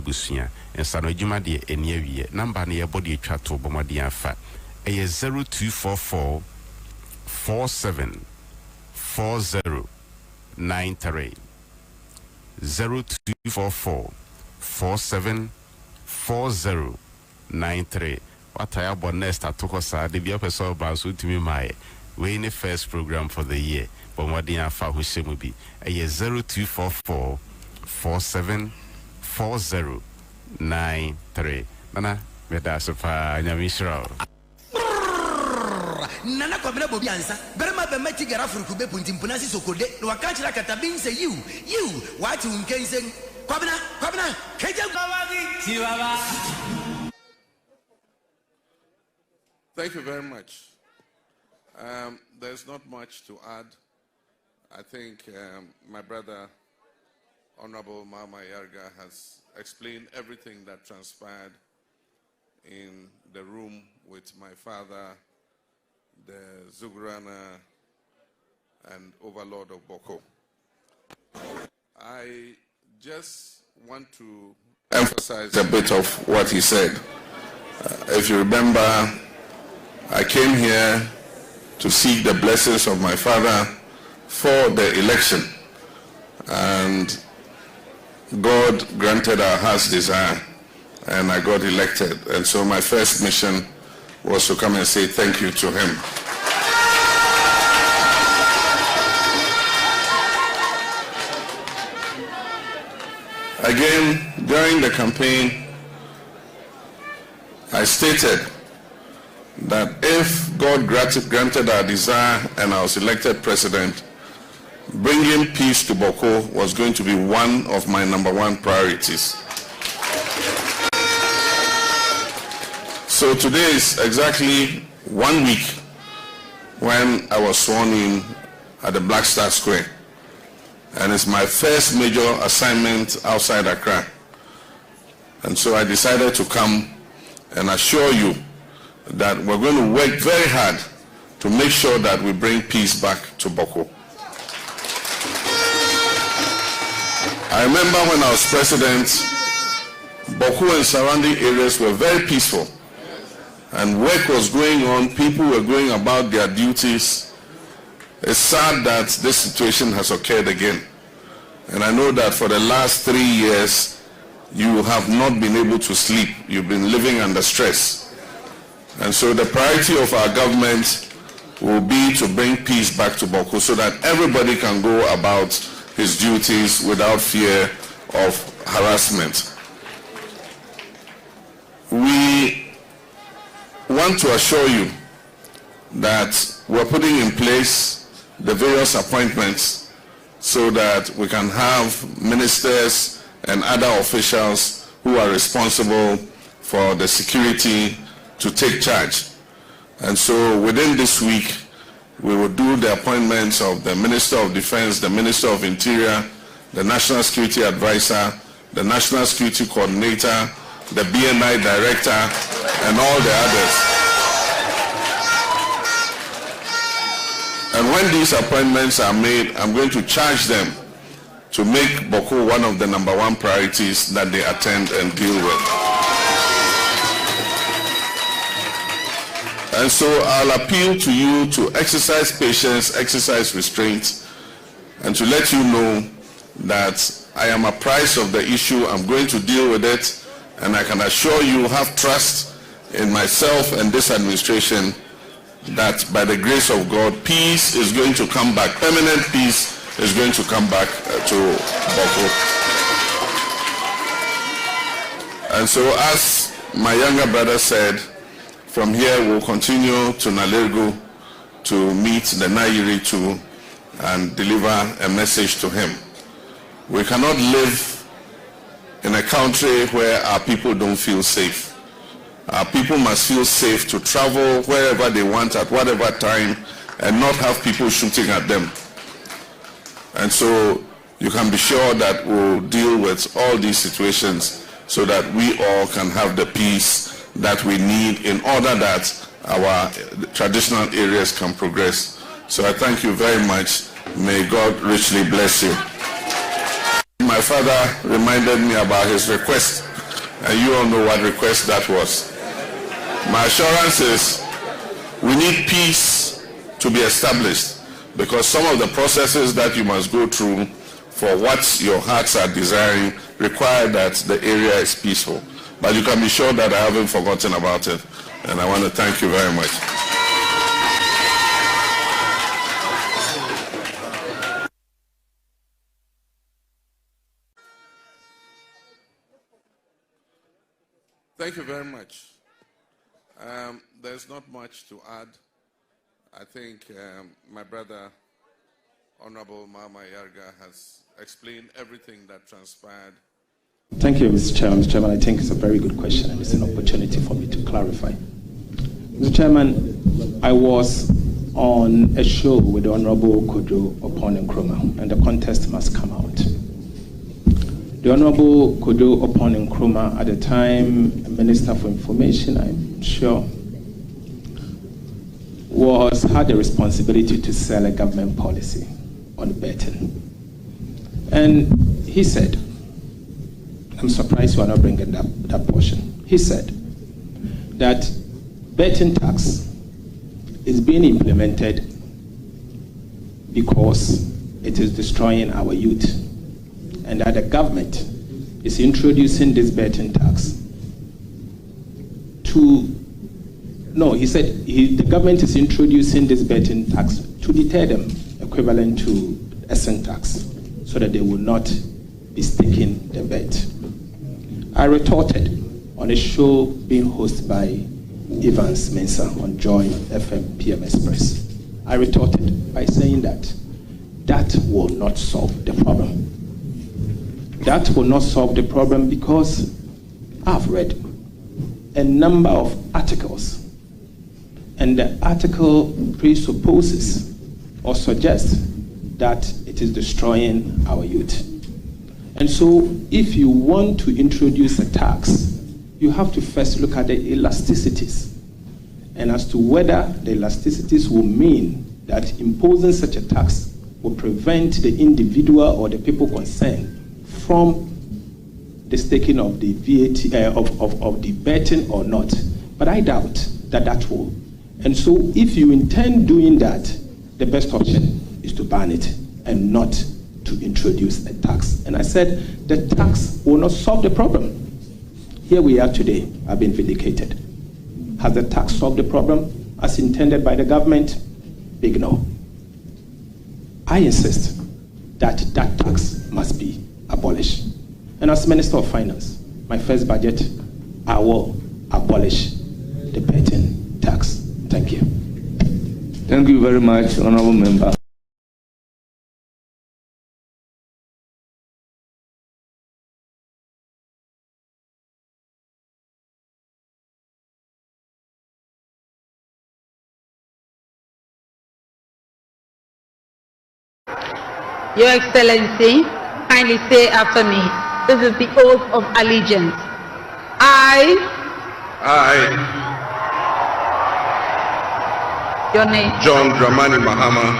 abusia ensa no adwuma de eni awie number na ye body atwa to bomode afa 0244 47 40 93 0244 47 40 93. What I have next at Tokosa, the Bia Peso Basu to me, my way in the first program for the year. But what the Alpha Hussein will be a 0244 47 40 93. Nana, Medasofa, Yamishra. Nana Kwabena Bobie Ansah. Berema be meti gara furu kube puntim punasi sokode. No wakachi la katabin say you. What you can say? Kwabena, keja Chihuahua. Thank you very much. There's not much to add. I think my brother, Honorable Mama Yarga, has explained everything that transpired in the room with my father, the Zugurana and Overlord of Boko. I just want to emphasize a bit of what he said. If you remember, I came here to seek the blessings of my father for the election, and God granted our heart's desire, and I got elected. And so my first mission was to come and say thank you to him. Again, during the campaign, I stated that if God granted our desire and I was elected president, bringing peace to Boko was going to be one of my #1 priorities. So today is exactly 1 week when I was sworn in at the Black Star Square. And it's my first major assignment outside Accra. And so I decided to come and assure you that we're going to work very hard to make sure that we bring peace back to Boko. I remember when I was president, Boko and surrounding areas were very peaceful. And work was going on, people were going about their duties. It's sad that this situation has occurred again. And I know that for the last 3 years, you have not been able to sleep. You've been living under stress. And so the priority of our government will be to bring peace back to Boko so that everybody can go about his duties without fear of harassment. We want to assure you that we're putting in place the various appointments so that we can have ministers and other officials who are responsible for the security to take charge. And so within this week, we will do the appointments of the Minister of Defense, the Minister of Interior, the National Security Advisor, the National Security Coordinator, the BNI Director, and all the others. And when these appointments are made, I'm going to charge them to make Boko one of the #1 priorities that they attend and deal with. And so I'll appeal to you to exercise patience, exercise restraint, and to let you know that I am apprised of the issue. I'm going to deal with it, and I can assure you, have trust in myself and this administration that by the grace of God, peace is going to come back. Permanent peace is going to come back to Boko. And so, as my younger brother said, from here we'll continue to Nalergo to meet the Nairi too and deliver a message to him. We cannot live in a country where our people don't feel safe. Our people must feel safe to travel wherever they want at whatever time and not have people shooting at them. And so you can be sure that we'll deal with all these situations so that we all can have the peace that we need in order that our traditional areas can progress. So I thank you very much. May God richly bless you. My father reminded me about his request And you all know what request that was. My assurance is we need peace to be established, because some of the processes that you must go through for what your hearts are desiring require that the area is peaceful. But you can be sure that I haven't forgotten about it, and I want to thank you very much. Thank you very much. There's not much to add. I think my brother, Honorable Mama Yarga, has explained everything that transpired. Thank you, Mr. Chairman. Mr. Chairman, I think it's a very good question, and it's an opportunity for me to clarify. Mr. Chairman, I was on a show with the Honorable Kojo Opon Nkrumah, and the contest must come out. The Honorable Kojo Opon Nkrumah, at the time Minister for Information, I'm sure, had the responsibility to sell a government policy on betting. And he said, I'm surprised you are not bringing that portion. He said that betting tax is being implemented because it is destroying our youth, and that the government is introducing this betting tax he said the government is introducing this betting tax to deter them, equivalent to essence tax, so that they will not be staking the bet. I retorted on a show being hosted by Evans Mensah on Joy FM PM Express. I retorted by saying that will not solve the problem. That will not solve the problem because I've read a number of articles, and the article presupposes or suggests that it is destroying our youth. And so if you want to introduce a tax, you have to first look at the elasticities, and as to whether the elasticities will mean that imposing such a tax will prevent the individual or the people concerned from the staking of the VAT, of the betting or not. But I doubt that will. And so if you intend doing that, the best option is to ban it and not to introduce a tax. And I said the tax will not solve the problem. Here we are today. I've been vindicated. Has the tax solved the problem as intended by the government? Big no. I insist that that tax must be abolished. And as Minister of Finance, my first budget, I will abolish the betting tax. Thank you. Thank you very much, Honorable Member. Your Excellency, kindly say after me. This is the oath of allegiance. Your name. John Dramani Mahama.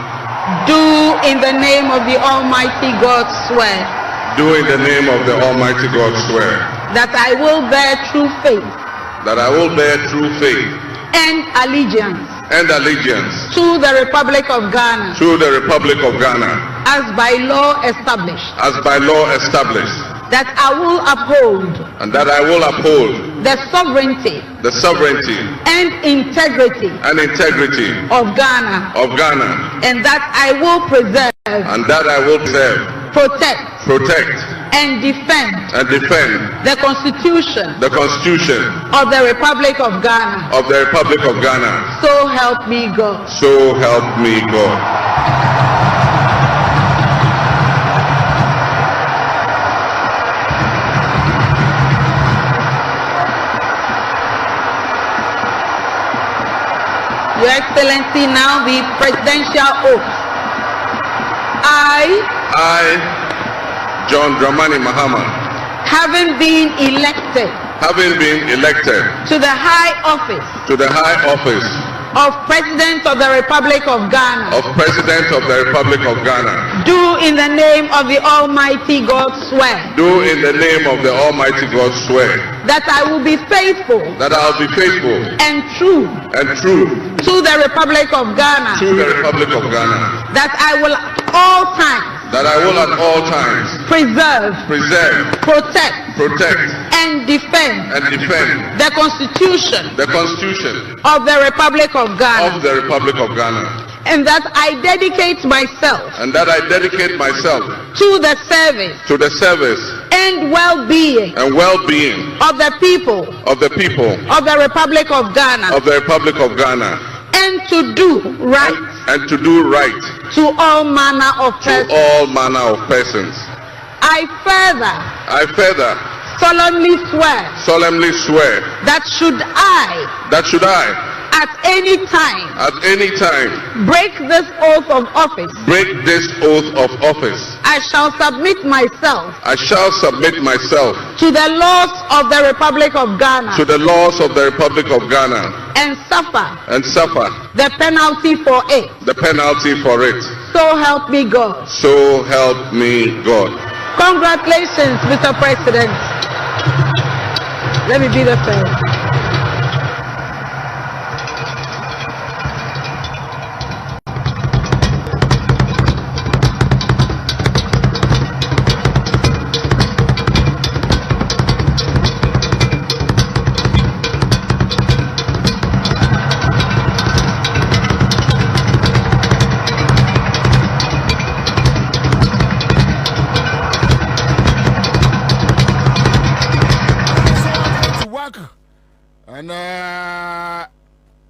Do in the name of the Almighty God swear. Do in the name of the Almighty God swear. That I will bear true faith. That I will bear true faith. And allegiance. And allegiance. To the Republic of Ghana. To the Republic of Ghana. As by law established. As by law established. That I will uphold. And that I will uphold. The sovereignty. The sovereignty. And integrity. And integrity. Of Ghana. Of Ghana. And that I will preserve. And that I will preserve. Protect. Protect. And defend. And defend. The Constitution. The Constitution. Of the Republic of Ghana. Of the Republic of Ghana. So help me God. So help me God. Your Excellency, now the presidential oath. I, John Dramani Mahama, having been elected to the high office of President of the Republic of Ghana, of President of the Republic of Ghana, do in the name of the Almighty God swear do in the name of the Almighty God swear that I will be faithful that I will be faithful and true and true to the Republic of Ghana, to the Republic of Ghana, that I will at all times preserve, protect, and defend the Constitution of the Republic of Ghana, and that I dedicate myself to the service and well-being of the people of the Republic of Ghana, and to do right to all manner of persons. I further solemnly swear that should I at any time break this oath of office, I shall submit myself to the laws of the Republic of Ghana, and suffer the penalty for it. So help me God. Congratulations, Mr. President. Let me be the first.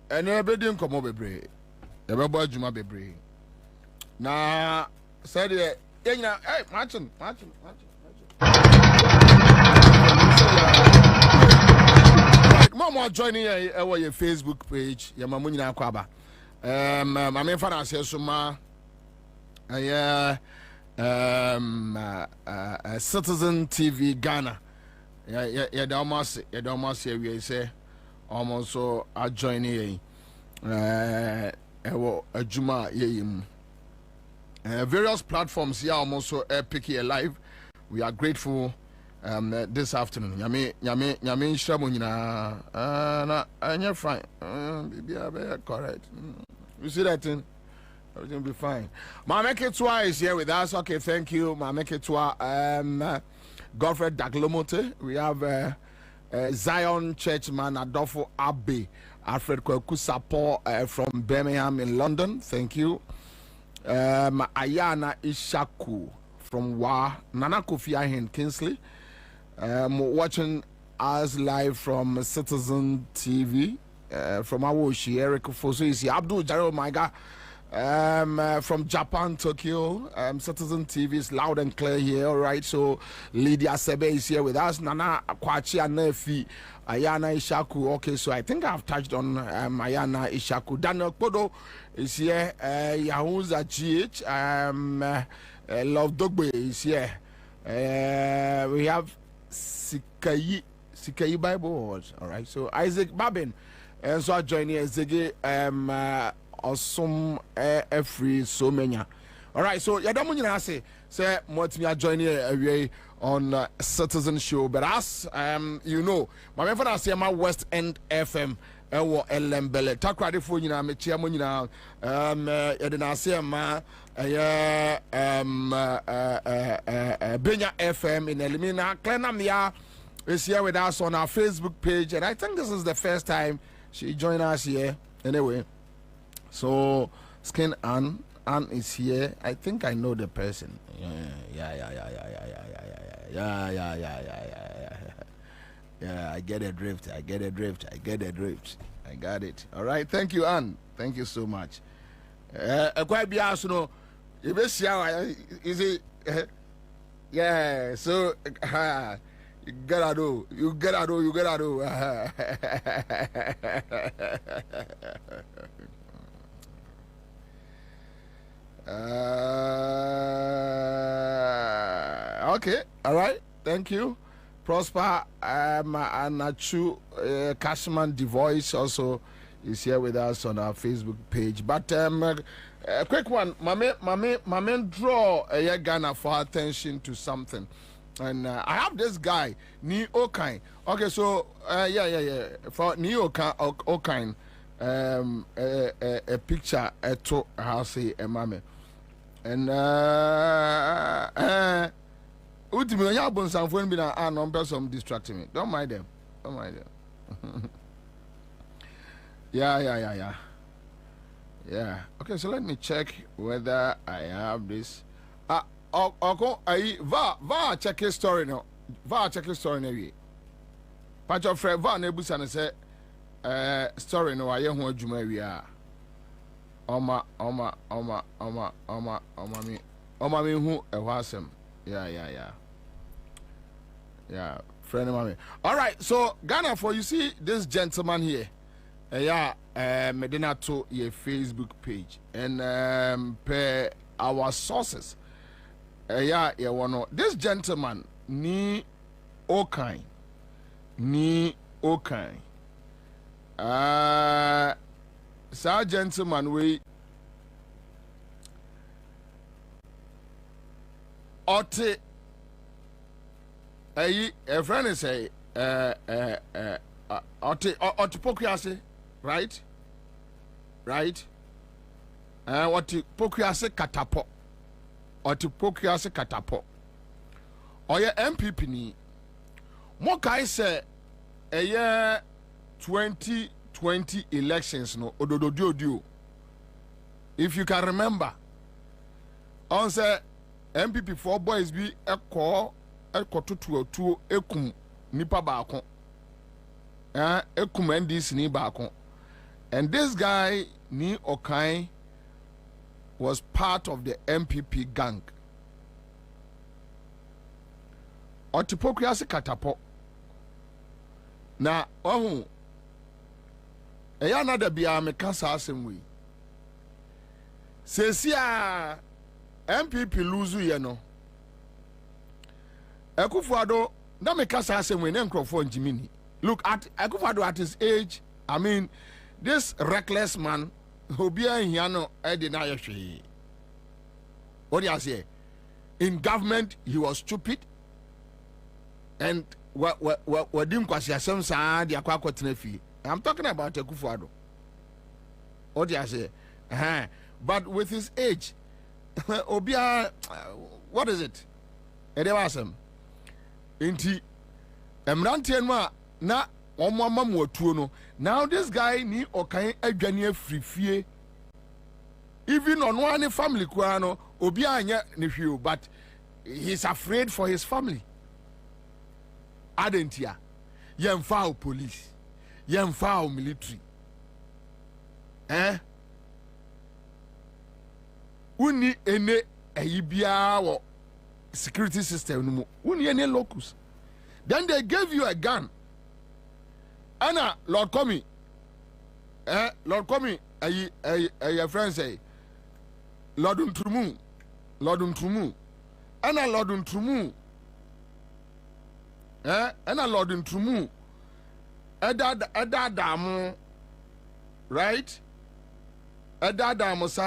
And everything come over bebre. Everybody juma bebre. Na said hey Martin. Mama joining your Facebook page. Your mama nyina kwaba. My main fan says suma Citizen TV Ghana. Yeah, almost here we say almost so I join here. Juma various platforms here almost so epic here live. We are grateful this afternoon. Yami Shamunina and you're fine. Be correct. You see that thing? Everything will be fine. Mama Ketwa is here with us. Okay, thank you. Mama Ketwa. Godfrey Daglomote. We have Zion Churchman Adolfo Abbey. Alfred Kwekusapo from Birmingham in London. Thank you. Ayana Ishaku from Nana Kofi Ahin Kingsley. Watching us live from Citizen TV. From Awoshi, Eric Fosu is here. Abdul Jaro Maiga. From Japan, Tokyo, Citizen TV is loud and clear here. All right, so Lydia Sebe is here with us. Nana Akwachi Anefi, Ayana Ishaku. Okay, so I think I've touched on Ayana Ishaku. Daniel Kodo is here. Yahuza GH, Love Dogbe is here. We have Sikayi Bible words. All right, so Isaac Babin, and so I join here. Zege awesome free so many. All right, so Yadamunya say what me are joining away on Citizen Show, but as you know, my friend I say my West End FM Elembele takrade fo nyina me chia mo nyina yede na say ma Benya FM in Elimina Clenam ya is here with us on our Facebook page, and I think this is the first time she joined us here anyway. So Skin Ann is here. I think I know the person. Yeah, I get a drift. I got it. All right. Thank you, Ann. Thank you so much. Quite be asked, no. Is it? Yeah. So you gotta do. Okay, all right, thank you. Prosper Anachu Cashman Devoice also is here with us on our Facebook page. But a quick one, my draw Ghana for attention to something. And I have this guy, Ni Okain. Okay, so for Ni Okain, a picture to how say a mame. And ultimately, you have some phone be a number some distracting me. Don't mind them. Yeah. Okay, so let me check whether I have this. Va check his story now. Va check his story now. Patch of Fred Va Nebusan say story no I hear juma we are. Oma me who a wasem. Yeah, friend of mine. All right, so Ghana for you see this gentleman here. Medina to your Facebook page and per our sources. This gentleman Ni Okain. Sir gentleman we Ote a friend is say Ote Pokuase, right? What Pokuase Katapo. Ote Pokuase Katapo. Or your MPP ni Mokai say a year 2020 elections no odododio. If you can remember, on say MPP 4 boys be a call to ekum nipa baako. Ekum NDC ni baako. And this guy Ni Okain was part of the MPP gang. Otipokuase Katapo. Na eya na da bia me kasa asem we. Sesia MPP lose ye no. Akufo-Addo na me kasa asem we na nkrofo njimini. Look at Akufo-Addo at his age. I mean, this reckless man obia hia no e dey na yehwe. What do you say? In government he was stupid. And what didn't kwasi asem sa dia kwa kwatena fi. I'm talking about Akufo-Addo. What do you say? But with his age, obia what is it? Edewasem. Inti emrantienwa na omama muatuo no. Now this guy Ni Okain adwane afrifie. Even on one family kwa no obia anya ne hweo, but he's afraid for his family. Adentia. Yemfa police. Yemfa military. Uni ene eyibia wo security system no mu. Uni ene locus. Then they gave you a gun. Anna Lord Komi. Lord Komi a friend say Lord Ntrumu. Anna Lord Ntrumu. Anna Lord Ntrumu. Edadamu. Right? Edadamu sa.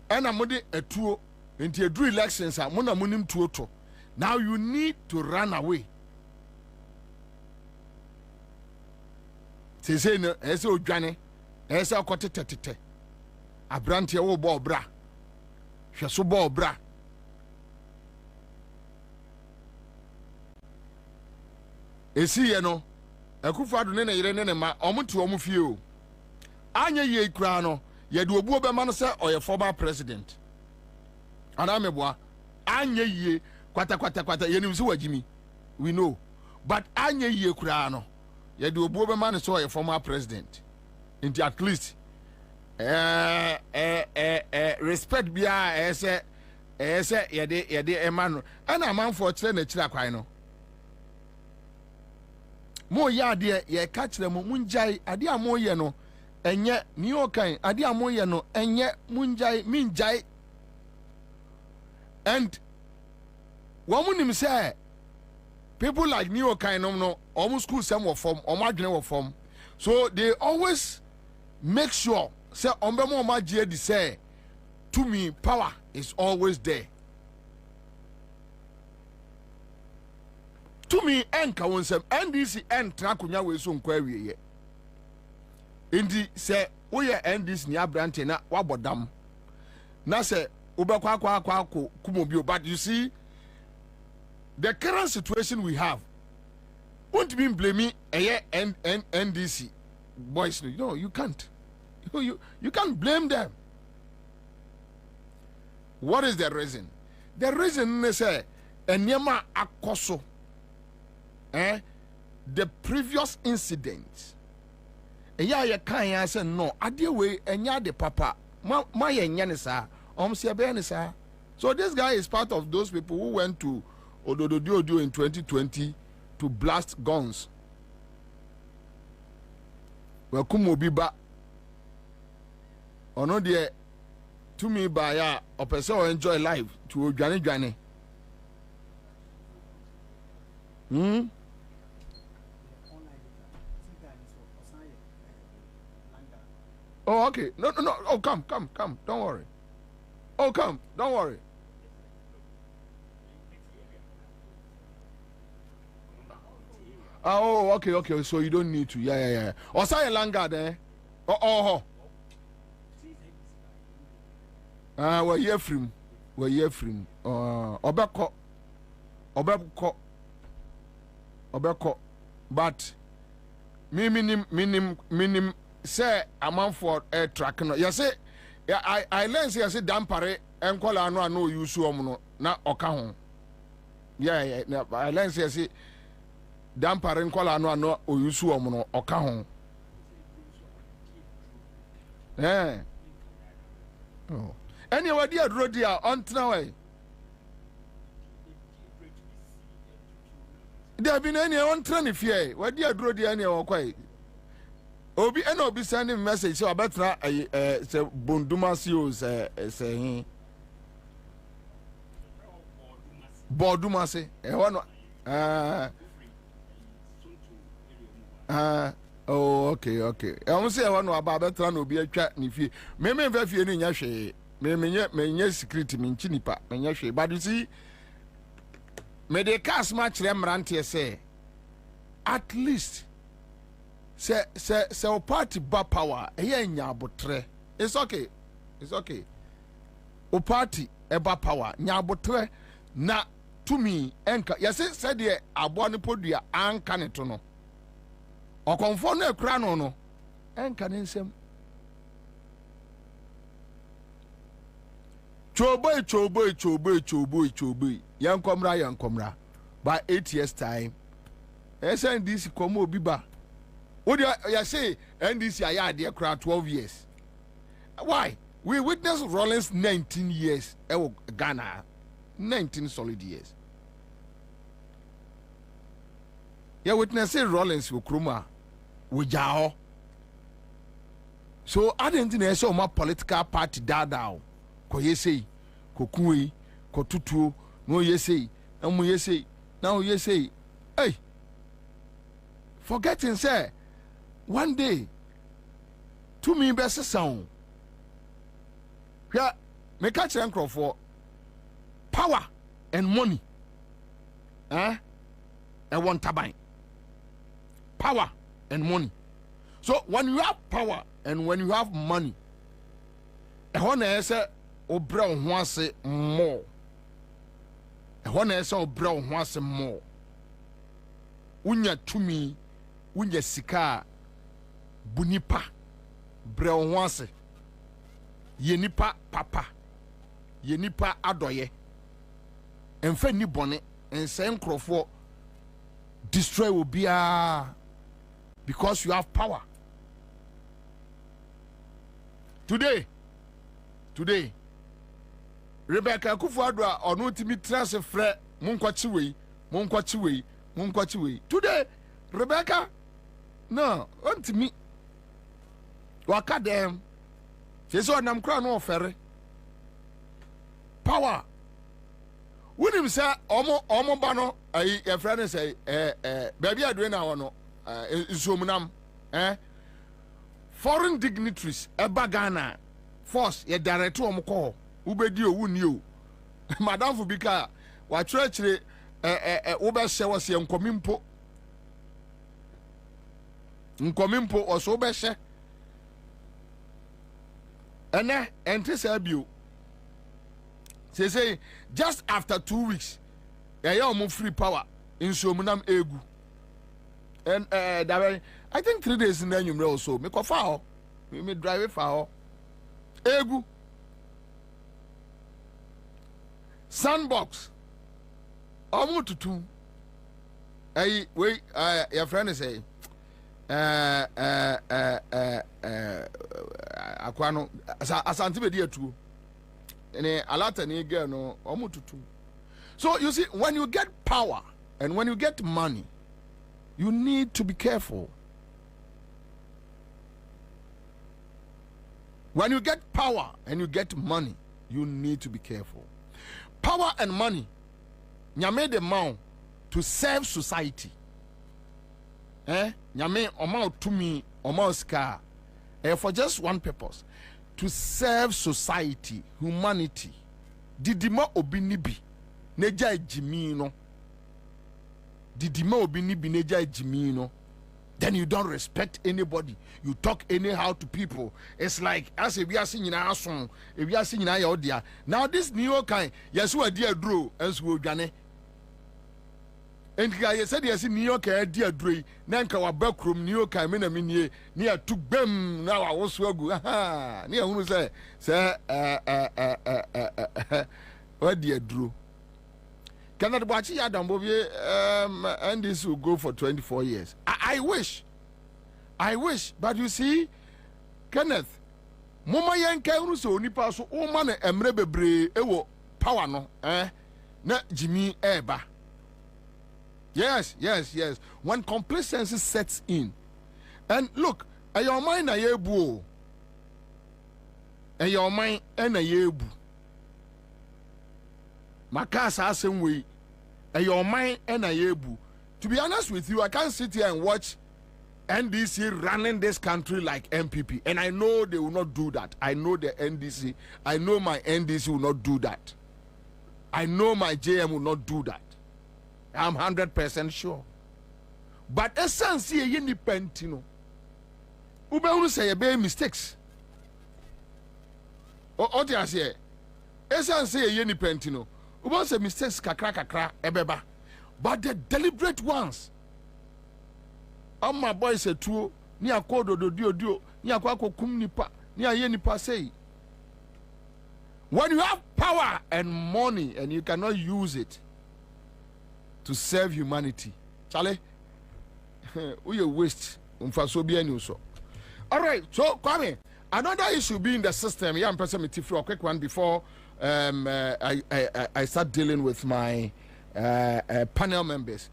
Anna mudi etuo. Into a drew elections are mona munim tuoto. Now you need to run away. Say no, ese odwane, ese akote tetete. Abrante wo bo bra. Hweso bo bra. Esi ye no, Akufo-Addo ne yire ne ma omutu omufie o. Anya ye kura no, ye de obuo be ma no se oye former president. Ana meboa anya ye kwata ye nim se wagimi. We know. But anya ye kura no, ye de obuo be ma no se oye former president. Into at least respect bia ese ye de emano. Ana amanfo kire na kira kwan no. Mo ya de ye ka kire mo munjai ade amoye no enye Ni Okain ade amoye no enye munjai minjai. And woman him say people like Neo Kainom no almost school some were form or margin were form. So they always make sure say ombemo magie say to me power is always there. To me enka wonsem NDC entra kunya we so nkwa wiye. Indi say woye NDC ni abrante na wabodam. Na say ubekwa kumobi, but you see the current situation we have won't be blaming NDC boys. No, you can't. You can't blame them. What is the reason? The reason is enyema akoso. The previous incident. You can't say no. Adiwe enya de papa. Ma enya ni sa. So this guy is part of those people who went to Odododio in 2020 to blast guns. Well, kumobiba. Ono de to me by ya or person enjoy life to Johnny. Oh, okay. No. Oh, come. Don't worry. Oh, come. Don't worry. Oh, okay. So you don't need to. Yeah. Osai Langa there. Oh. We're here from. Obeko. But minim say amount for air track no. You say I learn say dampare enkola no use no na oka ho. Yeah. I learn say dampare enkola no use no oka ho. Oh. Anyway, dear Rodia on way. There have been any on train fear. What dear Rodia any or quite. Obi and Obi sending message so I better say Bundumasi saying Bordumasi. Oh, okay. I want to say I want to about better no be a chat if you may have you in your shade. May security mean chinipa, may shade. But you see, may they cast much remrantia say at least. Say party ba power here nya abotre. It's okay. O party eba power nya abotre na to me enka. Yes said there abo ne podua anka ne to no. O konfo no ekra no enka ne nsem. Choboy. Yankomra. By 8 years time. SNDC komo biba. What you say? NDC I there crowd 12 years. Why? We witnessed Rollins 19 years. Ghana 19 solid years. You witness Rollins with Kruma with Jao. So I didn't know my political party down. Ko yesi, ko kui, ko tutu, no yesi, amu yesi, now yesi. Hey, forgetting say. One day, to me best sound. Yeah, me catch uncle for power and money. I want turbine. Power and money. So when you have power and when you have money, a one say o brown wants more. A one say o brown wants more. Unya to me, unya sika. Bunipa brown wants yenipa papa yenipa adoye and fe bonnet and same crofo destroy will be because you have power. Today Rebecca Kufuadwa or no timi transfer fre munkwachiwe today Rebecca no unto me waka dem she so nam kra no ofere power When him say omo bano your friend say baby I doing now no isumunam foreign dignitaries Ghana force ye direct omo call ubedi owu ni o madam Fubika wa chire wo be hye wo se nkomimpo oso be hye ene enti say bio say just after 2 weeks omo free power in somunam egu and that I think 3 days in the also me ko fa me drive fa egu sandbox omo tutu we your friend say akwano asante be di atu ene alata ni girl no omo tutu. So you see, when you get power and when you get money, you need to be careful. When you get power and you get money, you need to be careful. Power and money, nyame the man to serve society. Nyame omao to me, omao ska, for just one purpose, to serve society, humanity. Didima obinibi, neja jimino. Didima obinibi neja jimino. Then you don't respect anybody. You talk anyhow to people. It's like as if we are singing our song, if we are singing our audio. Now this new kind, yes, we are dear Drew, as we gane. And I said yes in New York, dear Dre, Nanka wa backroom, New York, I mean near to Bem. Now I was so good. Aha, near who say, what dear Drew? Cannot watch Adam Bobie, and this will go for 24 years. I wish, but you see, Kenneth, Mama Yanka so nipa so o man emre bebre ewo power no na Jimmy Eba. Yes. When complacency sets in, and look, your mind na yebu, and your mind na yebu. Makasa same way, and your mind na yebu. To be honest with you, I can't sit here and watch NDC running this country like MPP, and I know they will not do that. I know the NDC. I know my NDC will not do that. I know my JM will not do that. I'm 100% sure. But essence here, you need pentino. Ube will say be mistakes. What do I say? Essence here, you need pentino. Ube say mistakes kakra ebeba. But the deliberate ones. My boy said true. Ni akodo do dio. Ni akwako kum nipa. Ni aye nipa say. When you have power and money and you cannot use it to serve humanity, Charlie, we waste. All right, so Kwame, another issue being the system. Yeah, I'm pressing me a quick one before I start dealing with my panel members.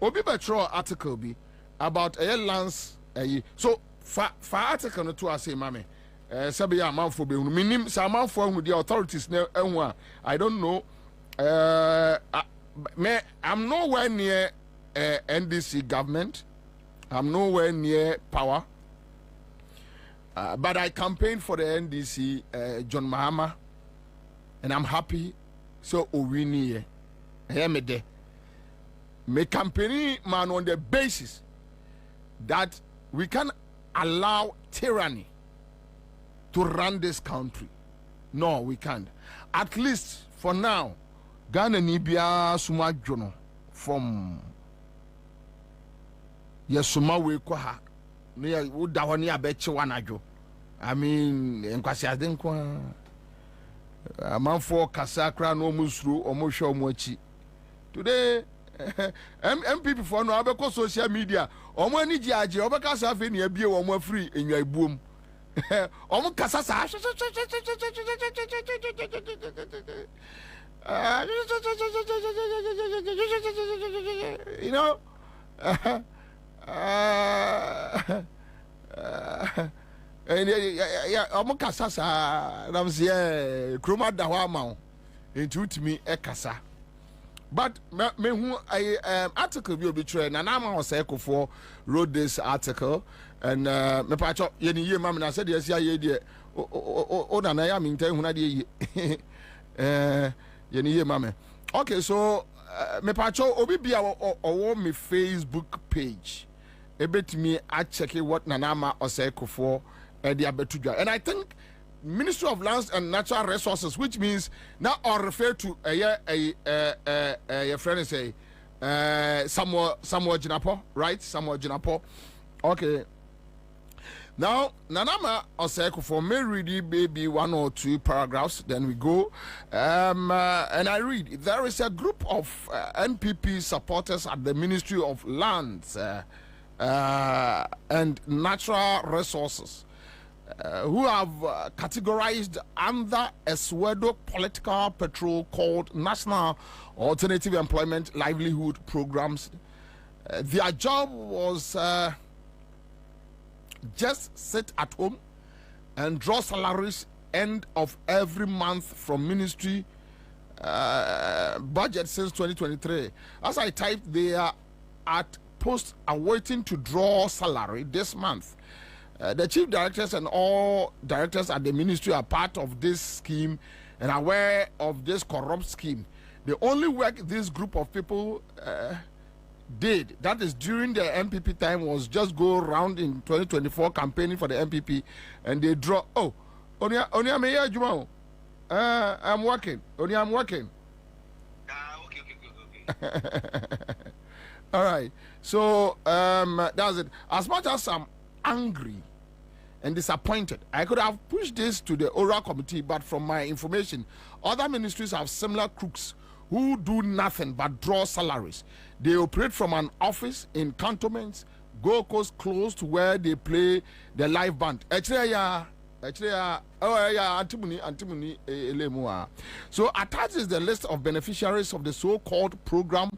Obi Betro article be about a lance. So for article no to say, mame. Sabi ya man for be minim sa man for the authorities now. I don't know. I'm nowhere near NDC government. I'm nowhere near power. But I campaigned for the NDC, John Mahama, and I'm happy. So Owini, hear me there. Me campaigning man on the basis that we can allow tyranny to run this country. No, we can't. At least for now, Ghana Nibia Suma Jono from Yasuma we kwaha near Udawani abeche wanajo. I mean, Enkwasi Adenkwa a man for Kasakra no Musru or Mosho Mochi. Today, MPP for no abeko social media, or when you judge, or because I've been a beer or more free in your boom. Omo kasasa you know omo kasasa ramzie kroma da ho ama into me e kasa But me who article will be trained, and I'm on cycle for wrote this article, and me patch up yeni ye mama na said yes ye de o na ya me ntan huna de yeni ye mama. Okay, so me patch up obi bia o me Facebook page. Ebet me I check what nanama or cycle for the abetudwa, and I think Ministry of Lands and Natural Resources, which means now I refer to a friend say Samuel Jinapo, right? Samuel Jinapo. Okay. Now Nanama Oseko for me read maybe 1 or 2 paragraphs. Then we go, and I read. There is a group of NPP supporters at the Ministry of Lands and Natural Resources. Who have categorized under a pseudo political patrol called National Alternative Employment Livelihood Programs. Their job was just sit at home and draw salaries end of every month from ministry budget since 2023. As I typed, they are at post awaiting to draw salary this month. The chief directors and all directors at the ministry are part of this scheme and aware of this corrupt scheme. The only work this group of people did, that is during the MPP time, was just go around in 2024 campaigning for the MPP, and they draw. Oh, Onia Meya Jumao, I'm working. Onia, I'm working. Okay. All right. So that's it. As much as I'm angry and disappointed, I could have pushed this to the oral committee, but from my information, other ministries have similar crooks who do nothing but draw salaries. They operate from an office in cantonments, Gold Coast close to where they play the live band. So attached is the list of beneficiaries of the so-called program,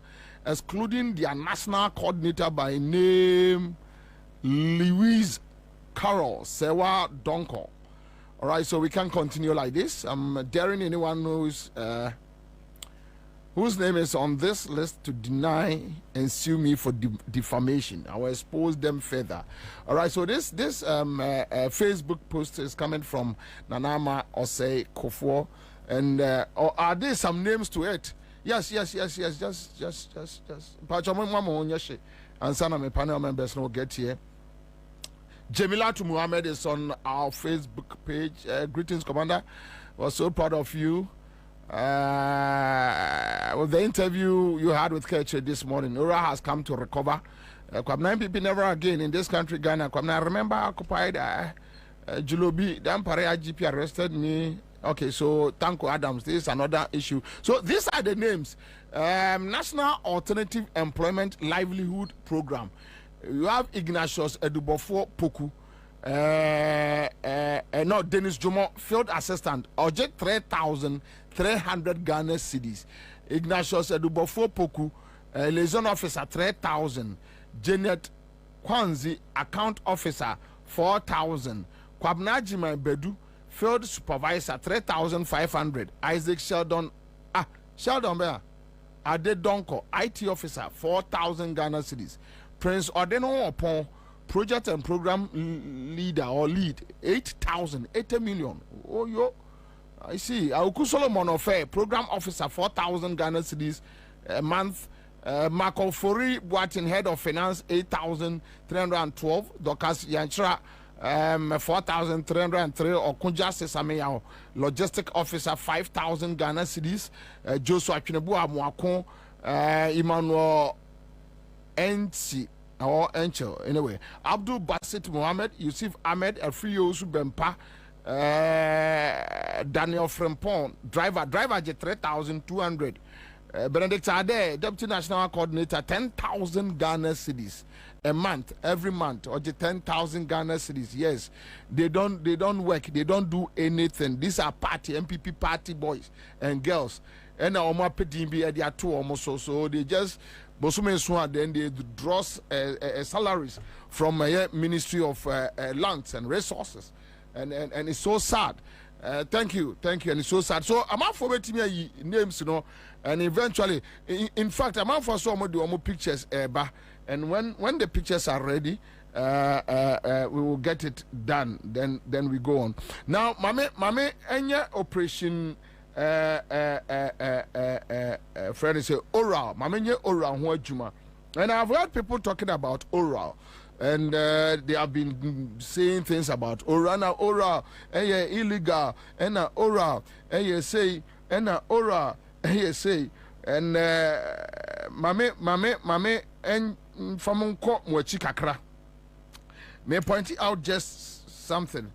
excluding their national coordinator by name Louise Carol Sewa Donko. All right, so we can continue like this. I'm daring anyone whose name is on this list to deny and sue me for defamation. I will expose them further. All right, so this Facebook post is coming from Nanama Osei Kofo, and are there some names to it? Yes. Just. Ansah my panel members no get here. Jamilatu Muhammad is on our Facebook page. Greetings, Commander. Was so proud of you. With the interview you had with Keche this morning, Ura has come to recover. Kwabena people never again in this country, Ghana. Kwabena, I remember occupied Julobi, Dampare IGP arrested me. Okay, so Tanko Adams, this is another issue. So these are the names. National Alternative Employment Livelihood Program. You have Ignatius Edubofo Poku. No, Dennis Jomo, field assistant, object 3,300 Ghana cedis. Ignatius Edubofo Poku, liaison officer 3,000. Janet Kwanzi, account officer 4,000. Kwabena Jimai Bedu, field supervisor 3,500. Isaac Sheldon Bear, Ade Donko, IT officer 4,000 Ghana cedis. Prince Odeno Opon, project and program leader or lead 8,000, 80 million. Oh yo, I see. Auku Solomon Ofe, program officer 4,000 Ghana cedis a month. Marco Fori Boatin, head of finance 8,312. Dokas Yanchra 4,303. Or Kunja Sesameyao, logistic officer 5,000 Ghana cedis. Joshua Kinebua Mwakon, Emmanuel Enchi or Enchel. Anyway, Abdul Basit Mohammed, Yusuf Ahmed, Afriyo Subempa, Daniel Frempon, driver 3,200. Benedict Ade, Deputy National Coordinator, 10,000 Ghana cedis a month, every month, or 10,000 Ghana cedis. Yes, they don't work, they don't do anything. These are MPP party boys and girls. And Oma Pedimbi, they are two almost so they just then they draw salaries from Ministry of Lands and Resources, and it's so sad. Thank you, and it's so sad. So I'm out for waiting me names, and eventually, in fact, I'm out for some of the pictures, and when the pictures are ready, we will get it done. Then we go on. Now, mame, any operation, friend say oral, mame oral huajuma, and I've heard people talking about oral. And they have been saying things about oral, illegal, and oral, say, and oral, say, and mame, and from Mwachikakra. May point out just something.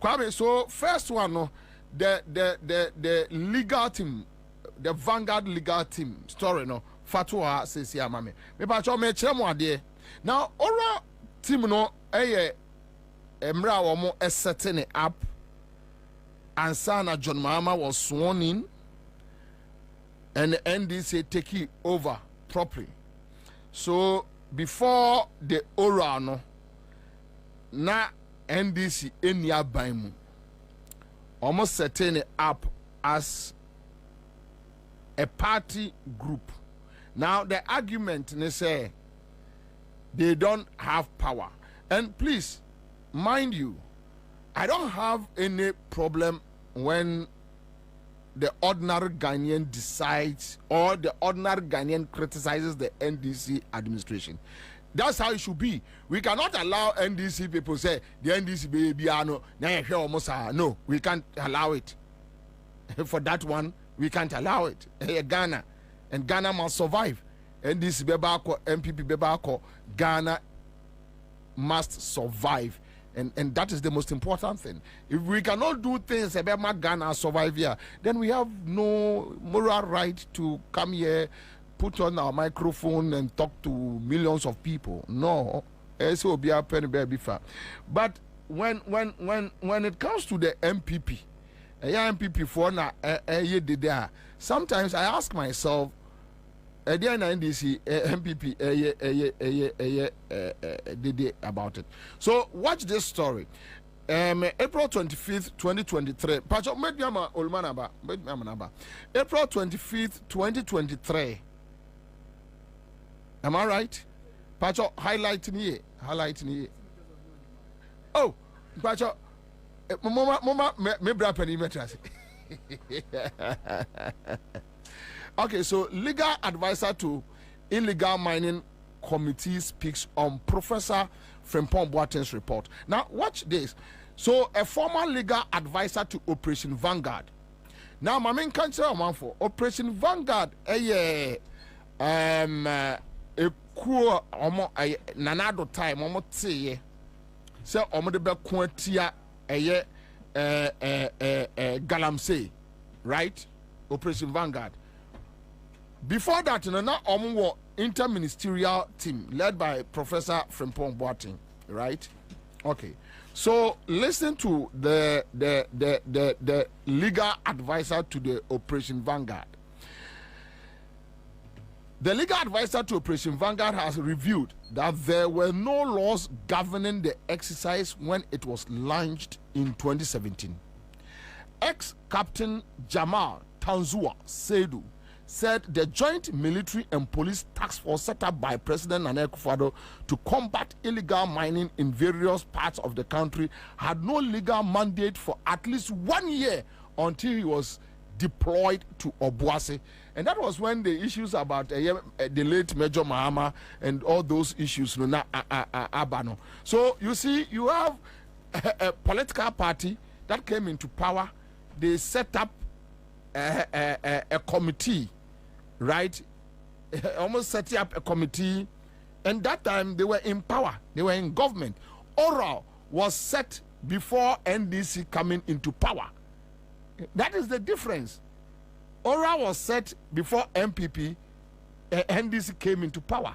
Kwame, so first one, no, the legal team, the Vanguard legal team story, no. Fatwa says ya mame. Me pa cho me chere mo ade. Now ora team no emra wo mo setting it up. Ansah na John Mahama was sworn in and the NDC take it over properly. So before the ora no na NDC enya ban mu. Almost setting it up as a party group. Now the argument they say they don't have power, and please mind you, I don't have any problem when the ordinary Ghanaian decides or the ordinary Ghanaian criticizes the NDC administration. That's how it should be. We cannot allow NDC people say the NDC baby no, we can't allow it. For that one, we can't allow it. Ghana. And Ghana must survive. And this Bebako, MPP Bebako, Ghana must survive. And that is the most important thing. If we cannot do things about Ghana survive here, then we have no moral right to come here, put on our microphone and talk to millions of people. No. But when it comes to the MPP, MPP for now, sometimes I ask myself, MPP did about it. So watch this story. April 25th, 2023. April 25th, 2023. Am I right? Pacho, highlighting here. Oh, Pacho, Mama, me bra perimeter. Okay, so legal advisor to illegal mining committee speaks on Professor Frimpong Boateng's report. Now, watch this. So, a former legal advisor to Operation Vanguard. Now, my main country for Operation Vanguard, a cool nanado time, almost say, so omo de be quantia galamsey, right? Operation Vanguard. Before that, now interministerial team led by Professor Frimpong Boateng, right? Okay. So listen to the legal advisor to the Operation Vanguard. The legal advisor to Operation Vanguard has revealed that there were no laws governing the exercise when it was launched in 2017. Ex-Captain Jamal Tanzua Seidu said the joint military and police task force set up by President Nana Akufo-Addo to combat illegal mining in various parts of the country had no legal mandate for at least 1 year until he was deployed to Obuasi. And that was when the issues about the late Major Mahama and all those issues abano. So you see, you have a political party that came into power. They set up a committee, right? Almost setting up a committee, and that time they were in power, they were in government. Oral was set before NDC coming into power. That is the difference. Oral was set before MPP, NDC came into power.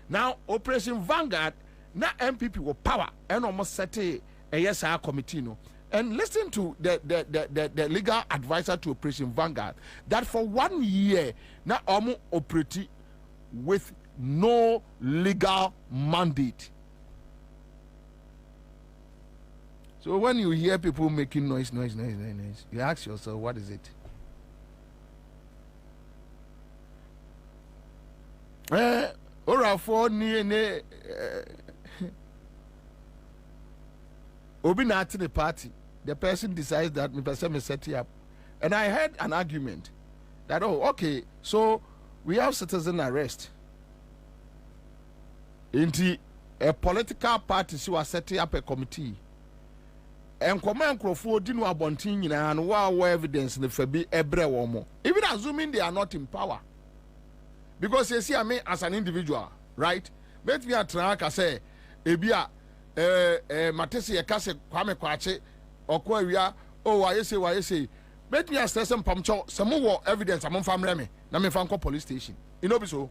Now Operation Vanguard, now MPP were power and almost set a SR committee, no. And listen to the legal advisor to Operation Vanguard that for 1 year now Omo operate with no legal mandate. So when you hear people making noise, you ask yourself, what is it? Ora for ni Obi na at the party. The person decides that me person me set it up. And I heard an argument that, oh, okay, so we have citizen arrest. Inti a political party who are setting up a committee. And command crofo dinu abontin and wow evidence in the febi ebre womo. Even assuming they are not in power. Because you see, I mean, as an individual, right? Let me attract I say, ebia matesi ekase kwame kwache okwa wia oh why say let me assess some pamcho some more evidence among family me na me fan police station. You know be so.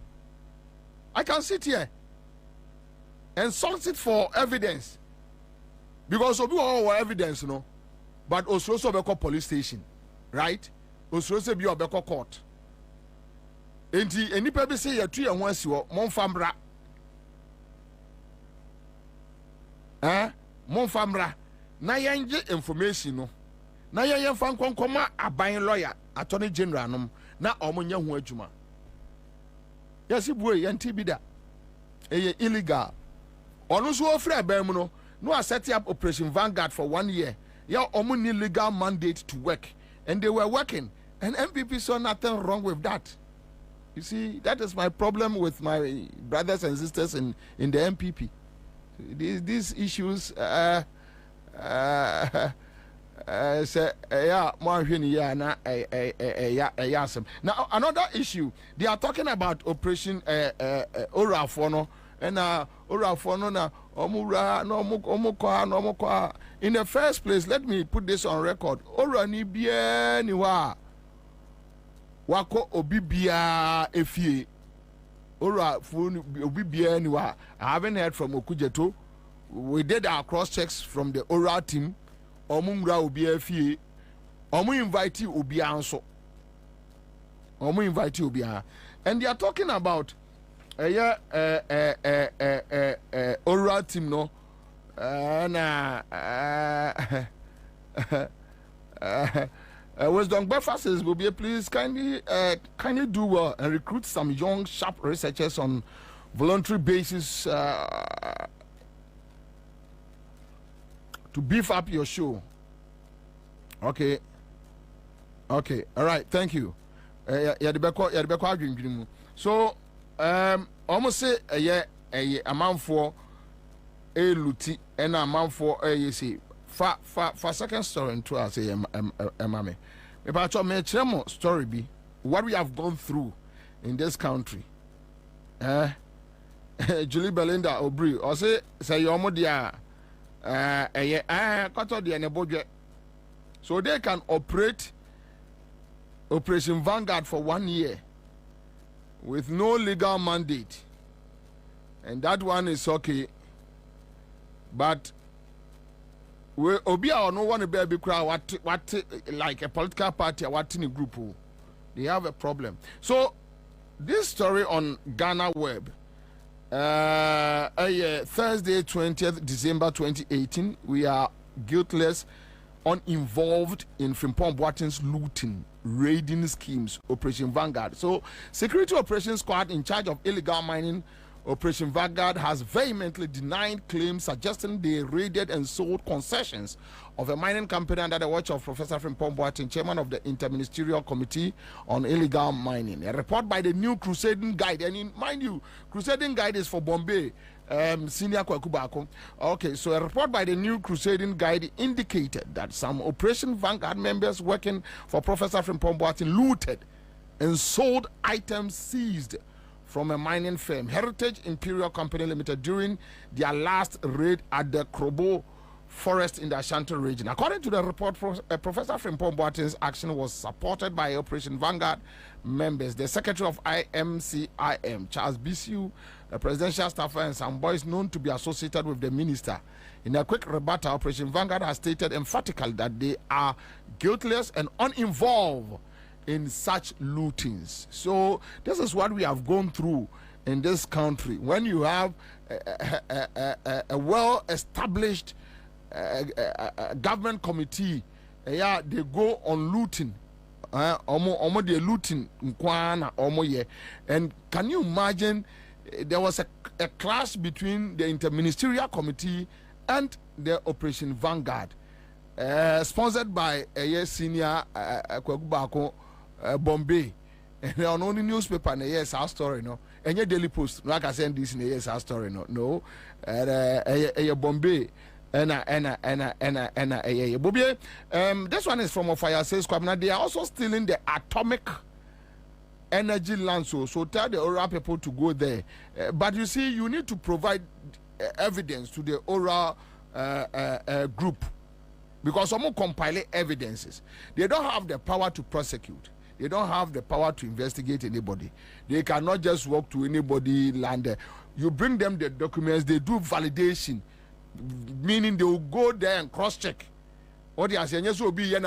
I can sit here and solicit for evidence. Because obi all evidence no, but also be police station, right? Also be obeko court. Enti enipa be say yatu ye ho asiwo monfamra. Monfamra na yenje information no. Na yen fan konkoma aban lawyer attorney general nom na omonya ho adwuma. Yesi buwe yenti bida. Eye illegal. Onu so ofre aban mu no. No, I set up Operation Vanguard for 1 year. Yeah, only legal mandate to work, and they were working. And MPP saw nothing wrong with that. You see, that is my problem with my brothers and sisters in the MPP. These issues, yeah, now another issue. They are talking about Operation Orafono. And Orafono na omura no omukwa. In the first place, let me put this on record. Ora ni bia ni wa wako obibia efie. Ora funu obibia ni wa. I haven't heard from Okujeto. We did our cross checks from the Ora team. Omumra obia efie. Omu invite obia anso. Omu invite obia. And they are talking about oral team no Wisdom Breakfast says Bobie, please kindly do well and recruit some young sharp researchers on voluntary basis to beef up your show. Okay, all right, thank you. So almost say a man for a luti and a man for a say for second story into us say mammy. About your tremo story be what we have gone through in this country. Julie Belinda Obri or say your modia got the budget so they can operate Operation Vanguard for 1 year with no legal mandate, and that one is okay. But we Obia or no one baby cry what like a political party or what in a group, they have a problem. So this story on Ghana Web, Thursday 20th December 2018, we are guiltless, uninvolved in Frimpong Boaten's looting, raiding schemes, Operation Vanguard. So, Security Operations Squad in charge of illegal mining, Operation Vanguard, has vehemently denied claims suggesting they raided and sold concessions of a mining company under the watch of Professor Frimpong Boaten, chairman of the Interministerial Committee on Illegal Mining. A report by the New Crusading Guide, and mind you, Crusading Guide is for Bombay. Senior Kwakubako. Okay, so a report by the New Crusading Guide indicated that some Operation Vanguard members working for Professor Frimpong Boaten looted and sold items seized from a mining firm, Heritage Imperial Company Limited, during their last raid at the Krobo Forest in the Ashanti region. According to the report, Professor Frimpong Boaten's action was supported by Operation Vanguard members, the secretary of IMCIM, Charles Bisiu, a presidential staffer, and some boys known to be associated with the minister. In a quick rebuttal, Operation Vanguard has stated emphatically that they are guiltless and uninvolved in such lootings. So this is what we have gone through in this country. When you have a well-established government committee. Yeah, they go on looting. Omo they looting nkwana omo ye. And can you imagine? There was a clash between the interministerial committee and the Operation Vanguard, sponsored by a senior Kwabena Bombay. And on only newspaper in a year's our story, no. And your Daily Post, like I said, this in a year's our story, no. A Bombay. Bobie, this one is from a fire says Kwabena. They are also stealing the atomic energy land, so tell the oral people to go there. But you see, you need to provide evidence to the oral group, because some compile evidences. They don't have the power to prosecute. They don't have the power to investigate anybody. They cannot just walk to anybody land. You bring them the documents, they do validation, meaning they will go there and cross-check. What they are saying, yes, will be no.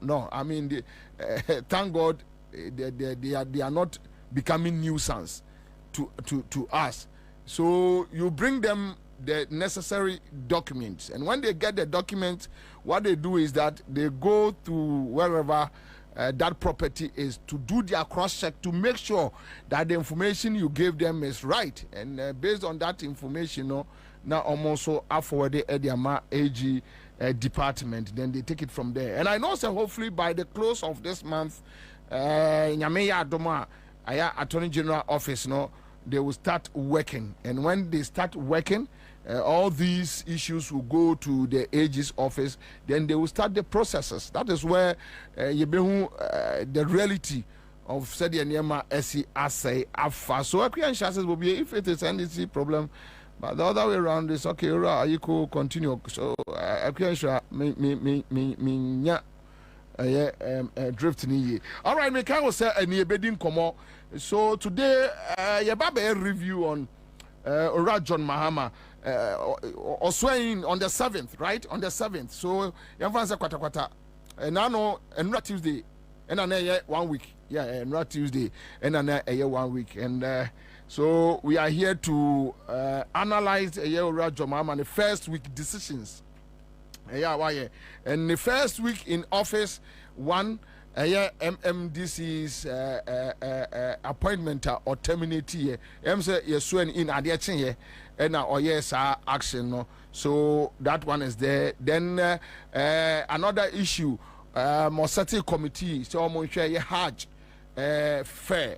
No, I mean, thank God they are not becoming nuisance to us. So you bring them the necessary documents, and when they get the documents, what they do is that they go to wherever that property is to do their cross-check to make sure that the information you gave them is right, and based on that information, now also forward the Ediama AG department, then they take it from there. And I know, so hopefully by the close of this month, Nyameya Adoma Attorney General Office, they will start working. And when they start working, all these issues will go to the AG's office. Then they will start the processes. That is where the reality of Sedi and Yema SC assay afa. So says will be if it is an NDC problem. But the other way around is okay. You could continue. So drift ni. All right, me can say any bedding come. So today, a review on Ora John Mahama Oswain on the 7th, right? On the 7th. So Yanfansa kwata. Now and Tuesday, and another 1 week. Yeah, and not Tuesday, and another 1 week. And so we are here to analyze Ora John Mahama and the first week decisions. And the first week in office, one MMDC's appointment or terminate here. Say you're sworn in at the here, and now yes, action. No, so that one is there. Then another issue, Mosati committee. So I'm going to Hajj fair,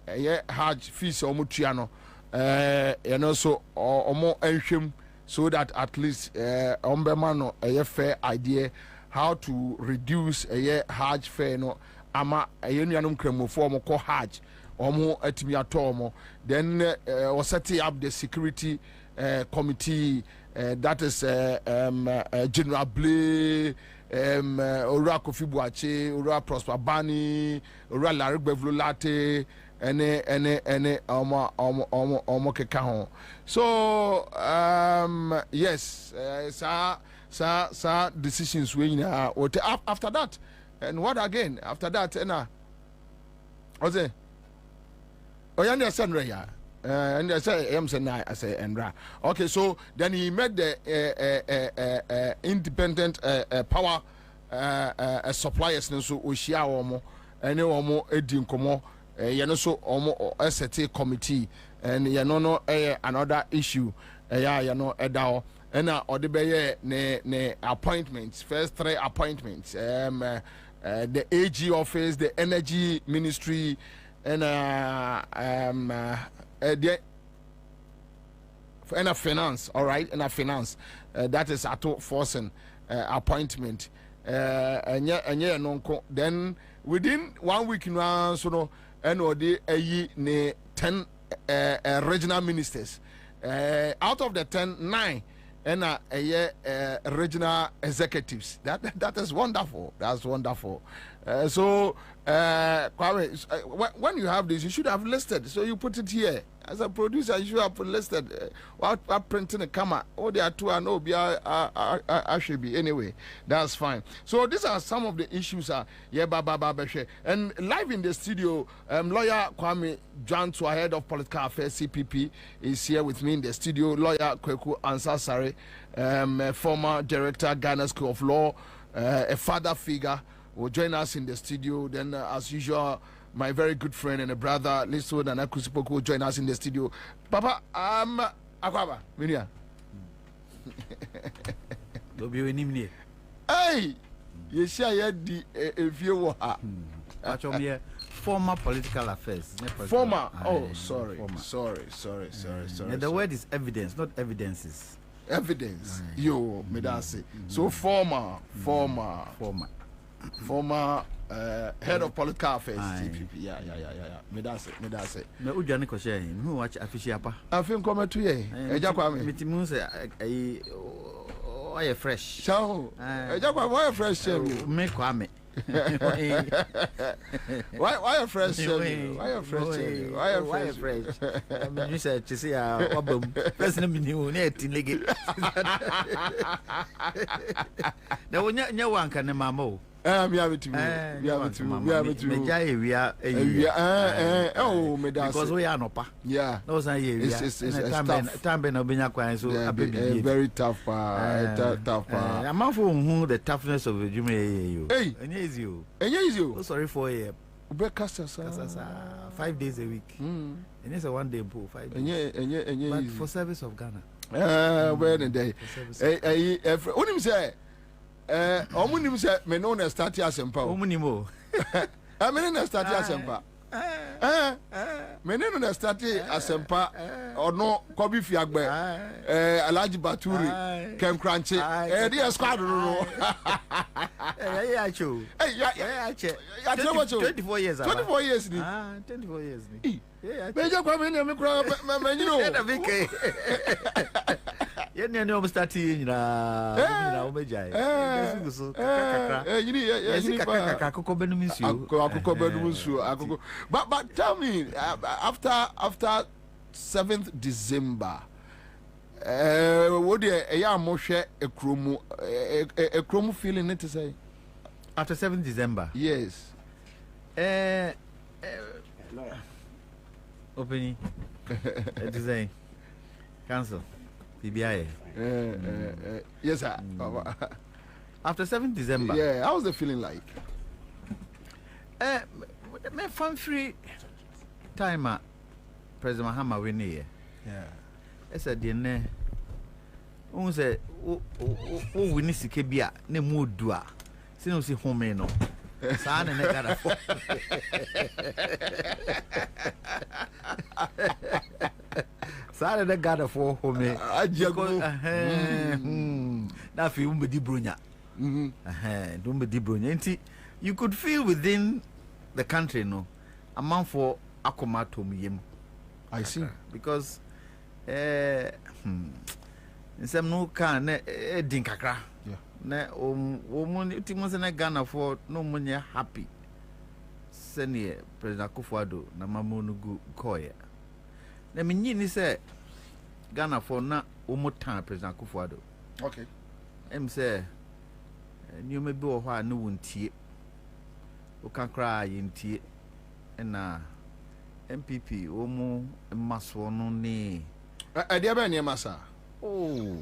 Hajj fees or Mutiano, and also or more ancient. So that at least Ombemano a fair idea how to reduce a Hajj fare no ama a union cremo form or Hajj or more atimiatomo. Then was setting up the security committee that is General Blay, Ora Kofi Boache, Ora Prosper Bani, Ora Larry Bevlulate. So yes, decisions we after that, and what again after that? What's it? Oh, yeah, and I say I say Endra. Okay, so then he made the independent power suppliers. So Oshia Omo, and Omo Edin Komo. So almost ST committee, and another issue. Edao, and the appointments. First 3 appointments. The AG office, the energy ministry, and a finance. All right, and a finance. That is Ato Forsen appointment. Then within 1 week now, so and the 10 regional ministers. Out of the 10, 9 and regional executives. That is wonderful. That's wonderful. So Kwame, when you have this, you should have listed. So you put it here. As a producer, you should have listed what printing a camera. Oh, there are two. I know. I should be anyway. That's fine. So these are some of the issues. And live in the studio, lawyer Kwame Janto, head of political affairs CPP, is here with me in the studio. Lawyer Ansah, former director, Ghana School of Law, a father figure, will join us in the studio. Then, as usual, my very good friend and a brother, Liso and Akusipoko, will join us in the studio. Papa, Akwaba, Minia. Hey, you share the if you are. Former political affairs. Former. Oh, sorry. Sorry. The word is evidence, not evidences. Evidence. Yo, me da say. So former head of political affairs. CPP. Yeah. Me da say. Me ujani ko share. Me watch affiche apa. Afin come to ye. Eja kwa me. Mitimu say why fresh. So, eja kwa why fresh. Me kwa me. Why a fresh? Why a fresh? You said to see a president new net in Leggett. There will not one can mammo. We have it to. Oh, because we are no pa. Yeah, those are it's time been obina so a baby very tough. I'm not for who the toughness of the Jume. Hey, and yes, you. Sorry for a 5 days a week. And it's a 1 day pool, 5 days. But for service of Ghana. Where the day? What do you say? Omunim say me no na start asempa. Omunimo. Me na start asempa. Me no na start asempa. Ono Kobi Fiagbe. Alhaji Baturi. Kem Crunchy. The squad no. Yeah, cho. Yeah, 24 years. 24 years ni. 24 years ni. Yeah. Me just come in me kura me you know. Yenya no starting na omejai. But tell me, after 7th December, what a moshe a chromo feeling to say? After 7th December? Yes. Opening. Design. Cancel. PBI. Yes, sir. After 7th December. Yeah, how was the feeling like? My fun free time President Mahama win here. Yeah. I said, "Dene, who said, oh, we need to keep here. Ne mood dua. Sino si home no. San and negara. San and negara for home. Now if you di brunya. Don't di brunya. You could feel within the country, no, amount for akomato miyem. I see. Because some no can dinkakra. Yeah. Ne timon na Ghana for no money happy. Senior President Akufo-Addo na mamonu gu koye. Na minyi ni say Ghana for na omotan President Akufo-Addo. Okay. Em say new me bi wo ho a no wontie. O kan kra yintie na MPP omo maso no ne dia ba ne masa. Oh.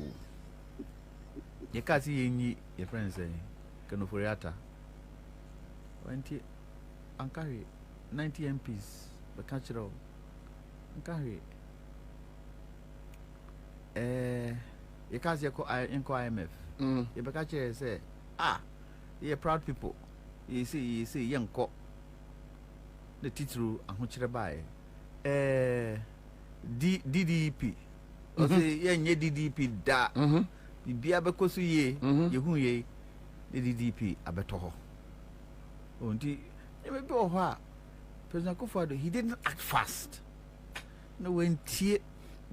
Ye ka si yenyi ye friend say Kanoforiata. Wanti ankari 90 MPs the cultural ankari ye ka si ko IMF. Ye be ka chere say ye proud people. You see yanko the titru ahochire bae DDP o say yenye DDP da bibia bekoso ye yehu ye DDP abeto ho onti e be ho a President Akufo-Addo he didn't act fast no when tie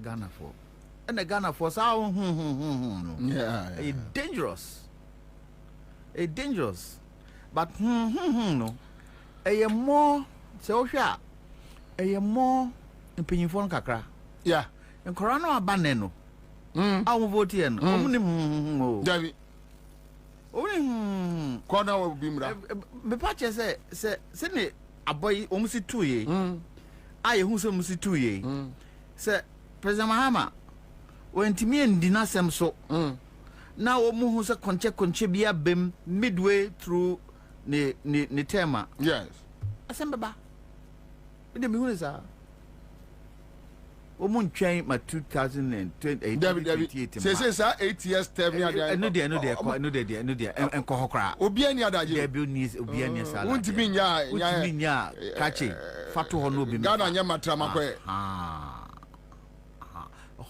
Ghana for and the Ghana for so yeah dangerous but no ɛyɛ more sɛ wohwɛ a ɛyɛ more mpanyinfoɔ no kakra yeah nkɔra no aba ne no a wo vote yɛ no ɔmo ne David ɔmo corner will be mra me pa che sɛ ne aboy ɔmo si tu ye a yɛ hu sɛ ɔmo si tu ye sɛ President Mahama wentimi ndi nasɛm so na ɔmo hu sɛ konche bia bem midway through ne tema yes asɛm beba de me hu sɛ o mun train ma 2028 David say 8 years term ya there no there enko hokra obi ani adaje there be news obi ani sala untimi nya kache fato ho no obi Ghana nya matra makwe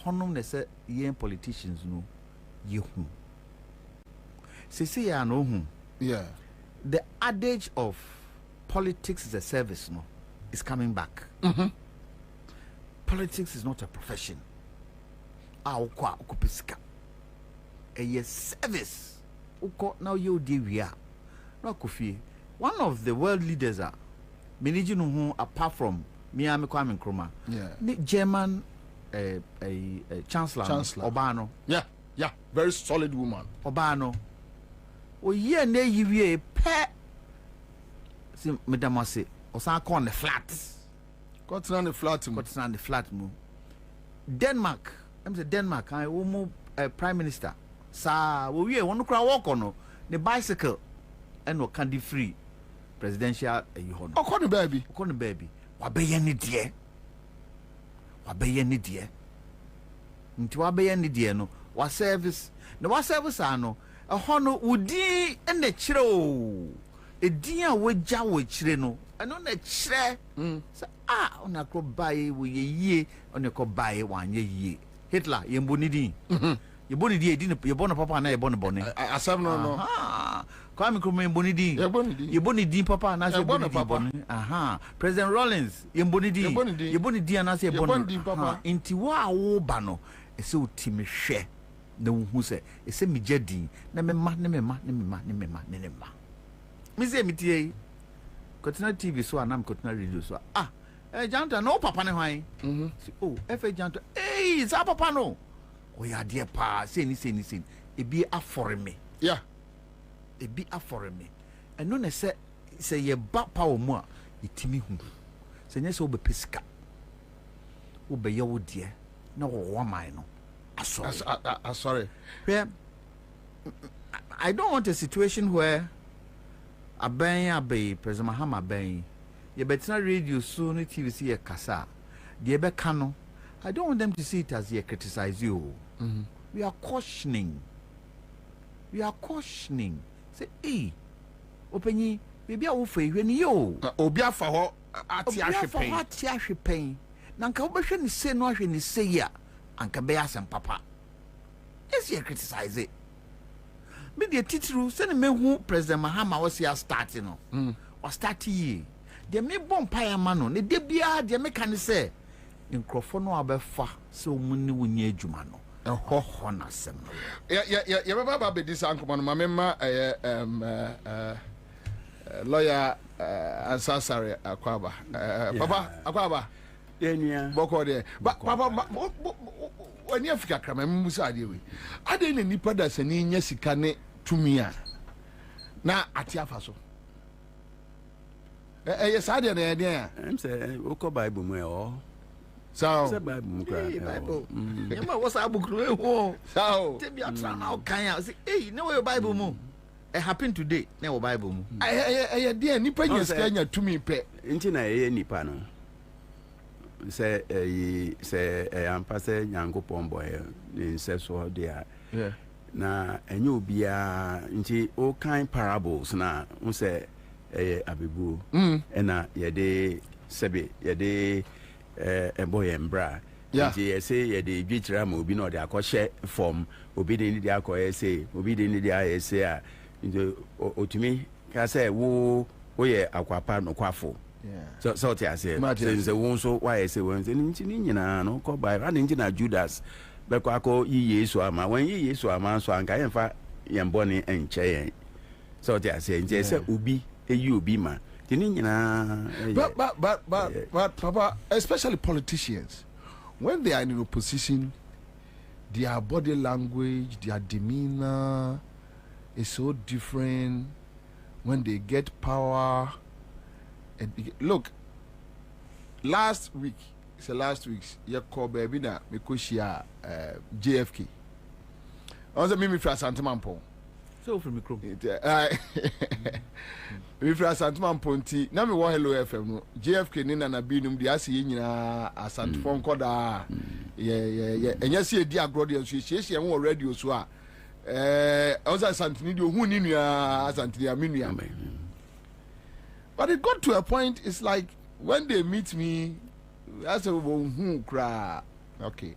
honum ne say yen politicians no yehu say ya no hu yeah the adage of politics is a service no is coming back Politics is not a profession. Ukwa ukupesika. A yes service. Uko now you dear we are. No Kofi. One of the world leaders are managing who apart from Miami Kwame Nkrumah. Yeah. The German Chancellor Obano. Yeah. Very solid woman. Obano. O ye ne yiwie pe. Si madam say osan ko on the flats. Got on the flat mo. Denmark. I'm say Denmark. I almost Prime Minister. Sa we won kra walk on the bicycle and no candy free presidential you know. Okon baby. Wa be ye ni die. Nti wa be ye ni die no. Wa service. Na wa service ano. Hono udi ene kire o. Edin a wagya wo kire no. Eno na kire. Say ona ko bae wo ye ona ko bae wanye ye. Hitler yemboni din. Yeboni din edin yebona papa na yebona bone. Asam no. Kwame Nkrumah yemboni din. Yeboni din papa na yeboni bone. President Rawlings yemboni din. Yeboni din na say yeboni papa. Inti wa wo ba no ese otimi hwe na hu se ese mijadin na mema. Me say mitie Kotina TV so anam Kotina radio so Janta no papa ne hwan efe Janta za papa no o ya de pa say ni ebi afore me eno ne se ye ba pa o mu a itimi hu se nye se o be pesika o be ye wo de na wo waman no sorry I don't want a situation where Abe President Mahama Ben ye betina radio so no TV see ye kasa de be kano I don't want them to see it as ye criticize you. We are cautioning say openyi bibia wo fa ihwe ni yo obi afa ho ati ahwepen na nka wo behwe ni se no ahwe ni se ya anka be asem papa is ye criticize it. Me the titru se ne mehu President Mahama was here starting no or start ye de me bom pa ma no ne de bia de me kan se nkrofo no abefa se omuni wonye adwuma no ho na sem no ya baba be dis ankoma no mamema lawyer Ansah Kwaba papa Kwaba enia boko de papa oni Africa krama musa ade we ade ne nipa da sani nya sika ne tumia na ati afa so yes ade na ade a em say oko bible mu e o so bible mu kra bible yema was abukru e ho so te bia tra na o kan a say na we bible mu it happened today na we bible mu de nipa nya sika nya tumi pe nti na nipa no se ampa se Nyankopon boy ni se so dia na enye obia nti o kind parables na un se abebu na yede sebe yede boy embra nti ese yede dwitira ma obi na de akɔhye form obi de ni de akɔyɛ se obi de ni de ayɛ se a nti otumi ka se wo ye akwapa no kwafo so te ase se won so why say won say nti ni nyina no ko bai ra nti na Judas be ko akọ yi Yesu ama wan yi Yesu ama so anka yemfa yemboni enche yen so te ase nti se obi eyi obi ma But Papa, especially politicians, when they are in opposition, their body language, their demeanor is so different. When they get power, look, last week, you call Kwabena because she JFK. Also, me from Santamanpo. So from the me from Santamanpo. Now me want Hello FM. No JFK ni na binum di asi nyina asantfon koda. Yeah. Enya see di agrodi so she won radio so a. Also Santini di ohun ni nua Santini aminua. But it got to a point. It's like when they meet me, I say who cry. Okay.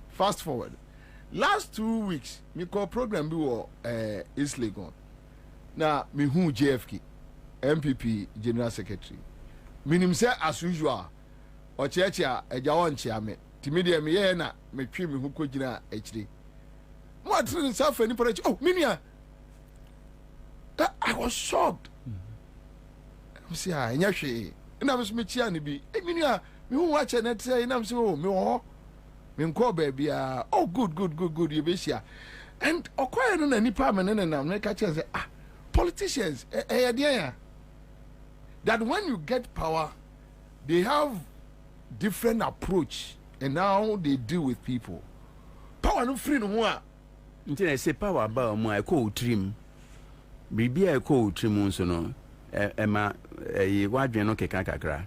Fast forward. Last 2 weeks, me call program be East Legon. Now me who JFK, MPP General Secretary. Minim say as usual. O checha ejawan chiame. Timidi me ye na me twi me hu ko gina HD. Mo trin sa fa ni pare. Oh, minia. I was shocked. I say ah, nya hwe. Na me so me chia ni bi. Minia, me hu wa che na tse na me so me wo. Minko baby, oh good, you be here. And okoye no na nipa me ne na catch say politicians that when you get power they have different approach and now they deal with people. Power no free no ho a. Nti say power ba mo I call trim. Bibi I call trim nso no ema wadwen no keka kakra.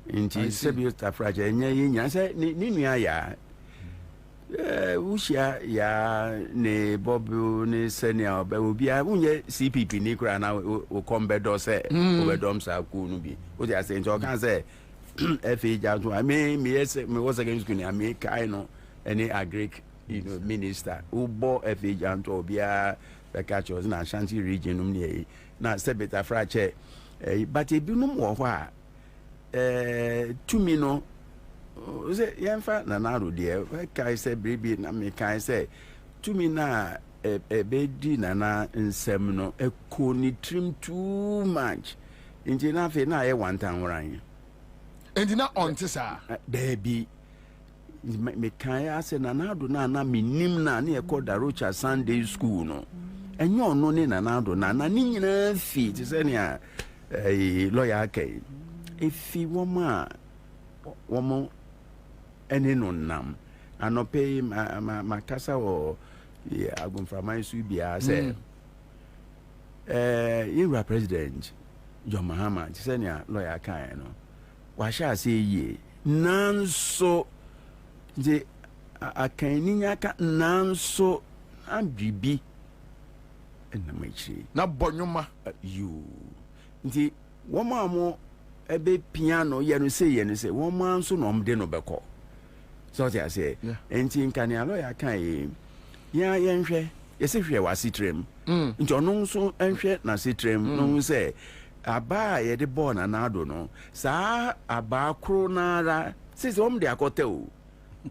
Nti sebi tafraje enye yinya se ni nua ya ushia ya ne Bobie ne senior ba obi a unye CPP ni kura na o kombedo se obedom sa ku no bi o dia se nti o kan se FA jazu me was against kuni ame kai no any agric minister ubo FA janto obi a be catch us na Ashanti region num ne na sebeta frache but e bi num wo ho a tumi no say yemfa na naro de kai say baby na me kai say tumi na be di na nsem no eko ni trim too much inji na fe na ye wantan wran endi na ontisa there be me kai ase na nado na minim na na eko Darocha Sunday school no enyo no ne na nado na ni nyina fi ti say ne lawyer kai efi woma ene no nam anope makasa wo agumframa su bia say you president John Mahama ti say ne lawyer kan no wa sha say ye nanso je akan ni nyaka nanso ambibi enamachi na bonyuma you nti woma mo ebe piano ye no say won man so no mde no beko so ti ase enti nkane alo ya kan ya yenhwe yesi hwe wa sitrem nti ono so enhwe na sitrem no say aba ye de ball na nado no sa aba kro na ra sisi won de akote o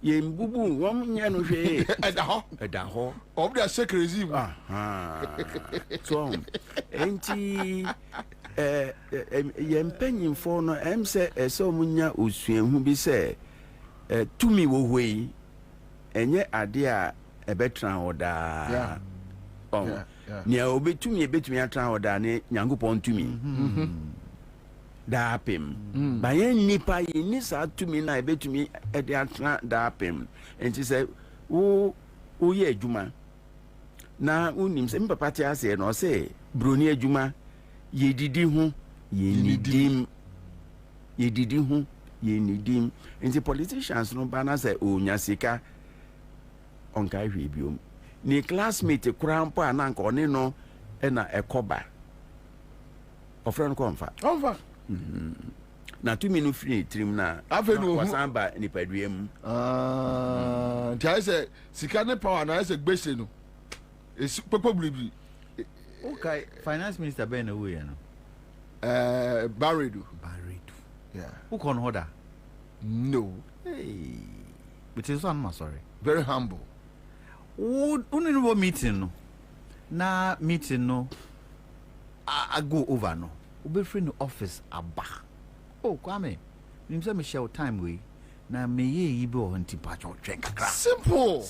ye mbubu won nye no hwe eda ho ob de secrecy so enti yempanyimfo no emse esomunya osuahu bi se tumi wo hwei enye ade a ebetra oda nia obetumi atra oda ne Nyankopon tumi dapem ba yen nipa ni sa tumi na ebetumi ede atra dapem enti se wo ye adwuma na unim se mpapa ti ase no se broni adwuma yedidi hu yenidim nti politicians no bana say onya sika onka hwe biom ni classmate krampo ananka one no na ekoba ofren ko onfa na tumi no free trim na wasamba ni paduem nti I say sika ne power na I say gbese no esi popobli. Okay, finance minister Ben away no. Barredo. Yeah. Who can order? No. Hey. But it's one sorry. Very humble. Meeting no. Na meeting no. I go over no. ube free no office aba oh Kwame nim say me share time we na me ye yibe o nti pacho twen kakra simple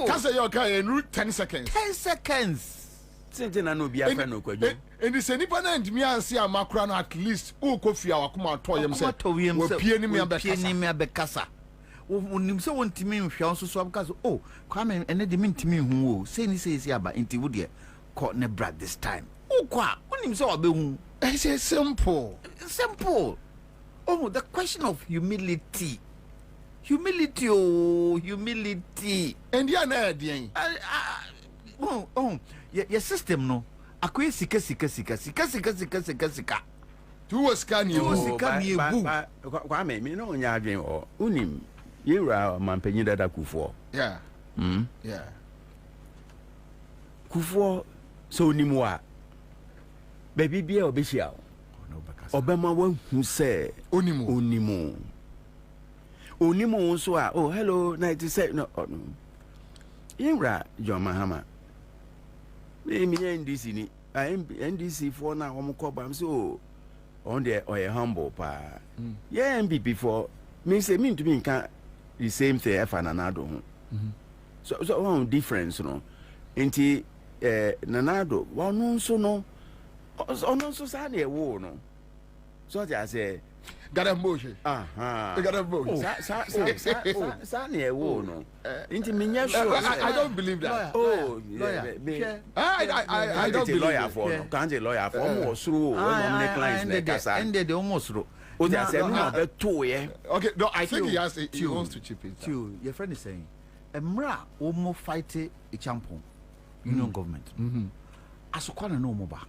can say your car in 10 seconds 10 seconds Since na no be a friend no kwadwo. And the nipa na ndimi anse amakura no at least o kofi awakoma atoyem se we pie ni me abekasa wonim se wontimi nhwa nso so because oh Kwame ene de mentimi hu o say ni say aba nti wo de ko ne brad this time ukwa wonim se obehu it's simple oh the question of humility and ya na adien your system no akoye sika tu was can you Kwame me no nya adwen o unim yewura mampanyi dada Kufuor yeah Kufuor so onimu a baby bia obehia obema wahu se onimu so a oh hello night say no yewura John Mahama me NDC ni NDC for na omukobam so on the humble pa yeah MPP for me say me to me can the same thing if Nanado so one difference no enti Nanado one so no ono so sa na ewo no so I say got a motion got a motion sa na ewo no enti me nya sure I don't believe that I don't believe lawyer for no can't a lawyer for mo suru no clients na kasa ende de almost suru o dey say no be to ye okay no I think he wants to chip in your friend is saying emra o mo fight a champion union government asokwana no mo ba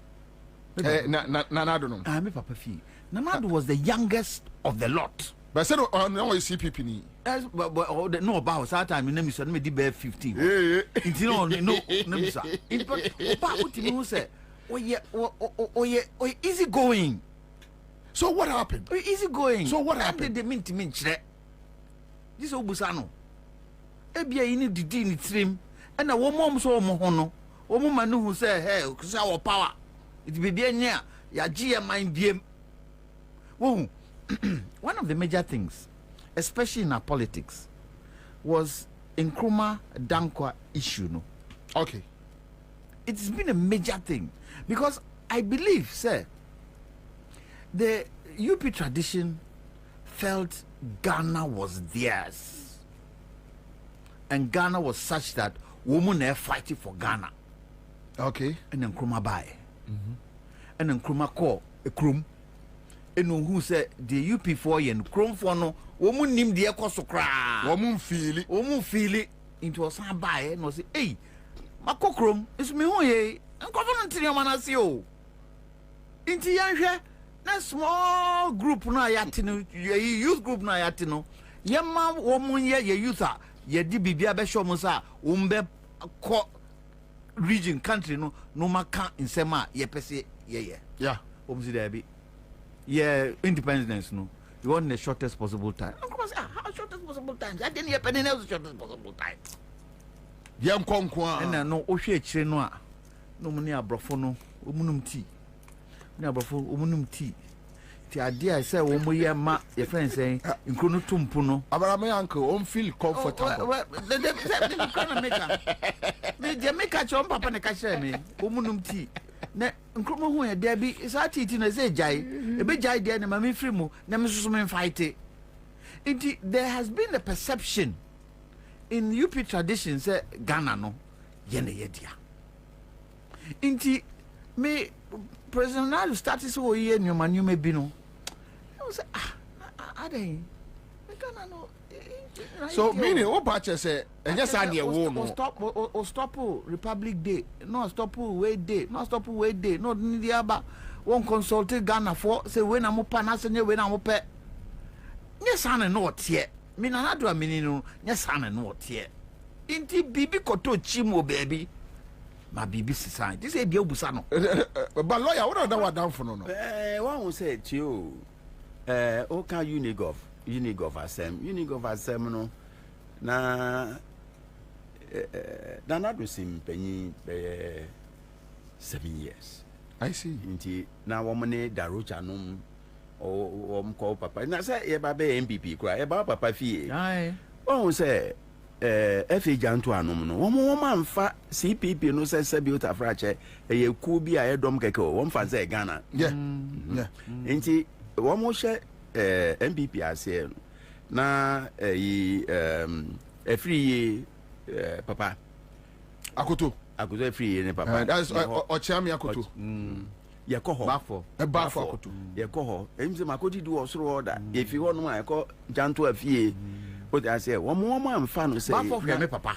Nanado no me papa fi Nanado was the youngest of the lot but said on no CPP ni but no about that time you name so me di be 15 until no name so but oba utimi who say easy going so what happened easy going so what happened they mean to me chire this obusa no ebia yi ni didi ni trim and na wo mom so mo ho no wo mo ma no hu say hey say our power it be bia nya ya gi e mind biem wo one of the major things especially in our politics was Nkrumah Dankwa issue no okay it's been a major thing because I believe sir the UP tradition felt Ghana was theirs and Ghana was such that women are fighting for Ghana okay and then Nkrumah buy and then Nkrumah call a krum and who said the UP for you and krum for no woman named the ekoso kra woman feel it into a san buy and was say hey makokrom is me who ye and government in your manasi o into yanhwe na small group na yatino youth group na yatino yema woman ye youth a ye di bibia be show mo sa umbe ko region country no maka insema ye pese ye yeah omzi there be yeah independence no you want the shortest possible time how shortest possible time that then ye penny the shortest possible time yam konkwa and no ohwe akire no a no mu ne abrofo no omunum tea ne abrofo omunum tea ti ade I say wo mo ye ma your friend saying nkro no tumpu no abrame uncle on feel comfortable the kind me Jamaica chom papa ne ka share me omunum tea na nkromo hu ya dia bi sa titi na say jai e be jai dia na ma me free mu na me so me fight it there has been a perception in UP tradition say Ghana no ye na ye dia inti me president now started so ye nyoma nyoma bi no I say adai Ghana no so meaning what patch say enye sa na wo no stop Republic Day no stop way day no need aba won consult Ghana for say we na mo pa na say we na mo pe nye sa na no tie me na do amini no nye sa na no tie inti bibi koto chimo baby ma bibi sisan this e dia obusa no but lawyer what that down for no one who say tio o ka Unigov asem no na do sim penyi 7 years. I see. Inti na womane darocha num o call papa. Na say e ba be MPP kra e ba papa fie. Aye. Oh say FA janto anum no. Wom amfa CPP no say se bi utafrache ye ku bi a edom keke o wom fa say Ghana. Yeah. Yeah. Inti wom hye MPP ase no. Na free papa Akoto free ne papa that's Ochiami Akoto yekoho Bafo Akoto yekoho emse makoti du osoro order if you want my yeko janto afie what I say one amfa no say Bafo hwe me papa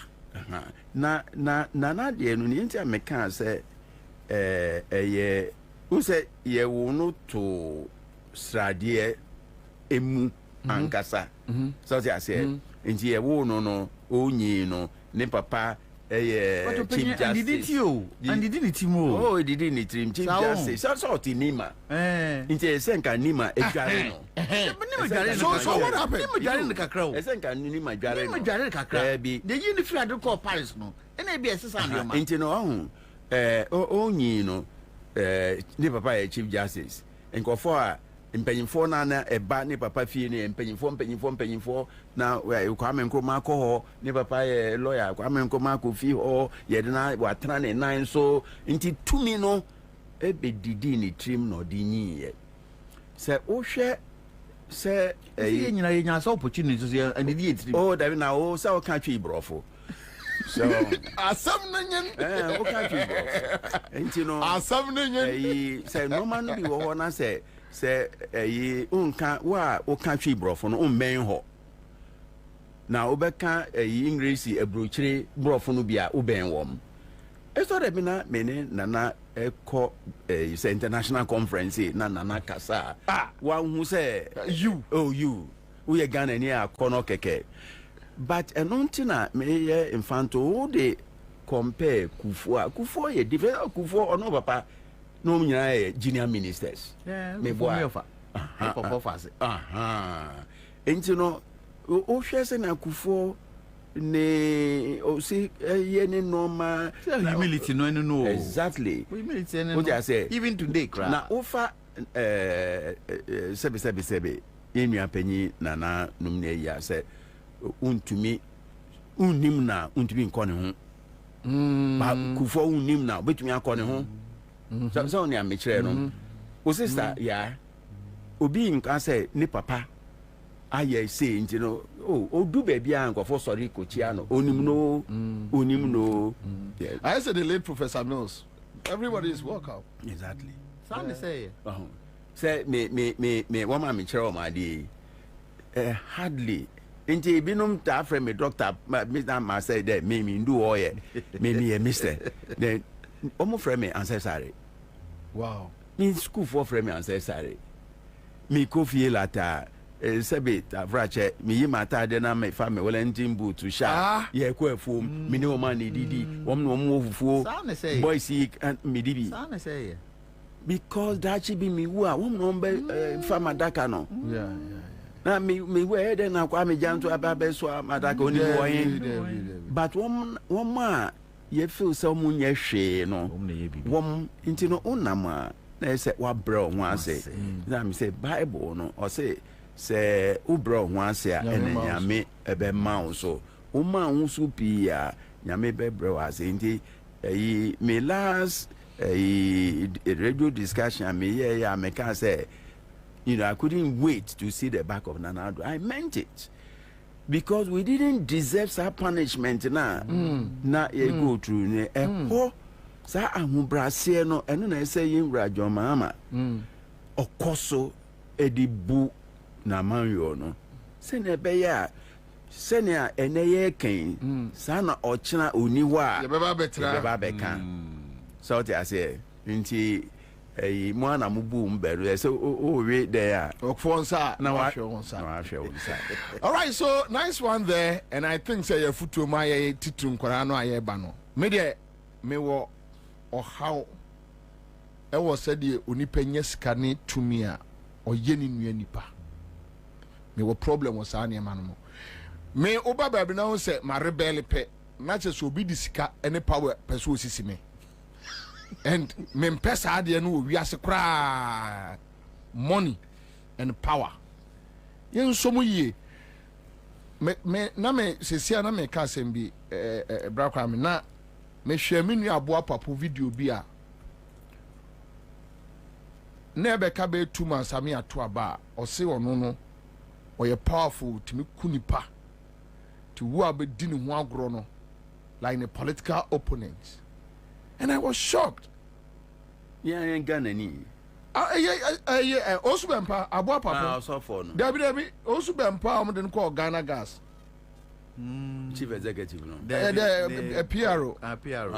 na de no nti ameka say ye who say ye wo no to srade emu ankasa so I say nti ye wo no onyi no ne papa chief justice and did it mo oh did it chief justice so tinima nti esenka nima edware no so what happened nima dware ne kakra o esenka nima dware no nima dware kakra de yi ni free call Paris no na bi esesa no ma nti no ahu onyi no ne papa chief justice nkofo a mpanyimfo na eba ne papa fie ne mpanyimfo na Kwame Nkrumah ko ho ne papa ye lawyer Kwame Nkrumah ko fie ho ye de na watena ne nan so nti tumi no ebedidi ne trim no di nyiye se o hwe se ye nyina so opportunity so and di etrim oh David na o se o ka twi brofo so asam na nyen o ka twi brofo nti no asam na nyen se no man bi wo ho na se unka wa uka twi brofo no umben ho na obeka English ebrochire brofo no bia uben wom eso de bina mene nana eko say international conference na nana kasa wa hu say you we Ghana ni akono keke but enuntina me ye infanto de compare Kufuor ye different Kufuor ono papa no nyina junior ministers me boy enti no o hwe se na Kufuor ne o si ye ne normal humility no exactly humility no what I say even today cry na ofa sebe enua panyi na nomne ya se untumi unnim na untumi nkɔ ne ho ba Kufuor unnim na betumi akɔ ne ho so ni amechire no o sister ya obi nka say ni papa aye say nti no o du ba bia nkofo sorry kochia no onim no I said the late Professor Mills everybody is welcome exactly sound say say me woman amechire o ma dey hardly nti binum ta friend me doctor Mr. Ma say that me do oye me mister then omo friend me ancestry. Wow. In school for friend me ancestry. Me coffee lata sebit avrache me yimata de na me fa me welentin boot to sha ye ko afum me ne o man didi wom no mo fufuo boy see me dibi sound say because that should be me wa wom no be fa madaka no yeah na me we de na kwa me janto ababe so madaka oni wo yin but wom ma ye feel so mu nye hwe no wom nti no onama na say wa bro ho ase na me say Bible no o say u bro ho ase a ene nyame ebe ma so o ma hu so pi a nyame be bro ase nti me last radio discussion me ya me can say I couldn't wait to see the back of Nana Addo. I meant it. Because we didn't deserve some punishment na go through ne sa ahubrase no eno na say yimra jomama okoso edibu na manyo no se na be ya se na eneye ken sa na ochina oniwa ye beba betra so what I say nti mo ana mubu mberu say we there okfonsa na wa all right, so nice one there, and I think say your futu ma ye titu nkwara no aye ba no me de me wo o how e wo said the onipa nya sika ne tumi a oye ni nua nipa me wo problem was ane ma no me oba ba bi na ho say ma rebel pe na che so obi di sika ene power person osisi me and mempesa ade no wi ase kra money and power yen so mo yie me na me sesia na me ka asem bi bra kwa me na me hwe me nua aboa papo video bi a na be ka be 2 months ami ato aba o se ono no o ye powerful timi kunipa to who are di ne ho agro no like the political opponents, and I was shocked. Yeah, Ghana ni. Yeah. Also, Bempa, Abua Papa. Also for no. Debbie, also Bempa. I'm going to call Ghana Gas. Chief executive no. The PRO. PRO.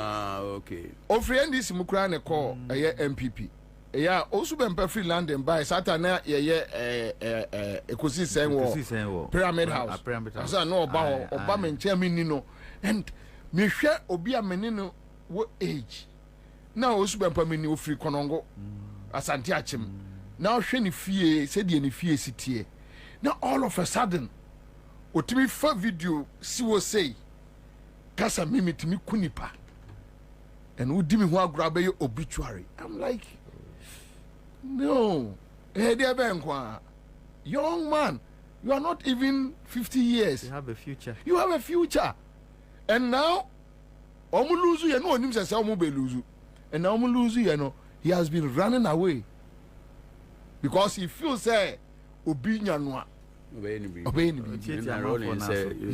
Okay. Offering this Mukrane call a MPP. Yeah, also Bempa free land and buy Satana. Ekosi Senwo. Pyramid House. As I know about Obama and Chairman Nino and me share Obia Menino what age. Now also Bempa Mini free Konongo. Asante achim. Now sheni fie said the fie sitie. Now all of a sudden, otimi fa video si wo say kasa mimi timi kunipa. And who dimi ho agrabe your obituary. I'm like, no. Hey there benkwa. Young man, you are not even 50 years. You have a future. You have a future. And now omu luzu ye no onim se omu be luzu. And now omu luzu ye no he has been running away because he feels say obi nyanwa obey ni bi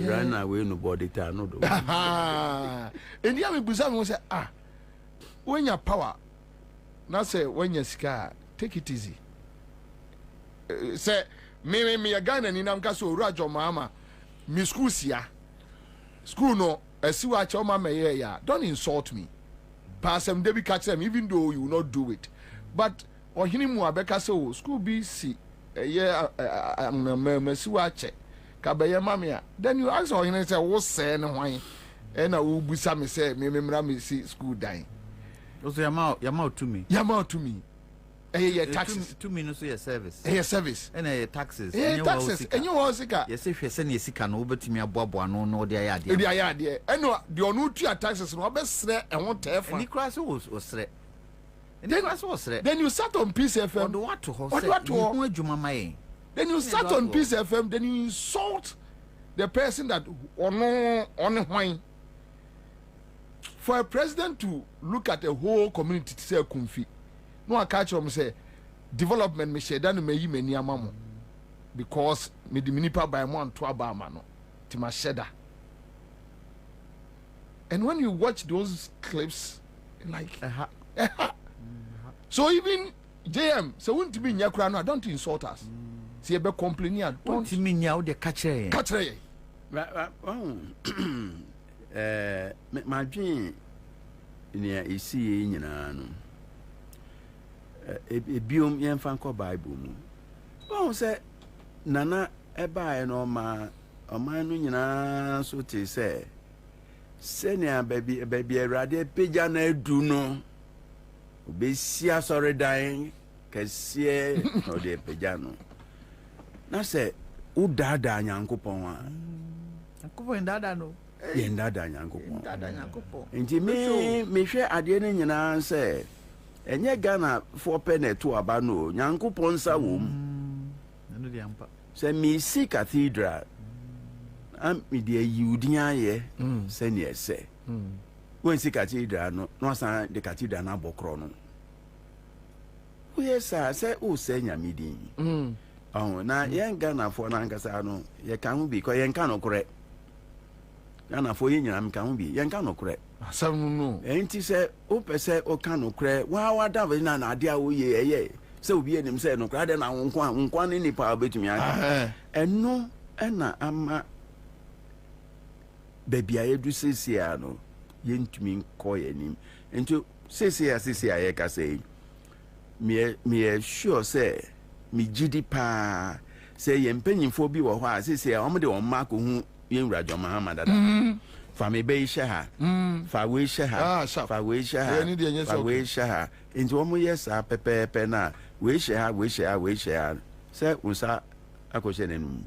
run away no body ta no do and ya me busa me say when your power na say when your scar take it easy say me Ghana ni nam ka so urajo mama mi school sia school no asiwa cha mama me ya don't insult me. Pass them, they be catch them, even though you will not do it. But or him abeka so school BC mesiwache kabeye mamia. Then you ask or him say what say no why and I will be some say me see school dying. Also yamau to me. Yamau to me. Taxes. 2 minutes your service. Service. And taxes. Taxes. And you was sika. Yes, if you send your sika no betimi aboabo no dey ade. Dey ade. And no the onu tua taxes no obesre e won tefa. Ni class was sre. Then class was sre. Then you sat on Peace FM. On what to host. Then you sat on Peace FM, then you insult the person that on wine. For a president to look at a whole community to say kumfi. No, I catch them say development me share than me yi many amamo because me the minipa by one to abama no tima sheda. And when you watch those clips, like so even JM so won't be nyakura no don't insult us. See be complaining don't mean nya the catcher. My dream near isi nyina no ebiom yemfa nkɔ Bible mu wɔn sɛ nana ɛbaa no ɔman no nyinaa so te sɛ sɛnea baabi Awurade pagya na adu no obesi asɔredan kɛseɛ na ɔde pagya no na sɛ wodaadaa Nyankopɔn a Nyankopɔn daadaa no yɛn daadaa Nyankopɔn nti mehwɛ adeɛ no nyinaa sɛ enye Ghana for penetu aba no Nyankopɔn nsa wom no de ampa se mi si cathedral am mi de yudin aye se ne ese when si cathedral no san de cathedral na bokro no wo yesa se o se nyamidin na yen Ghana for na nkasa no ye kan ho bi ko yen kan no korɛ Ghana for yen nyam kan ho bi yen kan no korɛ asam no enti se o pese o kan no kre wa da na ade a wo ye eye se obi enim se no kra de na nkwa ne nipa obetumi aka eno na ama bebia edu sesia no yentumi nkɔ yanim enti sesia ye ka sei me sure se me gidi pa se ye mpanyimfo bi wo hɔ a sesia omo de on ma ko hu ye nwurajo Muhammad dada fa me be shaha fa we shaha fa we shaha fa we shaha into omo yesa pepe na we shaha se unsa akoshe nenum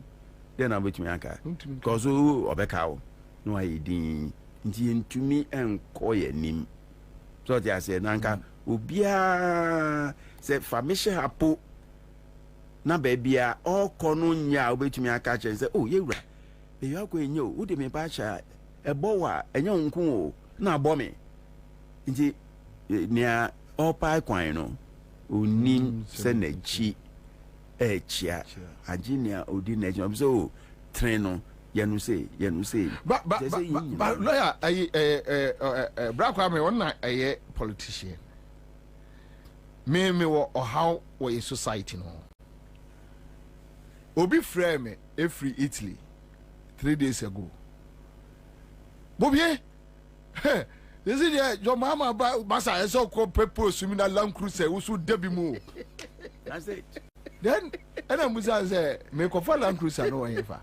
den na betumi aka cause obeka wo no ayedin nti entumi enko yanim so ti ase nanka obia se famishe hapo na bebia okono nya obetumi aka che se oh yewura be you akọ enyo wo de me ba cha ebo wa enyo nku o na abo me nti nia opai kwan no onim se na chi chia aginia odi na chi so train no yenu say but lawyer Bra Kwame one politician me wo how we society no obi frame every Italy 3 days ago Bobie this is your mama basa so ko people sumina Land Cruiser wo so debi mu that's it then and I must say me ko fa Land Cruiser no wan fa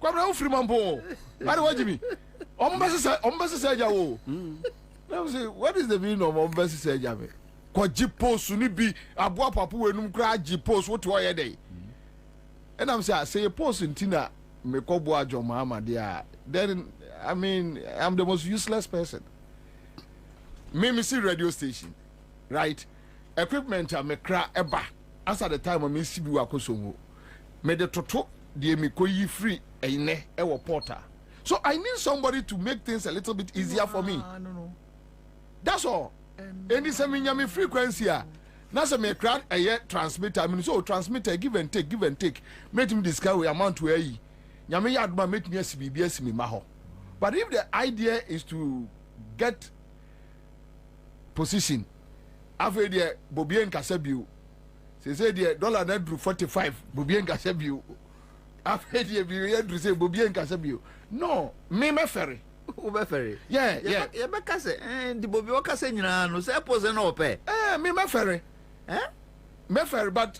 Kwabena free mambo what do you mean ombese ja wo now say what is the meaning of ombese ja me ko jipost ni bi aboa papa wenum kra jipost what wo ye dey and I'm say post ntina me ko bo ajo mama dia then I mean I'm the most useless person me see radio station right equipment me kra eba as at the time me see bi wa kosomo me de toto de me ko yi free ene e wo porter so I need somebody to make things a little bit easier for me no that's all any say me nyame frequency a na say me kra transmitter I mean so transmitter give and take make me discuss we amount to ayi nyame yadma make me asibi asimi ma ho but if the idea is to get position after the Bobie nkasa biu say the dollar na drew 45 Bobie nkasa biu after the biu say Bobie nkasa biu no me ferry who be ferry yeah you be kase the Bobie o kase nyina no say pose na ope me ferry me ferry but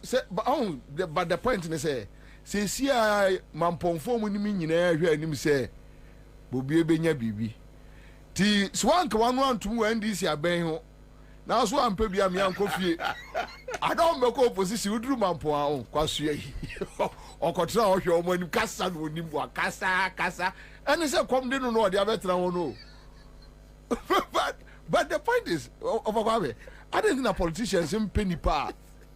the point is say see mamponfo mu ni nyina hwe anim say Bobie benya bibi ti swank one to NDC aben ho na so ampa bia me ankofie adon be ko opposition uduru mampo a kwaso yi okotra ohwe o mani kasa no nim wa kasa and say come dey no dey abetra ho no but the point is Obagwabe I don't think politicians in penny pa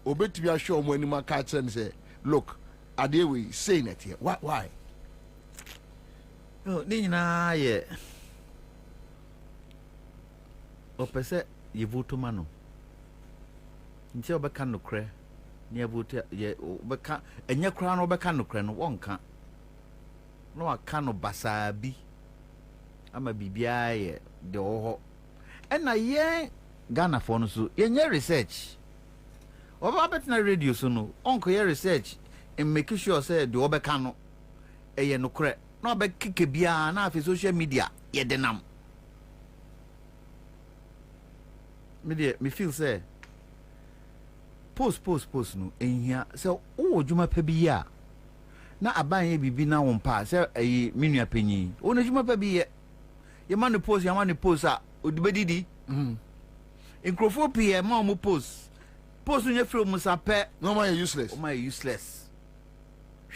obetimi ahwe o mani maka chen say look are they we saying it here why no ni na ye opese ye vote mano nti obeka no kre ni vote ye obeka enye kra no obeka no kre no wonka no aka no basabi ama bibia ye de oho ena ye Ghana for no so ye nye research oba betina radio so no onko ye research and make sure say the obeka no eye no kre no be kike bia na afi social media ye denam me feel say post no ehia say o djuma pa bia na aban ye bibi na won pa say eyi menua panyi o na djuma pa bia ye man no post a odibedidi inkrofo pie ma mo post nye free mo sa pe no man useless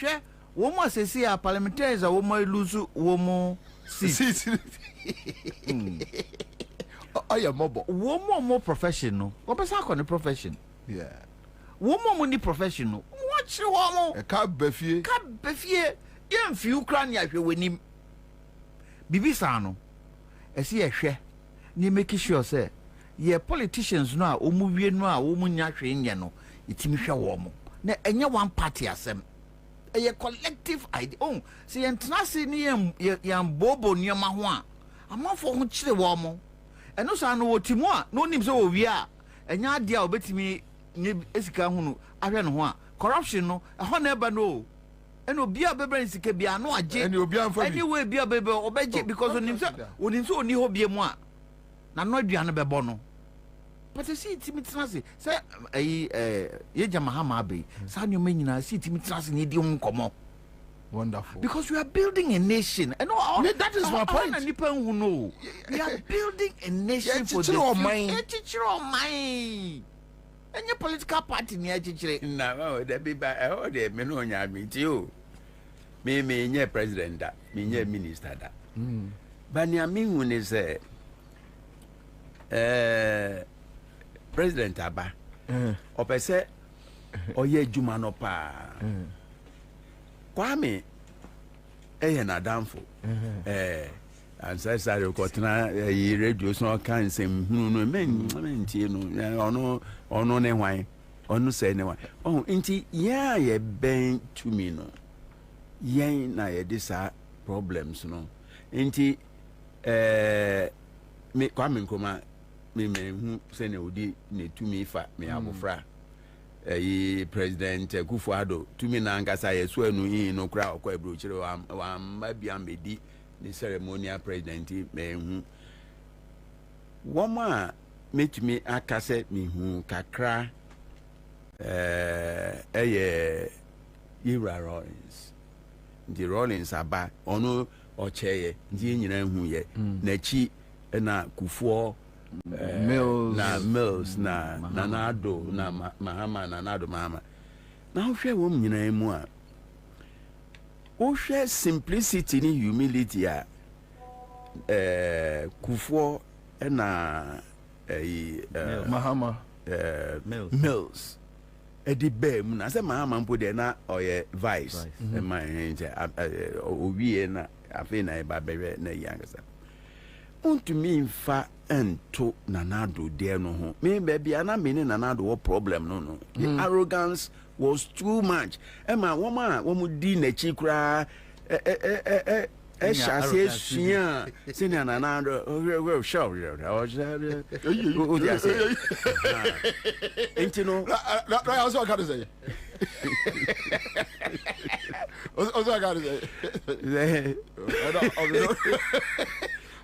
hwe wo mo asesi a parliamentarians a wo mo lose wo mo seat I am mobile. One more professional. What was our profession? Yeah. One more money professional. Watch you one. A cab befie. Young few crania when him. Bibi Sano. I see a share. Ni make sure, say, ye politicians now, o movie no, woman yakin yano. It's me show woman. Na any one party as them. A collective idea. Oh, see, and Tanasi near yam bobo near Mahua. I'm not for much the woman. And no san no timo no nim so wi a enya dia obetimi nye esika hunu ahwe no ho a corruption no ho na eba no eno obi a bebere sika bia no age eni obi anfa anyway bia bebe obeje because onim so oni ho bia mu a na no aduane bebo no but see timi trase say ye jamahama abe sa nyoma nyina see timi trase ni di nkomo wonderful because we are building a nation and that is my point we are building a nation for the future. Any political party near chichire na that be by the me no nya me ti o me nye president da me nye minister da but ni ami hu ne say president aba opese oye adwuma no pa Kwame na damfo Ansah sare ko tena yi radio so kan sem hunu no men tie no ono ne hwan onu say ne hwan nti ya ye ben to me no yen na ye disa problems no nti me Kwame Nkrumah me hu say ne odi ne to me fa me abofra President Kufuado to me na ngasa ye so anu yi no kra okwa ebrochire wa mabia medi the ceremonial president me hu woma metumi akase me hu kakra Ira Rollins the Rollins aba ono ocheye ndi nyina hu ye na chi na Kufuo Mills na Nanado na Mahama Nanado Mahama na hwe wom nyina mu a o hwe simplicity ni humility a Kufuo na Mahama Mills edi bem na se Mahama mpo de na oye vice ma nje owie na afi na eba bewe na yangasa untumi mfa ento Nanado de no ho me baby ana me ni Nanado wo problem no the arrogance was too much ema womu di na chi kra shase sua senior Nanado we show o dia say enti no I also got to say also got to say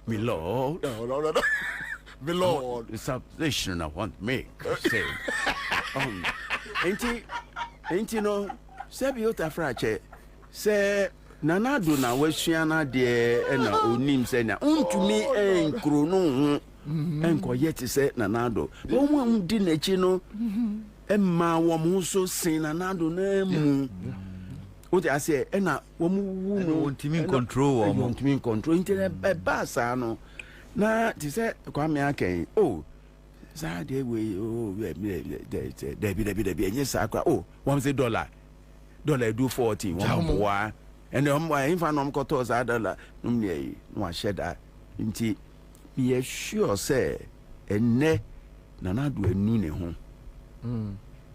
my lord no my lord the submission I want to make say enti no se bi otafrache se Nanado na wasua na de na onim se na untumi enkro no ho enko yeti se Nanado wo di na chi no emma wo mo so sin Nanado na mu o dey say na wo mu wu no untimi control wo untimi control intene ba sa no na ti se Kwame aken za de we debi enye sa kwa one say dollar do 14 one boa and if I no koto za dollar no me no sheda nti be sure say enne Nanado enu ne ho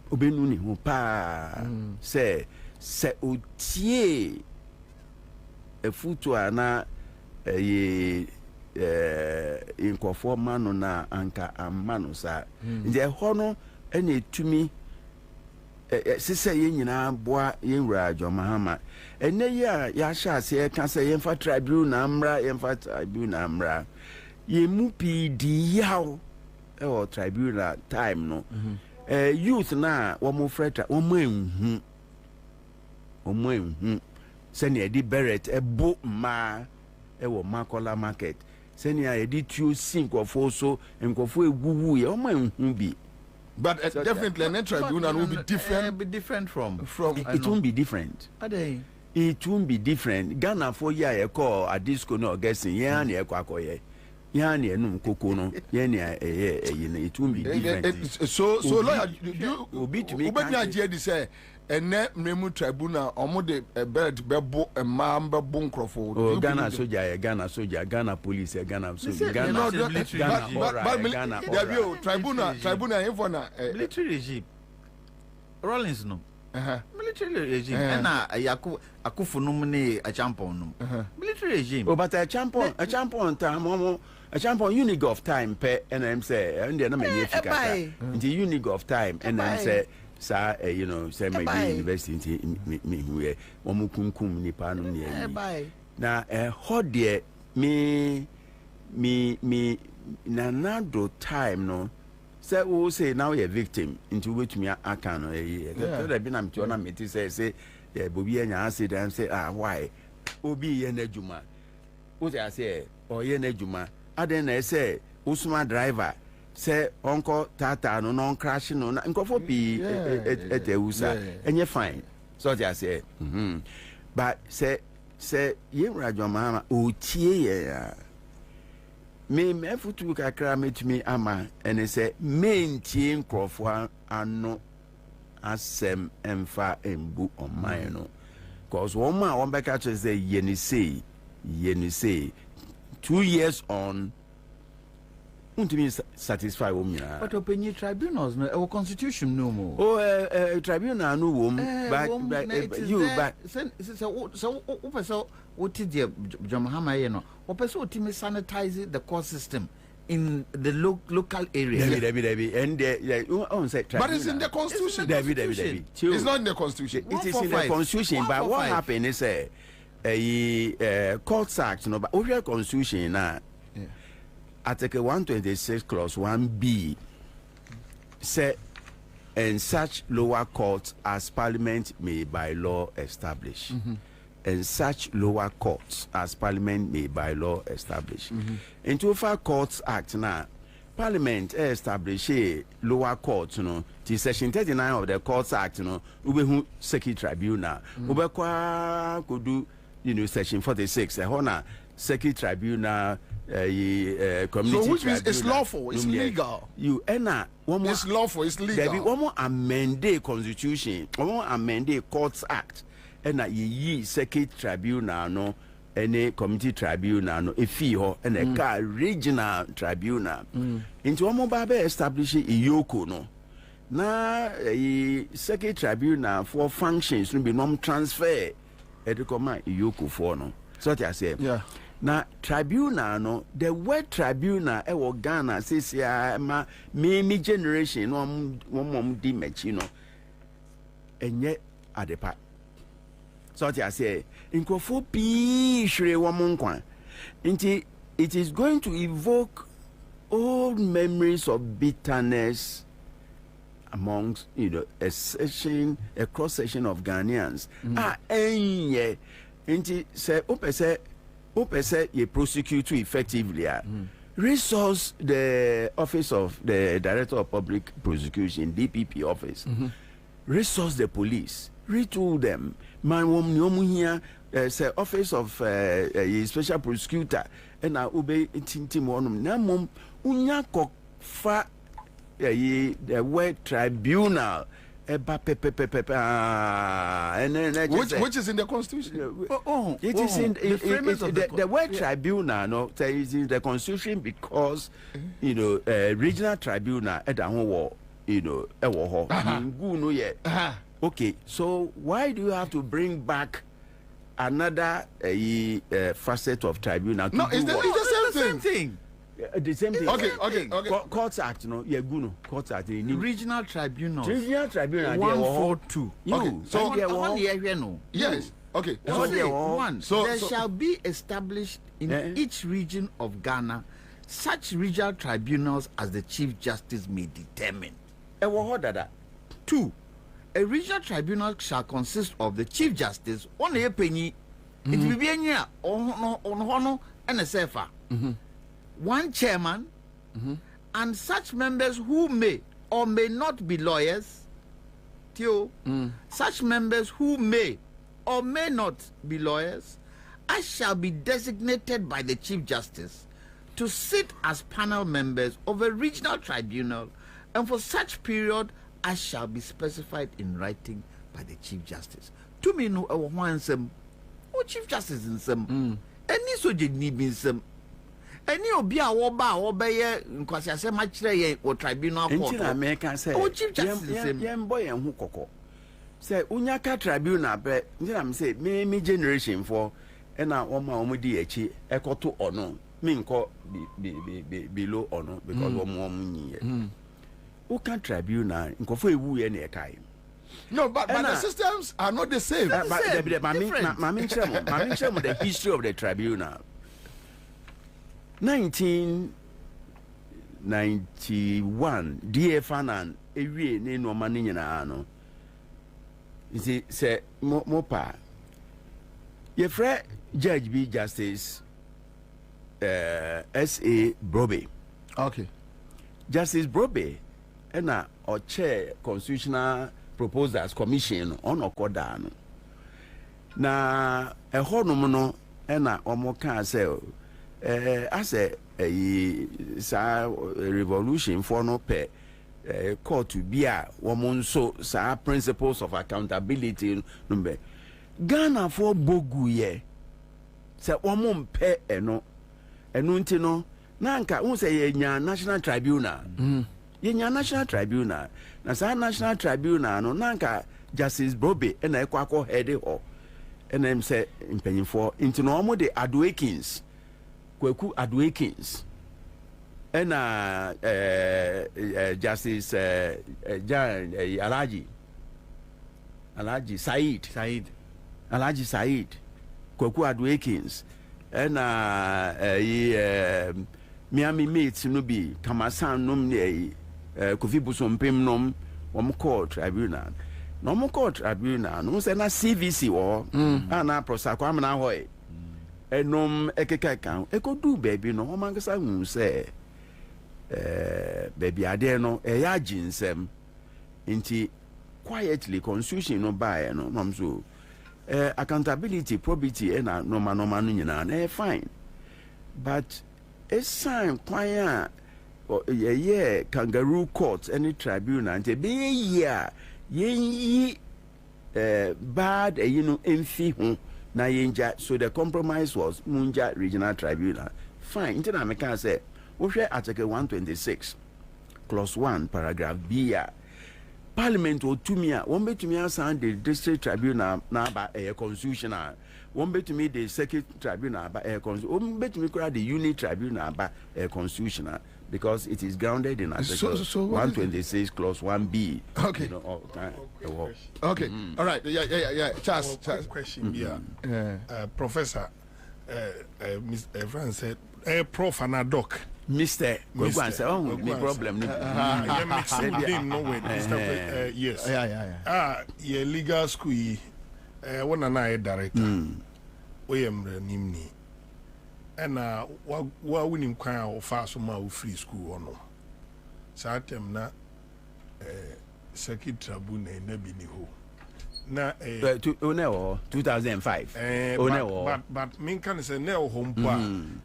obenu ne ho pa say otie efutu ana inkofo mano na anka amano sa nje ho no ene etumi sise ye nyina boa ye wura Mahama ene ya sha se ka se ye fa tribunal na amra ye fa tribunal na amra ye mu pidi yawo o tribunal time no youth na wo mo freta wo mo enhu se ne di beret ebo ma wo Makola market se ne ya di tuo sinkofo so nkofo egugu ye wo mo enhu bi. But definitely, an tribunal will be different. Be different from it won't be different. It won't be different. Ghana for ya call a disco no guessing. Ya ni ekwakoye. Ya ni enum koko no. Ya ni it won't be different. So lawyer, you obi me agye say ene mremu tribunal omo de bed bebo emma bebo nkrofo. Ghana soldier, Ghana police, Ghana soldier, Ghana tribunal info na military regime. Rollins no. Military regime. Na Akufo no ne a champion no. Military regime. But a champion time a champion unique of time pe NM say and na me efika. The unique of time NM say sa say my university me huye omu kunkum nipa no ne na ho de me Nanado time no say we say now you victim into which me aka no there be na me to na me say Bobie anya accident say why obi ye na adwuma wo say oye na adwuma aden na say usuma driver say onko tata no non crash no nkofo bi etewusa enye fine so they say but say ye radio Mahama otie ye me futu kakra metumi ama ene se maintain crofwa ano asem emfa embu oman no cause one beka to say yeni say 2 years on untimi satisfy womina but open tribunals no our constitution no more tribunal no wom but you but so what did the Jamahama you know or person ultimately sanitize the court system in the local area. And but it's in the constitution. It's not in the constitution. It is in the constitution. But what happened is a court act, no, but over constitution now. Article 126 clause 1b say and such lower courts as Parliament may by law establish. And such lower courts as Parliament may by law establish. Into far Courts Act now, Parliament establish a lower court, you know, to section 39 of the Courts Act, you know, ube Circuit Tribunal, ube could do, you know, section 46, a honor Circuit Tribunal, community. So which means tribunal, it's lawful, it's legal. You it's lawful, it's legal. There be one more amended constitution, one more amended Courts Act. And ye circuit tribunal no any community tribunal no efi ho and a car regional tribunal into one mobile establish a yoko no na circuit tribunal for functions no be nom transfer edukoma yoko for no so what I say na tribunal no the word tribunal e wo Ghana says ya ma me generation no mom di mechi no enye adepa. So I say, in it is going to evoke old memories of bitterness amongst a cross section of Ghanaians. Say you prosecute effectively. Resource the office of the Director of Public Prosecution, DPP office. Resource the police. Retool them. Man, here say office of special prosecutor, and I obey tintim one. Namum unya fa the word tribunal. Which is in the constitution. It is in the word tribunal. No, is in the constitution because regional tribunal at the whole Okay, so why do you have to bring back another facet of tribunal? No, it's the same thing. The same thing. Okay. Courts Act, no, Courts Act. Regional tribunals. Regional tribunal. 142. Okay, so yes. Okay. There shall be established in each region of Ghana such regional tribunals as the Chief Justice may determine. 2. A regional tribunal shall consist of the Chief Justice, on a penny, it will be a on honor and a safer. One chairman, and such members who may or may not be lawyers. Such members who may or may not be lawyers, as shall be designated by the Chief Justice to sit as panel members of a regional tribunal, and for such period as shall be specified in writing by the Chief Justice. To me, no one some, Chief Justice in some, any so did need me some, any obia or obey, because I say much or tribunal court. American say, Chief Justice, young boy and Hukoko. Say, Unyaka tribunal, but I'm say, me generation for, and now one more DH, echo to or no, mean call below or no, because one more money. Who can tribunal in Kofu any time? No, but the systems are not the same. But the history of the tribunal. 1991, DFN and every name of money in ano. You say Mopa. Your friend Judge B. Justice S.A. Bobie. Okay. Justice Bobie. Or chair constitutional proposals commission on Okodano. Na a honomono ena omoka say as a sa revolution for no pay court to be a woman so sa principles of accountability number Ghana for bogu ye se woman pay eno nti no na nka won say ye nya national tribunal ye nya national tribunal na sa national tribunal no na nka Justice Bobie na ekwakọ head ho na em say mpanyimfo nti no omo de adwakins Kwaku Adwakins na Justice Alhaji Said Kwaku Adwakins na Miami mates no bi Kamasan nom ne Kofi Busompem nom wom court tribunal no court tribunal no say na CVC wo na prosakwa amna hoy enom ekeka kan ekodu baby no o mangasa hu se baby ade no ya ginsem nti quietly constitution no buy no mam so accountability probity na normal no nyina fine but it's sign kwaya kangaroo court any tribunal nti be year yen bad emfi hu na yenja so the compromise was Munja Regional Tribunal fine nti na me can say wo hwe article 126 clause 1 paragraph B parliament otumi a won betumi asan the district tribunal na ba constitutional won betumi the circuit tribunal ba constitutional won betumi kura the unit tribunal ba constitutional because it is grounded in article 126 clause 1B. Okay. You know, okay. All right. Yeah. Charles. Question here. Professor, Mr. Frank said, Prof. Anadoc. Mr. No problem. Yes. Yeah. Legal school. One and I director. We am Nimni. And what winning choir or fast my free school or no. Satem na circuit tribune nebini ho. Na 2005. But me can say no home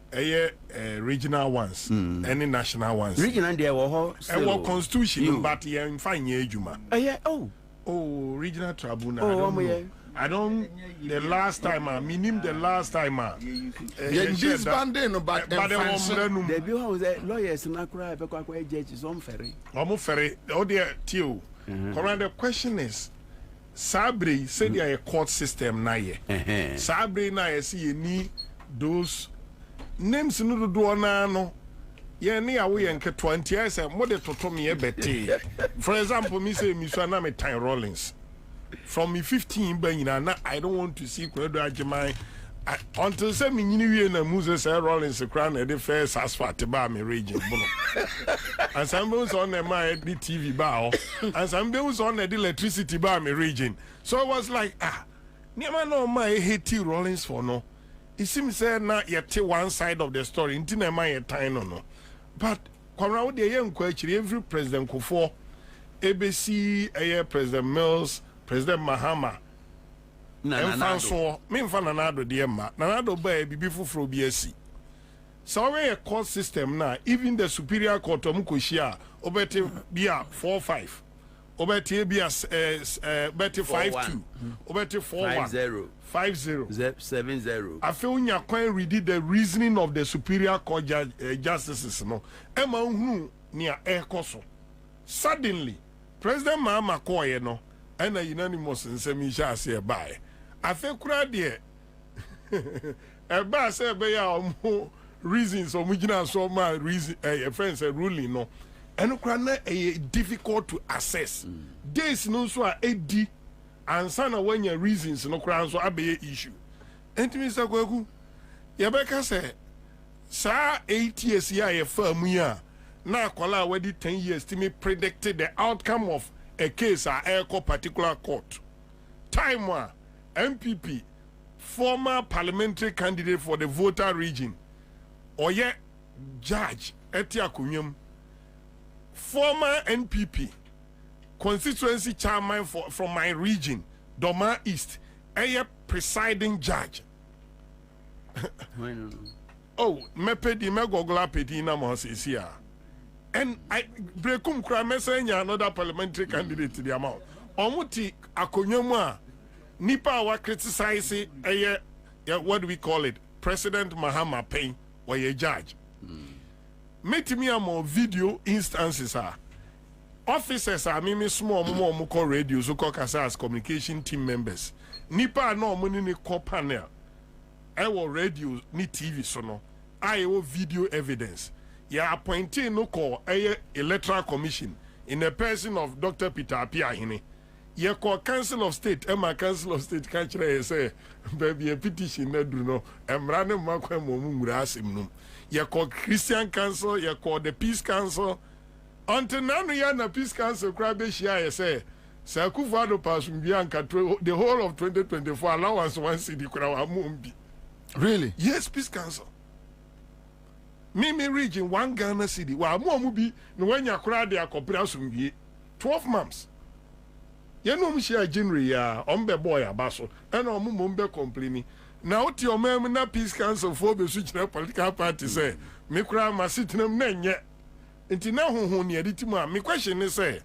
regional ones, any national ones. Regional there were constitution, but yeah, in fine juma. Regional tribunal. I don't. The last time, the last time. This banding, but the lawyers and I judges on ferry. Almost ferry. Oh dear, Tio. The question is, Sabri said there a court system na ye. Sabri na ye see ni those names no do no. Ye ni awe yenke 20 years more de toto me bete. For example, me say me so na me Time Rollins. From me 15 na I don't want to see Kwedo Ajimai until say me nyini na Moses Rollins crown e the first asphalt ba me region bono. And some was on my TV bar and some was on the electricity bar me region. So I was like never know my hate Rollins for no. It seems say na yet one side of the story ntina my time no. But kwara the young kwachiri every president Kufo ABC President Mills President Mahama Nanado Diema Nanado by Bibifu from BSC. So we a court system now, even the superior court Mukushia, Obeti Bia 4-5, Obeti Bia 5-2, Obeti 4-1, 5-0, 7-0. I feel you are quite read the reasoning of the superior court justices. No, Emma Unu near Air Coso. Suddenly, President Mahama Koye no. And a unanimous and semi-shall say bye. I feel crowd there. A bar say by more reasons or Mujina so my reason a friend said ruling no. And a difficult to assess. Days no so are AD and son when your reasons no crown so be issue. And to Mr. Kwaku, Yabeka said, Sir 8 years ya firm ya. Now call already 10 years to me predicted the outcome of a case at Echo particular court. Time one, MPP, former parliamentary candidate for the voter region, or yet Judge Etia Kunyum, former NPP, constituency chairman from my region, Doma East, a presiding judge. oh mepedi megogla pedi na mo sesia and I brekum kra mesenya another parliamentary candidate to the amount omuti akonyemu a nipa wa criticize what do we call it, President Mahama Payne or a judge. Metimi amo video instances are officers are mimi small more call radio so call as communication team members. Nipa no money ni call panel. I will radio ni TV so no. I will video evidence. Ya appointing no call electoral commission in the person of Dr. Peter Apia Hine. Ye call Council of State, Emma Council of State can't say, baby, a petition, no, and Random Makwam. Ye call Christian Council, ye call the Peace Council. Until now, you are Peace Council, Kwabena say, Sakufado Pasum Bianca, the whole of 2024 allowance one city, Mumbi. Really? Yes, Peace Council. Mimi region, one Ghana city, while Momubi, no when you crowd their cooperation, 12 months. You know, Michelle January, ombe boy abaso, and omumbe complaining. Now, to your mem na Peace Council for the switch political party say, me cry my sitting them yet. Until now, who near it, my question is say,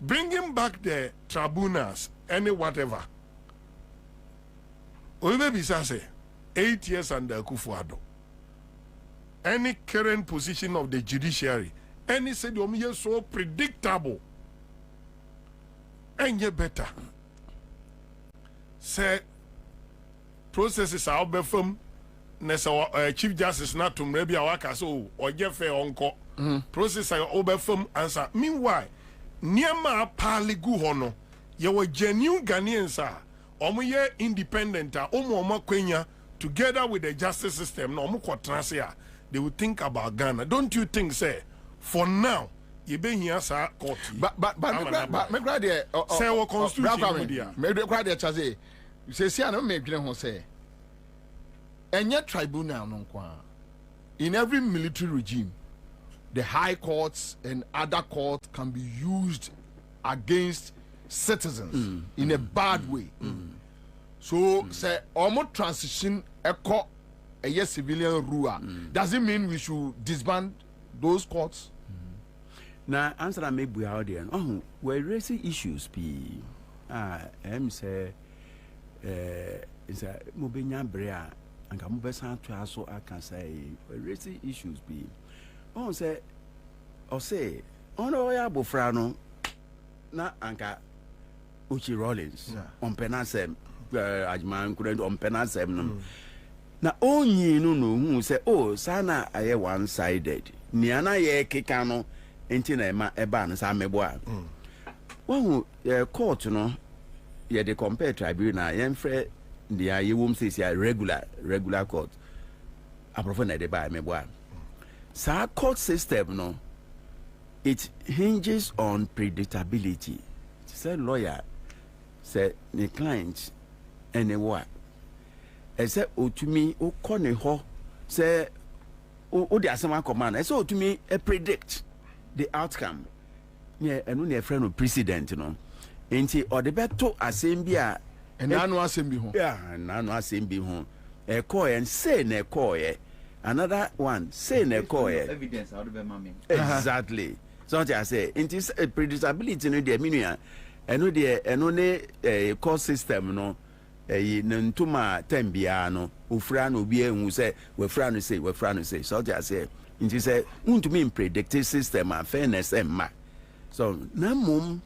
bringing back the tribunals, any whatever. We may be say 8 years under Kufuado. Any current position of the judiciary, any said you so predictable. And yet better. Say processes are overfirm. Nessa Chief Justice not to maybe a waka so or Jeffrey Onko. Process are overfirm answer. Meanwhile, Niama Paligu Hono, you were genuine Ghanaians are Omuye independent, Omo Kenya, together with the justice system, no more transia. They will think about Ghana. Don't you think, say, for now? You been here, sir. But me grade say our constitution. Me grade chaze. You say see I no me dwen ho say. Enye tribunal no kwa. In every military regime, the high courts and other courts can be used against citizens in a bad way. So say almost transition echo a civilian rule. Does it mean we should disband those courts? Now, answer may be out there. Oh, we're raising issues. Say, is a Mobina Brea and Camubesan to us, so I can say, we're raising issues. Oh, say, oh, no, I have Bofrano, na Anka Uchi Rollins, on Penasem, Ajman couldn't on Penasem. Now, only no, who say, oh, Sana, I am one sided. Niana ye Kikano. Entina ma eba no sa meboa wo court no ye de compare tribunal ye mfre dia ye wom say regular court aprofo na de ba meboa sa court system no it hinges on predictability. Say lawyer say the client anywhere say otumi o kone ho say o de asema command say otumi predict the outcome. Yeah, and when your friend of president, you know, ain't or the better assembly, and I know assembly home. Yeah, and I know assembly home. A coy and say ne coy, another one say ne coy. Evidence out of a mammy. Exactly. So I say, it is a predictability in the minia, and only a court system, no. Nantuma tembiano, Ufrano be who say, we're Frano say, so I say. It is a to mean predictive system and fairness and ma. So Namum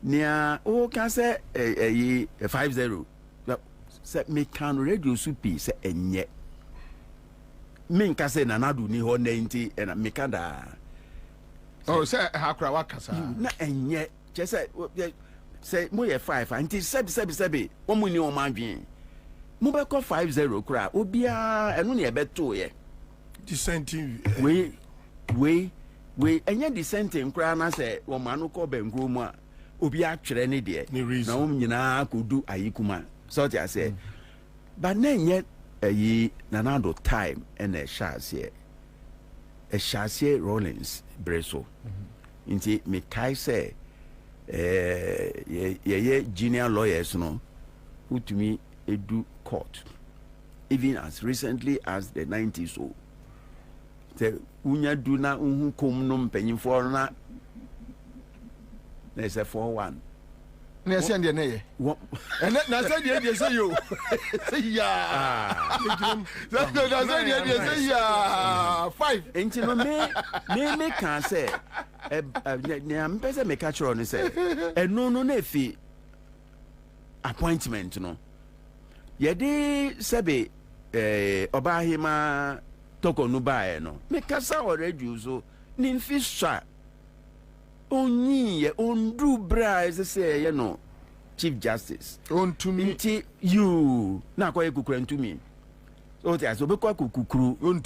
near oh can say a 50. Me can reduce peace and yet. Min can say Nanadu ni ho 90 and Mikanda. Oh, say Hakrawakasa. Na and yet just say more 5 until 7 1 million man being. Mubeko 50 cry, Obia and only a bet 2 ye. Dissenting we and yet dissenting crana say woman who call Benguma Obi actually any day. No nyina could do ayikuma. So I say. But then yet ye nanado time and a chassis Rollins Breso. Inti me kai say ye junior lawyers no who to me do court. even as recently as the 90s. So, the unya duna unhu kumnum penny for na. There's a 4-1. Na say ndie na ye. And na say ndie say yo. Say ya. Na say ndie say ya. 5. Enti no me can say ne am pese me catch on say no na efi appointment no. Ye de sebe obahima toko no bae no. Me kasa already so ni mfi sha onyi ye ondu bra say ye no Chief Justice on to me nti you na kwa kukura to me so there so be kwa kukuru on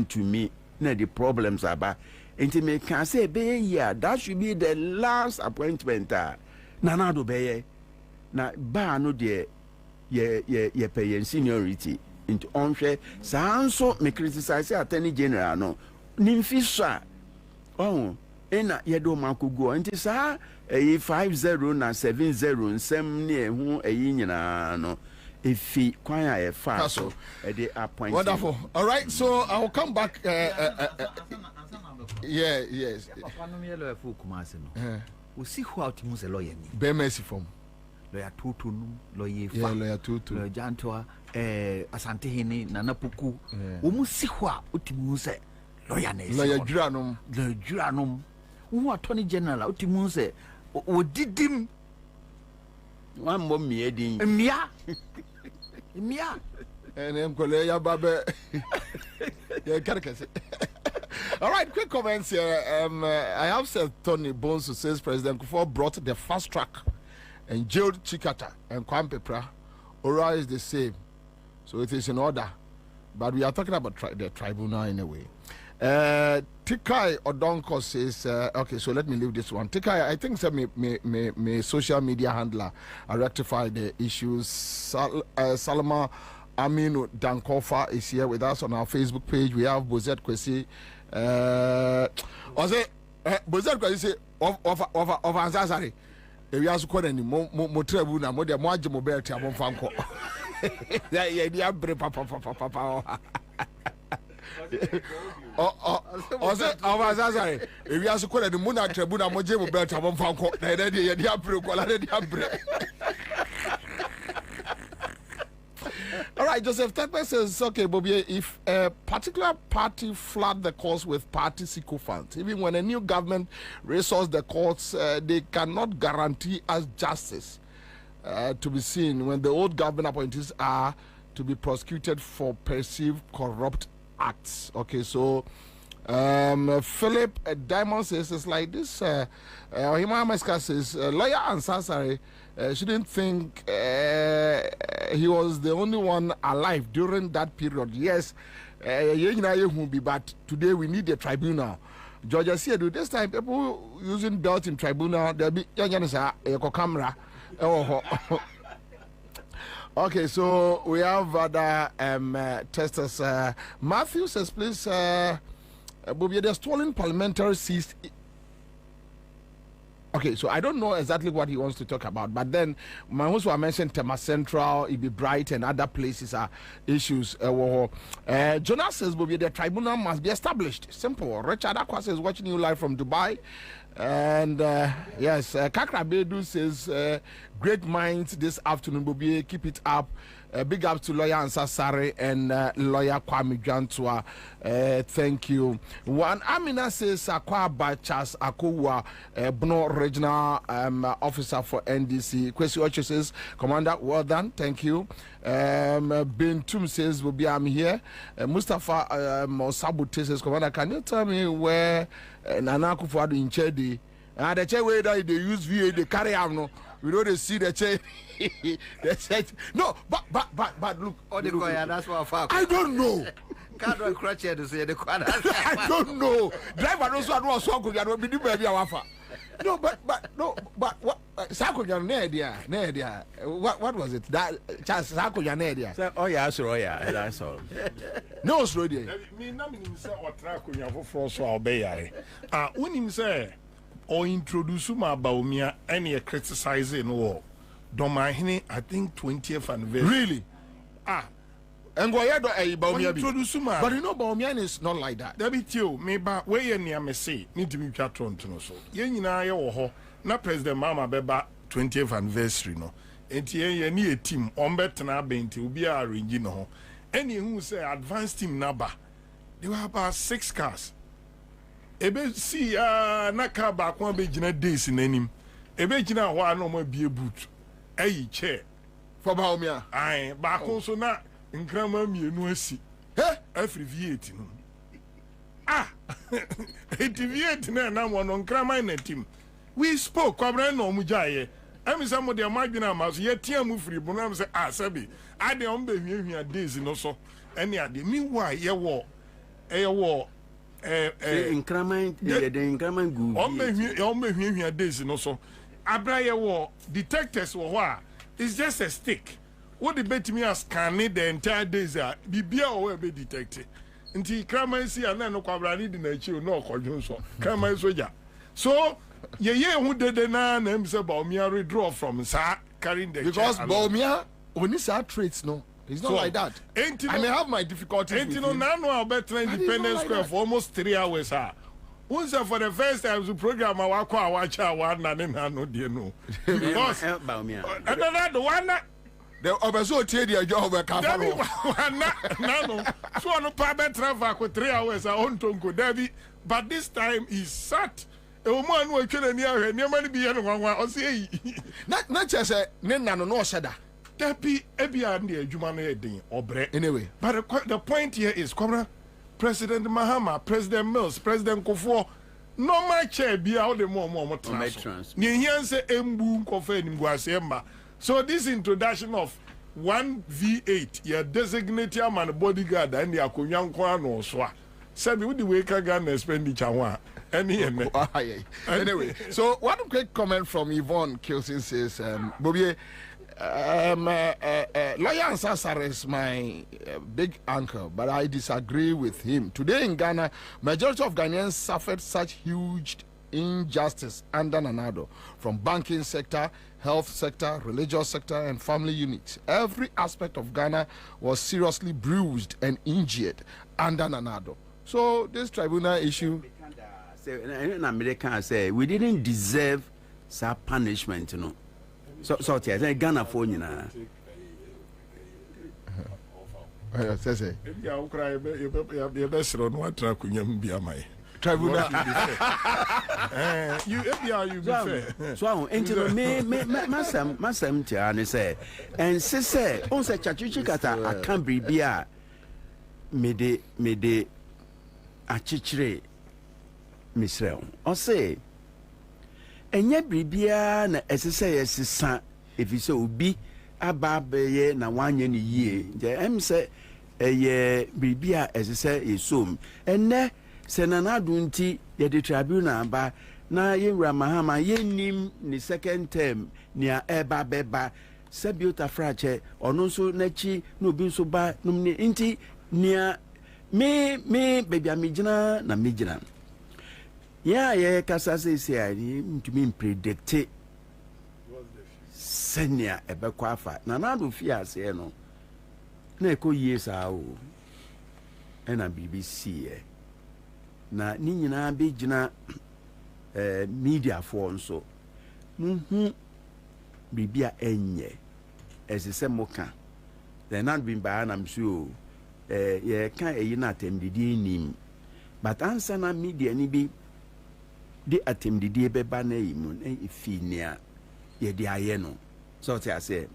to me na the problems aba nti me can say be here that should be the last appointment na do be na ba no de ye pay seniority nti onhwe sanso me criticize attorney general no nimfisa oh ena yedo makugo nti sa 50 na 70 nsem ne hu nyina no efi kwan a e fa so e dey appoint. Wonderful. All right, so I will come back yes papa no me lawyer for Kumasi no o si ho out mu se lawyer ni be mercy from lawyer Tutu no lawyer fa lawyer Tutu lawyer Jantoa Asante Hene Nana Puku o mu si ho a otimu se lawyer na lawyer Duranom who attorney general otimu se o didim one more me din mia and kole ya babe ya karkase. All right, quick comments here. I have said Tony Bones, who says President Kufuor brought the fast track and jailed Chikata and Kwampepra. Ora is the same, so it is in order. But we are talking about the tribunal in a way. Tikai Odonko says, okay, so let me leave this one. Tikai, I think my social media handler rectified the issues. Salama Aminu Dankofa is here with us on our Facebook page. We have Bozet Kwesi. Bozet Kwesi of Ansah. If you ask any more trebuna, more than one mobility among Fanko. Yeah, papa. If you ask the Muna Tribuna Mojimo Belt among Fanko, all right, Joseph Tekpe says, okay, Bobie, if a particular party flood the courts with party sycophants, even when a new government resources the courts, they cannot guarantee us justice to be seen when the old government appointees are to be prosecuted for perceived corrupt acts. Okay, so Philip Diamond says it's like this. Ohima Meska says lawyer Ansah shouldn't think he was the only one alive during that period. Yes, but today we need a tribunal. Georgia said this time people using belt in tribunal, they'll be camera. Okay, so we have other testers. Matthew says, please, Bobie, they're stolen parliamentary seats. Okay, so I don't know exactly what he wants to talk about, but then my host mentioned Tema Central, Ibi Bright, and other places are issues. Jonas says, Bobie, the tribunal must be established. Simple. Richard Aquas is watching you live from Dubai. And yes, Kakra Bedu says, great minds this afternoon, Bobie, keep it up. Big up to lawyer Ansah and lawyer Kwame Jantua. Thank you. One Amina says Akwa Bachas Akowa Bno regional officer for NDC. Kwesi Ocho says, Commander, well done, thank you. Bintum says, Bobie, I'm here. Mustafa Sabute says, Commander, can you tell me where Nana Akufo-Addo in Chedi? The chair where they use VA, they carry out no. We know they see the chair. They said no, but look. Oh, the choir, that's what I don't know. Can't crutch here to say the choir. I don't know. Driver also had one song. You know, be baby wafa. No, but what? Sakunya no idea. What was it? That chance Sakunya no idea. Oh yeah, so yeah, that's all. No, so idea. Me na me say what Sakunya for so obey. Unim say or introduce ma baumia any criticizing war. Domahine, I think 20th anniversary. Really? And go ahead Baumia. But you know Baumia is not like that. That be too. Me ba where near me say need to be patron to no so. Yen nyina ye wo ho na President Mama beba 20th anniversary no. Enti ye ni a team on betena benti obi arrange no ho. Any who say advanced team naba. There were about 6 cars. Ebe see na car back one be gina days in anim. Ebe gina ho no ma bie boot. Ayi chair for Baumia. Aye, back so na nkrama mienu asi. Every V8 no. V8 na one nkrama na team. We spoke Kwabena no mujaye. Emi some de amadwina amaso ye tia mu free bo na say sabi. Ade on be hwehwia days no so. Ene ade meanwhile ye wo nkrama ye de nkrama gu. On be hwehwia days no so. Abra ye wo detectors wo ho a it's just a stick. What the bet me as scan the entire days are bibia o be detected. Nti krama si ana no Kwabena ni di na chi no kodwon so. Krama soja. So ye who did na him say Baumia withdraw from sa carrying the because Baumia only sa traits no. It's not so, like that. I may have my difficulties with him. Now no better Independence Square for almost 3 hours. Once for the first time the program I watch one and no dear no. Because Baumia. The one the obeso tie dia job e ka follow. No. So no pa better for 3 hours on tonko David, but this time he sat. E o man wo twene ni ahwe ni ma ni bi ye no nwanwa o se yi. Na chese ne na no no sheda. Tapi ebia ndi adwuma no yedin obre. Anyway, but the point here is Kwabena, President Mahama, President Mills, President Kofo, no my chair be out the more trans. Ni hian se embu nkofa enim guase emba. So this introduction of 1 V8 your designated man bodyguard and the akonwa nko ano so a. Sabi we the way ka Ghana expenditure one. Anyway, so one quick comment from Yvonne Kilson says, Bobie, Lawyer Ansah is my big uncle, but I disagree with him. Today in Ghana, majority of Ghanaians suffered such huge injustice under Nanado, from banking sector, health sector, religious sector, and family units. Every aspect of Ghana was seriously bruised and injured under Nanado. So this tribunal issue. In America, say we didn't deserve some punishment, you know. So I say Ghana for you now. Say. Yeah, I cry. You best run one track when you be a my tribunal. You be fair. So into me, masam tiani say, and say, on say chachuchi kata I can't be bia. Me de achichire. Misrel. Or say, and yet bribia na SSA assistant if you so be a babe na 1 year. The M say a year bribia as I say is soon. And ne senana dunti ye the tribunal ba na ye Ramahama ye nim ni second term near eba beba sebuta frache or no so nechi no bin so ba no inti near me baby amijina na mijina. Yeah, kasa say I to mean predict senior ebekwafa. Na na do fear say no. Na eko years awo. Na BBC na ni nyina be gina media for nso. Bibia enye. Ese moka. They not been by am sure. Yeah, kan e na temdidi nim. But Ansah na media ni bi de atem de beba na yimu na ifinia ye de ayeno so what I say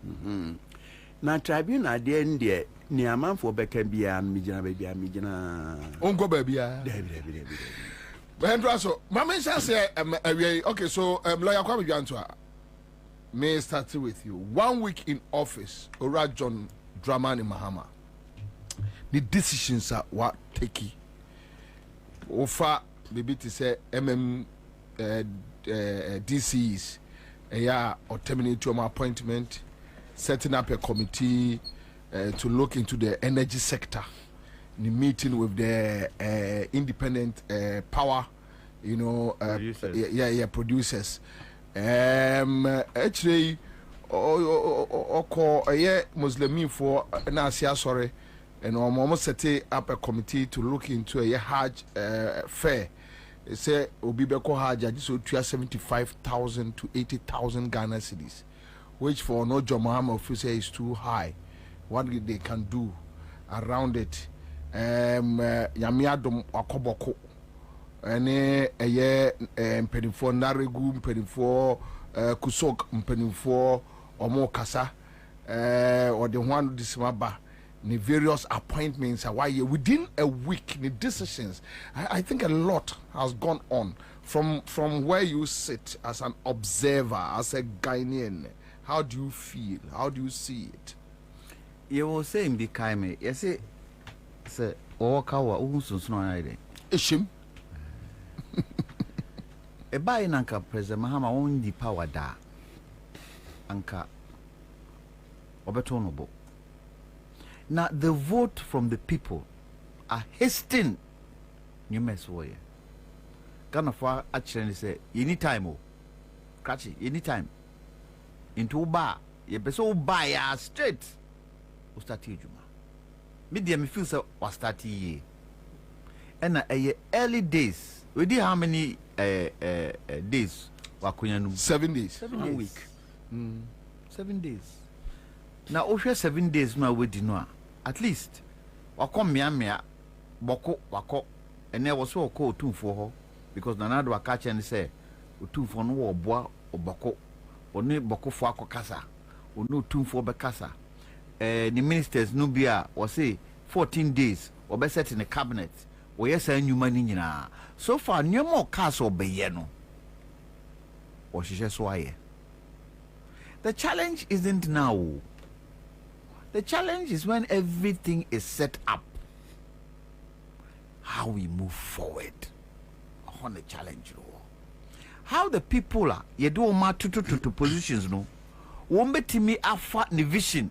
na tribunal de ndie ni amanfo beka bia migina bia migina onko ba bia David Hendra so mama say okay so lawyer Kwabena Ansah may start with you 1 week in office Ora John Dramani Mahama the decisions are what take ofa baby to say DCs or terminate your appointment, setting up a committee to look into the energy sector, in the meeting with the independent power, you know, producers. Actually, call Muslim for Nasia sorry. and almost set up a committee to look into a Hajj fair. They say Obi Beko Hajj just so 75,000 to 80,000 Ghana cedis, which for no Jomaham officer is too high. What they can do around it? Yamiadom Wakoboko, and a year penny for Naregu, penny for Kusok, penny for Omo Kasa, or the one this Maba. The various appointments are why within a week the decisions I think a lot has gone on from where you sit as an observer, as a Ghanaian. How do you feel? How do you see it? You will say in Bikaime, you say Okawa Unsun Ishim a buy Nanka President Mahama own the power da Anka Obetonobo. Now the vote from the people are hasting new mess warrior. Ghana for actually say anytime catchy anytime into bar you be so buy straight we start juma. Media me feel so was start ye. And early days we did how many days 7 days 1 week 7 days. Now over 7 days no we dino at least wako mia boko wako and there was so called 2 for her because nanado wakache and say 2 for no boa or boko or ne boko for kasa or no 2 for bekasa. The ministers no bia or say 14 days or be set in the cabinet or yes and you money na so far no more castle be yeno or she just why the challenge isn't now. The challenge is when everything is set up. How we move forward on the challenge. How the people are, you do matter to positions, no. Wombe timi afa ni vision.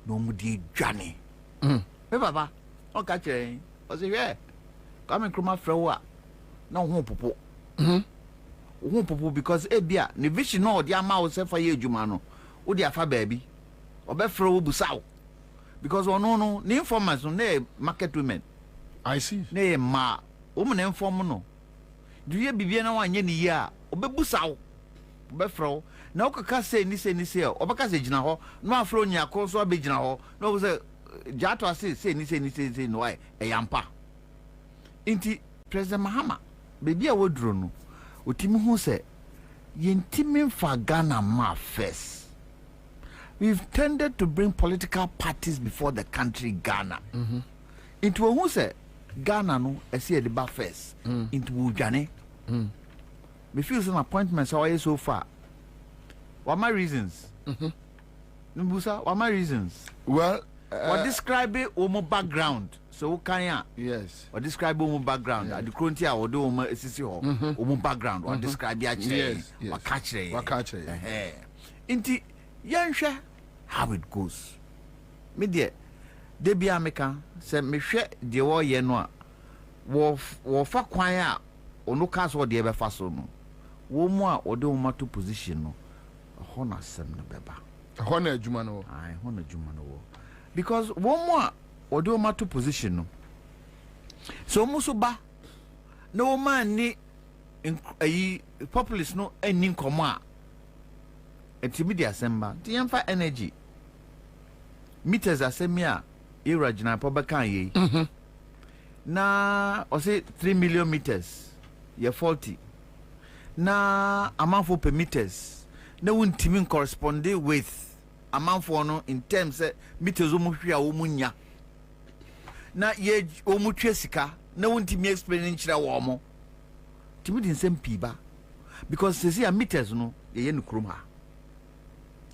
No mudi journey. Hey baba, okay, was it yeah? Come and come after no home popo. Home popo because ebia ni vision no dia ma wo se fa ye adwuma no. Wo dia fa baby. Obefro busao because no the informers no market women. I see. Ne ma woman inform no. Do you bibia na wanye ni ya obebusao obefro na okaka say ni say obaka say gina ho no afro nya ko so abegina ho no say jato say ni no e yampa inti President Mahama bibia woduro no otimi hu say yentimi fa Ghana ma first. We've tended to bring political parties before the country Ghana. Into a who say Ghana no I see the bar first. Into Ujane. Me feel some appointments are so far. What my reasons? Mbusa, what my reasons? Well, what describe omo background? So can ya? Yes. Or describe omo background? At the Crontia or do omo SCC omo background or describe ya yes. What catch Inti yansha how it goes. Me de bia meka se me hwe de wo ye no a wo fa kwan a onu ka so de be fa so no wo mu a ode wo mato position no ho na sem no beba ho na adwuma no ai ho na adwuma no wo because wo mu a ode wo mato position no so mu so ba na wo man ni populist no ani nkomo a etimedia semba ti yemfa energy meters asemia era jina pobeka ye na o say 3 million meters ye 40 na amount for per meters na wontimi correspond with amount for no in terms meters o mu hwe a o mu nya na ye o mu twa sika na wontimi explain nchira wo mo timi din sem piba because say meters no ye no krom ha.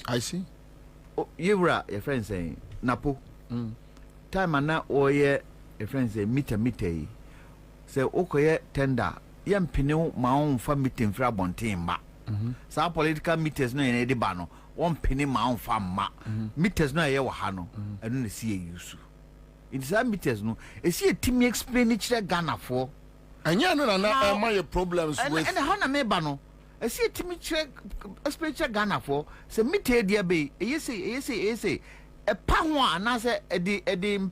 I see. Oh, your friend saying Napo. Time and now or your friend say meter. Say okay tender. Yam pinu my own farm meeting for a bontin ba. So political meters no in the bano. 1 penny my own farm ma. Meters no ye wahano. I don't see a use. It's a meters no. I see a team expenditure Ghana for. And you know my problems with. And how na me bano. I see a Timmy check expenditure Ghana for. Say, me tell dear bay, you say, a power and answer a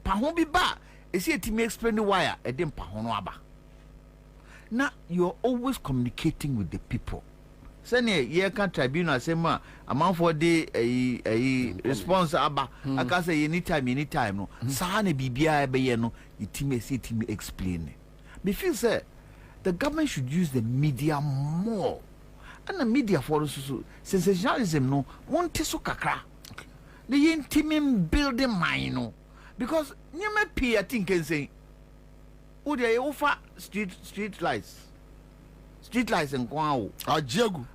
pahon be ba. Is it to me explain the wire a dim pahon waba. Now you're always communicating with the people. Sene ye kan tribunal say ma amount for the a response aba I can say anytime no sa na bibia be ye no itime explain me feel say the government should use the media more and the media for so sensationalism no want so kakra the intimate building mine no because nyame pay I think can say wo dey offer street lights and kwao ajiegu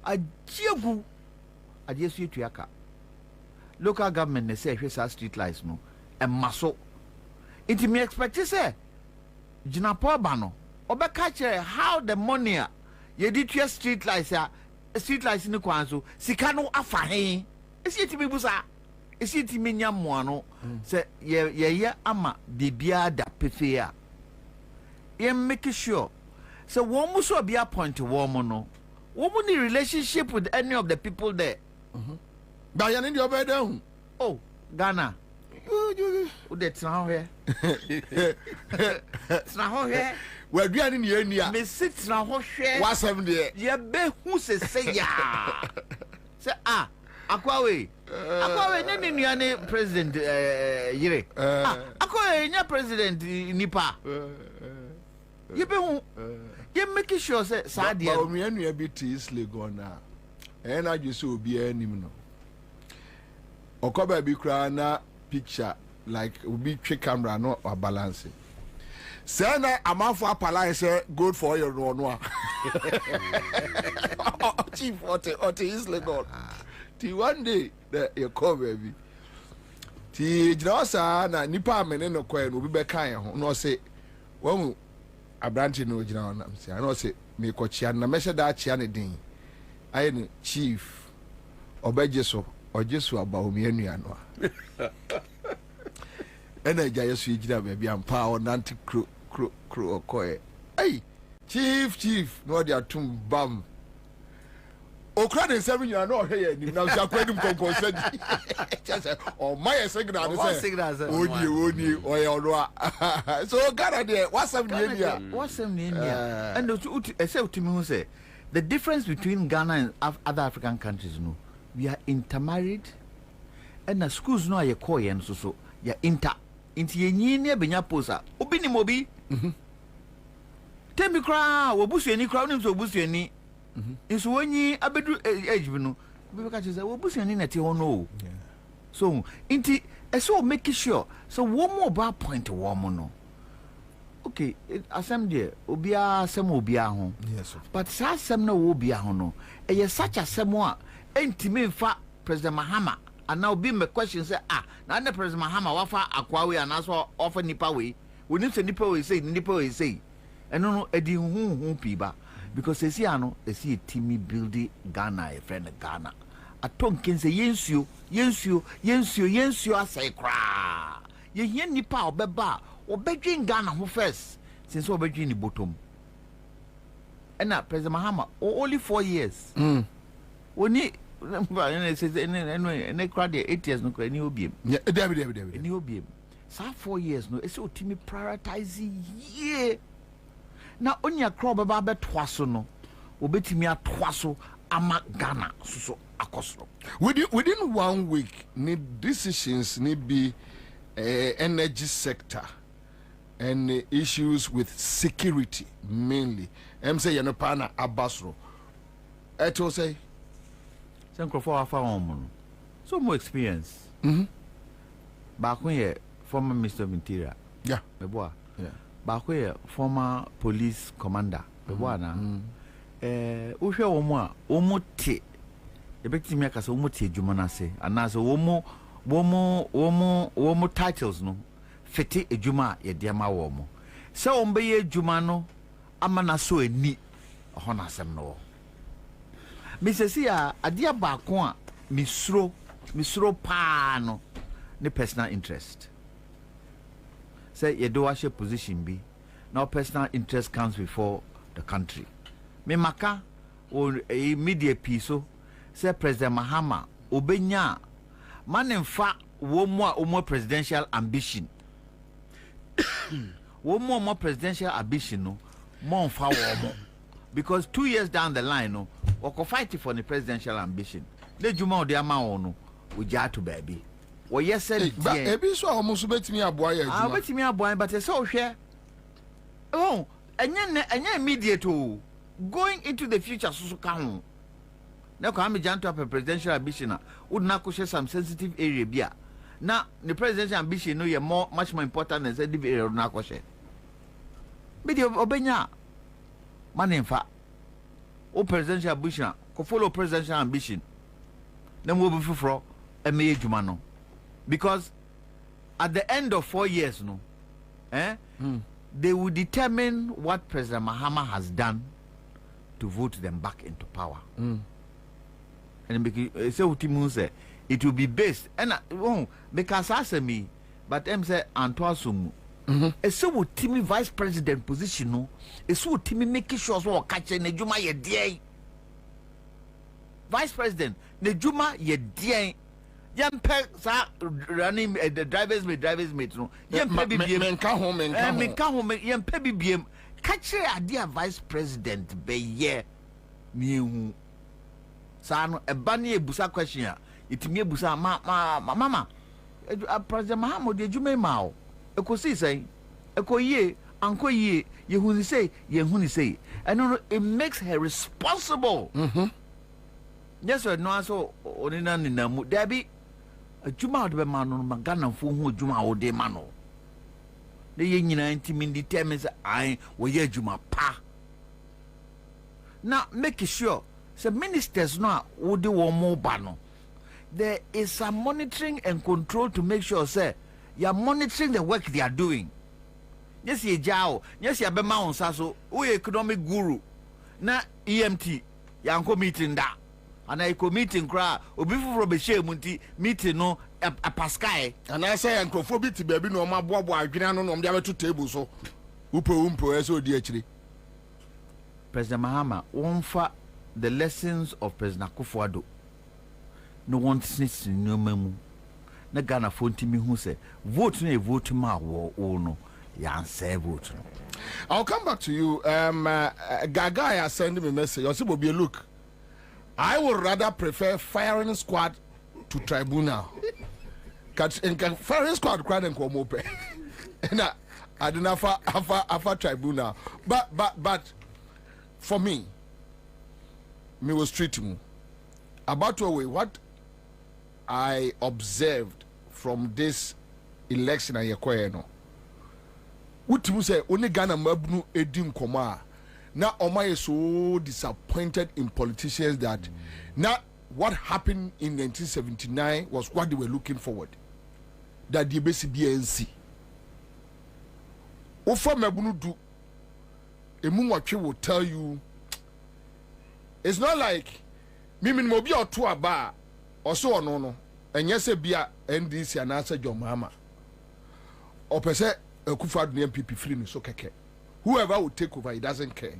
ajesu tuaka local government they say hwesa street lights no and maso it me expect say jina po ba no obeka kire how the money ye di tua street lights ni kwanso sika no afa he esi it me busa esi it me nyamo no say ye ama bibia da pefe a ye make sure so one must be appointed woman no woman in relationship with any of the people there. But you need your bed down. Oh, Ghana. That's now here. It's now here. We're doing in here. Me sit now here. What's happening there? Yeah, be who say ya. Say Akwawe. Akwawe nani president yire. Akwawe nya president nipa. You be you making sure say sadia but me anu be tis legona and I just so be anim no okoba bi kra na picture like we be camera no or balance say na amafo apala say good for your no chief what is legon ti one day the you call baby ti jinosa na nipa amene no kwa no bi be kan ho no say won Abranti no jina on say I know say me ko chia na me da chia ne din aye no chief obejeso ojesu aba o me anua no ena ja yesu jina be bia mpa o nanti kro okoe hey chief no dia tum bam okra den 7 year no hwe ni na so akwadim konkonsa di o my signal say oni oyo so Ghana there what's up near and to say the difference between Ghana and other African countries no we are intermarried and the schools no are call yen so ya inter inti yenyi ne benya posa obi ni mobi temi kra wo busuani kra onim so busuani nso wonyi abedu age bi no bi ka chese wo busuani na te hono so inti eso make sure so one more bar point one no okay asem there obia asem obia ho yes but sa asem na wo obia ho no e such asem a entime fa President Mahama and now be my question say na the President Mahama wafa akwawe anaso offer nipa we woni se nipa we say and no edi hu piba because esi ano esi timi building Ghana a friend Ghana atonken say yensuo asai kra ye nipa obeba obedwin Ghana ho first since obedwin ni bottom and na President Mahama only 4 years oni ne crowd 8 years no kra ni obiem yeah David ni obiem sa 4 years no esi otimi prioritize ye na onya kra obeba betwaso no obetimi atwaso ama Ghana so akosro within 1 week need decisions need be energy sector and issues with security mainly say you know pana abasro eto say Sanko for afa on so more experience back when you former Minister of Interior yeah beboa yeah back when former police commander beboa na uhwe omo te ebetimi akasa omo te adwuma na se anase omo titles no fete adwuma ye de ma wo mo se ombe ye adwuma no ama na so ani ho na asem no misesi a adia ba ko a misro pa no ne personal interest say ye do washe position bi now personal interest comes before the country me maka o media piso say President Mahama obenya manenfa more presidential ambition. More presidential ambition, no more far more. Because 2 years down the line, no, we fight for the presidential ambition. The Juma de Amaono, we jar to baby. Well, yes, said, but maybe so almost bet me a boy. I bet me a boy, but it's so share. Oh, and then immediate going into the future, so come. Now, come jump up a presidential ambition, would not share some sensitive area beer. Now, the presidential ambition, no, you're much more important than sensitive area of Nakoshe. Video Obenya. Man, in fact, presidential ambition, follow presidential ambition. Then we'll be for a major man. Because at the end of 4 years, no, they will determine what President Mahama has done to vote them back into power. And say it will be based, and because I say me, but I'm say Antoine so would Timmy vice president position, no, it's so Timmy making sure so catching the Juma ye day. Vice president, the Juma ye day. Yam peg running the drivers mate, no. Yam baby men come home yam baby BM. Catch a dear vice president be ye new. San a bunny busa question. It me busa mama. President Mahamud, did you may mao? A cosi say, a coye, uncle ye, ye who say, and it makes her responsible. Yes, sir, no, so Onina Nina, Debbie, a Juma de Mano, Magana, who Juma or de Mano. The Union intimate determines I will ye Juma pa. Now, make sure, the ministers now would do one more banner. There is some monitoring and control to make sure, sir, you are monitoring the work they are doing. Yes, ye Jao, yes, ya Bema on Sasso, we economic guru. Na EMT, Yanko meeting that. And I go meeting cry, or before Robeshe Munti meeting no a Pascal. And I say, Uncle Phobia to baby no my boy, I can on the other 2 tables. So, Umpo, so dear. President Mahama, won't for the lessons of President Akufo-Addo. No one snitches in no memo. Na Ghana phone to me who say, vote no vote ma war or no. Yan say vote. I'll come back to you. Gaga has sent me a message. Also, will be a look. I would rather prefer firing squad to tribunal. Firing squad crowd and come open. And I don't know for tribunal. But for me was treating about the way what I observed from this election I acquire no. What you say only Ghana mabnu edim koma. Now Oma is so disappointed in politicians that now what happened in 1979 was what they were looking forward. That the BNC. Ofa mabunu do Emunwache will tell you it's not like Mimi Mobi or two aba or so or no. And yes, a beer NDC and answer your mama. Or per se, a Kufad MPP free so keke. Whoever will take over, he doesn't care.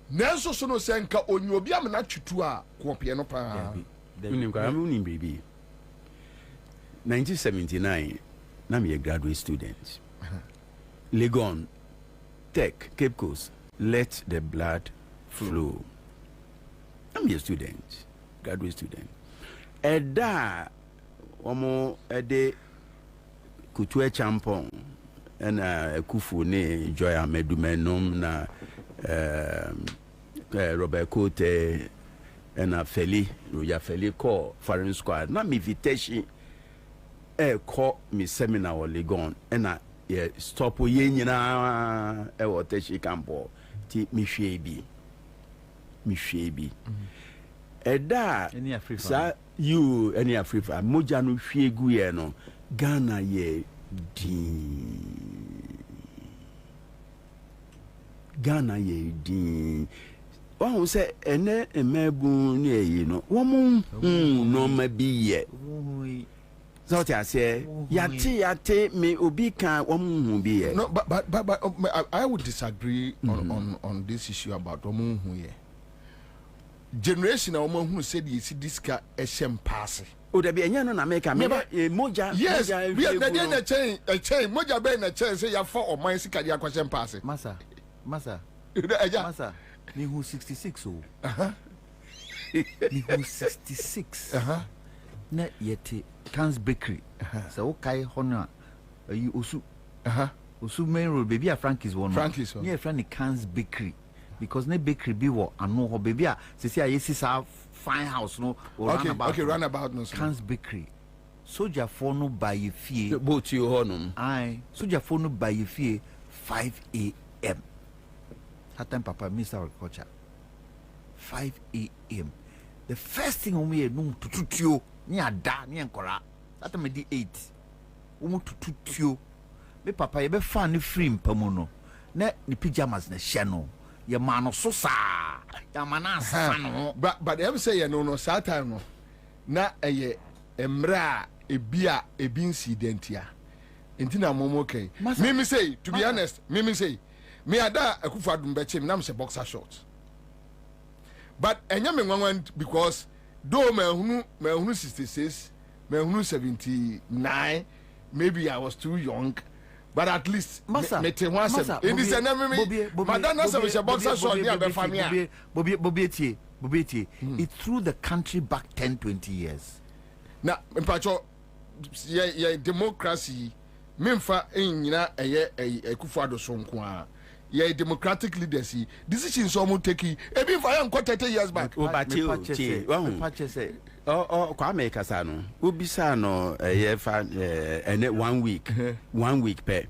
Nelson Sono Senka on your Biamana Chutua, Quapiano Pa. Baby. 1979, I'm a graduate student. Legon, Tech, Cape Coast, let the blood flow. I'm a student, graduate student. Eda, omo ede kutue champon, na kufu ne joy amedumenum na Robert Cote na Feli, Roya Feli call foreign squad. Na mi viteshi call mi seminar or Legon na stop ye nyina wo teshi campo ti mi hwebi. Eda any Africa sa you any Africa moja no hwegu ye no Ghana ye din wọ́n sẹ́ ẹ̀nẹ́ ẹ̀mẹ́gun ní èyí no wọ́n mú nọ́ọ̀mà bí yẹ sọ́ọ̀tì àṣẹ yàtí mi òbí kan wọ́n mú bí yẹ. No, but I would disagree on this issue about wọ́n mú yẹ. Generation na wọ́n mú said you see this guy ẹ̀ṣẹ̀ mpaase. O de be enya no na make me moja. Yes, we are na chain moja be na chain say ya for o man sika dia question pass. Masa. Masa, ni who 66 oh. Ni who 66. Na yete Can's Bakery. So okay hono you osu. Osu main road baby a Frankie's one. Frankie's one. Yeah, Frankie Can's Bakery. Because ne bakery be what and no baby a say yes have fine house no or runabout no. Can's Bakery. Soldier for no buy you fee. Boat you honum. Aye. Soldier for no buy you fee 5 a.m. That time Papa Mr. Agriculture 5 a.m. The first thing we no tututio ni ada ni enkora. That time di 8. Umu tututio. Me papa ye be fan ni free mpamu no. Na ni pyjamas na hye no. Ye ma no so sa. Ya ma na sa no. But them say no sa time no. Na eye emra ebia ebincidentia. Entina momo okay. Me say to be honest, me say me ada akufadum be chim nam se boxer shorts. But enya me nwan because though me hunu 66, me hunu 79, maybe I was too young. But at least me te wan se in this enemy madana se boxer shorts near be famia. Bobie it threw the country back 10-20 years. Na mpacho ye democracy memfa enyina eye akufado so nko a ye democratic leaders decisions so mo take ebi fa yan 30 years back. O ba che say Kwame kasa no obisa no ye fa ene 1 week 1 week pe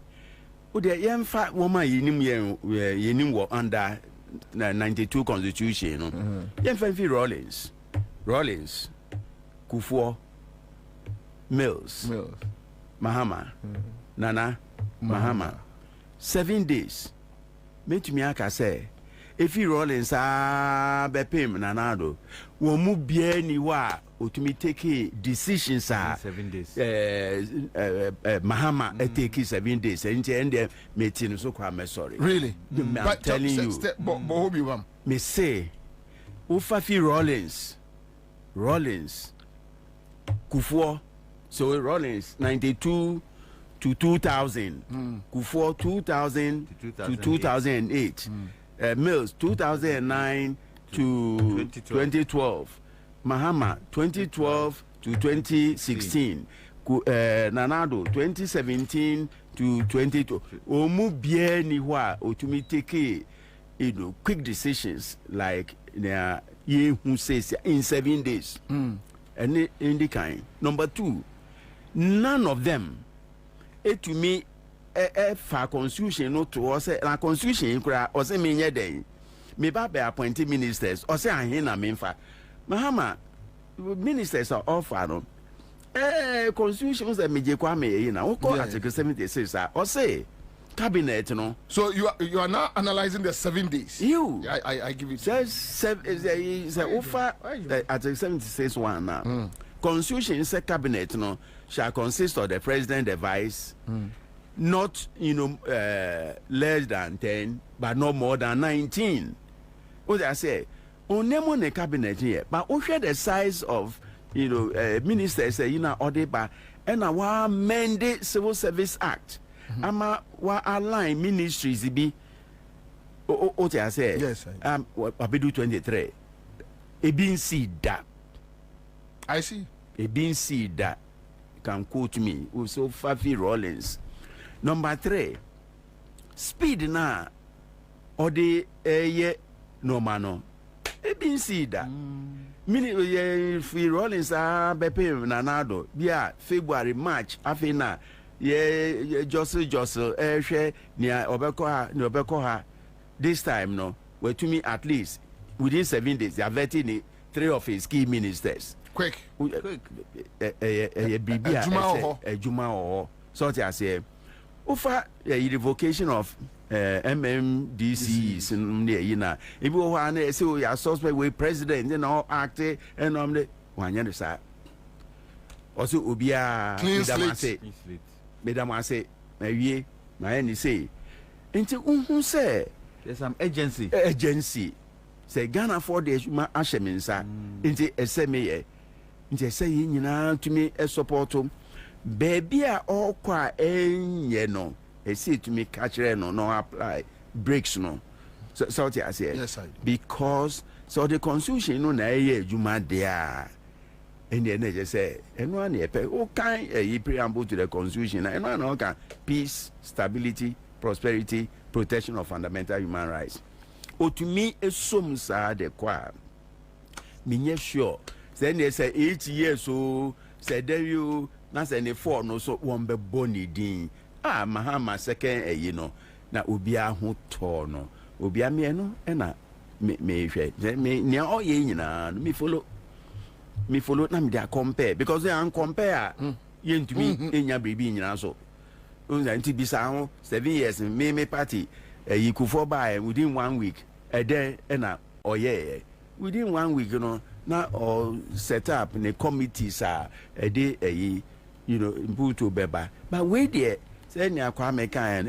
o de ye mfa woma yenim wo under 92 constitution no ye mfa fi Rollins Kufuor Mills Mahama Nana Mahama 7 days metumi aka say efi Rollins bepem Nanado wo mu bia ni wa otumi take decisions 7 days Mahama take 7 days and meeting so kwa me sorry really but telling you Bobie wam me say ufafi Rollins Kufuor so Rollins 92 to 2000 Kufuor 2000 to 2008 Mills 2009 to 2012 Mahama 2012 to 2016 Nanado 2017 to 2012 omu bia ni hwa otumi take quick decisions like ye who says in 7 days and in the kind. Number 2, none of them to me for constitution no to us na constitution kura o say me nye den me ba be appointed ministers o say ahin na me mfa Mahama ministers are offer no constitution say me je kwa me yi na o call article 76 o say cabinet no. So you are now analyzing the 7 days. I give it. Says offer article 76 one now. Constitution say cabinet no shall consist of the president, the vice, not less than 10, but no more than 19. What I say, onemo ne cabinet here, but we share the size of ministers order by and our amended Civil Service Act. Ama wa align ministries be what I say. Yes. Abedu 23. Ebin see that. I see. Ebin see that. Can quote me. Also Fafi Rollins. Number 3. Speed na or the no mano. Ebin see that. Free Rollins bepe nanado. Bia February March afina. Jostle share near Obeko this time no were to me at least within 7 days they are vetting 3 of his key ministers. Quick. Juma or so I say offer a revocation of MMDCs if you want to say we are suspect with president act and one year side also ubia clean slate. Madam I say my any say into say there's some agency say Ghana 4 days ma asheminsa into SME nje say nyina tumi support baby a okwa enye no esi tumi catch no apply breaks no so what I say yes, because so the constitution no na adwuma there and then they just say anyone who can preamble to the constitution and anyone can peace, stability, prosperity, protection of fundamental human rights. Or to me is some sad the choir. Me sure. Then they say 8 years so say there you not any 4 no so one be bony din. Mahama second you know na ubia ho to no ubia me no na me me nia all ye na me follow na me dey compare because they an compare ye ntumi enya bribi nyina so unza nti bisa ho 7 years me party yikufo by within 1 week then na oye within 1 week you know na or set up in a committees dey you know imputo beba but wait there say nya kwa mekan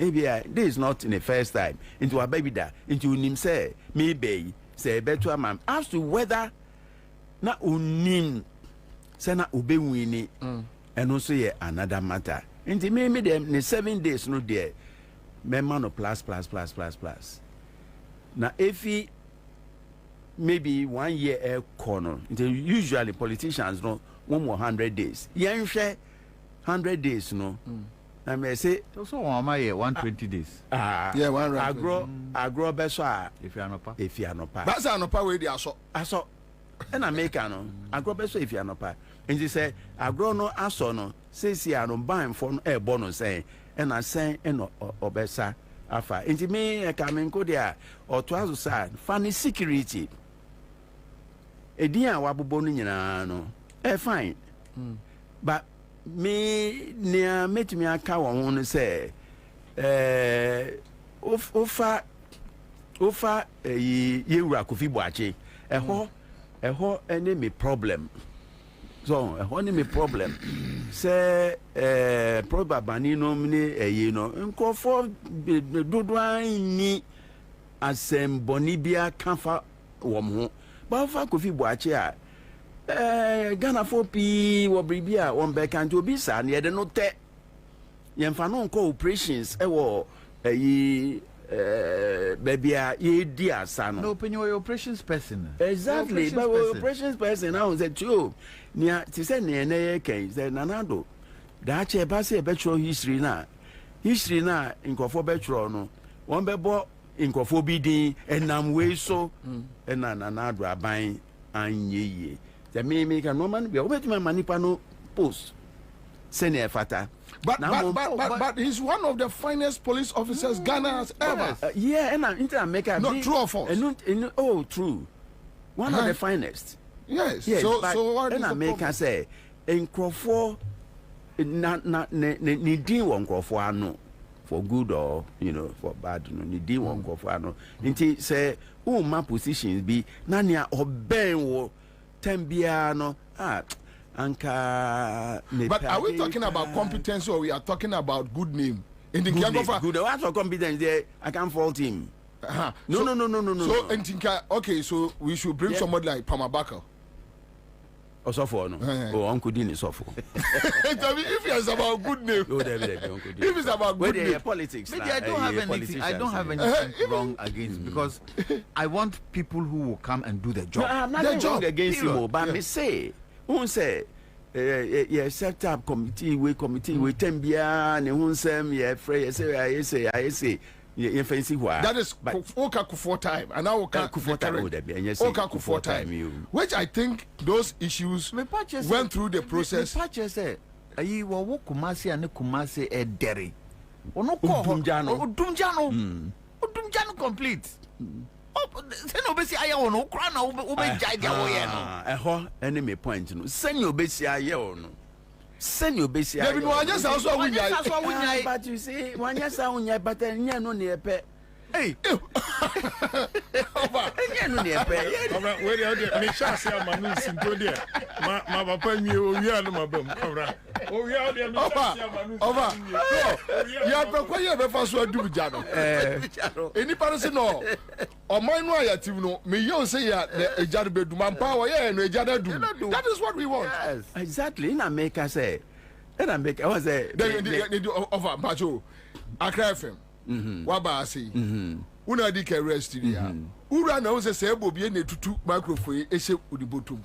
this is not in the first time into a baby da into nim say me be say better man as to whether na unim say na obewini and also ye another matter into me them in 7 days no there me man no plus na if he maybe 1 year corner usually politicians no 100 days yen hwe 100 days no I may say so on my 120 days. Yeah, 100. Agro beso if you are not pa. That's an pa we dey aso. And I make no agro beso if you are not pa. And you say agro no aso no say no ban for no bonus say and I say no obesa afa. Nti me e ka men ko dia or to aso sa funny security. Edin a wabobo no nyina no. Fine. But me near met me aka won say ofa yewura kofi boache eho ene me problem so eho ne me problem say probably no me no nkofo dodo ani asemboni bia kafa wo ho ba fa kofi boache a Ghana for P or Bribia one back and to be san yet no te Yemfano operations baby ye dear son. No open your operations person. Exactly, but operations person now said too near to send near case then Nanado. That chair pass a better history now in Kofo Betro no one bebo in Kofo BD and nam way so and Nanado buying and ye. The me can no man be over to my manipano post. Senior fata. But he's one of the finest police officers Ghana has ever. Yeah, and I'm making not true or false. Oh, true. One of the finest. Yes. So what is the make say in Crawford not needing one Crawford no for good or for bad no needing one Crawford no. Inti say my positions be nania or ben Tembiano, Anka. But are we talking about competence or we are talking about good name? In the good. What's for competence there? I can't fault him. No. So, okay, so we should bring somebody like Pamabaka. Or so for no. Oh, Uncle Dean is awful. If it's about good name, if it's about good name, politics. I don't have anything wrong against because I want people who will come and do the job. No, I'm not wrong against you, but me say, who say, set up committee we tembia and who say, yeah, Frey, I say. That is Okaku time, and now Okaku time, which I think those issues went through the process. Ayi wo Kumasi and Kumasi e dere. Ono ko Odumjano complete. Sen obesi aya ono kra na obejai dia wo ye no. Eho enemy point no. Sen obesi aya ono. Send your basic. But you see, one yes, I but no near pet. Hey. Over. Where they are, me chance ya manu sinto there. Ma papa mi o wi anu ma bam. Over. O wi anu there me chance ya manu. Over. No. Ya kwa ye be fa so adu bja no. Eni pa se no. O man no ayatim no. Me yo say ya ejade bedum ampa wo ye no ejade dum. That is what we want. Yes. Exactly. In America say. In America was say. They do over Pacho. Accra FM. Waba say. Una di ke rest dia. Ura na wo say Bobie na tutu microphone e se odibotum.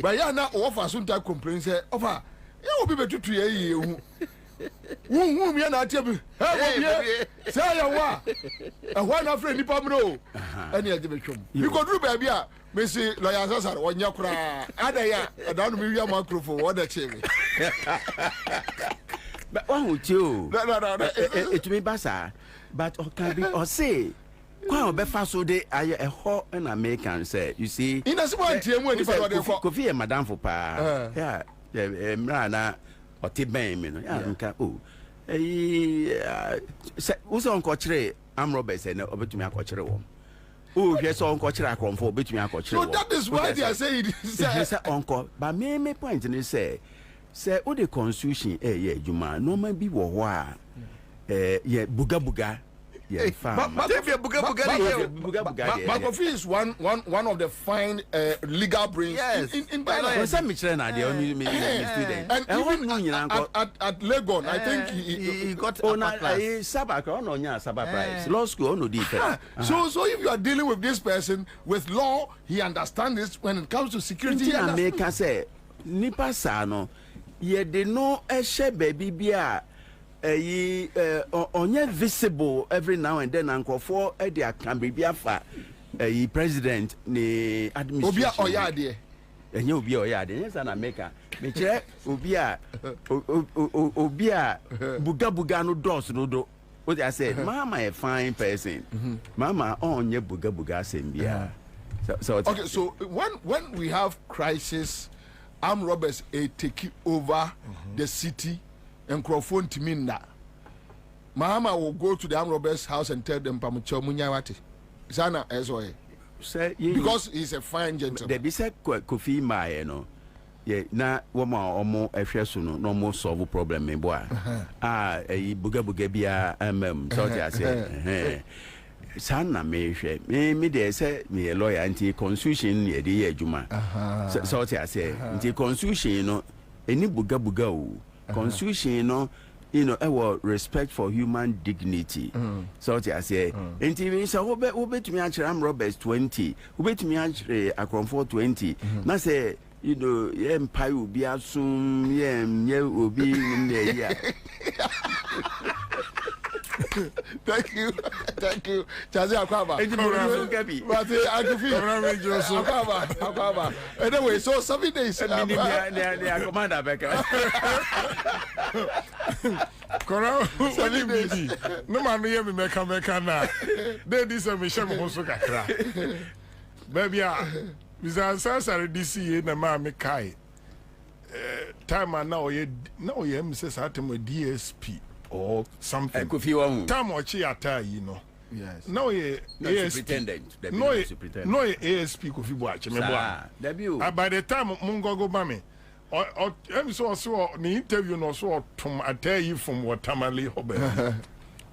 Ba ya na o fa so nta complain say ofa e obi betutu ye ye hu. Wu mi na atia bi. Hey Bobie. Say ya wa. E ho na friend nipa mro. Ene e betwom. Mi ko duru ba bia me say lawyer Ansah onya kura. Ada ya da no mi wi microphone wo da che me. But one with you. No. It may be basa. But can be or say, quite be fast so they are a hot and American say. You see, in a small team when you coffee and Madame for pa. Yeah, Mrana or Tibam, yeah, oh. Who's on coachre? I'm Robert said, no, to me a coachre. Oh, yes, on coachra for between a coach. So that is why they are saying, uncle, but me point and say. Say o the constitution yeah juma no man be wo wa yeah buga yeah farm but Kofi is one of the fine legal brains in Ghana. Some student and even at Legon I think he got Sabak no nya Sabak price law school no different. So if you are dealing with this person with law, he understands this when it comes to security. America say nipa sa no ye de no ehye baby bia onye visible every now and then ankofo e de akan baby afa president ni administration obi oya de enye obi oya de yes na America me kire obi a buga no dos no do what I said mama a fine person mama onye buga sembia so okay so when we have crisis armed robbers take over the city and Crawford Timinda. Mama will go to the armed robbers' house and tell them Pamucho Munyawati. Sana Ezoe. Because he's a fine gentleman. The Bisa Kofi Mae, no. Yeah, na woman or more efesuno no more solve problem me boy. A buga bia so I say. Sana me there say me a lawyer anti constitution ye de adwuma so I say anti constitution no any buga o constitution no you know our respect for human dignity so I say anti me say we to me am Roberts 20 we to me Akronfo 20 na say you know empire will be assume ye obi in the year. Thank you. Chazi Akwaba. Akwaba. Anyway, so 7 days. Commander Becker. No man hear me make na. They this a mission mo so kakra. Baby Mr. Ansah DC na ma me kai. Time now ye Mrs. Atem DSP. Or something. Time or Chiata, you know. Yes. No, ASP. No, ASP Kofi Boache. By the time Mungo go Bami, or so the interview no so I tell you from what Tamale Hobe.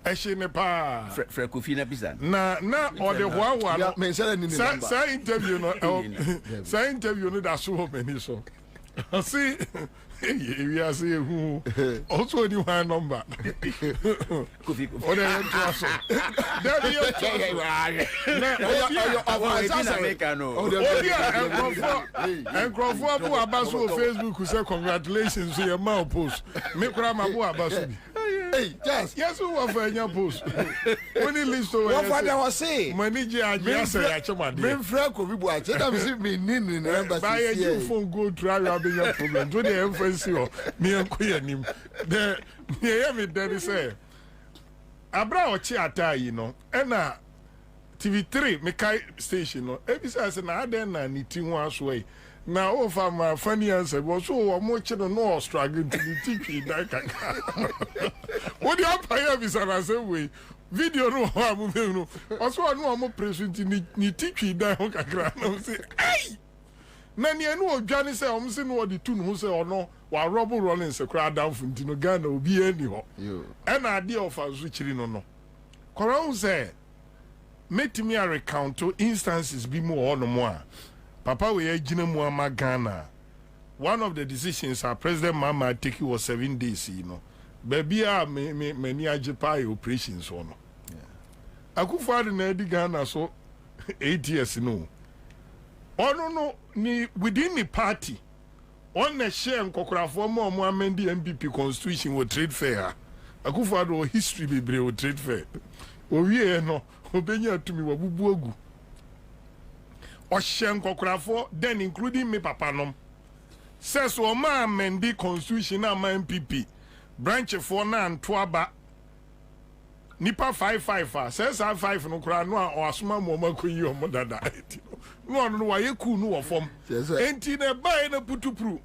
Ashine pa Kofi na bisa. Na or the Wawa. Say interview no. Say interview no that so many so. See, we are saying who also the one number. And Crawford Abasu Facebook who said congratulations to your mouth post. Make Ramabu Abasu. Hey, yes, who are for your post? When you list over what I was saying, manager, yes, I mean, Frank will be watching. I'm seeing me in buy a new phone, go try your problem. Do the emphasis me and Queen. The hear me, daddy say. Abra or Chiata, you know, and TV3, Mekai station, no, every says an Aden and eating one way. Now, if I'm a funny answer, was so I'm watching no struggling to be teaching that. What the umpire is on the same way. video no ho amu no oso no amu present ni titwi dan ho kakra na say ai na ne anu odwane say om se no odi tu no say ono wa robo rolling se kra down funti no Ghana obi ani ho e na ade of azu chiri no koran say metimi a recount instances bi mu ono mo a papa we agina mu ama Ghana. One of the decisions our President Mama take was 7 days, baby many ajipai operations on. Akufo-Addo na edi Ghana so 8 years no. No ni within the party on the share nkokrafo mo amendi MPP constitution wo trade fair. Akufo-Addo history bebre wo trade fair. Owie no obenya atumi wabubu ogu. O share nkokrafo then including me papa nom. Says o ma amendi constitution na ma MPP branch for na antoaba nipa 55 says 5 no kra no o asoma mo makoyi o mo dada no wa yeku no wo fom enti na buy na putupru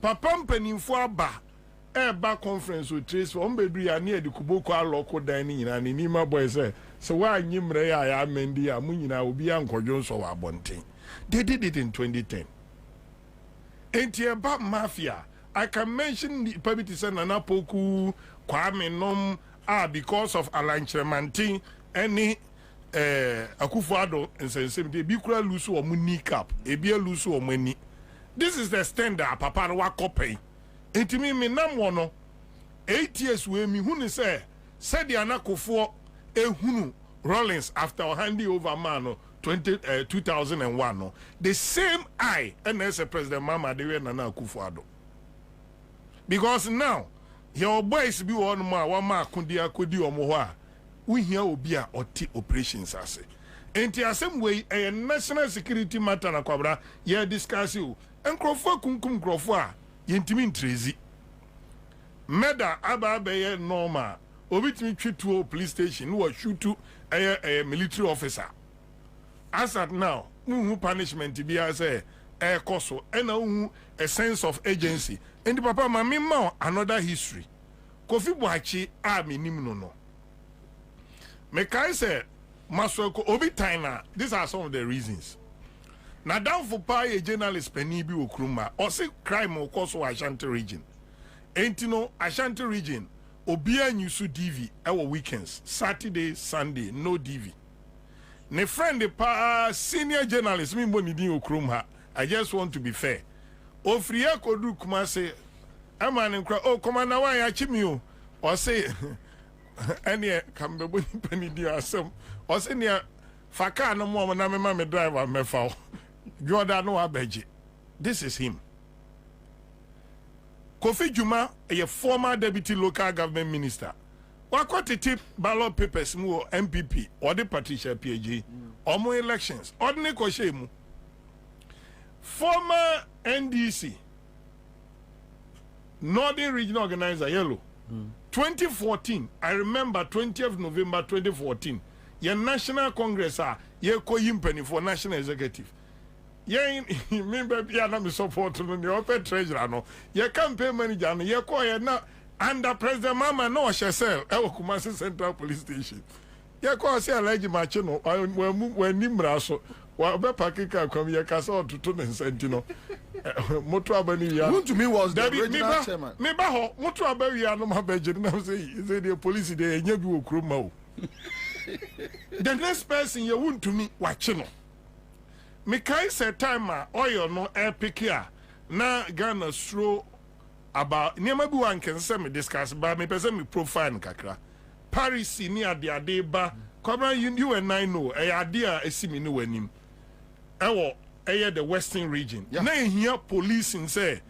papa mpanimfo aba eba conference o trace o mbedru ya na edikuboko aloko dan ni nyina ni ma boy say so wa anyimre ya amendi ya mu nyina obi ankodwo so wa abonten. They did it in 2010. Entieba mafia. I can mention the Pabiti Nana Poku, Kwame Nom, because of Alan Tremantin, any Akufo-Addo and Sensimity, Bikura Lusu or Munikap, Ebia Lusu or Meni. This is the standard, Papa Wakope. Intimi me namono 8 years we me hunu say said the Anakofo ehunu Rollins after handing over man 2001 no the same eye and as a President Mama de Nana Akufo-Addo. Because now your boys be one ma kundi akodi omo ho we hear obi a oti operations ase enti asem way a national security matter na Kwabena ye discuss you enkrofo kunkum krofo a yentimi ntrezi meda aba be normal obi timi twitu police station no shoot a military officer. As at now who punishment be as a koso and a sense of agency and the papa mami ma another history Kofi Boachi minimum no me kai say masoko obi taina. These are some of the reasons. Now down for a journalist penny bi okruma or say crime o koso Ashanti region entino Ashanti region obia nyusu DV our weekends Saturday Sunday no DV. Ne friend the senior journalist mi mboni din okruma. I just want to be fair. Ofriya kodu kuma say amane nkra oh commander wan ya chimi o or say any kambe boni pani di asem or say ne faka no mo na me driver me fa Jordan no abeji. This is him. Kofi Juma, a former deputy local government minister. What tip ballot papers mu MPP or the Patricia PAG or more elections or the former NDC Northern Regional Organizer Yellow 2014 I remember 20th November 2014 your National Congress ye ko yimpeni for National Executive ye member bia na me support no the open treasurer no ye campaign manager no ye ko ye na under President Mama no Shesel e Kumasi Central Police Station ye ko say alleged match no when nimra so wa be pakika kwam ye ka so to ne sentino moto abani ya who to me was the original chairman me ba ho moto abawi ya no ma ba jiri na say the police dey enya bi okroma o the next person you want to me watch no me kai say time oil no epic here na Ghana stro about niema bi wan can say me discuss ba me person me profile kakra Paris ni ade ba Kwabena you and I know e ade a esimi no wanim ewo the western region na here police in say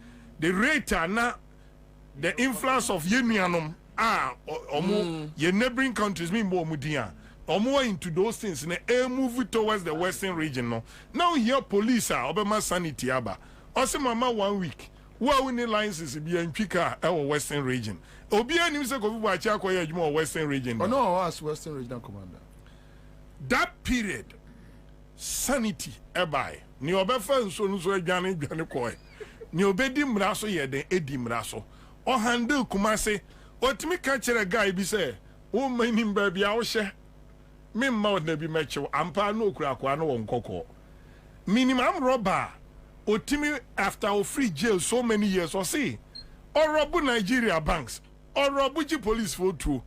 the rate na the influence of yenuanom omo ye neighboring countries me mo mudia omo into those things na move towards the western region no now here police obema sanity aba ose mama 1 week who winning licenses be antwika western region obi anim se Kofi Boachi akoye adwuma western region no as western regional commander that period sanity ebai ni obefa nso adwane koy ni obedi mraso ye den edi mraso o handle Kumasi otimi ka kire guy bi say o manim baby a wo hye me mma na bi mechew ampa no okura kwa no won kokko minimum robber otimi after o free jail so many years or see orobu Nigeria banks orobu ji police for two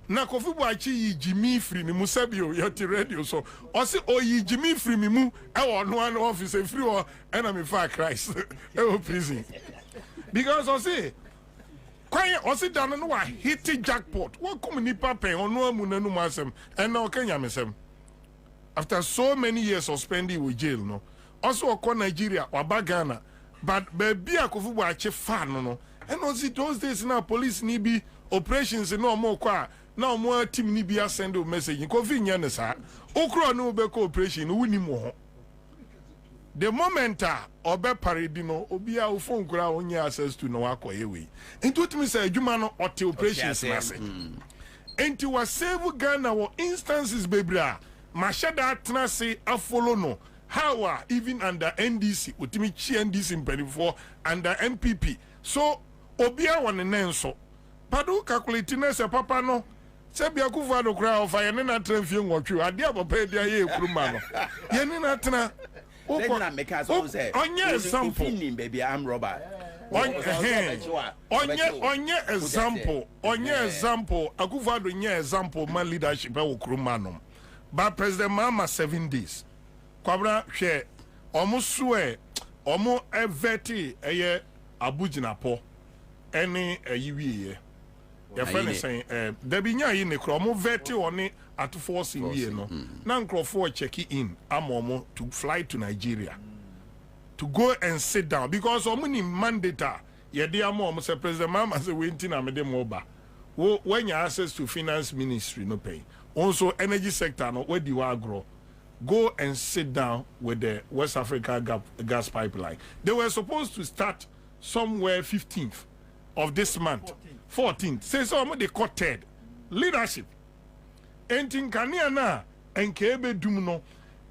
na Kofi Boachi yi Jimmy free ni musabio yoti radio so o se o yi Jimmy free mi mu e wo no an office free o and am for Christ e o prison because o se kwanye o se dan no wa hit jackpot wo come nipa pen ono amu nanu masem and na o kanya mesem after so many years of spending with jail no also okọ Nigeria waba Ghana but baby Kofi Boachi fan no and on those days now police ni bi operations no more kwa na mo team ni bia send a message Kofi nya ne sa okro no be cooperation wuni mo the moment obe parade no obia o phone kura onye access to no akoye we enti otimi say adwuma no ote operations na se enti wa save Ghana wo instances bebra mashada atnase afolo no how even under NDC otimi chi NDC mpanyfo under MPP so obia won nenso padu calculate na se papa no se bia kufa do kra ofa ye ne na transfie nwotwe ade abapa dia ye ekuruma no ye ne na tena na make us say onye example baby I'm robber onye example akufa do nye example man leadership e wokuruma no ba president mama 7 days Kwabena hwe omo so omo eveti eye abuginapo ene ayiwie ya fene say da bi nya yi ne kro omo veti oni at force wie no na nkrofo check in amomo to fly to Nigeria to go and sit down because omo ni mandate ye dey amomo say president mama say we ntina me dem oba when you access to finance ministry no pay also energy sector no where di wa agro go and sit down with the West Africa gas pipeline. They were supposed to start somewhere 15th of this month. 14th. Say so they cut third. Leadership. Entin kania na enkebe dumno.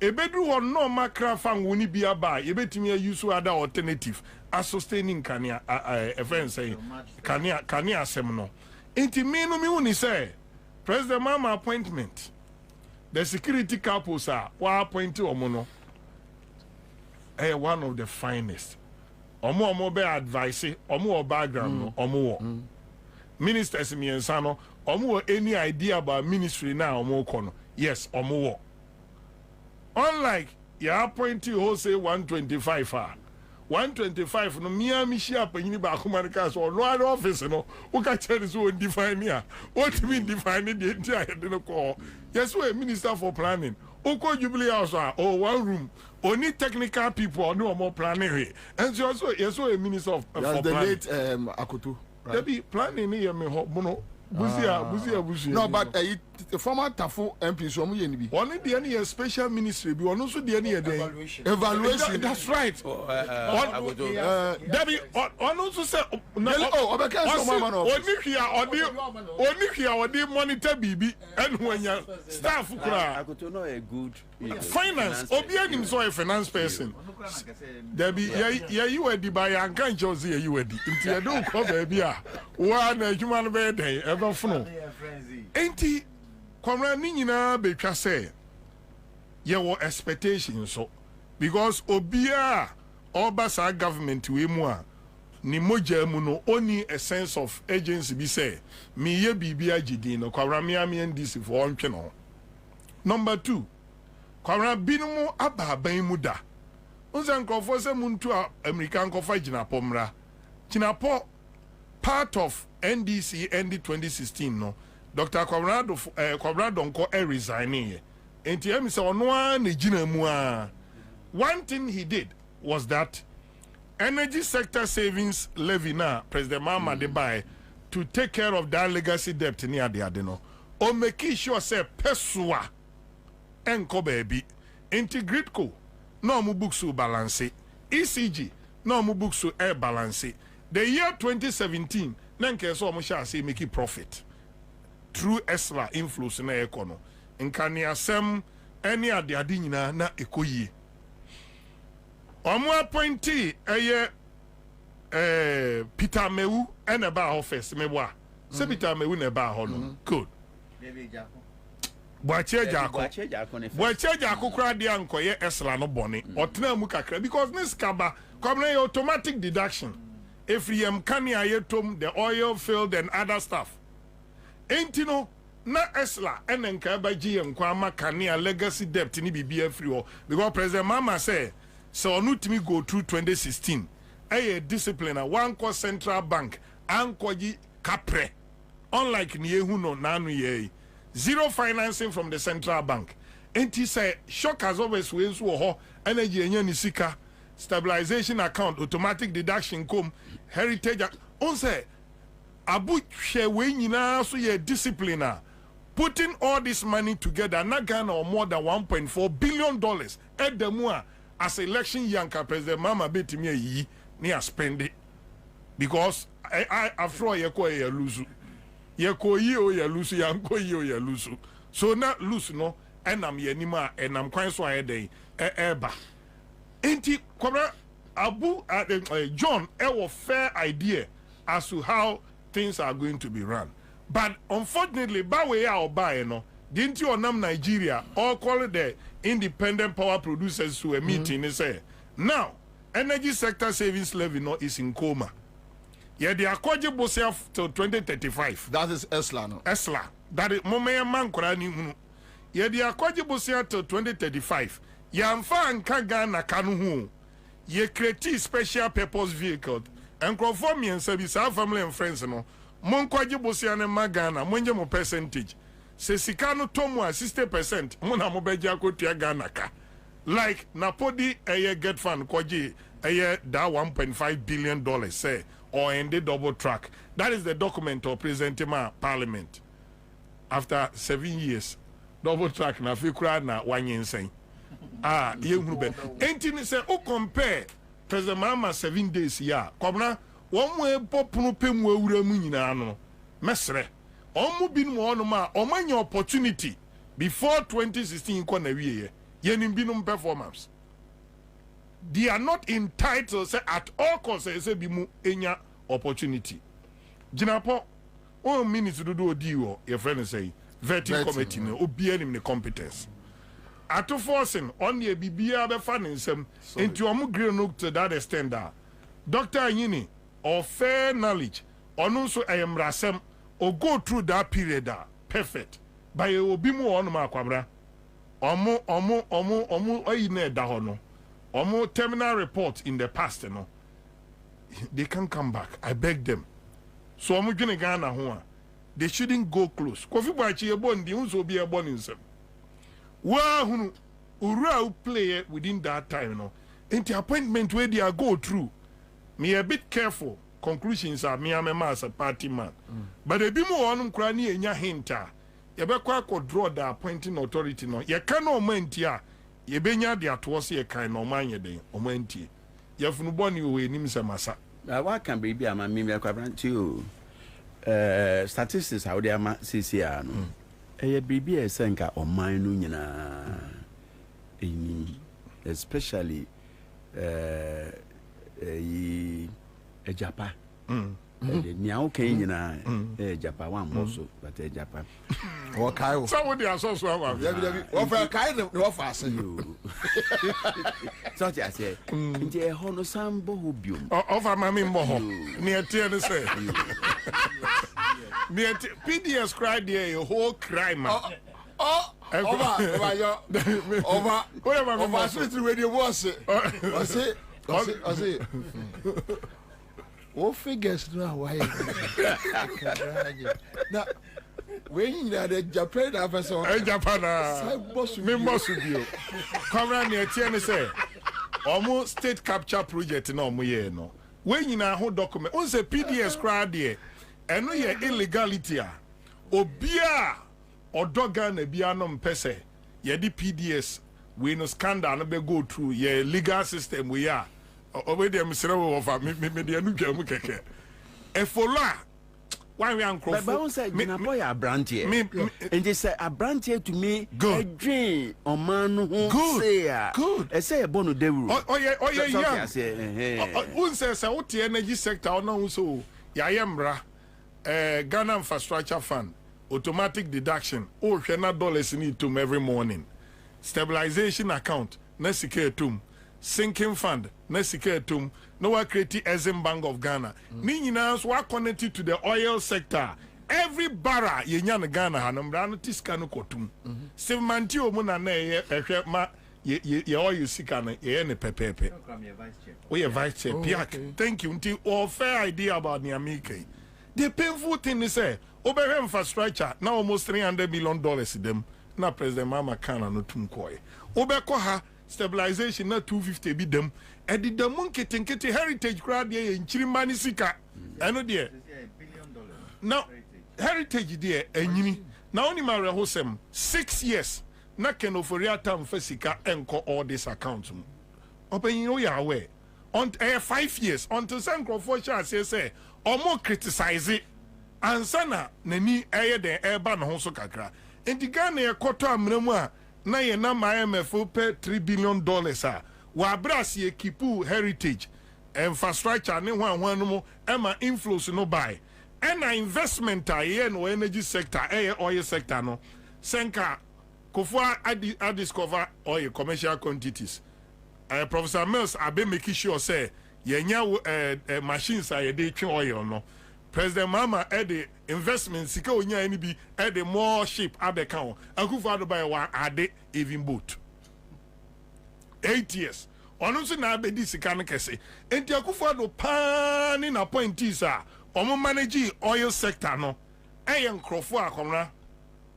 Ebedu won no makra fang woni bia ba. Ebetimi use other alternative as sustaining kania a friend say kania semno. Enti me no me woni say President Mama appointment. The security couples are appointed omono. One of the finest. Omo be advice, omo background no, omo ministers mi ensano, omo any idea about ministry now omo kono. Yes, omo. Unlike you appointed who say 125 125 no Miami share panyini ba akumanika so no other office no who can tell us who define here what mean define the entire no call yes we minister for planning oko jubilee house or one room only technical people no more planning here and so also yes we minister of for planning the late Akoto right be planning here me no busia no but the former Tafo MP so mu ye ni bi one dey any special ministry bi one so dey any evaluation that's right Debbie on also say obeka so mama no oni hia monitor bibi and when your staff kura Akoto no a good finance obi anim so a finance person Debbie you were di by an kan chose you were di nti e do ko ba bi a wa na adwuma no be den ever funo enti kwamra ni nyina betwa say ye wo expectation so because obia obasa government we mu a ni moja mu no only a sense of agency bi say me ye bibia gidin no kwamra me NDC for ontwe no. Number 2 kwamra binumu ababan mu da unza nkrofo se muntu American kofa Jinapo mra Jinapo part of NDC ND 2016 no Dr. Kwabena Donko resigning enti em se ono a na gina mu a one thing he did was that energy sector savings levy na President Mama de buy to take care of that legacy debt ni ade no o make sure say pesua enko baby integrate co no mu books to balance ECG no mu books to air balance the year 2017 nanke so mo sha say make profit through extra inflows na econo nkani asem any ade nyina na ekoyie omo appointee eye Peter Mewu ene ba office mebwa Sebita me win eba ho no. Good. Boache Jako kra dia nkoye esla no bone. Otena mu kakra because this kaba come na automatic deduction. If yem kani ayetom the oil field and other stuff. Entino na esla enenka ba gm kwa makani a legacy debt ni bibia free ho because President Mama say so onu timi go through 2016 a discipline one co central bank ankoji kapre unlike ni ehu no nanu ye zero financing from the central bank enti say shock as always we so ho energy enya ni sika stabilization account automatic deduction come heritage on say abu hwe we nyina so ye discipline putting all this money together na Ghana or more than $1.4 billion at the mua as election yanka President Mama betimi yi ni a spend it because I after ye ko ye lose ye ko yi o ye lose yanko yi o ye lose so na lose no enam ye nima enam kwan so aye den eba enti Kwabena Abu John a fair idea as to how things are going to be run. But unfortunately, Bawe or buy no, didn't you on Nigeria all call it the independent power producers to a meeting? They say now energy sector savings levy no is in coma. Yeah, they are quite bosia till 2035. That is Esla no. Esla. That is Momaya man Kurani. Yeah, they are quite bosia till 2035. Yamfa and Kagana Kanuhu. Ye create special purpose vehicle and conform me and service our family and friends no. Mon kwaji bosiane magana monje mo percentage se sikano tomu 60% mona mo beja ko tua Ghana ka like napodi get fund kwaji that $1.5 billion say or in the double track. That is the document of President Parliament after 7 years double track na fikura na wanyensen yehunu be enti say o compare President Mama 7 days ya Kwabena one way popunu pemu awura mu nyina no mesre omu bin mo no ma omanya opportunity before 2016 ko na wiye yenim binum performance they are not entitled say at all costs say bi mu enya opportunity jinapo 1 minute do odi wo your friend say vetting committee no obi anim ne competence ato forcing on ye bibia be fa nsem enti omu green no to that extent that Dr. Anyini or fair knowledge or no so I am rasem or go through that period perfect by a obimu on ma Kwabena omo oyine da ho no omo terminal report in the past no they can come back. I beg them so omo gene Ghana ho they shouldn't go close Kofi Boachi ebon di unso bi ebon nsem wa hunu ura play within that time no into appointment where they are go through. Me a bit careful. Conclusions are me as a party man. But a bit more on Krani and Yahinta. Yabekwa draw the appointing authority no. Ye cannot mentia. Ye benya the towards ye kind of mania day or menti. Yafunuboni we nimsa masa. What can be a man me to statistics how they are CCR. A baby a senka or mine especially a Japan. Now can you know a Japan one also, but a Japan. Or Kyle. Somebody has also over kind of offers you. Such as a Honosam Bohubium. Over Mammy Moho near Tennessee. Near PDS cried there a whole crime. Over radio was it? I say, what figures now? Why? Now, when you are the Japan officer, come around near Tennessee. Almost state capture project no more no. When you know document, once a PDS crowd there, and no illegality. Obia or Dogan a Bianum Pese, Yedi PDS. We no scandal no be go through your legal system we are already am several of me the new game keke e fola why we am crop but say na boy a brand here and they say a brand here to me a dream on man who say good e say e bonu dewu oh yeah un say what the energy sector no so ya yemra Ghana Infrastructure Fund, automatic deduction, $10 in it every morning. Stabilization account, Nesike Tum. Sinking fund, Nesike Tum. No one created Exim Bank of Ghana. Ninas were connected to the oil sector. Every barra, Yenyan Ghana, Hanambrano Tiskano Kotum. Steve Mantio Muna, ma. Ye all you see can ye pepe. We are vice chair. Piak. Thank you. Until all fair idea about Niamike. The painful thing is say over infrastructure now almost $300 million them. Now President Mama Kana no tumkoi. Over koha stabilization na 250 be them. And the monkey tinketi heritage crowd ye in Chirimani Sika. I know dear. Now heritage dear and now only my hosem 6 years. Na Kenoforia Town Fesika enko all these accounts. Open you are aware. On 5 years until some Crawfordshire say or more criticize it. Ansah na nani aye den eba na ho so kakra. Enti Ghana e koto amremu na ye na IMF pe $3 billion a. Wa bras ye kipu heritage infrastructure ne hwan no mo ema inflows no buy. And investment aye no energy sector aye oil sector no. Senka Kofua I discover oil commercial quantities. Professor Mills abe making sure say yenya machines are dey twin oil no. President Mama the investment sika onya any bi the more ship abeka on. Akufo Addo buy one ade even boat. 8 years. Ono so na abedi sika no kese. Enti Akufo Addo pan na appointees a omo manage oil sector no. Nkrofo akomra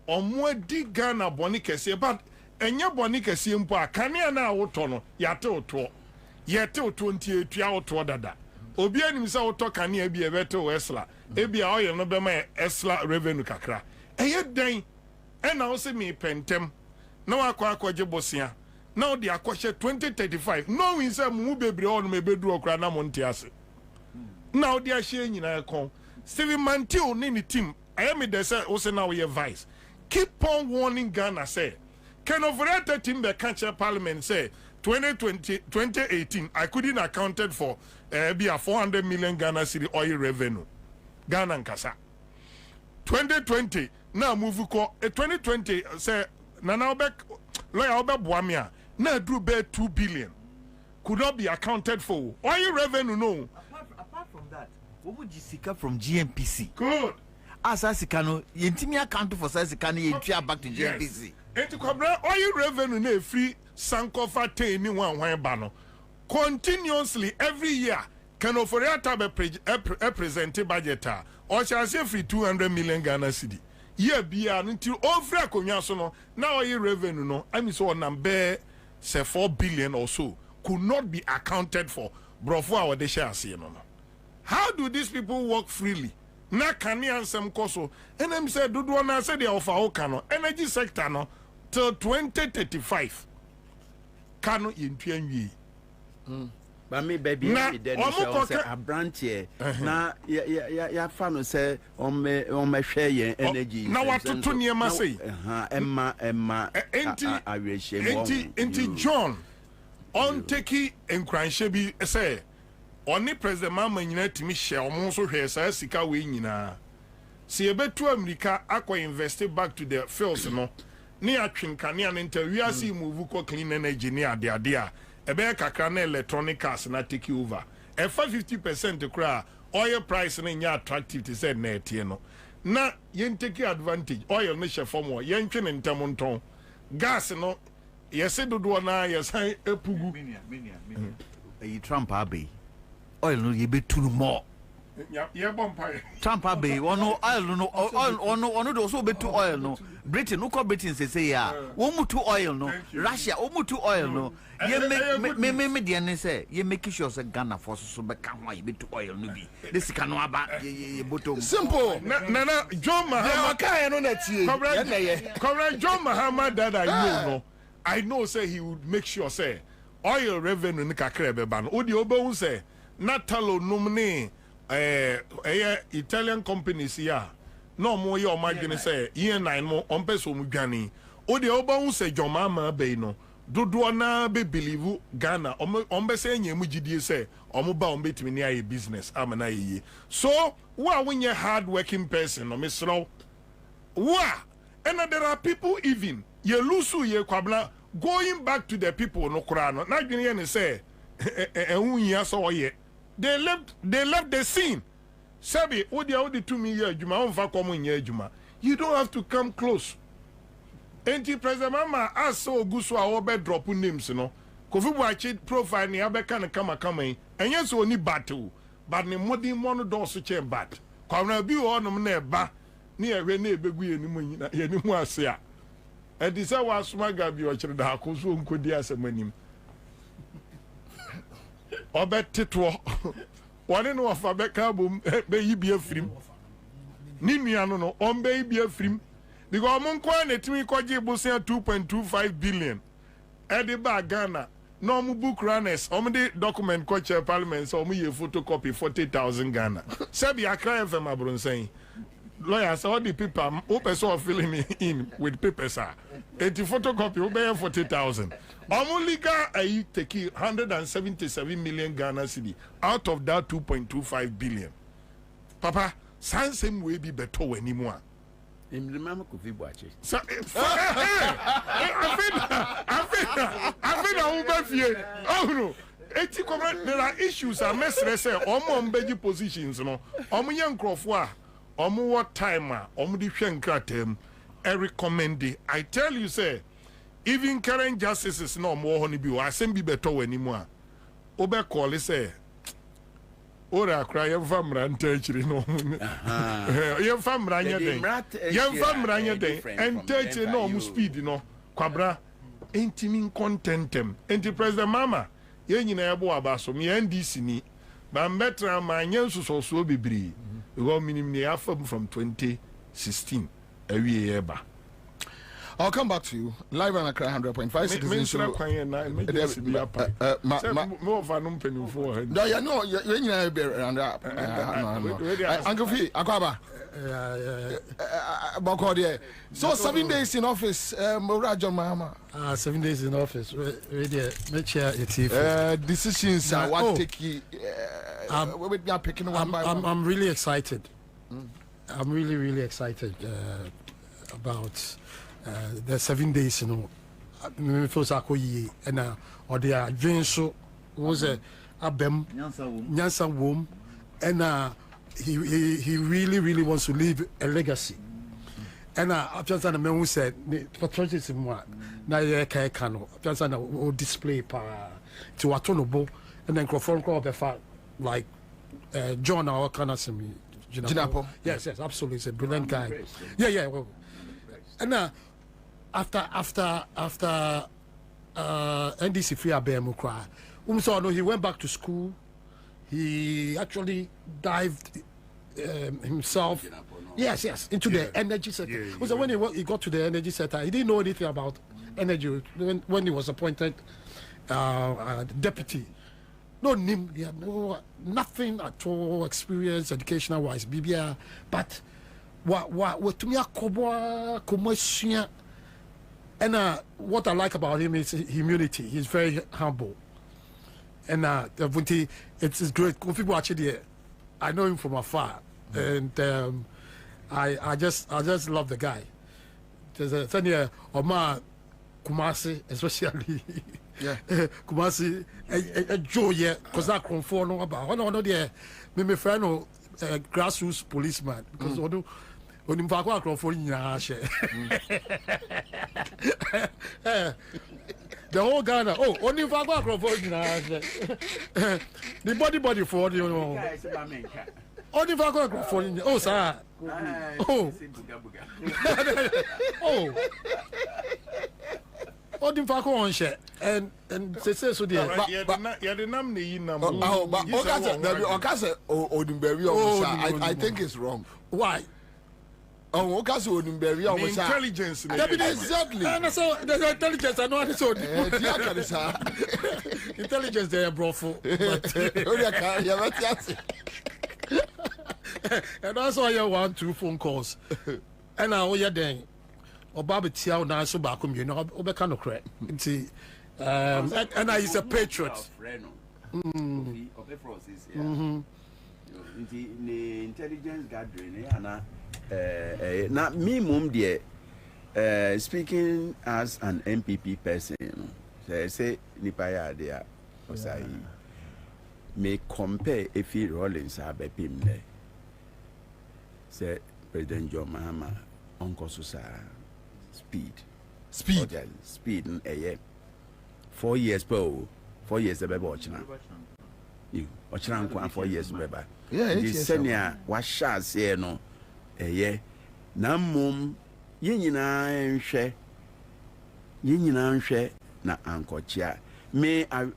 omo di Ghana boni kese but enya boni kese mpo akane na awoto no yate oto 28 awoto dada obi anim sa woto kane abi ebete wesla ebi a oye no be ma esla revenue kakra eye den na wo se me pentem na wakwa akwaje bosia na odi akwahye 2035 no win say mu bebre on me bedu okra na mo nte ase na odi ahye nyina kon Steven Mantio ni ni team ayemi de say wo se na wo ye vice. Keep on warning Ghana say can overrate team the country parliament say 2018 I couldn't accounted for be a 400 million Ghana city oil revenue Ghana nkasa 2020 now move ko 2020 say nana obek lawyer obek boamia na do be 2 billion could not be accounted for oil revenue no apart from that what would you seek from GMPC good as Sikano, Yentimi account for Sikano, you back to GMPC. And to come oil revenue na free Sankofa te ni one bano. Continuously every year, can offer a presented budget or shall say free 200 million Ghana cedi. Year be until all free konyasono now oil revenue no. I mean so number say 4 billion or so could not be accounted for. Brofo our de share see no. How do these people work freely? Na kani ansem koso enem say dodo na say they offer okano energy sector no till 2035 kano yentwanwie ba me baby na say a branch here na ya fa no say on me hwe yen energy na watoto niema say emma enti John on take enkranhye bi say Oni President Mama nyina timi hye omo so hwe sa sika we nyina se ebetu America akwa invest back to the fields no ne atwenkane an interview asi move ko clean energy ne ade a ebe kakra na electronic cars na take over e 50% kra oil price na nya attractive to say na etie no na yen take advantage oil ne hye form o yen twe ne ntam nton gas no yese dodo na yesan epugu Trump abe oil no ye be too more yeah bompire Trump abe ono oil no ono do so be too oil no Britain no ko Britain say ya wo mutu oil no Russia wo mutu oil no ye me de ne say ye make sure say Ghana for so be ka ho ye be too oil no bi this sika no aba ye bottom simple na John Mahama ka no na tie Comrade John Mahama that I know say he would make sure say oil revenue ni kakra be ba no odi obo say Natalo nomine Italian companies ya no mo ye o madwene say year 9 mo ompeso mu dwane o de oba hu say John Mahama be no dodo na be believe Ghana ombe say nyemu gidie say omoba ombetimi ni aye business amana ye. So wa when you hard working person no mesro wa and there are people even ye lusu ye Kwabena going back to the people no kura no na dwene ye say ehun so ye they left the scene. Sabi odi 2 million adwuma onfa kom nya adwuma. You don't have to come close. Enti President Mama aso oguso a wo be drop names no. Kofi Boachi profile ni abeka ne kama yi. Enye so oni battle. But ne modern mono don so che bat. Kwabena bi wo no na eba ni ehwe na ebegu ye ni mu nyina ye ni mu ase a. Edi se wa soma ga bi o kire da akoso nkodi asemanim. Obetetwo. One no of Abeka be yi afrim. Ni nuano no on be yi afrim. Because Monkwa netimi kwaje bosia 2.25 billion. Ediba Ghana. No mu book runners. The document kwache parliament so mu ye photocopy 40,000 Ghana. Sebi Accra FM abron saying. Lawyers all the people open so filling in with papers are. 80 photocopy obey 40,000. Omulika I take 177 million Ghana cedi out of that 2.25 billion. Papa, same way be better anymore. Remember Kofi Boachi. I feel oh no. There are issues are mess say beji positions no. Young crofwa what timer di hwenkratem I recommend. I tell you say even current justices no more honey be asem be better anymore. Obe call say ora cry your famra ntechiri no. Your famra nya den. Your famra nya den ntechiri no mu speed no. Kwabra intimin contentem. Enti President Mama ye nyina yebo abaso me NDC ni ba metra ma nyenso so bibiri. Because minimum they have from 2016 every year. I'll come back to you live on Accra 100.5 citizens. No, you know, you're be around up. Uncle Fee, Akwaba. So 7 days in office, Morajo Mahama. 7 days in office. Make sure it's decisions are what take you. I'm really excited. I'm really excited about the 7 days. You know, me feel sakoyi and or they are doing so was a abem Nyansa womb and he really wants to leave a legacy. And after that, the man who said for tradition na ye kai kano after that o display pa to atonobo and then crofon call be fa like John our Kanasimi Jinapo. Yes, absolutely. He's a brilliant guy. Yeah. Well, and after NDC free abemu cry. So no, he went back to school. He actually dived himself. Yes, into the energy sector. So when he got to the energy sector, he didn't know anything about energy when he was appointed deputy. No name, he had nothing at all experience educational wise, BBA. But what to me and what I like about him is humility. He's very humble. And it's great. Actually, I know him from afar, and I just love the guy. There's a thing here, Omar Kumasi, especially. Yeah, Kumasi, a joy, yeah, because I come for no about. I know there, me friend, grassroots policeman, because when you back walk for in the whole Ghana. Oh, only back walk for in the body for the only back walk for in. Oh, sir. Oh, the back on share and say so dear. But the name the number. But I think it's wrong. Why? Oh, intelligence. Exactly. And so the intelligence I know so intelligence they are broful. And also I have 1-2 phone calls. And now you're then or Bobie Tiao now so back you know Obeka no crack. And he's a patriot. The intelligence gathering, now me mum dear, speaking as an MPP person, say Nipaya there, may compare if he Rollins have a pim there. Say President John Mahama, Uncle Susa, speed, and a year. 4 years, 4 years, a baby watching. You watching 4 years, baby. Yeah, this senior was shall say no, a year. Namum, yina share, na Uncle Chia. May a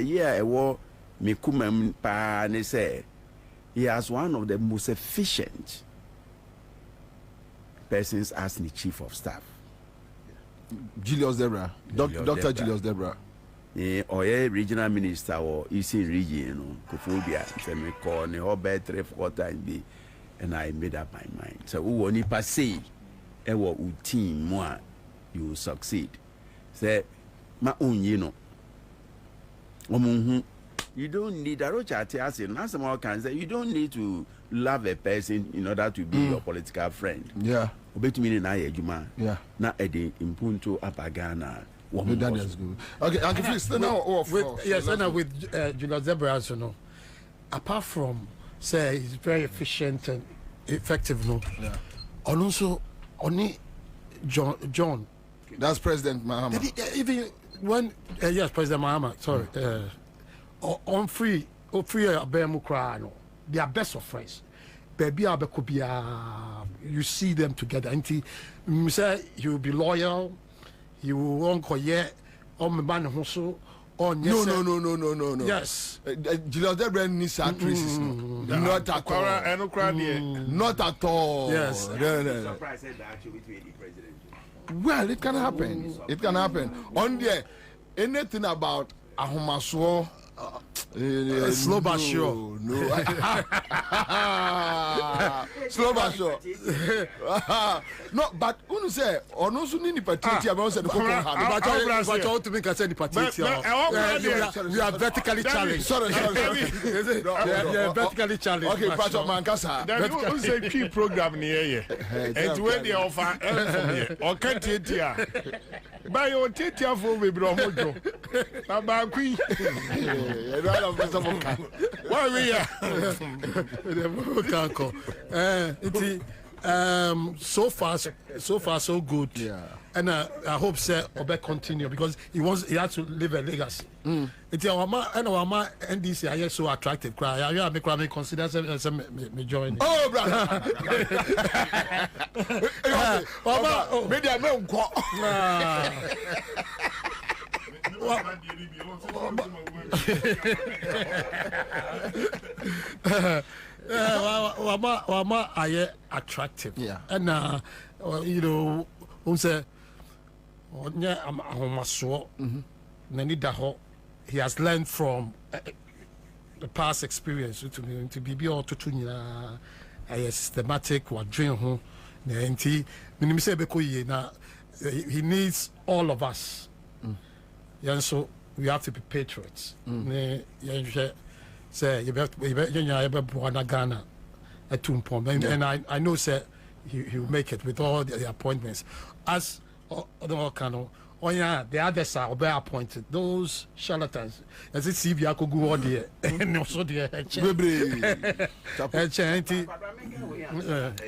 year a war, me kumam pa ne say. He has one of the most efficient persons as the chief of staff. Julius Debra, Dr. Julius Debra. Or a regional minister or Eastern region, Kofobia, me call ne whole bed 3-4 times, and I made up my mind. So, who only pass e wo team more, you will succeed. Say, my own, you know. You don't need a you don't need to love a person in order to be your political friend. Yeah. Yeah. Now Eddie Impunto Apagana. That is good. Okay, Uncle Fritz, now off. Yes, and with Julius Debra, you know, apart from say he's very efficient and effective, no. Yeah. And also only John. That's President Mahama. Even when yes, President Mahama. Sorry. On free Abemukra, they are best of friends. Baby Abekubia, you see them together. And you say he will be loyal, he will won't yet on the man also. No. Yes. Julius Debra needs actresses. Not at all. Not at all. Yes. Well, it can happen. It can happen. On there, anything about Ahomaso. Slow but sure. No. Slow but sure. No, but who say or no soon in the party about the but all to make us any party. We are vertically challenged. Sorry. Yeah, vertically challenged. Okay, Pastor Mankasa. Who say key program near here? And when they offer or can't take here. By your teacher for me, bro. About Queen. Why we are? So far so good. Yeah. And I hope sir Obe continue because he had to leave a legacy. It's our NDC are so attractive. I may consider me join. Oh, brother. Maybe I know. Wama are attractive. Yeah. And you know, say he has learned from the past experience to be able to systematic or dream he needs all of us. And so we have to be patriots. Say you Ghana at Tumpom, and I know sir he will make it with all the appointments. As the Kano, the others are appointed. Those charlatans, as it see Biako go on there, and also the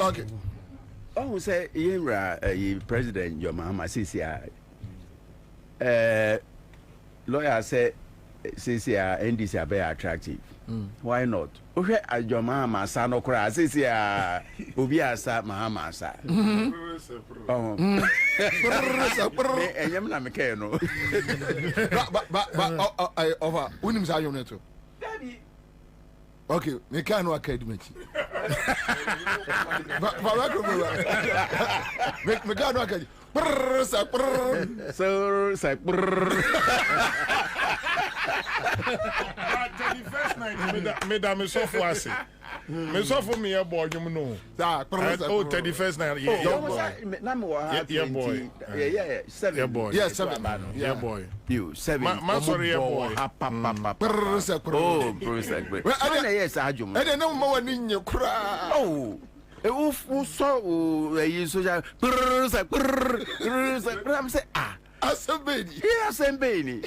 okay. Oh, say President John Mahama CCI. Lawyer say CCI NDC are very attractive. Why not? Okay, John Mahama sa no kra CCI obi asa Mahama sa. Oh. Enyam na meke no. But over unim sa yom neto. Daddy. Okay, me can no academy. But me can no academy. So say the first night, Madame Sofoase. Me so for me boy you know. Ah, 31st night. Yeah boy. Yeah, 7. Yeah boy. Yeah, 7. Yeah boy. You 7. Man sorry yeah boy. Oh, bro, sec. Well, Yes, Ajum. I don't know more than you cry. Oh. Who saw you so I'm say Asambeni. Yes, Asambeni.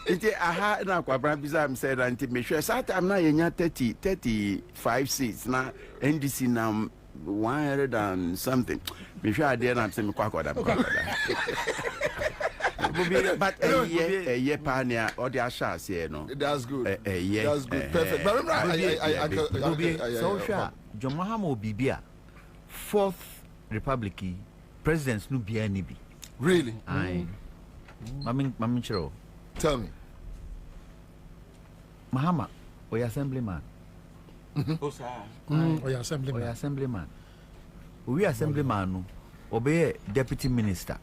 Iti aha na Kwabena bisa said anti me sure sat am na yenya 35 seats na NDC na 100 and something. Me sure there na say me kwakwada. But a year pioneer or the Ashas, you know. That's good. Yeah. That's good. Perfect. But remember, so sure. Jomahamo Bibia, 4th Republic, Presidents no be any be. Really? Aye. Mamin Chiro. Tell me. Mahama, or assemblyman. Assemblyman. We assemblyman, obey deputy minister.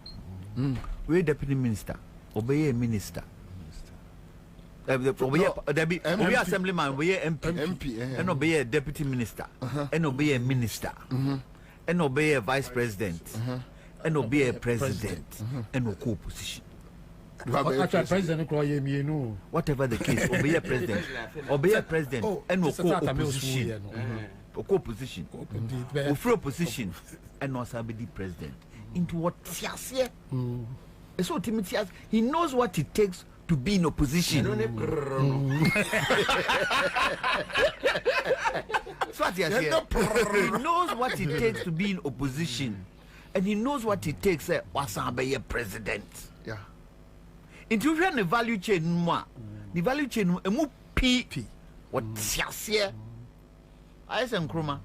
We deputy minister, obey minister. Obey assemblyman, obey MP, and obey deputy minister, and obey minister, and obey vice president, and obey president, and no co-position. Whatever the case, obey president, and no co-opposition. Co-position, opposition, and no sabidi president. Into what so Timothy he knows what it takes to be in opposition. So he knows what it takes to be in opposition, and he knows what it takes wasabe president. Yeah. Into the value chain moi. The value chain emu p what tiasie. I say nkruma.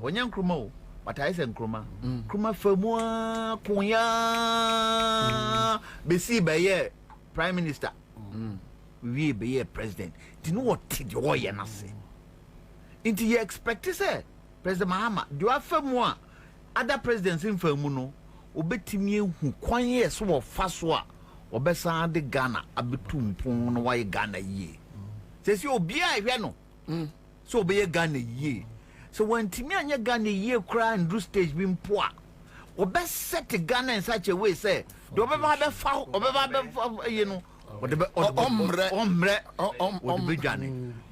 Wonya nkruma. But I say Kruma. Kruma Famua Kuya Besi Baye Prime Minister. We be president. Do you know what did you say? Into you expect to say President Mahama, do you have Famua other presidents in Famuno? Obetimi who quanye so faswa or Bessa de Ghana abitum pon why Ghana ye. Says you be I no. So be a Ghana ye. So when Timmy and your Ghana year cry and do stage being poor, or best set the Ghana in such a way, say, do ever have a foul, or ever, you know, whatever,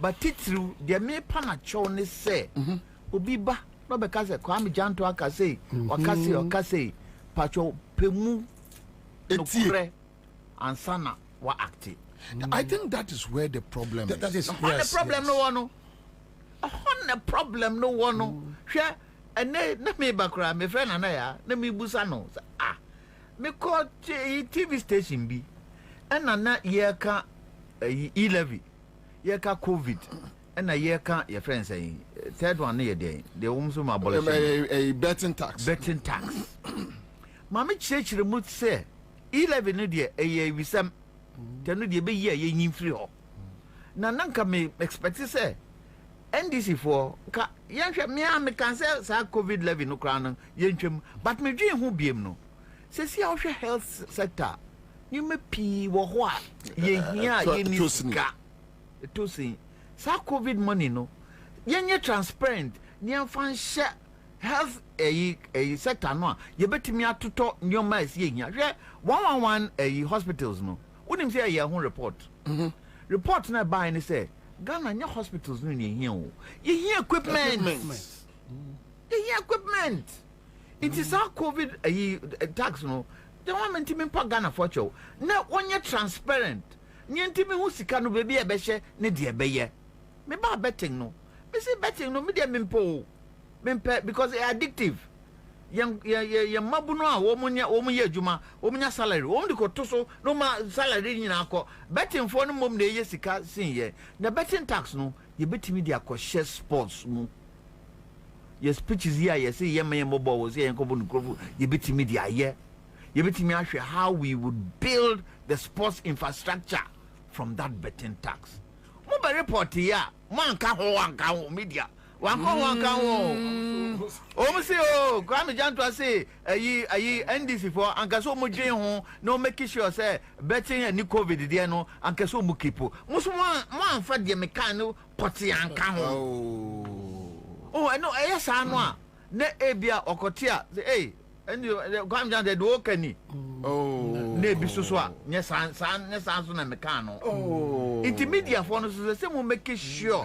but it through the mere panachon is say, Ubiba, no because a Kwame Janto Akase, or Cassie or Cassie, Pacho Pemu, Etire, and Sana were active. I think that is where the problem is. That is the problem, no one. On a problem no one no share and na me bakra me friend na ya na me busa no me call TV station bi and na ye ka 11 ye ka covid and na ye ka your friend say third one na dey they also abolish a betting tax mama chechire mu say 11 no dey e wisam tenu dey be ye yin free ho na nanka me expect say NDC for me can say COVID levy no crown yentwem but me dream who biem no say see how health sector you me pee wo ho a ye hia ye ni ska to see sa COVID money no yenye transparent ni amfan share health sector no ye betimi atoto nyoma esi ye hia hwe 111 hospitals no wonim say ye ho report report na buy ni say Ghana nya hospitals no ye here o. Ye here equipment. Ye here equipment. It is our COVID tax no. The one mentimi pa Ghana for cho. Na onye transparent. Ni ntimi hu sika no baby e be hye ne de be ye. Me ba betting no. Me say betting no me de mempo. Mempe because it addictive. Yang mabuno a wo munya adwuma wo munya salary wo ndi ko to so no ma salary nyina akọ betting for no mom na ye sika sin ye na betting tax no ye betimi dia ko share sports mu ye speeches here ye say ye man mobile wo say ye ko bo nkrofo ye betimi dia ye betimi ahwe how we would build the sports infrastructure from that betting tax mo be report here man ka ho media wanka wo o say o Kwame Janto say ayi NDC for anka so mo dwen ho no make sure say betting any COVID there no anka so mo keep mo so mo anfa de me kan no poti anka ho Oh, I know. Yes, I know. Ne ebia okotia. Say, hey, and you come down the door, Kenny. Oh, ne bisuswa. Yes, san so na mekano. Oh, intermediate for no so say mo make sure.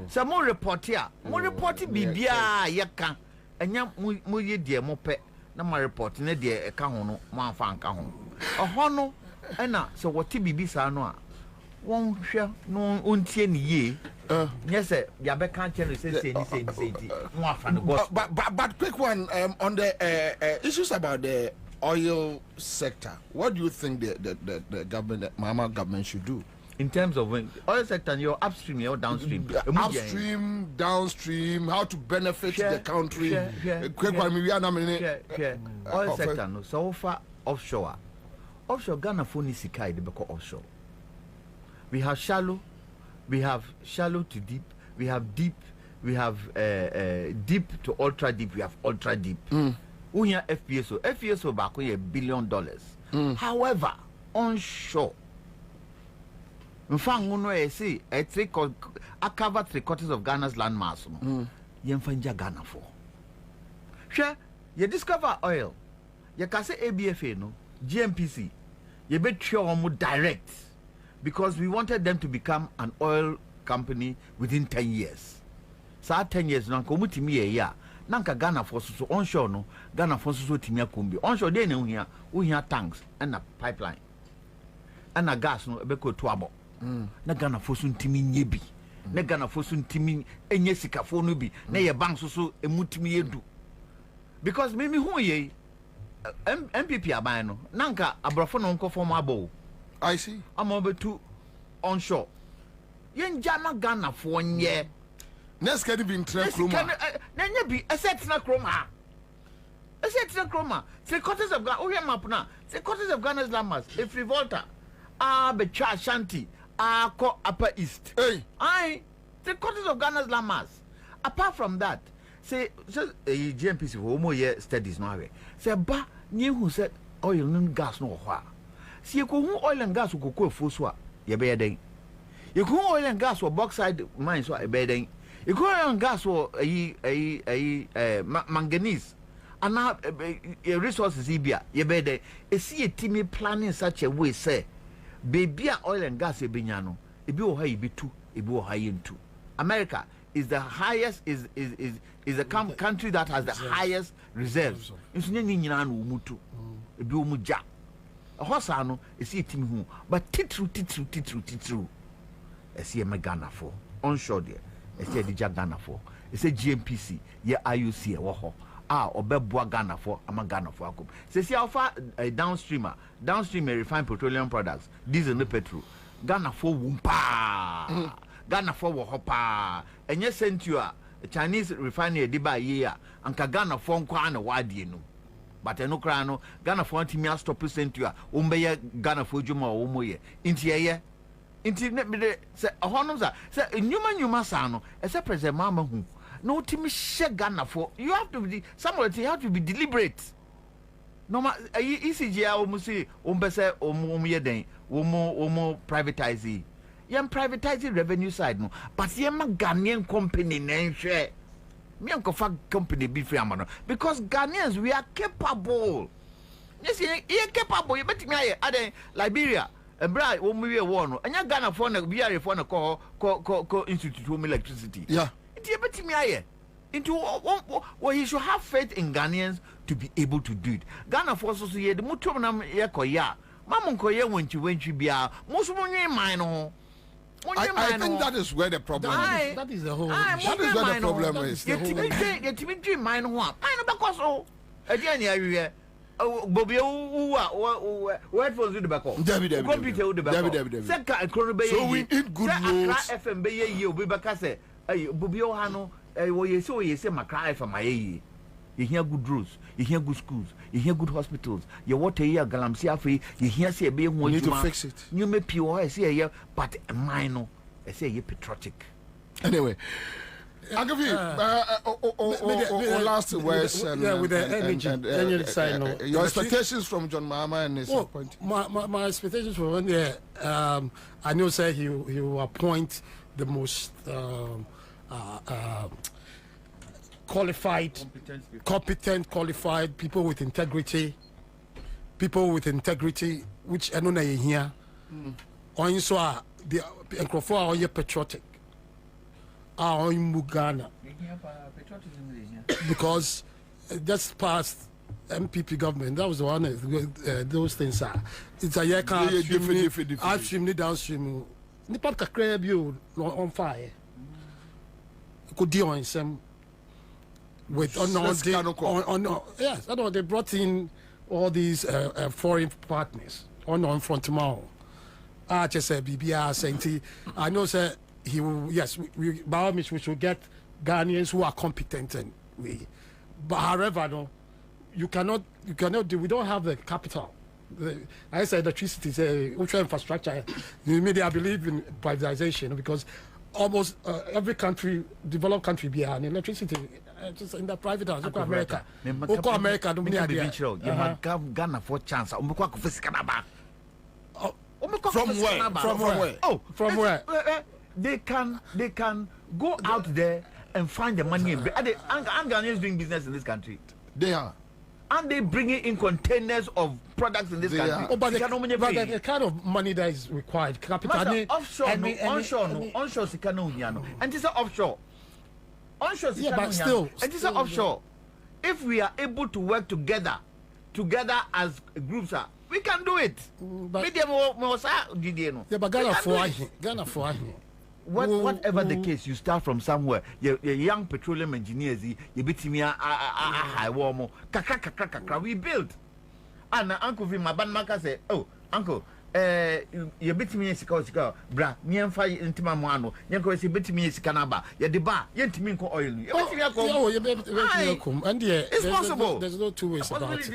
Say mo report here. Mo report bibia yeka. Enya mo ye de mo pe. Na ma report ne de eka ho no mo anfa anka ho. Oho no na so wote bibi sa no a won hwe no ontie ne ye. Yes, ya be can channel say mo afa no boss. But quick one on the issues about the oil sector. What do you think the government, the Mama government should do? In terms of oil sector, your upstream, your downstream. Upstream, downstream, how to benefit the country. Quick one, maybe oil sector, no. So far, offshore. Offshore, Ghana phone is Sikai, they become offshore. We have shallow to deep, we have deep, we have deep to ultra deep, we have ultra deep. We have FPSO back $1 billion. However, onshore, I cover 3/4 of Ghana's land mass. Yemfanja Ghana for. Sure, you discover oil. You can say ABFA, no, GMPC. You bet sure direct because we wanted them to become an oil company within 10 years. So 10 years now, come to me a year. Nanka Ghana for so onshore no, Ghana for so timia kumbi. Onshore dey no here, we here tanks and a pipeline. And a gas no ebeko tuabo. Na Ghana for so timi nyebi. Na Ghana for so timi enye sikafo no bi. Na ye bank so emutimi edu. Because me hu ye MPP aban no, nanka abrofo no nko form abo. I see. I'm over to onshore. Yen jama Ghana for nye. Next can be in Kroma. Nanya be a set na Kroma. A set na Kroma. 3/4 of Ghana. Oh, yeah, map now. 3/4 of Ghana's landmass. If revolta. Becha Shanti. Ko Upper East. Hey. 3/4 of Ghana's landmass. Apart from that, say, GMPC for more year studies now. Say, ba, new who said oil and gas no hoa. See, you go oil and gas who go for ye be a day. You go oil and gas or bauxite mines or a bedding. You go on gas or manganese and now resources ibia ye bede e see a team planning such a way say baby oil and gas e binyano e bi o ha ibi tu e bi o ha yentu. America is the highest is a country that has the highest reserves. Nso nya nyina no mutu e bi o mu ja hosa no e see a team hu but titru e see a Ghana for onshore there. I said the Ghana for. I said GMPC, yeah, IUC, Obeboa Ghana for, I'm Ghana for. Say, see how far a downstream refined petroleum products, diesel and petrol. Ghana for wumpa, Ghana for wahopa, and yes, sent you a Chinese refinery diba year, and Ghana for Kwana wadi no. But no crano, Ghana for Timia stop sent you a Umbeya Ghana for Juma or Umoye, Intia. Internet me say ahonoza say nyuma sano ese president mama hu no timi she Ghana for you have to be somebody have to be deliberate no ma ECG a omu si ombese omu ye den omu privatize yam privatize revenue side no but yam Ghanaian company na nhwe me ankofa company be free amano because Ghanaians we are capable yes you capable you betimi aye aden Liberia Bra, we war no. Anya Ghana for na BRA for na ko institute home electricity. Yeah. It bet me aye. Into well, you should have faith in Ghanaians to be able to do it. Ghana for so ye the mutum na ye ko ya. Mamon ko ye wentwi bia. Most money mine no. I think that is where the problem is. That is the whole. That is where the problem is. Ye timi mine ho. Mine because so. Edi ani awie. Bobie what was it back on computer would back so we need good roads FM be ye obi baka say Bobie o ha no wo ye say makra FM aye you hear good roads you hear good schools you hear good hospitals you water here galamsey afi you hear say be you need to fix it you may pure say here but mine no say ye patriotic anyway I'll give you last words. With the energy side. Your expectations from John Mahama and his appointment. My expectations from one year, I know say he will appoint the most qualified, competent, qualified people with integrity, which I know here. On so the microphone are patriotic. Are in Mugana because just past MPP government, that was one of those things. It's a year different. Upstream, downstream. Nipa kakra bi on fire. Could deal on some with on yes, I know they brought in all these foreign partners on front tomorrow. I just said BBR saying I know sir he will yes we should get Ghanaians who are competent and but however no you cannot do we don't have the capital. I said electricity is a ultra infrastructure. I believe in privatization because almost every country, developed country, be an electricity just in the private house. Look at America. Look at America. Don't be Ghana for chance. From where? Oh, from where? They can go out there and find the money. And Ghanaians doing business in this country. They are. And they bring it in containers of products in this country. Oh, but the kind of money that is required, capital, offshore, onshore, and this is offshore. Onshore, yeah, but still, and this is offshore. If we are able to work together as groups, we can do it. But Ghana for whatever the case, you start from somewhere. Your young petroleum engineers, you beat me a high warm. We build. And Uncle Vim, my bandmaker said, "Oh, Uncle, you beat me a sika, bra, me and fire into my mano. Yanko is a bit me a sikanaba. You deba, yentiminko oil. And yeah, it's possible. There's no two ways about it.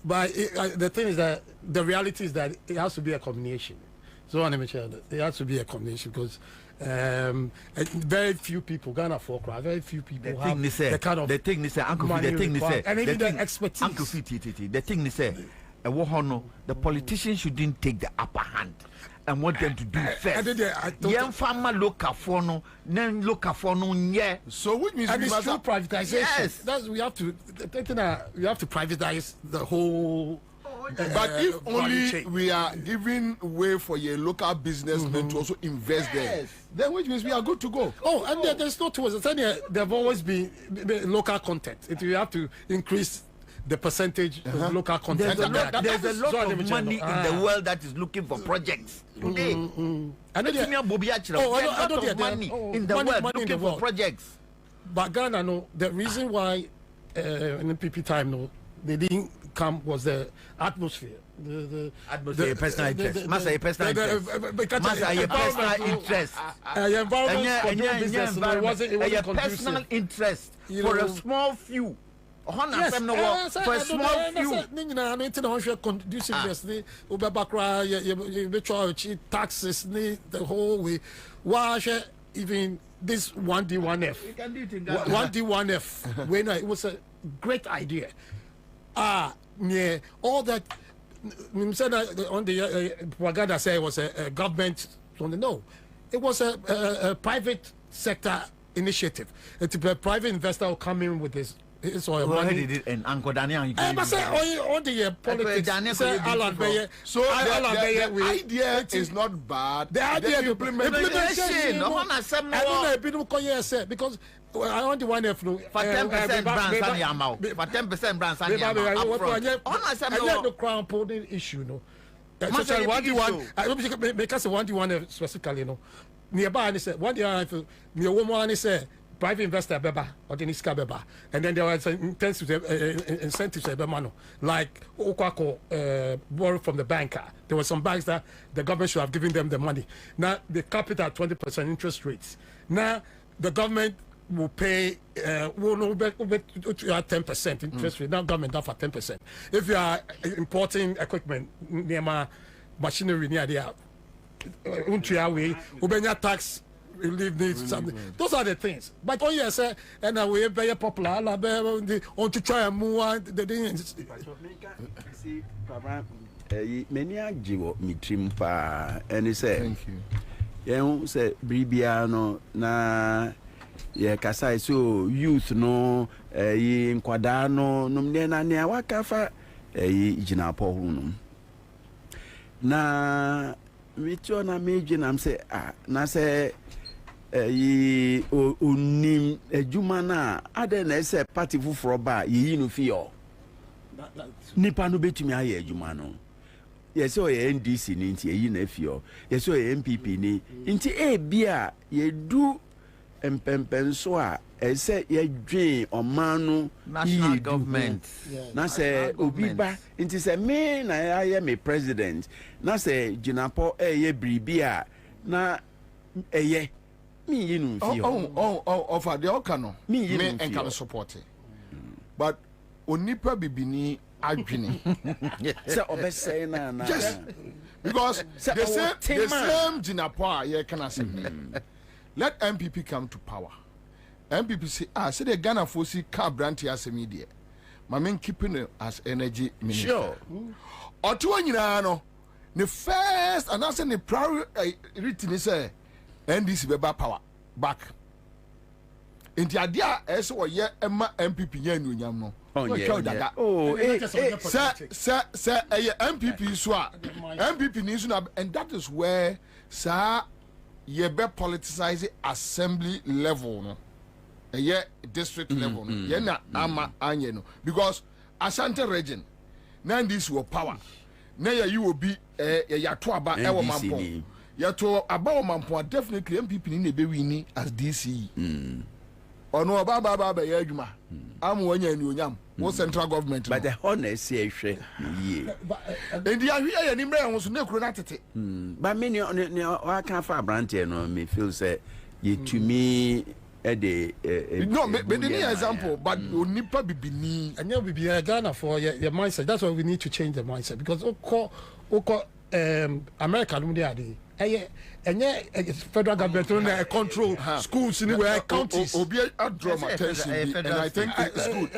But the thing is that the reality is that it has to be a combination. So it has to be a combination because very few people, Ghana folk, very few people have the kind of the thing they say, Uncle Fee, the thing they say, and even the expertise. Uncle Fee, the thing they say, the politicians shouldn't take the upper hand and want them to do first. Young farmer local for no, then local for no, yeah. So which means and it's through privatization. Yes, that's we have to privatize the whole. But if only we are giving way for your local businessmen to also invest there, then which means we are good to go. Oh, and there's no towards the there have always been local content. You have to increase the percentage of local content. There's a lot of money in the world that is looking for projects today. And then Bobie actually, a lot of money in the world looking for projects. But Ghana, no, the reason why in the PP time, no, they didn't come was the atmosphere. The atmosphere, personal interest. Must say personal interest. Must say personal interest. It wasn't personal interest for a small few. Yes, for a small few. Taxes, the whole way. Why even this 1D1F? 1D1F. When it was a great idea. Yeah, all that said on the propaganda say it was a government. No, it was a private sector initiative. It's a private investor will come in with this. Money. And Uncle Daniel, on the politics. So the idea is not bad. The idea of implementation. Because I want the one if no for 10% brands for 10% brands the crown putting issue no. Especially one because one specifically no. Nearby I said one day me woman say private investor beba or the niska beba, and then there was incentives beba like Okwako borrow from the banker. There were some banks that the government should have given them the money. Now they cap it at 20% interest rates. Now the government will pay 10% interest rate. Now government down for 10%. If you are importing equipment, near machinery near there, tax relief needs something. Those are the things. But oh yes, and we very popular. On to try and move the things. See, many ajiwo mitrim pa, and he said, thank you. You say Bribiano na. kasai so youth no yi nkwada no ne na ne wakafa jina po hunu na micho na meje na mse na se yi onim ejuma na ade na ese party fufuro ba yi no fio nipa no betumi aye ejuma no yes o NDC ni nti yi na fio yes o MPP ni nti bia ye du empempenso a ese ye dwen omanu national government na se obiba nti se me na aye me president na se jinapo ye bribia na eye me yi no fio of the okano me enkan support it but onipa bibini adwene se obese na yes because the same jinapo ye kana say let MPP come to power. MPP say the Ghana Fosi car brand as a media. My men keeping it as energy minister. Sure. Or two no. The first and that's the priority say NDC be power back. In the idea as or yeah Emma MPP yen no. Oh yeah. Oh, say MPP swa. MPP needs to and that is where sir ye be politicizing assembly level no ye district level no ye na ama anye no because Ashanti region na this will power na ye you will be ye to aba e wo mampo ye to aba wo mampo definitely MPP ni be wini as DC ono ba ye adwuma am wanya ni onyam wo central government but the honest say hwe ye and dia hwe ye ni mra ho so na kuro na tete but me ne wa kan fa branche no me feel say ye to me no but the example but onipa bibini anya bibia Ghana for your mindset. That's why we need to change the mindset because America no dey federal government no control schools anywhere counties obi draw my attention and I think it's good.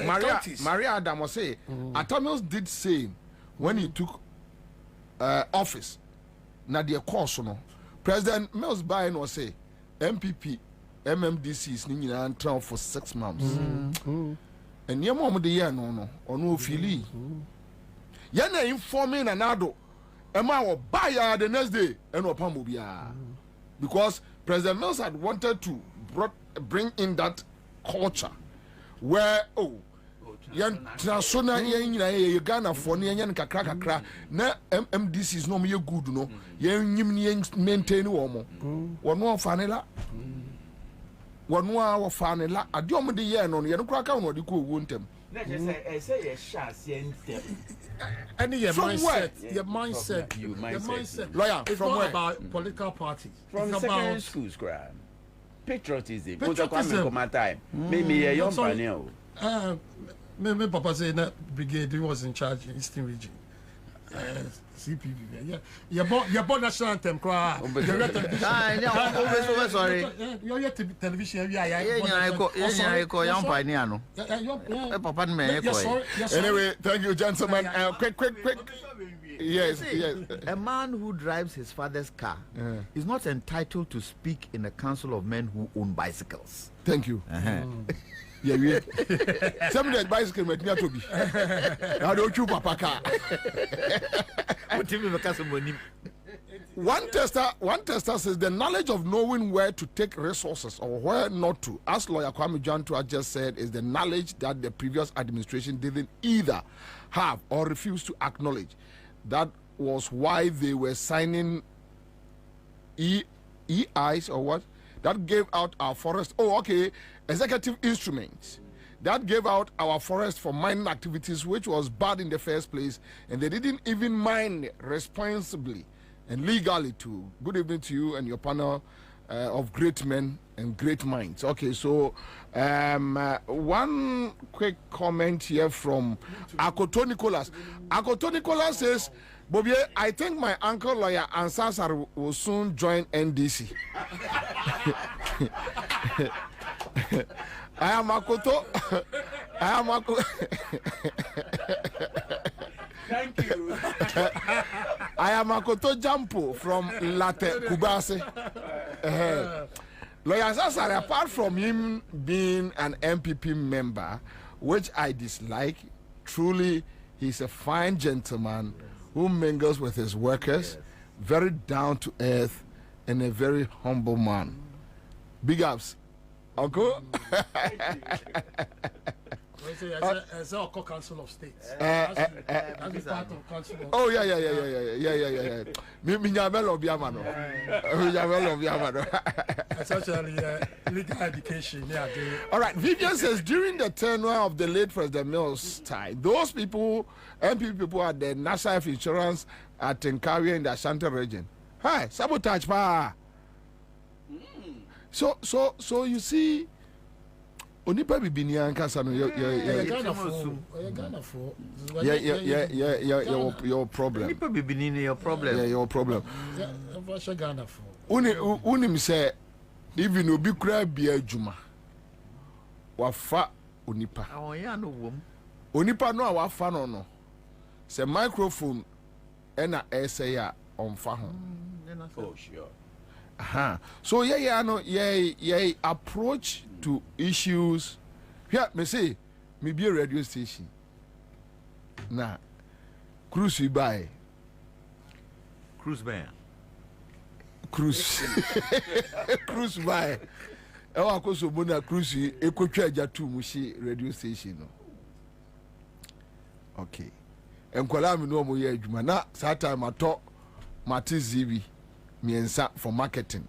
Maria Adam was say Atamils did same when he took office na the course no President Mills Biden was say MPP MMDCs ni nyina trial for 6 months and yemo mo de year no ono ofili ya na informing anado Emma will buy the next day and opambo bia because President Mills had wanted to bring in that culture where yan transona yan Ghana for ni yan kakra na MMDCs no me good no yan nyim ni maintain wo mo wono fanela wono a wo fanela ade om de ye no yan kura ka wono de ko wo ntem na je say ye sha se ntem any your mindset lawyer it's from not where? about political parties from it's secondary about schools crime patriotism my time me a young panel me papa say that brigade was in charge in Eastern region CPB your national anthem cry sorry your television anyway thank you gentlemen quick yes a man who drives his father's car is not entitled to speak in a council of men who own bicycles. Thank you. Yeah, we. Some of bicycle met me to be. Now don't you papa car. One tester says the knowledge of knowing where to take resources or where not to, as lawyer Kwame Jantua just said, is the knowledge that the previous administration didn't either have or refuse to acknowledge. That was why they were signing EIs or what? That gave out our forest. Executive instruments that gave out our forest for mining activities, which was bad in the first place, and they didn't even mine responsibly and legally too. Good evening to you and your panel of great men and great minds. Okay, so one quick comment here from Akoto Nicholas. Akoto Nicholas says, Bobie, I think my uncle lawyer Ansah will soon join NDC. I am Akoto. Thank you. I am Akoto Jampo from Latte Kubase. Lawyer Ansah, apart from him being an MPP member, which I dislike, truly he's a fine gentleman who mingles with his workers, very down to earth, and a very humble man. Big ups, Uncle. As a council of states. Oh yeah. Me nyamelo biamano. It's actually legal education. Yeah. All right. Vivian says during the tenure of the late President Mills' time, those people, MPP people at the National Health Insurance at Tenkawi in the Ashanti region. Hi, sabotage pa. So you see. Onipa bibini ankasa no your problem. Onipa bibini your problem. Yeah, your problem. Unim say even obi kura bia adwuma. Wafa onipa. Awon no wom. Onipa no a wafa no. Say microphone na essay a onfa ho. Oh sure. So yeah, approach to issues. Yeah, me say, me be a radio station. Nah, cruise you buy. Cruise by. Cruise by. I was so bona cruise. E ko twaja tu mushi radio station no. Okay. Enkwala mi no mo ye adwuma na that time ato Mati ZB miensa for marketing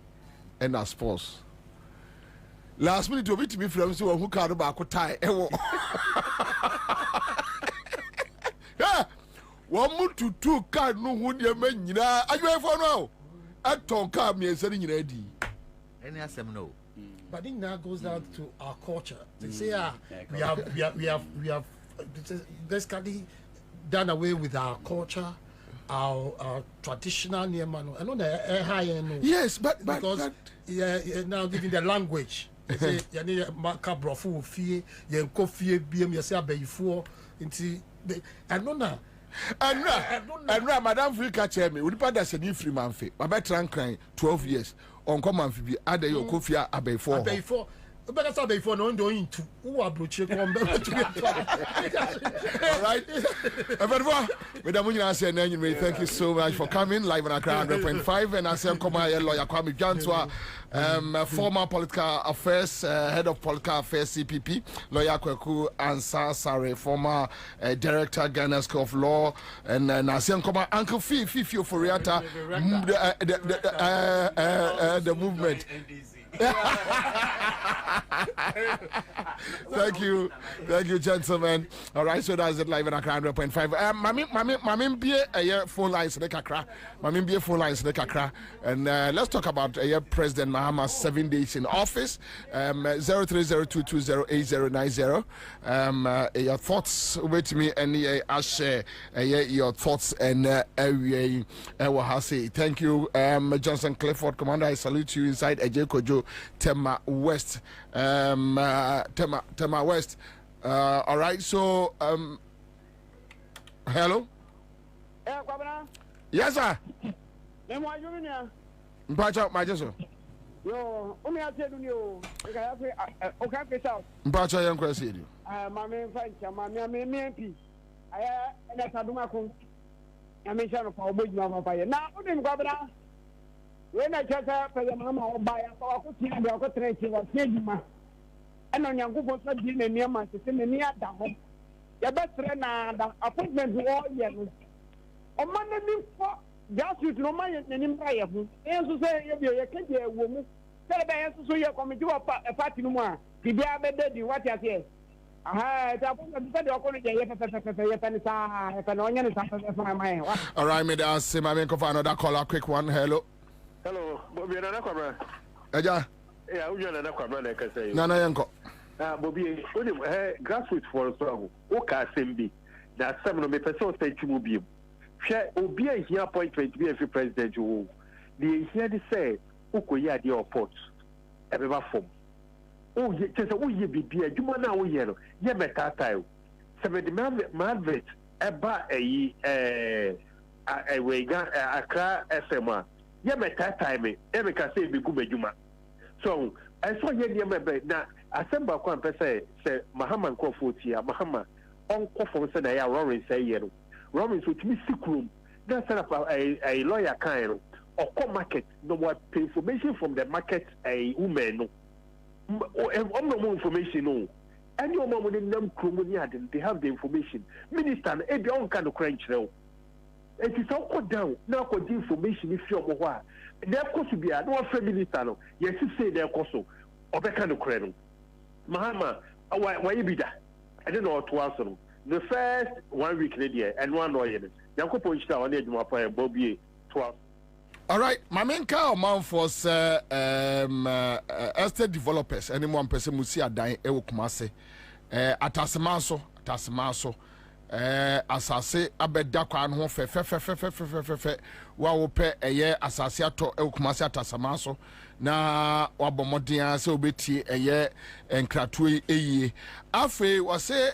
and as sports. Last minute, you meet me from so who can't back tie. Yeah, 1 month to 2 card no would you mean? Are you ever now? I don't come me and setting ready. Any assem no. But it now goes down to our culture. They say, we have basically done away with our culture. Our traditional name, I know the high end. Yes, but because now giving the language. Say you need marker brofu fie you coffee biem you say abayifo nti I know na and madam free catch me we pa da se ni free man fe ba tran kran 12 years on come man fi bi ada your coffee abayifo better say before no do into who approach come all right thank you so much for coming live on Accra 100.5 and I say come here lawyer Kwame Janswa former political affairs head of political affairs CPP lawyer Kweku Ansah Sare former director Ghana School of Law and I say come Uncle Fifi for Riata the movement. Thank you, gentlemen. All right, so that's it live in Accra 100.5. Mami be a phone lines in Accra. Mami be phone lines in Accra, and let's talk about President Mahama's 7 days in office. 0302208090. Your thoughts with me, and I share your thoughts and what I say. Thank you, Johnson Clifford, Commander. I salute you inside Eje Kojo. Tema West. Tema West. All right, so hello? Kwabena? Yes, sir. Mpacha, my Jesus. Yo, umi ate duni o. Okay, face out. Mpacha yan kwesi di. Mame fancha, mame MP. Aya ena saduma ko. Ya me shano pa oboji ma papa ye. Na udi Kwabena. When I just have a mama buy a powerful team, I got to take a cinema. And on your good for dinner near my sister near down. Your best friend and appointment to all years. On Monday, just you to know my name. And to say, you can't be a woman. Tell the answer so you're coming to a party no more. Did you have a daddy? What you say? All right, me that's say my man for another caller, quick one. Hello. Hello, Bobie, na Kwabena. Eja. Yeah, we na Kwabena na kasa. Na yanko. Bobie, we grassroots for so o ka sembi. Na sem no me person say twimu biem. Hwe obi a here appointment be every president wo. The here dey say ukoyi ade report. Ebeba form. O ye tese o ye bibia adwuma na wo ye no. Ye meta tayo. Se me Marvet eba eyi we ga Accra FM. Yeah, my time, every can say be good. So I saw you near my bed. Now, I sent back one person say, Mahama Kofotia, Mahama, Uncle from Senaya, Rorin say, you Rorin with me sick room. That's up a lawyer kind or come market, no what information from the market, a woman, no information, no. And your mom in them they have the information. Minister, every own kind of crunch now. It is all cut down. Now, got the information if you're more. There could be a no minister. Yes, you say there also. Or that kind of credit. Mahama, why you be that? I don't know what to answer. The first 1 week later and 1 lawyer. Yanko Ponchita on the Mapa Bobie 12. All right, my main car amount for estate developers. Anyone person musi adan ewo kumase. Atasemaso. Asase abeda kwa no fe wa wo pe eye asase ato ewo kumase atasemaso na wabomodia se obeti eye enkratue eyie afi wo se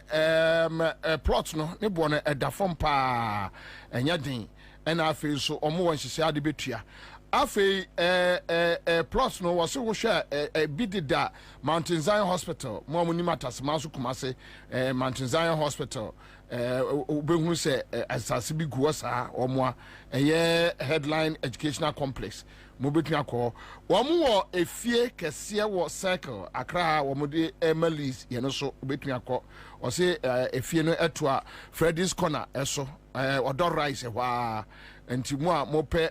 plot no ne bo no edafom pa enya den ena afi so omo won hihye ade betua afi plus no was wo hwe bidida Mountain Zion Hospital mo amuni matasemaso kumase Mountain Zion Hospital obehu se asase bi guo saa omo headline educational complex mo betua ko wo mo efie kese wo circle akra wo mo de emalis ye no so betua ko o se efie no eto Freddy's corner eso odor rice wa enti mo a mo pe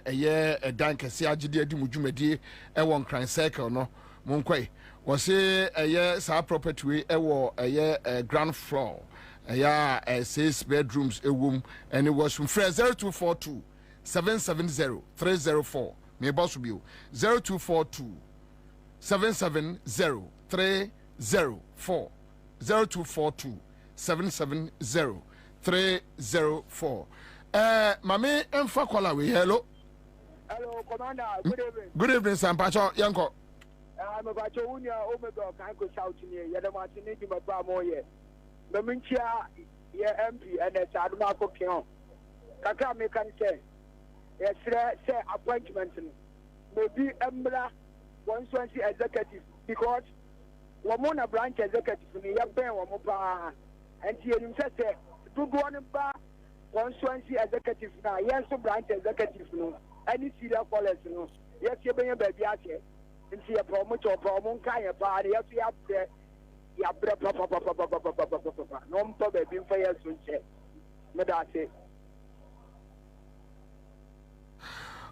dan kese agide adi mo dwumadi wo nkran circle no mo nkwai wo se sa property we wo ground floor 6 bedrooms ewum and it was from 0242 770 304 me boss bio 0242 770 304 0242 770 304 mame emfa kola we hello Commander, good evening. Good evening, Sampacho Yanko. I'm about to Unia Omega Kanko South in here, Yadamati Nidi Mabamoye. Mamincha, ye MP, and it's Adamako Kion. Kaka can say, yes, say appointment. Maybe Embra 120 executive, because Wamona branch executive, Yaben Wamopa, and he himself said, do one bar 120 executive now, yes, branch executive no. Any serial callers, no. Yes, you're being a baby out here. And see a promoter or promoter kind of body. Yes, we have there. Ya papa. No, baby, for your son. Medate.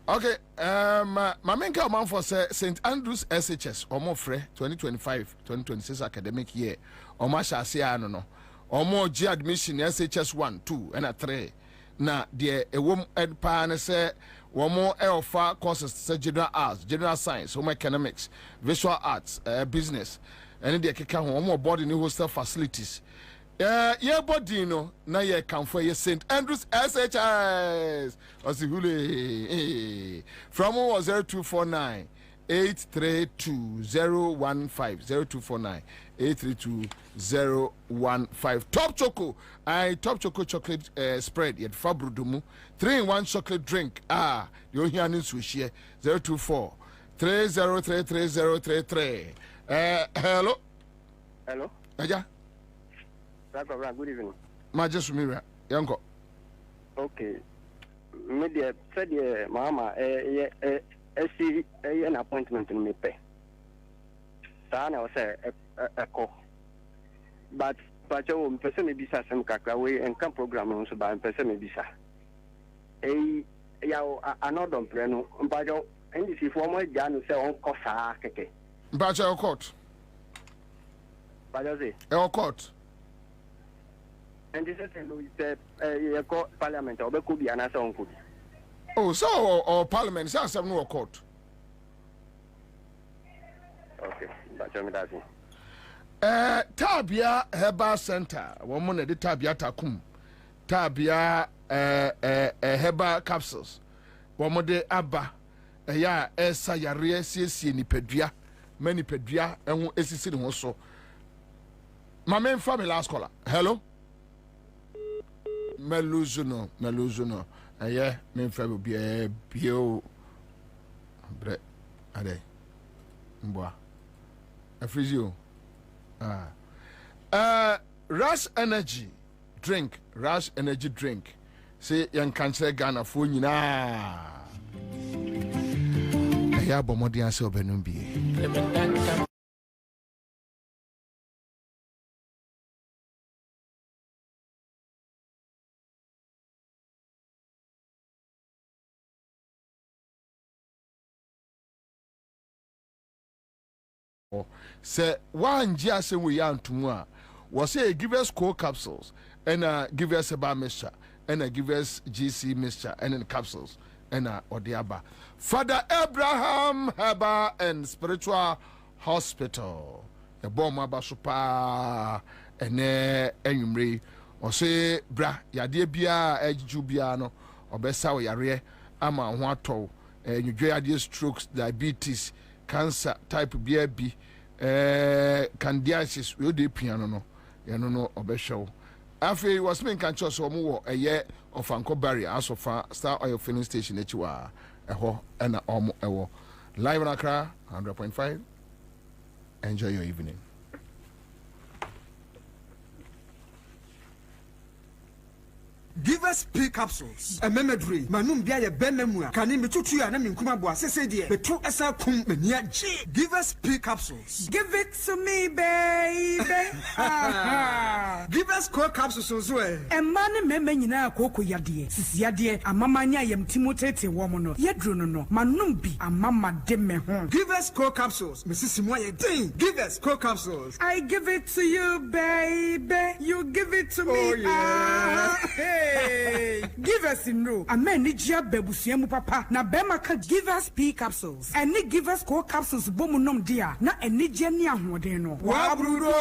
Okay, my main command for St. Andrews SHS, or more free 2025-2026 academic year, or Masha Siano, or more G admission SHS 1, 2, and 3. Na dear a woman ed pan say one more alpha courses general arts, general science, home economics, visual arts, business, and the keka one more boarding hostel facilities. Yeah, body no na ye come for your St. Andrews SHS. Osihule from 0249 832-015 0249-832-015. Top Choco, Top Choco chocolate spread yet Fabrudumu 3-in-1 chocolate drink. The Ohianin Swishie 024-3033-3033. Hello. Hello. Aja. Good evening. Majesumira, Yanko. Okay. Media said Mama see an appointment in me pay. Sana was a call. But you person may be some cacaway and come program on so by person may be sa. Another plano, but you and if you form my gun say on Cosa Keke. But your court. But you say, your court. And this is a court parliament or there could be another uncle. Oh, so or parliament, so some no court. Okay, but tell me that. Tabia Herbal Center, woman at the Tabia Takum. Tabia Herbal capsules. Woman de Abba, Esa Yaria, ni Pedria, many Pedria, and Essi also. My main family last caller. Hello? Meluzuno. Yeah, me will be a bio. Bre, ade, mboa. freeze you. Rush energy drink. Say young cancer Ghana for you na. Ya bomodi anse obenumbi. Say one jiase we yantumwa was say give us core capsules and give us a bar mixture and give us GC mixture and then capsules and odiaba. Father Abraham Herbal and Spiritual Hospital. The bomb abasupa and enyumre or say bra yade bia ejubia no obesa yare ama ho ato enudwe strokes, diabetes, cancer type BB, candidiasis we dey piano no yano no obeshow. Afi was me kan cho so mo wo eye of Anko Barrier asofa Star Oil filling station echiwa eho na omo ewo live in Accra 100.5. Enjoy your evening. Give us P capsules. A memory. Manum bia ye benamua. Kani metutu ya na minkuma boa sese die. Betu esa kum menia G. Give us P capsules. Give it to me, baby. Give us core capsules so e. E mane meme nyina akoko yade. Sisi yade amamanya yem timotete womo no. Yedro no. Manum bi amama de me ho. Give us core capsules. Mrs. Moye ding. Give us core capsules. I give it to you, baby. You give it to me. Oh yeah. Hey, give us in no. A man need ya bebusiemu papa. Na bema ka give us P capsules. And ni give us core capsules bomunum dia. Na eni jeni ahwodeno. Wabrudo.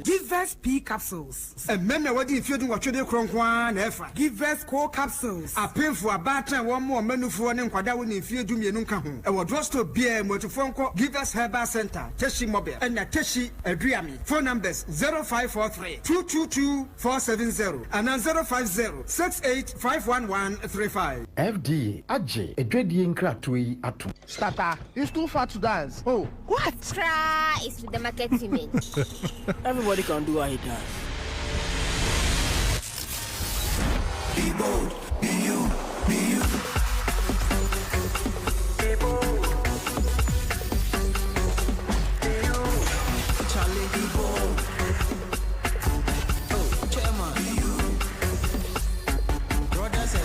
Give us P capsules. A man na wadi if you do what you do kronkwan efa. Give us core capsules. A painful abata one more menu for one kwada woni if you do me nunka ho. E wo drugstore bia motofonko Give us Herbal Center. Teshi mobile. And na Teshi Adriami. Phone numbers 0543 222 470 and 050-68-51135. FDA, Aje, a dreading cratui atu. Starter, it's too far to dance. Oh, what? Try is with the market women. Everybody can do what he does. Be bold, be you, be you. Be bold. Be you. Charlie, be bold.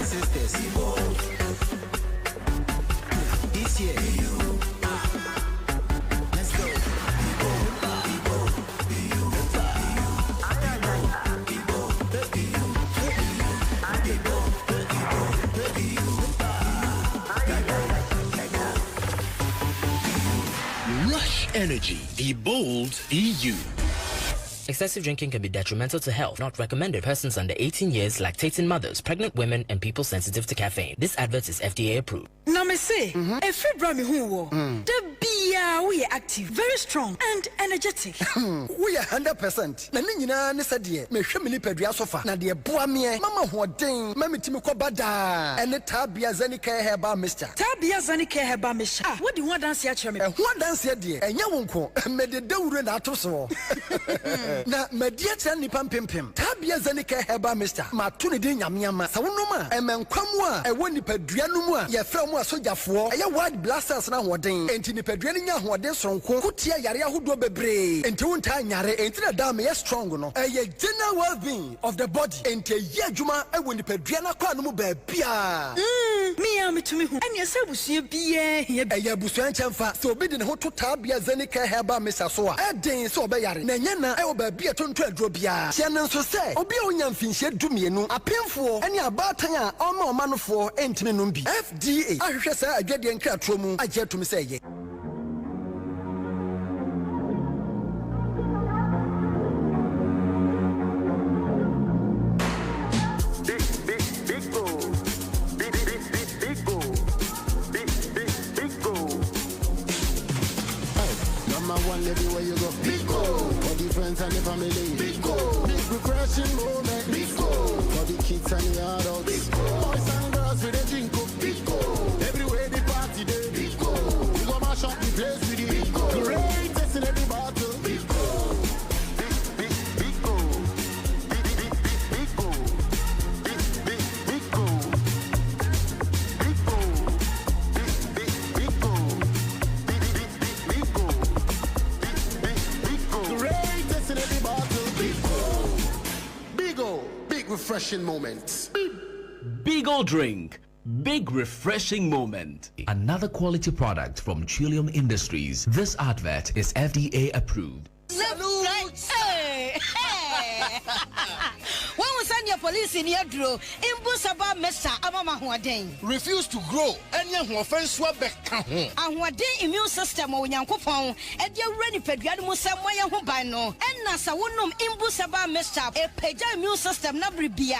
Sisters, be bold. This year, let's go. Be bold, be bold, be you, be bold, be you, be bold, be you. Rush energy, be bold, be you. Excessive drinking can be detrimental to health. Not recommended. Persons under 18 years, lactating mothers, pregnant women, and people sensitive to caffeine. This advert is FDA approved. Now me say, if you brought me who the beer we are active, very strong and energetic. We are 100%. Na nina ne sadie. Me hwe mini pedua sofa. Na de boa me. Mama hoden. Mami timi ko bada. Ene tabia zanika heba mister. Tabia zanika heba mister. Ah, what do you want dance here me? Who dance here die? Enya wonko. Me de dawure na ato so. Na media chan ni pampempem. Tabia zanika heba mister. Ma tu ne de nyamiama. Sa wonoma. Emenkwamu a ewo nipadua no mu a ye fra mu asojafo. Eye word blasters na hoden. Enti nipadua ni nya hoden sonko. Kutia yare ahodo bebre. Enti wonta nyare. Enti na dam ye strong no. Eye general well-being of the body. Enti ye adwuma ewo nipadua na kwa no mu ba bia. Me am to me hu. Anya se busua bia. Eye busua nchemfa. So obi de ne ho to tabia zanika heba mister so a. Eden so obeyare. Na nya na e oba bia tonto aduro bia. Tia nan so se obi a onya mfinhye dumienu. Apemfo ene abatan a oma omanofo entime no bi. FDA ahwehwe sa adwade nkratro mu agye to me se ye. Everywhere you go, big go. For the friends and the family, big go. Big refreshing moment, big go. For the kids and the adults, big go. Boys and girls with a drink up, big go. Everywhere the party day, big go. We go mash up the place with the big go. refreshing moment. Big old drink. Big refreshing moment. Another quality product from Trillium Industries. This advert is FDA approved. Hey! When we send your police in your draw, Imbusaba Mesa Amama Huadeng. Refuse to grow. Any offense will be and what day immune system when Yankopon, and you're ready for Yadmusa Moya Hubano, and Nasa Wunum Imbusaba Mesa, a Peja immune system Nabribia.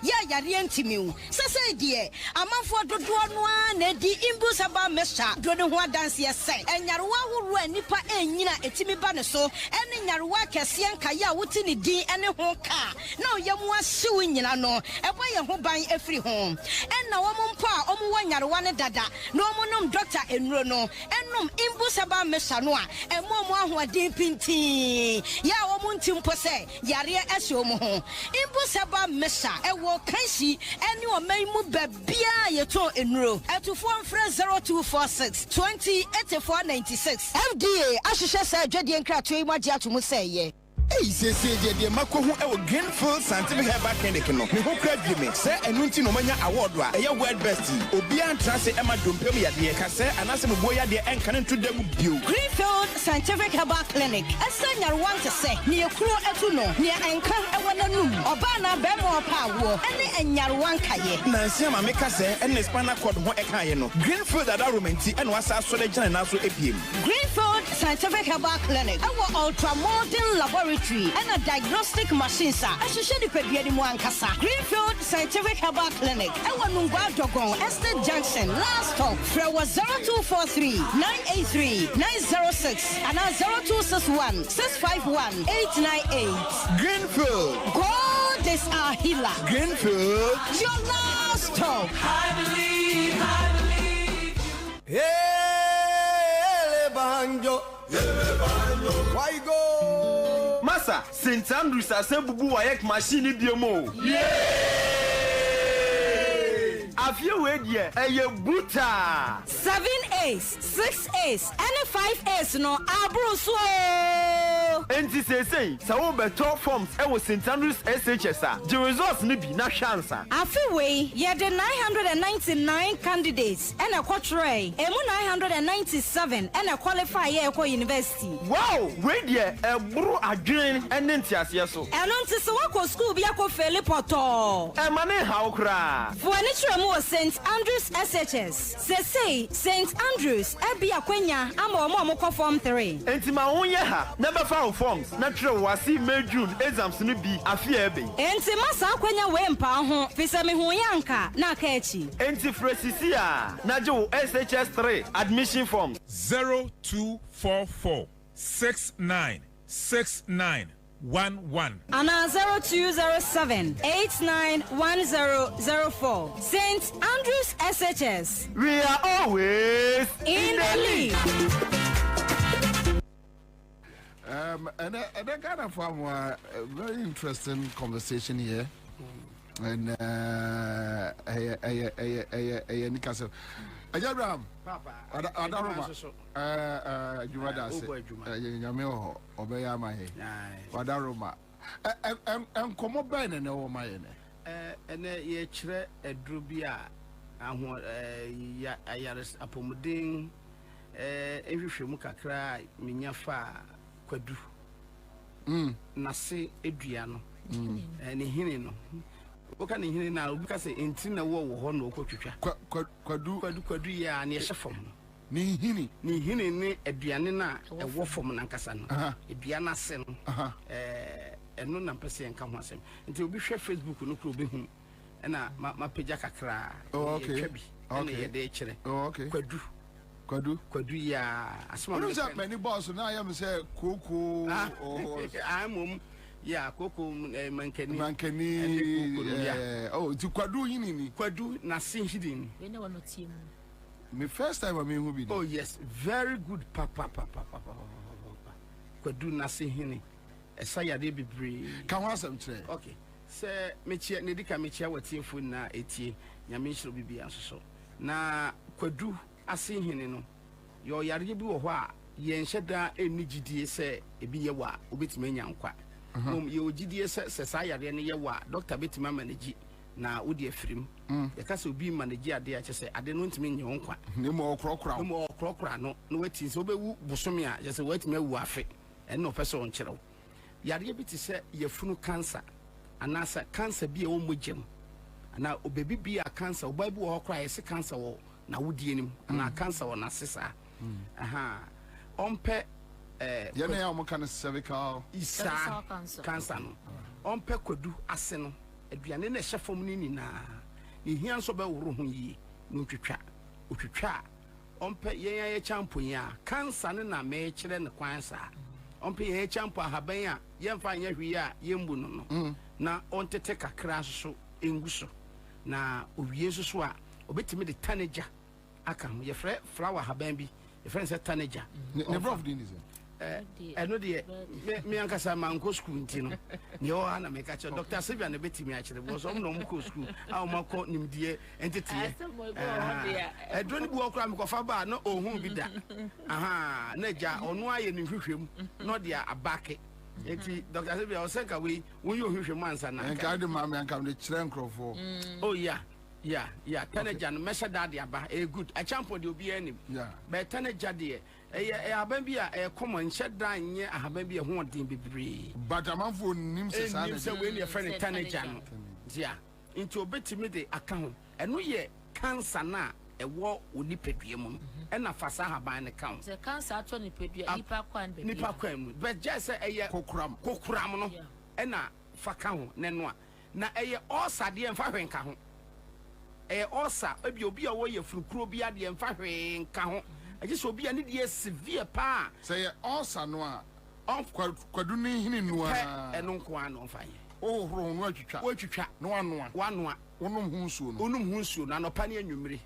Ya Yarientimu. Sasa dear, a man for the one, Nedi Imbusaba Mesa, Dronua dance yes, and Yarwa Nipa and Yina Etimi Banaso, and in Yarwa Cassian Kaya Wutini D and a honka. No, Yamwa suing Yano, a way of buying every home. And now Pa, Omuan Yarwana Dada, no monum doctor and Rono, and num Imbusaba Mesanoa, and Momo who are deep in tea. Ya Omuntim Pose, Yaria Esomo, Imbusaba Mesa, and walk Kansi, and you may move Bia Yato in row, at to form friend 0246 20 8496. FDA, Ashisha said, Jadi and Kratui Maja to Musay. Hey, say, the Mako who our Greenfield Scientific Herbal Clinic. No, who credit me, say, and Nuntino Mania Award, a word bestie, Obian Transit Emma Dumpemia, the Cassa, and Assam Boya, the Ancanon to them you. Greenfield Scientific Herbal Clinic. A senior want to say, near Kuro Etuno, near Anka, Awananum, Obana, Bemo Power, and Yarwankaye. Nansama make us say, and Espana called Moekayeno. Greenfield at Arumenti, and was our Solejan and also APM. Greenfield Scientific Herbal Clinic. Our ultra modern laboratory. And a diagnostic machine, sir. I should share the Pediani Moankasa. Greenfield Scientific Herbal Clinic. Our Nunga Dogon, Estate Junction, last stop. Fre was 0243 983 906 and 0261 651 898. Greenfield. God is our healer. Greenfield. Your last stop. I believe. Hey, Banjo. Why go? Massa, St. Andrews has a bubu wayek machine biomo. Yay! Have you heard yet? A buta 7 A's, 6 A's, and 5 A's no abruso. And this is saying, so top forms I was St. Andrews SHS. The results need be not chance. Afiway, ye the 999 candidates and a quatrain, and 997 and a qualified Eco University. Wow, wait ye a bro again and then yes. And on to Sawako school be a coffee poto. And money how cry. For an more St. Andrews SHS. Say St. Andrews, Abia Quenya, Amo Momoko Form 3. And to my own yaha, never found forms. Natural was see May June exams ni be a fearby. And to Massa Quenya Wempa, Fisami Huyanka, Nakechi. And to Fresisia, Najo SHS 3 admission forms 0244 696911. Ana 0207 891004. St. Andrews SHS. We are always in the league. And that kind of a very interesting conversation here. And Nikaso. Ajabram, Papa, Adaroma, Jumadas, Yamio, Obeyama, Adaroma, and come Ben and over my ene. And ye chere a drubia, and what a yaris apomuding, every muka cry, Minyafa, Quadu, Nasi Adriano, and Hinino. What can you hear now? Because in Tina war, Hono, Quadu, ya, near Sheffom. Ni hini, a Dianina, a war from Nankasan, a Diana Sen, and no number saying come once. Until we share Facebook, no club, and my pajaka cry. Oh, okay. Okay. Oh, okay. Quadu, ya. As long as many boss, and I am say, Cuckoo, I'm. Yeah, Coco Mankani. Oh, to Quadu in Quadu, Nasin hidden. My first time I mean, will be. Oh, yes, very good, Papa. Quadu Nasin Hinny. A saya de be brave. Come on, some tray. Okay, Sir Michia Nedica Michia, what team for na 18, Yamish will be answer. Na Quadu, I see him. Your Yaribu, wha, Yen Shada, a Niji say, a be a wa, ubit me young quack. you GDS says I are any wa Dr. Betty manage na wodi afrim ya kasa obi manage ade a chese ade no ntimi nye honkwa ne mo krokra no weti so bewu busome a chese wetimi awu afe en no pese on kyerɛw yare bi te se yefunu cancer anasa cancer bi e wo mogem na obebi bi a cancer obabu wo kra yese cancer wo na wodi anim na cancer wo na sesa aha ompe yene ya mo kan cervical cancer no ompe kwadu ase no aduane na hyɛ fam ni nyina ne hia nso bɛ woro ho yi no twitwa ompe yɛn ya champo ya cancer ne na me kyerɛ ne kwansa ompe yɛn champo ahaban a yɛn fa nyɛ hwi a yɛmbu no na ontete kakra so engu so na owie so a obetimi de tanager aka ho yɛfrɛ flower haban bi yɛfrɛ sɛ tanager ne prof din is eno de me ankasa manko school ntino ne o ana me ka che Dr. Sylvia ne betimi a kire bo so mo no ko school a o mako nimdie entete edro ni bu okra me ko fa ba na ohun bi da aha na ja ono aye ne hwehwem no de abake enti Dr. Sylvia o senka we won yo hwehwem ansa na enka de ma me anka de kire nkrofo oh yeah tanager no mesha da de aba good a champion de obi anim but tanager de ahaban bi a common shedan nye ahaban bi e ho odin bebre but amanfo nim se sa se we ne friend tanager no dia into obetimi de aka ho eno ye cancer na ewo onipadua mu e na fasa ahaban ne ka ho se cancer ato nipadua nipa kwan mu but just say kokuram no e na fa ka ho ne no a na eye osade e mfa hwenka ho osa ebi obi a wo ye furukuro bi ade e mfa hwenka ho just obi ani de severe pa say osa no a kwadu ni hini no a eno nko an no mfa ye o horo no atwitwa no anoa wonum hu nsuo na no pa ne anwumre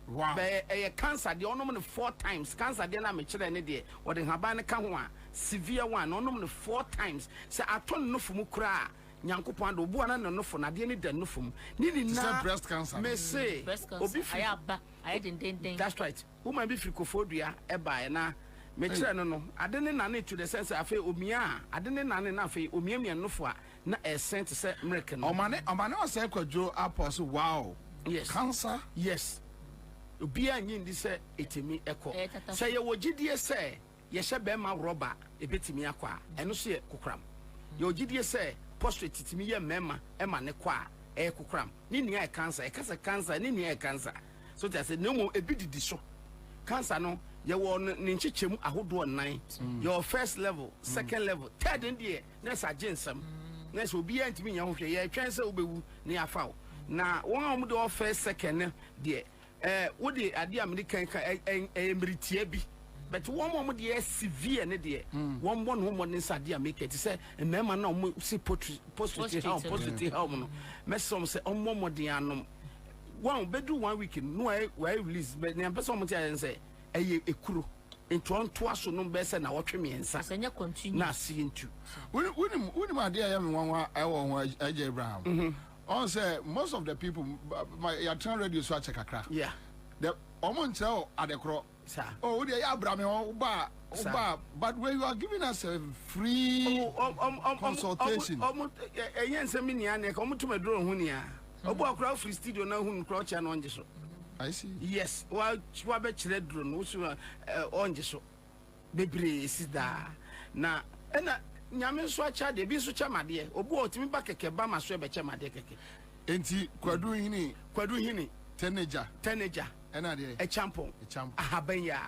wow be cancer de onom no 4 times cancer de na me kire ne de wo de haba ne ka ho a severe one onom no 4 times say aton no fumu kura nyankopon do obu ana no fo na de ne da no fom ni na breast cancer me say obi ayaba ayedenden that's right woman bi frikofodua e ba na me kire no ade ne nane to the sense afa omia ade ne nane na afa omia no fo a na sent say mrek no omane o say kwajo apostle wow yes cancer yes obi anyi ndi say etimi eko say ye wogidie say ye hye be ma roba ebetimi akwa eno so ye kokram ye wogidie say prostate timi ye mema ema ne kwa kokram ni nia cancer e kasa cancer ni nia cancer so that say no mo ebididi so cancer no ye wo ne nchichemu ahodo 9 your first level second level third ndie na sa ginsam na so obi antimi nya hohwe ye twen se obewu ne afaw na won a mo de first second de wo de ade american ka emritie bi but one more de severe ne de one no ne sade america ti say mema na mo si positive how no mesom say omo de anom one bedu 1 week no why release but na person mo ti say ekuro ntonto aso no be say na wotwe miensa senya continue na see into woni ma de ya me wanwa I wo ho Aja Abraham on say most of the people your turn radio so check akra yeah the omon tell adekro sir oh we ya Abraham but when you are giving us a free consultation yen se me nia ne ko mutuma dro hu nia obo akra free studio na hu nkro cha na onje so I see yes wa be kire dro no so onje so bebre sida na ena nyame so acha de bi so cha made obo otimi ba keke ba ma so be cha made keke enti kwadu hini teenager ena de e champion ahabanya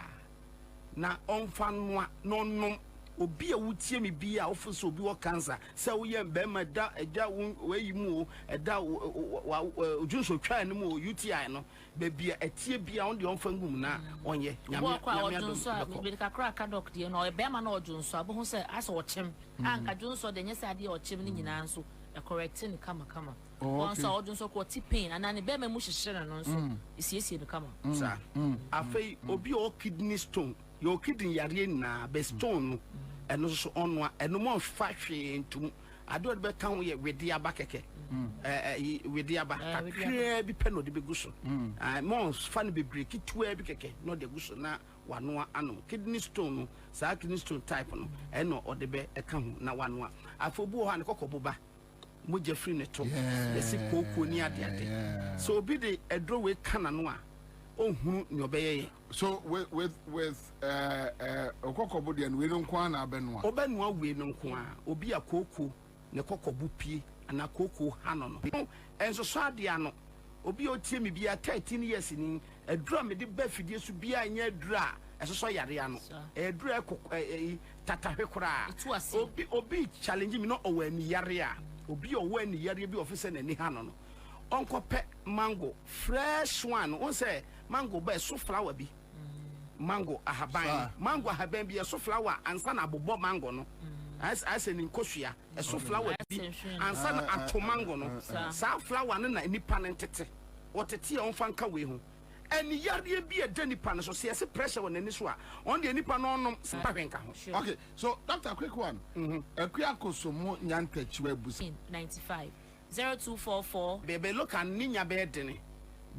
na onfa noa nonnom obi a wutie me bi a ofo obi wo cancer se wo ye be ma da eja wayi mu eda ojunso twa ne mu UTI no be bia etie bia on de onfa ngum na onye nyame ojunso a be kakra ka doc de no e be ma na ojunso abo hu se asa ochem anka ojunso de nyese ade ochem ni nyina nso e correct ni kama onso ojunso ko ti pain ana ne be ma mu hyehyere no nso esiesie ni kama sa afei obi o kidney stone your kidney yare na be stone eno so onwa eno mo fa hwe ntum ado de be kan ye wedi aba keke wedi aba kakra bi pe no de be guso mo fa no be break tuwa bi keke no de guso na wanoa ano kidney stone no saa kidney stone type no ɛno ɔde bɛ ɛka ho na wanoa afobu ho an kokɔboba mo jeffrey ne to yesi koko ni ade so obi de edro we kana no a ohunu ni obeye so with okokobo de we no nko na abenoa obenoa we no nko a obi akoko ne kokobo pie ana koko hano no enso so ade ano obi otie me bia 13 years ni edro me de ba fidie so bia anya edro a eso so yare ano edro tatahwe kora obi challenge me no owani yare a obi owani yare bi officer na ni hano no onko pe mango fresh one on say mango ba so flower bi mango ahaban bi so flower ansa na bobo mango no as an inkosua so flower bi ansa na ato mango no sa flower no na nipa ntete wotete on fanka we ho eni yare bi eda nipa no so se pressure won ani so a on de nipa no onom pa hwenka ho. Okay, so Dr. Quick one akua kosomo nyankachiwa busi 95 0244 baby look and ninya be dene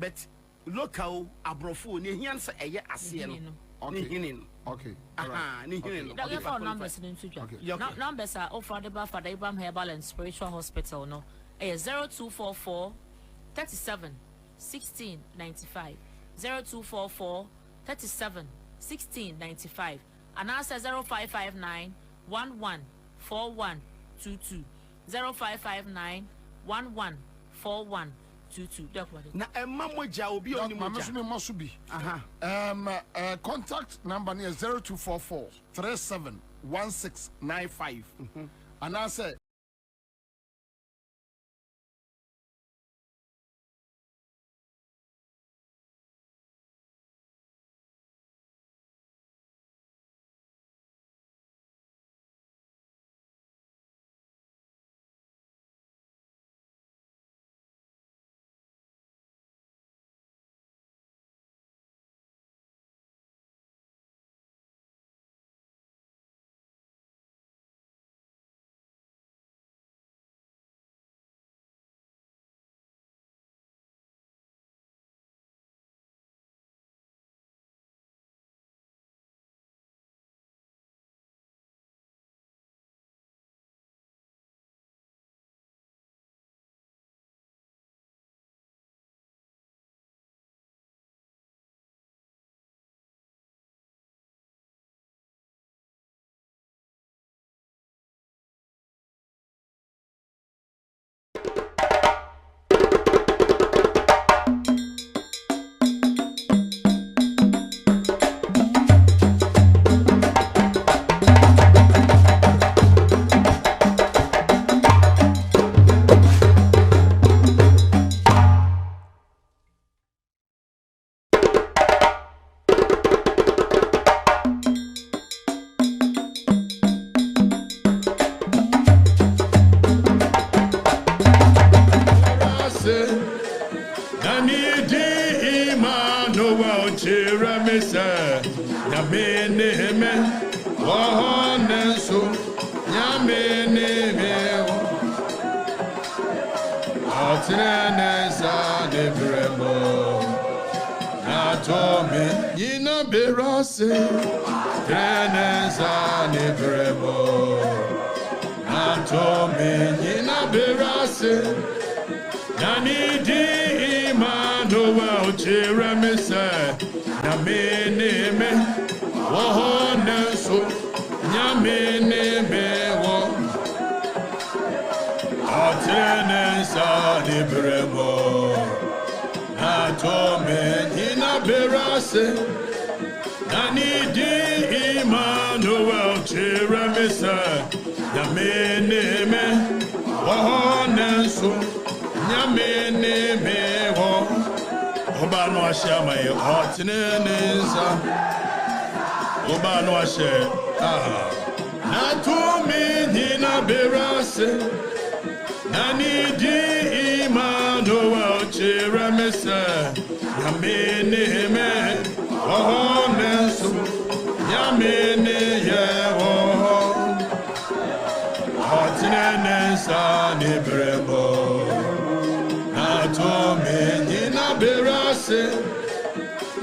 but local abrofo ni hian se eye ase no ni hinin okay ni hinin the phone numbers in Twitter numbers are affordable for the Abraham Herbal and Spiritual Hospital no 0244 37 16 95 0244 37 16 95 and answer 0559 11 41 22 0559 114122. Na moja obi oni moja. Contact number is 0244 371695. And I say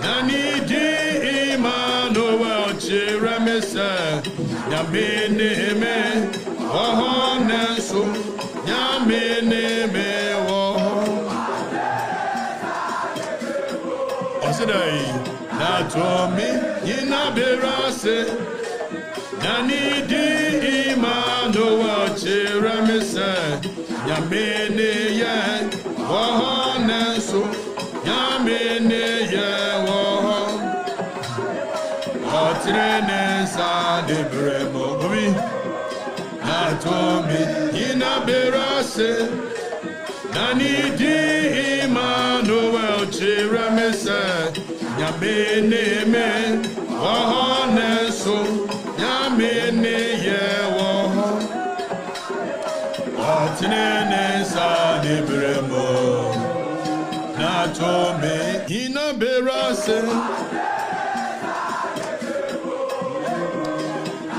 Nani di imano nyame me woho nenso nyame me woho osidai na to me ina berase nani di imano wachira me se nyame ne ye woho nenso nyame ne ye woho otrene sa de bremo Bobie na to me ina berase nani di imano wachira me se nyame ne me woho nenso nyame ne ye woho otrene sa de bremo na to me ina berase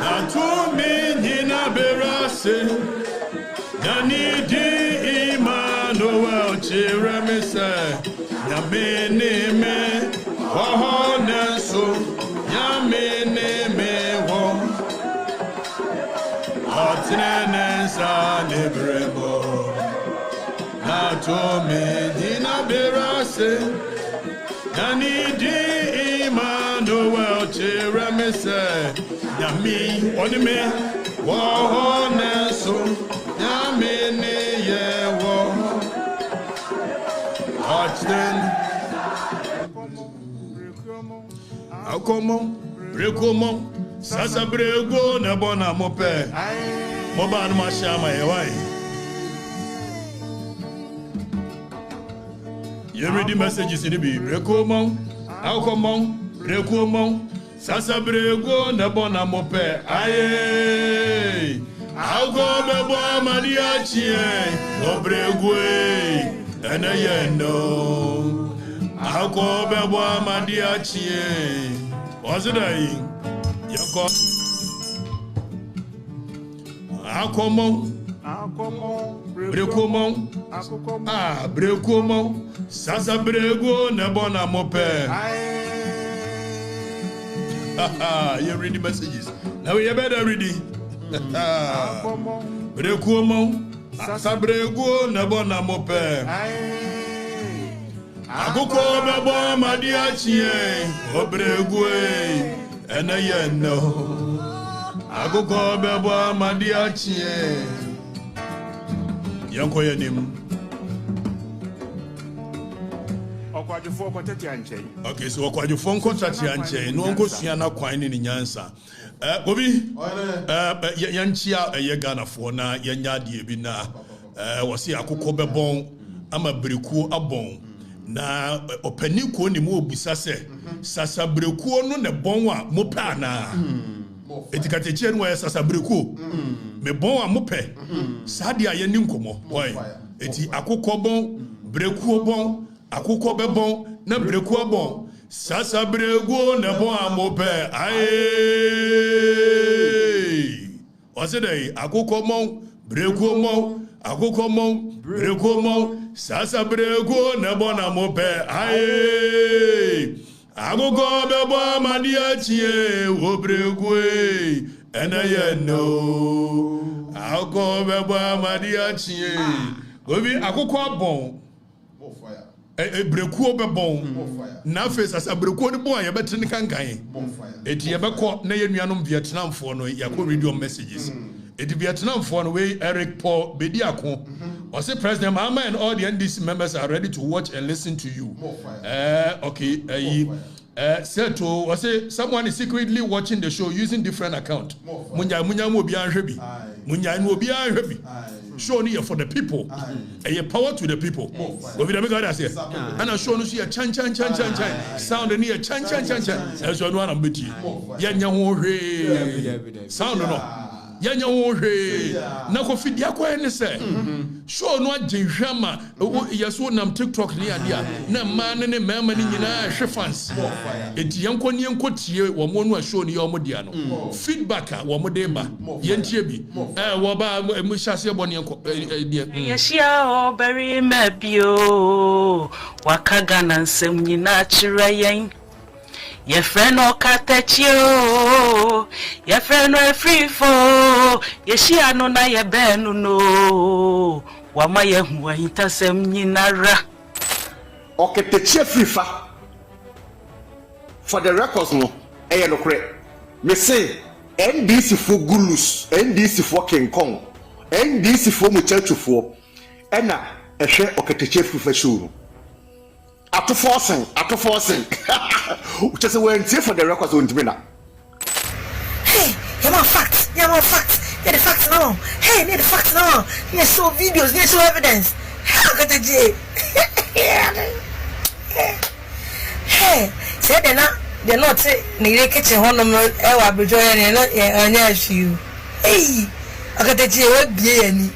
na to me ina berase nani di Emmanuel chere me se nyame ne me woho nenso nyame ne me wo otrene sa ne brebo na to me ina berase nani di Emmanuel chere me se nyame oni me woho nenso nyame ne ye wo otrene akomo brekomo sasa brego na bona mope mo ba no ma shama ye wai you read the messages in the bible brekomo akomo brekomo sasa brego na bona mope aye algo bebo amadi achie obrego ena ye no algo bebo amadi achie ozidai yako akomo brekomo brekomo sasa brego na bona mope you read the messages now you better read it brekomo sasa brego na bona mope akoko bebo amadi achie obrego ena ye no akoko bebo amadi achie yanko yenim okwadufo kotati anche okay so okwadufo kotati anche no nko sua na kwan ni nyansa Bobie yanchia ye Ghana fo na yanya de bi na wose akoko bebon ama breku abon na opani ko ni mo obusa se sasa breku no ne bon a mo pa na etikate chie no sasa breku me bon a mo pe sade aye ni nkomo boy eti akoko bon breku bon akoko bebon na breku abon sasa brego na bon a mo pe aye osedai akoko mon breku mon akoko mon breku mon sasa brego na bon a mo pe aye akoko bebo amadi achie wo bregu ena ye no akoko bebo amadi achie Bobie akoko abon breku obebon na face asa breku ni bon ya betene kankan eti ye beko na ye nuanom Vietnam fo no yakọ radio messages eti Vietnam fo no we Eric Paul Bediako or say President Mahama and all the NDC members are ready to watch and listen to you okay said to or say someone is secretly watching the show using different account munya mo bi anhwe bi munya no bi anhwe bi show ni for the people a power to the people we be make that say and show no see a chan sound ni a chan so no am beti ya nya ho hwe sound no yanya wo hwe na ko fidi akwa ne se show no agenhwama yeso nam TikTok ni ade na ma ne mama ni nyina hwe fans enti yanko ni yanko tie wo mo no show ni yo mo dia no feedback wo mo de ba yentie bi wo ba mu hyase bo ne yanko yeshia o beri mabio wakaga na nsem nyina kyerɛ yen Your friend no katechio, your friend no free for, your shia no na your benu no. Wama ye huwa hitasem nyinara. Oketechie free fa. For the records no, no correct. Me say NDC for Gulus, NDC for King Kong, NDC for Muchachu for, Ena, a share Oketechie free for show. After forcing. Just went here for the records on Twitter. Hey, you want facts? Yeah, the facts now. Hey, need the facts now. Need show videos, need show evidence. Hey, say they're not say near kitchen home ever be joining you. Hey, I got the J. What be any?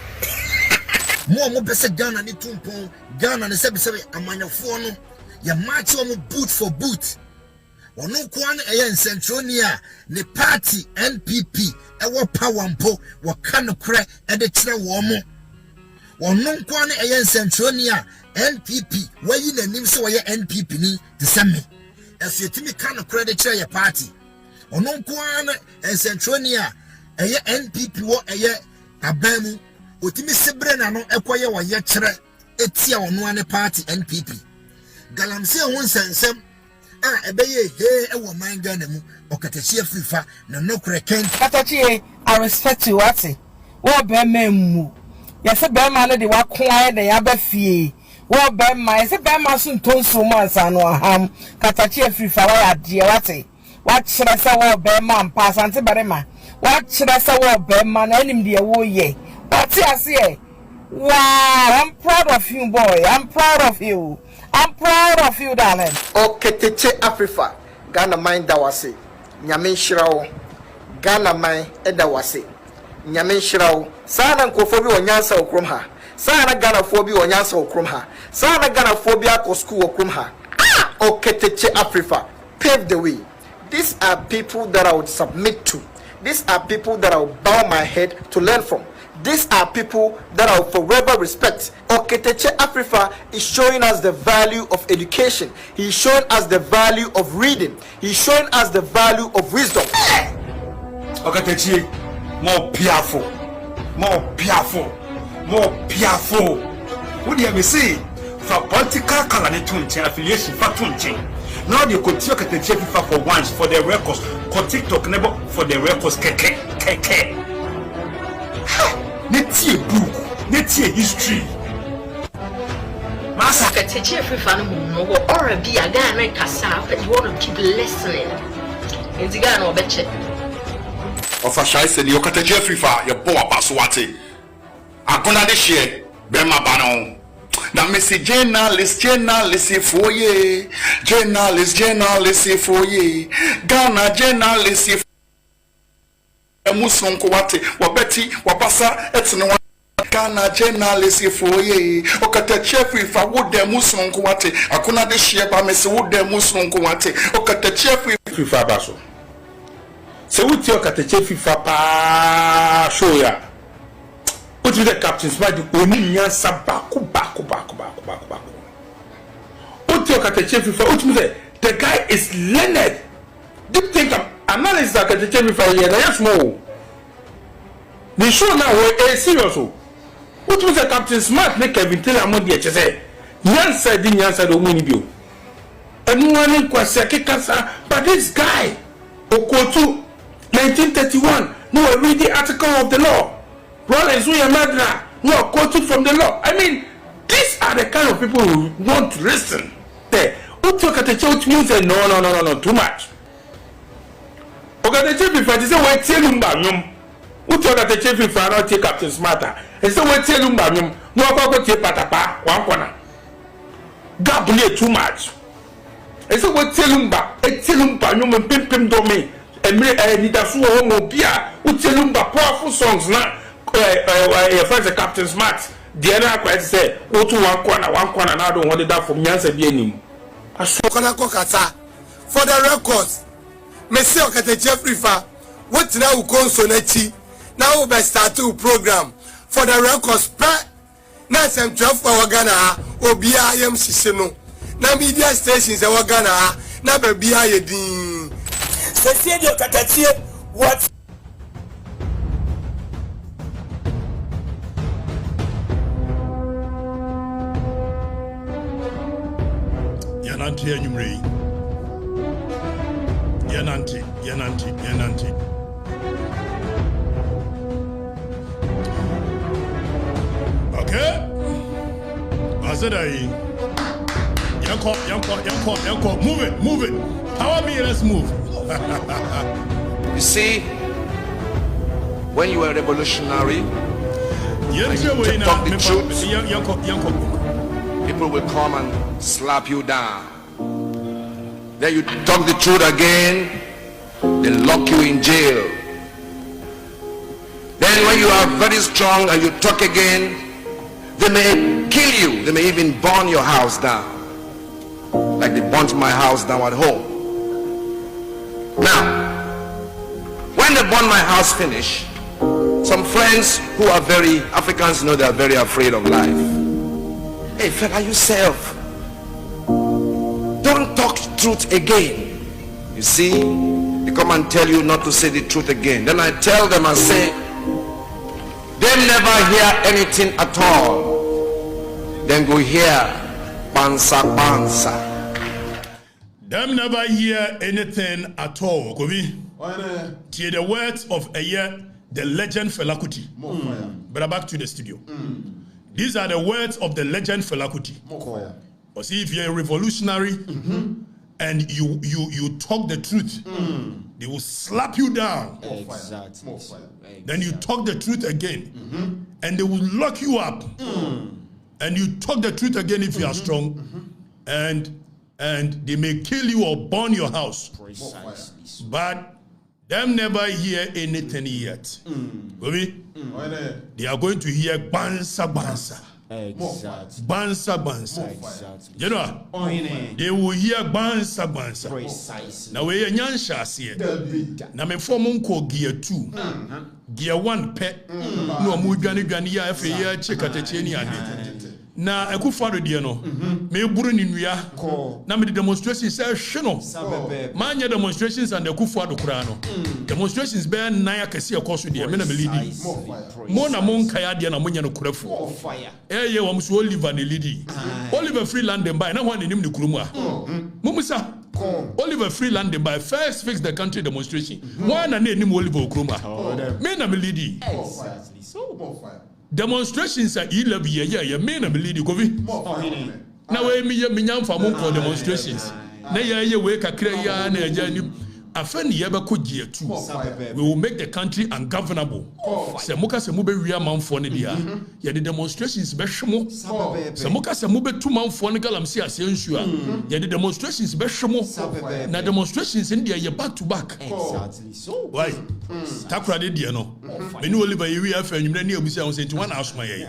More best Ghana ni tumpon Ghana ni sebi amanya phone ya match on boot for boot ono kwan Centronia ni party NPP ewo power mpo waka no kre e de kire wo mo ono kwan Centronia NPP wayi nanim so ye NPP ni de same efietimi ka no kre de kire ye party ono kwan Centronia NPP wo abamu otimi sebre na no ekoye wo ye kire etia ono ane party NPP galamse won sensem ebeye ewo man Ghana mu okatachie fifa na no kreken katachie I respect you wati wo be memu ya se be ma no de wa koan de ya ba fie wo be ma se be ma so ntonso mu ansa no ham katachie fifa wa ade wati wa kire se wo be ma mpa asante barema wa kire se wo be ma na anim de wo ye wati ase wow, I'm proud of you, boy. I'm proud of you. I'm proud of you, darling. Okay, Teche Africa. Ghana mind that was it. Nyamin Shirao. Ghana mind that was it. Nyamin Shirao. Sana Kofobi or Nyansa or Krumha. Sana Ghana phobia or Nyansa or Krumha. Sana Ghana phobia or school or Krumha. Okay, Teche Africa. Pave the way. These are people that I would submit to. These are people that I will bow my head to learn from. These are people that I will forever respect. Oketeche Afrifa is showing us the value of education. He's showing us the value of reading. He's showing us the value of wisdom. Oketeche, more piafo. What do you say? For political calamity, affiliation, fatunche. Now they continue Oketeche Afrifa for once, for the records. TikTok never for the records. Keke. Netie book, netie history. Masa Oketeche Afrifa no mo go or be a guy na kasa, but you want to keep listening. Enti guy no obeche. Official say the Oketeche Afrifa your boy paswate. Akona de share be ma bano. Na message journalist for ye. Journalist for ye. Ghana journalist Musonko wate wabeti wapasa etno Ghana journalist for ye Oketeche Afrifa wo dem musonko wate akona de share ba mese wo dem musonko wate Oketeche Afrifa baso se wuti Oketeche Afrifa pa show ya uti the captain smart oni nyansa baku uti Oketeche Afrifa uti the guy is learned. Deep think analysis that can tell me for a year, that's small. The show now we're serious. What was the Captain Smart make Kevin tell Amon the HSA? Yansa didn't answer the winning bill. And one was a cancer, but this guy, Okotu, 1931, no, I read the article of the law. Rollins, we are madra, no, quoted from the law. I mean, these are the kind of people who want to listen. There, what talk at the church means no, too much. Oketeche Afrifa is a way telling Banyum. Who told that the chief if I not take Captain Smarter? It's a way telling Banyum. No, I go take Patapa, one corner. God bless too much. It's a way telling Banyum and Pim Domain. And me, I need a few homo beer. Who tell him powerful songs now. Your friend, the Captain Smart. The other quite say, go to one corner, and I don't want that from Yansa Benim. I saw Kokata for the records. Messi Oketeche Afrifa, what now consonati? Now we start to program for the records. Now some 12 for Ghana, Obia IM Sisino. Now media stations our Ghana, na baby aye din Sesi de okatachie what Yananti enyumre. Yananti. Okay. Azadai. Yanko. Move it. Power me, let's move. You see, when you are a revolutionary, and you talk the truth, people will come and slap you down. Then you talk the truth again, they lock you in jail. Then when you are very strong and you talk again, they may kill you. They may even burn your house down, like they burnt my house down at home. Now, when they burn my house finish, some friends who are very Africans know they are very afraid of life. Hey fella, yourself, don't talk truth again. You see, they come and tell you not to say the truth again. Then I tell them and say, they never hear anything at all. Then go hear Ansah. Them never hear anything at all. Kobi. Hear the words of the legend Fela Kuti. But back to the studio. These are the words of the legend Fela Kuti. But see, if you're a revolutionary and you talk the truth, they will slap you down. Exactly. Then you talk the truth again, and they will lock you up. And you talk the truth again if you are strong, and they may kill you or burn your house. Precisely. But them never hear anything yet. Bobie, they are going to hear Ansah. Exactly. Ansah. Exactly. You know, they will hear Ansah. Precisely. Now we are Nyansha. Now me form unko gear 2. Gear 1 pet. No mu dwani ya efe ya chekatache ni ade. Na ekufado de no. Me buru ni nwia. Na me demonstrations say hwe no. Manya demonstrations and ekufado kura no. Demonstrations be na ya kase ekoso de me na me lead. Mo na mon kaya de na monya no kurafo. Ye wa muso Oliver ne lead. Oliver Freeland dem by na ho anim ne kurumu a. Mumusa Oliver Freeland by first fix the country demonstration. One na anim Oliver Okroma. Me na me lead. Exactly. So demonstrations are 11 year me na me lead Kovi. Na we me nyamfa mo ko demonstrations. Na ye we kakra ya na agya ni afan ye be ko gie 2. We will make the country ungovernable. Se muka se mu be wi amanfo ne dia. Ye the demonstrations be hwemo. Se muka se mu be tu manfo ne galamsi ase nsu a. Ye the demonstrations be hwemo. Na demonstrations in dia ye back to back. Exactly. So why? Takura de dia no. Me ni Oliver ye wi afa nwumre ne abusi a won se nti wana asoma ye.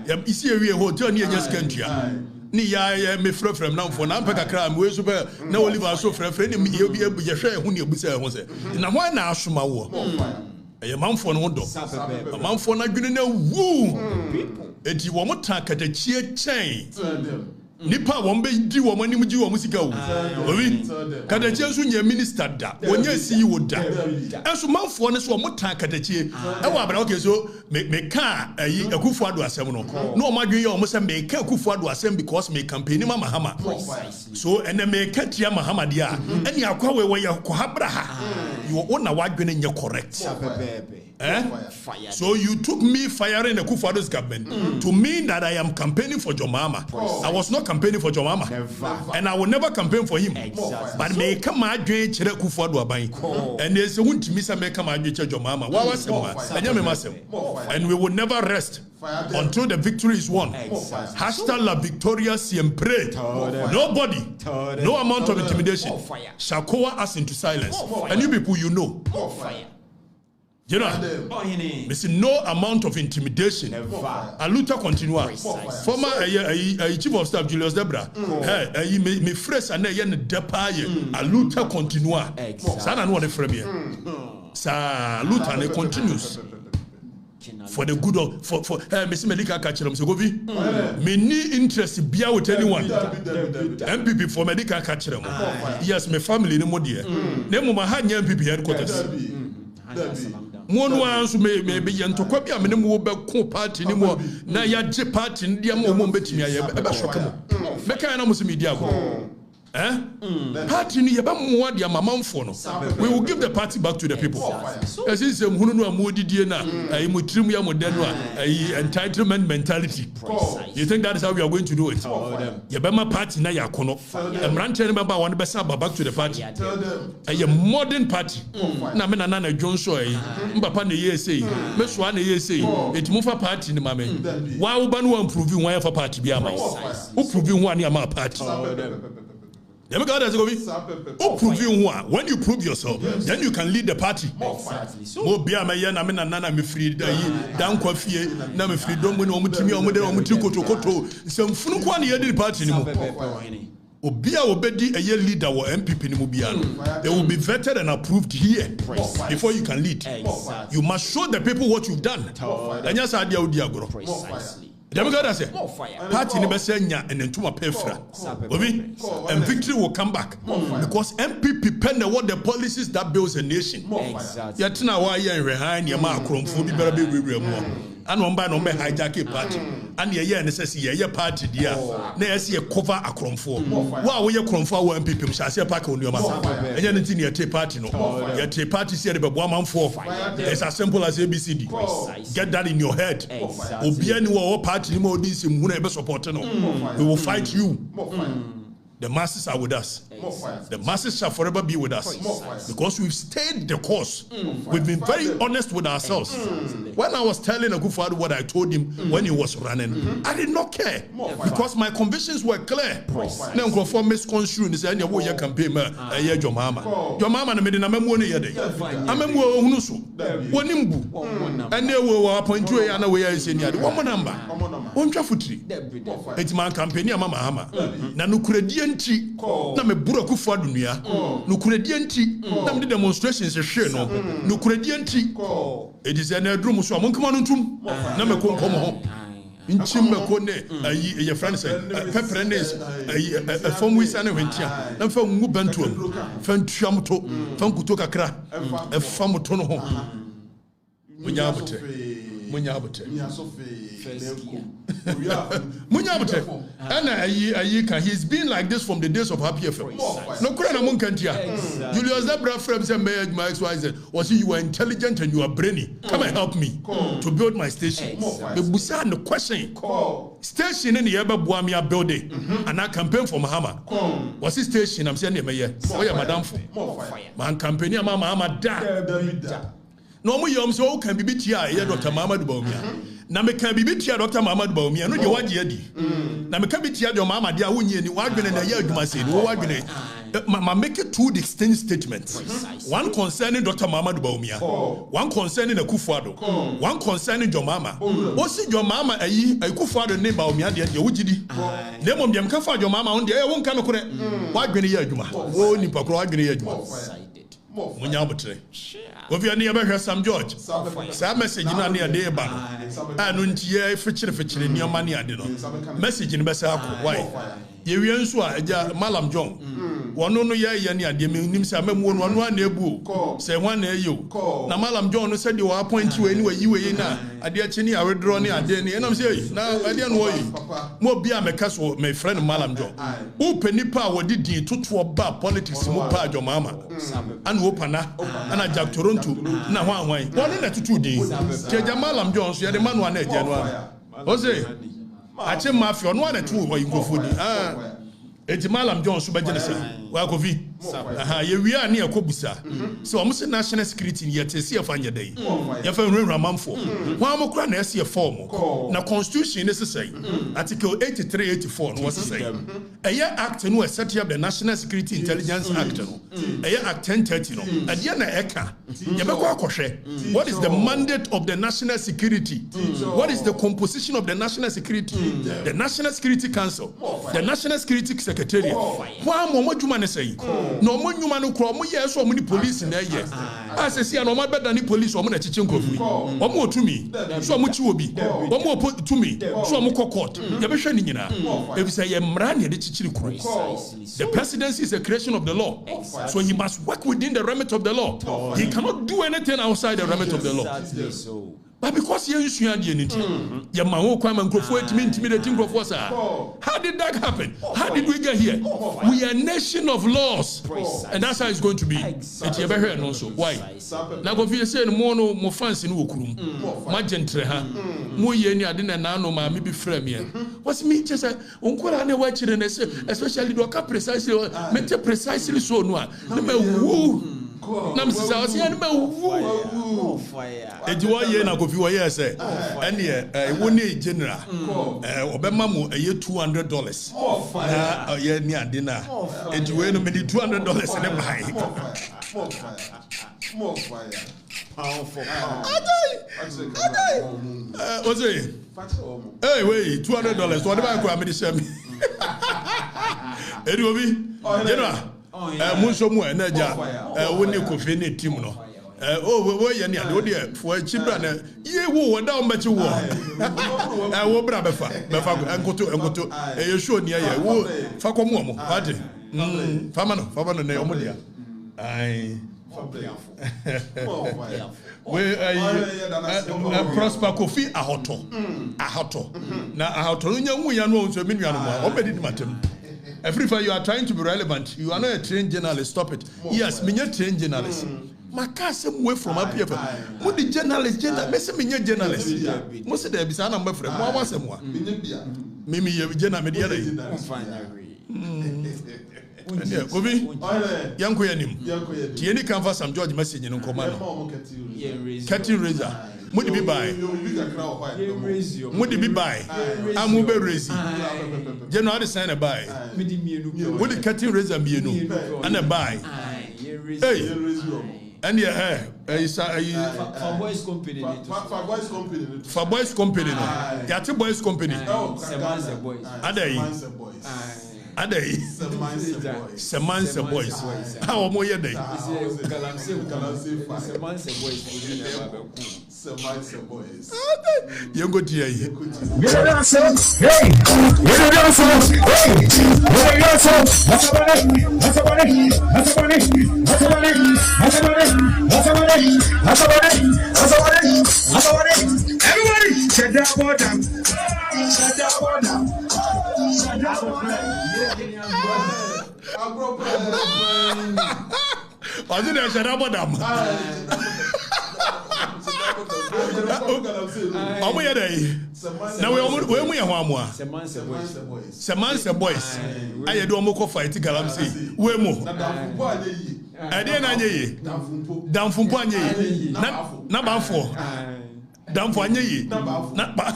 Ya isi wi hotel ne just kantua. Ni ya me frefrem na mfo na mpeka kra me we so be na Oliver so frefre ni ye bi ye hwe hu ne abusa ho se na ho na asoma wo e manfo no do manfo na dwene na wu enti wo mota kadachie chen nipa won be di wo manim gi wo musika wu obi kadachie so nya minister da wonya CEO da enso manfo ne so mota kadachie e wa abra okay so me ka ayi akufo ado asem no na o madwen ye o mo se me ka akufo ado asem because me campaign ma mahama so ene me ka tia mahama dia ene akwa we ye ko habra ha you na wadwen nye correct. So you took me firing the Kufado's government to mean that I am campaigning for Jomama. I was not campaigning for Jomama. And I will never campaign for him. But me come out chere Kufado abai. And there's a one to miss me come out Jomama. And we will never rest until the victory is won. Hashtag la victoria siempre. Nobody, no amount of intimidation shall coer us into silence. And you people, you know. You know, no amount of intimidation. Aluta continua. Former chief of staff Julius Debra. Hey, me fresh and yen depaye. Aluta continua. Sana no de frame. Sa aluta ne continues. for the good of for Mr. Medical Catcher, so go me need interest be with anyone. MPP for Medical Catcher. Yes, my family no more dear. Name my hand MPP headquarters. One ones may be young to copy a minimum party anymore. Now ya J party in the moment between me ever shock. Mekana must media. Party ni yaba mo dia mama mfo no. We will give the party back to the people. As is hunu no amodi die na mu trim ya modern entitlement mentality. You think that is how we are going to do it? Yaba ma party na yakono. Emrante ne baba won be sa back to the party. A modern party. Na me na na Johnson mbapa na ye say, me so na ye say, it mu fa party ni mama. Why we ban one improve one for party bi ama. Who prove one ya ma party. When you prove yourself, then you can lead the party. Mo bia me ya na me na me free dan kwafie na me free dom no omutimi omudi kotokoto semfunu kwa na ye di party ni mo. Obia obedi a year leader or MPP ni mo bia no. They will be vetted and approved here before you can lead. You must show the people what you've done. Anya sa dia odi agoro. Democrat say party never say nya and entuma pefra. And victory will come back because MPP pen what the policies that builds a nation. Yet now why you behind your mark from food better be more. And one by no me hijack a party. And ye necessary ye party dear. Na see a cover a crom for. Why we crom for one MPP shall say pack on your man. And you anything you take party no. You take party say the 1 man 4. It's as simple as ABCD. Get that in your head. Obiani wo party ni mo this mu na be support no. We will fight you. The masses are with us. The masses shall forever be with us because we've stayed the course. We've been very honest with ourselves. When I was telling Akufo-Addo what I told him when he was running, I did not care because my convictions were clear. Now Akufo misconstrued and said, "You campaign, your mama. Your mama na me na memu ne yede. Amemu ohunu so. Wonimbu. And they were appointed to a na we are saying yade. One number. Ontwa futri. It's my campaign mama hama. Na nukuredi na me buru Akufo-Addo nua nukuredi anti na me demonstrations hwe no nukuredi anti it is an edrum so amonkama no ntum na me konkom ho nchim me ko ne ayi ye friend say peppernes ayi form we say na wentia na fa ngu bantuam fa ntuam to fa nkuto kakra fa moto no ho munyabote and he's been like this from the days of Happy FM. No kuna munkantia. Julius Zebra from say my XYZ was you were intelligent and you are brainy. Come and help me to build my station. The busa no question. Station in the Eba Buamia building and I campaign for Mahama. Was his station? I'm saying oh yeah, madam for man campaign Mama da. No mo yom so can be tia Dr. Muhammad Bawumia. Na me can be tia Dr. Muhammad Bawumia no de waje adi. Na me can be tia your mama dia wonye ni wadwene na ya adwuma se ni wadwene. Ma make it two distinct statements. One concerning Dr. Muhammad Bawumia, one concerning Akufo-Addo, one concerning your mama. What see your mama Akufo-Addo name Bawumia dia wujidi. Name of dem ka fa your mama on dia won kan kore. Wadwene ya adwuma. O ni pakro wadwene ya adwuma. Munyabotre. If you are near Sam George, some message in a day ban. I don't hear feature in your money. I didn't message in Bessako. Why? You answer Malam John. One no ya yani de nim say memwo one nebu say one you na Malam John said you are appoint you anyway you na ade achini a withdraw ni ade ni enam say na ade no yi mo bia meka so my friend Malam John who penipa wo didi toto ba politics mo pa jo mama and wo pana ana Jack Toronto na hwan one na tutu din ke Malam John so ya de manu na eje no o say ache mafia no na tu wo ingofodi Eti Malam John so begene say wa kofi ye wi ani ekobusa so omo se national security yet se afanya dai ye fa nwenra manfo wa mo kura na se form na constitution is say article 83 84 no was say eye act no set up the National Security Intelligence Act no eye act 1030 no ade na eka ye be kwa kohwe what is the mandate of the national security what is the composition of the national security the National Security Council the National Security Secretariat wa mo dwuma ne say no mo dwuma no kro mo ye so mo ni police na ye I say, see, I know my better than police or money teaching coffee. Or more to me. So much will be. Or more put to me. So more court. You're showing you now. If you say, I'm running the teaching the presidency is a creation of the law. So he must work within the remit of the law. He cannot do anything outside the remit of the law. But because you use your unity, your man come and grow intimidating growth. How did that happen? How did we get here? We are a nation of laws, and that's how it's going to be. It's ever heard also. Why? Now, if you say more fancy in Ukurum, my gentle, more yeni adina nano ma maybe frame here. What's me just a uncle and a watch and especially do a precisely, meant precisely so no. Woo. Nam sisa osi anu ma wu ejiwa ye na kofi wo ye say ene woni general obema mu eye $200 na ye ni ade na ejiwe no me di $200 ne bai more fire pound for pound Ose hey wait $200 what about ko amedi shame edi obi general Munso mu enaja woni kofi ne team no wo ye ne ade wo de fo chibra na ye wo da o machi wo wo bra befa enkoto ye show ne ye wo fa komo mo ade fama no ne omo dia ai we prosper kofi ahoto na ahoto nya wu ya no nso menua no mo obedi di matem. Every time you are trying to be relevant, you are not a trained journalist. Stop it. Yes, me a trained journalist. My car some way from up here. What the journalist? Me a journalist. Most of the bisana I'm afraid. More was more. Mimi you journal media. Kobi, yanko yanim. Tieni canvas am George message in command. Cutting razor. Mudi be buy. Mudi be buy. Amu be raise. General sign a buy. Mudi cutting razor be you and a buy. Hey. And your hair is for boys company. For boys company. Yati boys company. Adey. Semanse boys. How mo ye dey? Semanse boys. You go to here. You don't say, hey. You don't say, hey. You don't say, what's about it? Everybody, shut down bottom. Shut down bottom. Was it a Sharabadam? Now we are Semanse boys. I do a moko fight Galamsi. Wemo. I didn't ye. Down from Panye. Not bound for. Down for ye. Not bad.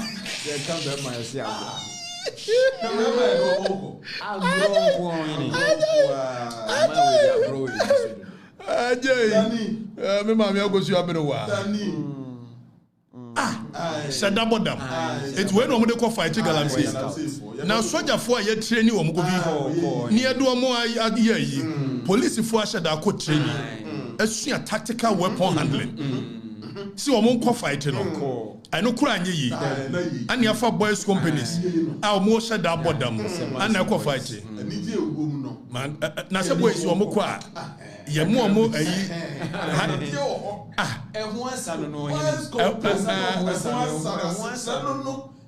Shadabodam. It's when we go fight Galamsi. Now, soldier for a training or Mugovi near Duomo, police for Shada could training. A tactical weapon handling. See, I'm on fighting. I know crying ye, and your for boys' companies. Our more shut up bottom, and I fighting. Man, Nasa boys, you are more quiet. You're more,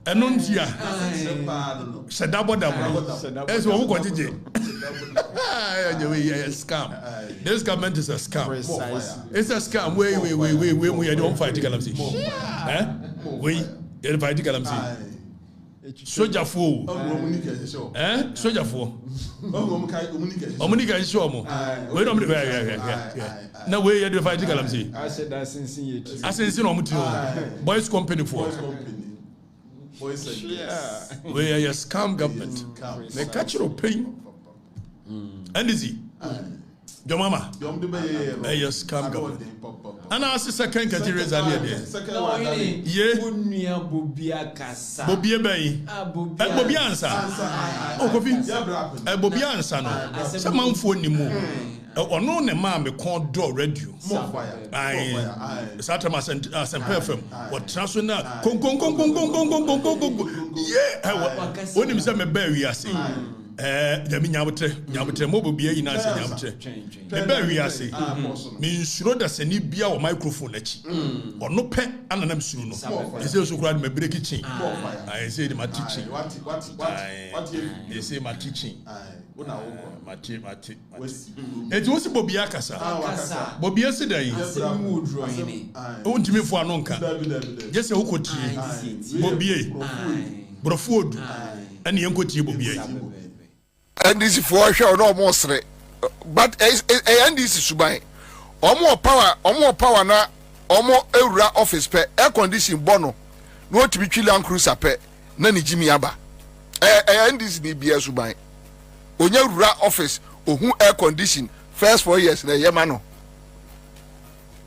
Anuntia, Shadabodam, as well, what did you? Scam. This government is a scam. It's a scam. We don't fight Galamsi. We fight Galamsi. Soldier fool. Soldier fool. Omunika is show more. We don't no way you fight Galamsi. I said that since you. I said, boys' company for. We are a scam government. They catch your pain. And is he? Your mama. A scam government. And our sister can't catch your result. Yeah. Bobie Bay. Bobie Ansah. Oh, Bobie Ansah. No. Some man phone ni mo. Ono ne ma me kon do radio. More fire. Satama Sempe FM. What transfer kon. Yeah. When him say me bear we ase. Demi nyabotre mo Bobie yi na se nyabotre. Me bear we ase. Me nsuro da se ni bia o microphone achi. Ono pe ananam suru no. E say so kura me break chin. I say my teaching. What? They say my teaching. Mati. Eti wo si Bobie akasa. Bobie si dai. O ntimi fo anonka. Just say wo kotie. Bobie. Brofodu. Ani yenkotie Bobie. And this for sure no more sre. But and this is subai. Omo power na omo ewura office pe air condition bono. No to be Chilean cruiser pe na ni Jimmy aba. And this ni bia subai. Onye ewura office ohun air condition first 4 years na yemano.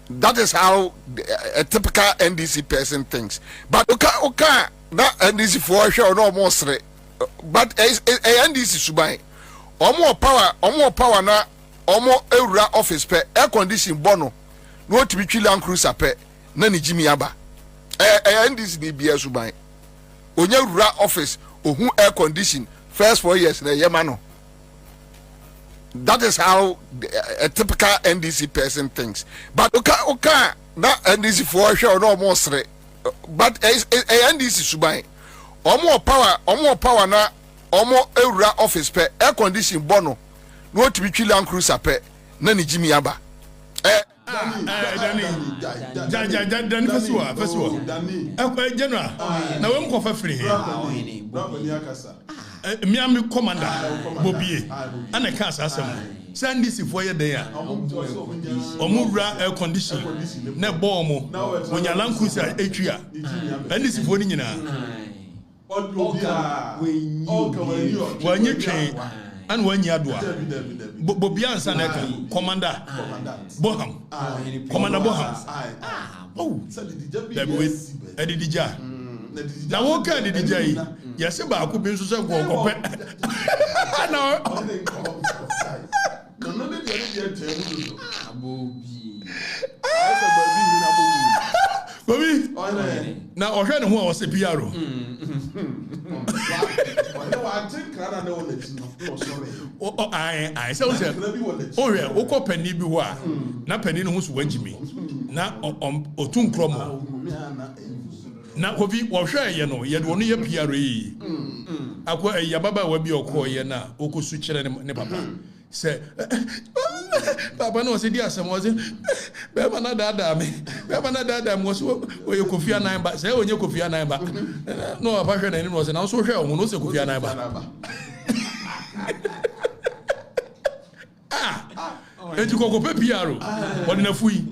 That is how a typical NDC person thinks. But okay na NDC for sure no more sre. But NDC subai. Omo power na omo ewura office pe air condition bono. No to be Chilean cruiser pe na ni Jimmy aba. NDC ni bia subai. Onye ewura office ohun air condition first 4 years na yemano. That is how a typical NDC person thinks. But okay na NDC for sure no more sre. But NDC subai. Omo power na omo ewura office pe air condition bono. No to be Chilean cruiser pe na ni Jimmy aba. Dani Fesua. General, na we mko fa free here. Miami commander Bobie ana ka asasem. Sandi si for ye dey a. Omura air condition na bo mo. Onyalan cruiser etwa. Andi si for ni nyina. Wanyi twen and wanyi adwa. Bobie Ansah na ka commander Boham. Commander Boham. Oh, that way Edidija. Na wo ka Edidija yi. Yase ba aku bi nso se gogope. Na no dey tell Bobie. Na ohwe ne ho a wo se piaro. I say we okọ pani bi ho a na pani no ho so wagimi na otun kromo na Bobie wo hwe ye no ye de wono ye piaro yi akọ yababa wa bi okọ ye na okosu kire ne papa say papa no se di asem wo se be ma na dada me so oye Kofi Anan ba say onye Kofi Anan ba no papa hwe na ni no se na so hwe o no se Kofi Anan ba eti koko pe piaro wodi na fui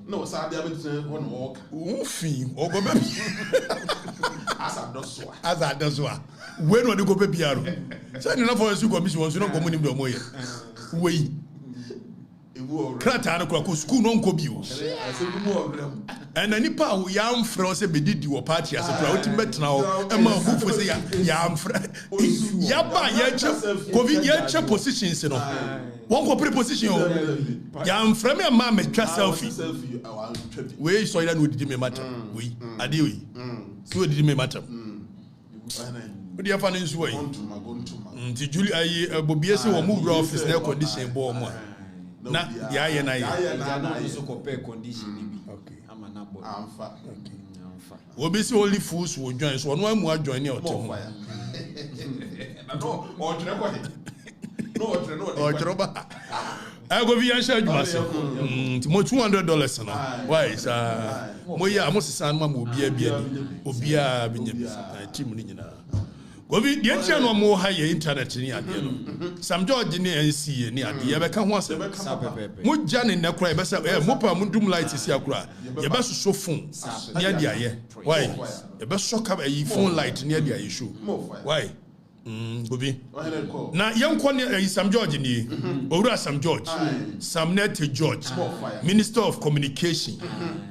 no sa dia betu won walk ufi ogo be asa doswa we no de go pe piaro say na for su commission won so no community do moye we krata na ko school no nko bi o and ani pa wo yam frɛ se bedidi wo party ase pra wotim betena wo e ma bufo se yam frɛ ya ba ya che covid ya che positions no won ko preposition o yam frɛ me ma twa selfie we so ida no didi me matter we ade we so didi me matter we dia fa no nsu we nti Julie ayi Bobie se wo mu wura office na condition bo mo na ya na so compare condition ni bi ama na boy amfa obi si only fools will join so no amu join ni otem no odre ko no odre ba I go via share adwase mo $200 no why sa mo ya mo sisan ma mo obi a binya team ni nyina Bobie the entia no mo ha ye internet ni ade no Sam George ni NCA ni ade ye be ka ho asem mo ja ne na kura ye be sa mo pa mo dum light si akura ye be so phone ni ade aye why ye be so ka yi phone light ni ade aye show why Bobie na yenko ni Sam George ni owura Sam George Samnet George Minister of Communication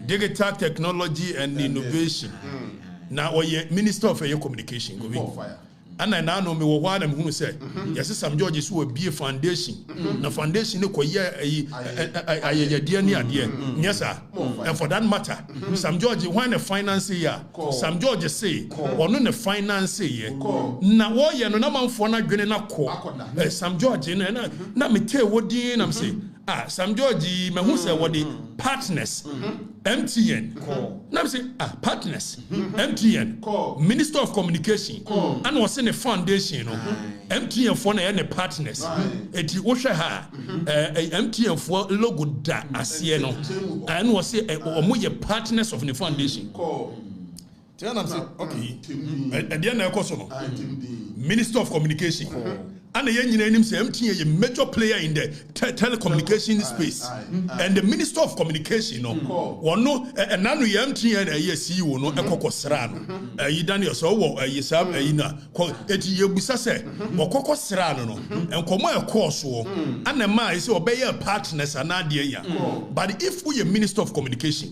Digital Technology and Innovation na oye Minister of Communication Bobie ana na no me wo hwa na me hu say yes Sam George so a bie foundation na foundation ne koye ayeyade ni ade yes sir and for that matter Sam George when the finance here Sam George say ono ne finance here na wo ye no na manfo na dwene na ko Sam George na me te wodi na me say Sam George me hu say wodi partners MTN na me say partners MTN Minister of Communication and was in a foundation MTN for na partners eti wo hwe ha MTN for logo da ase no and was say omo ye partners of the foundation tell am say okay and then na ekoso no Minister of Communication and the young say MTN a major player in the telecommunication space and the Minister of Communication no one no and now MTN a CEO no ekoko sra no Daniel so wo yesab na eti yebusa se okoko sra no enkomo ekọ so and the man say obey partners anade ya but if we a Minister of Communication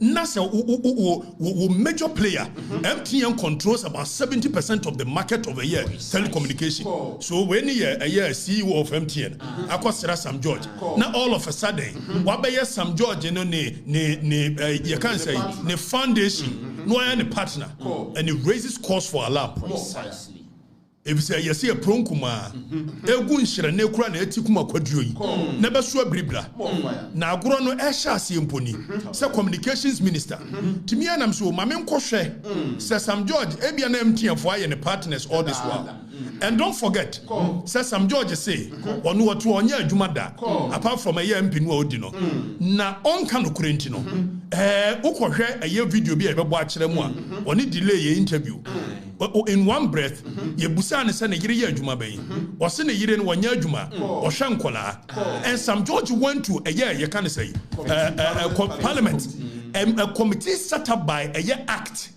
na say wo major player MTN controls about 70% of the market of a year telecommunication so when a year CEO of MTN akosera Sam George now all of a sudden wabeye Sam George no ne you can say ne foundation no any partner and it raises cause for alarm precisely if you say yes a pronkuma egu nhire ne kura na etikuma kwaduo yi na beso abribra na agoro no ehya ase emponi say communications minister timi anam so mame nkohwe say Sam George ebia na MTN for aye ne partners all this while and don't forget say Sam George say onu wotu onye adwuma da apart from a year MP no odi no na onka no kurenti no ukohwe aye video bi e bebo a kire mu a oni delay ye interview in one breath ye busa ne say ne yire ye adwuma bayi o se ne yire no wanya adwuma o hwe nkola and Sam George went to a year ye can say parliament a committee set up by a year act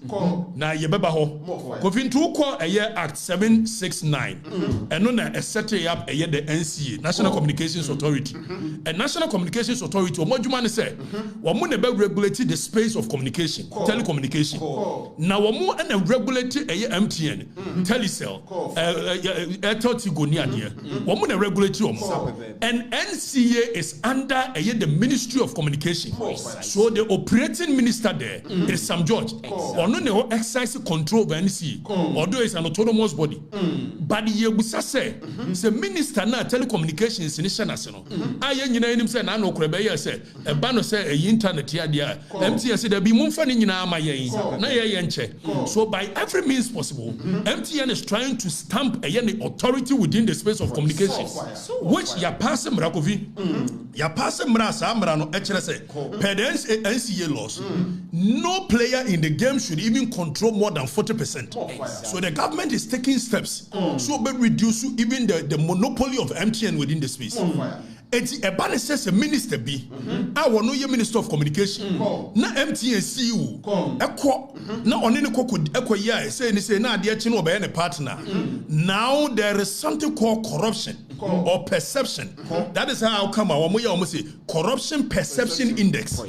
na ye beba ho kofintu ko a year act 769 and no na set up a year the NCA National Communications Authority and National Communications Authority o modjuma ne say wo mo na be regulate the space of communication telecommunication na wo mo na regulate a year MTN Telecel Airtel Tigo ni ade wo mo na regulate wo mo and NCA is under a year the Ministry of Communication so the operating minister there is Sam George ono ne ho exercise control over NCA although it's an autonomous body but ye busa say minister na telecommunications ni shanase no aye nyina enim say na no koraba ye say e ba no say e internet ya dia MTN say da bi mumfa ni nyina ama ye na ye nche so by every means possible MTN is trying to stamp a authority within the space of communication which ya pass mrakovi ya pass mra sa mra no e kire say per the NCA laws no player in the game should even control more than 40%. So the government is taking steps so but reduce even the monopoly of MTN within the space. Eti ebane says a minister be I want no Minister of Communication na MTN CEO ekwo na one ne kokud ekwo ya say na ade echi no be ne partner now there is something called corruption or perception that is how come our mo say corruption perception index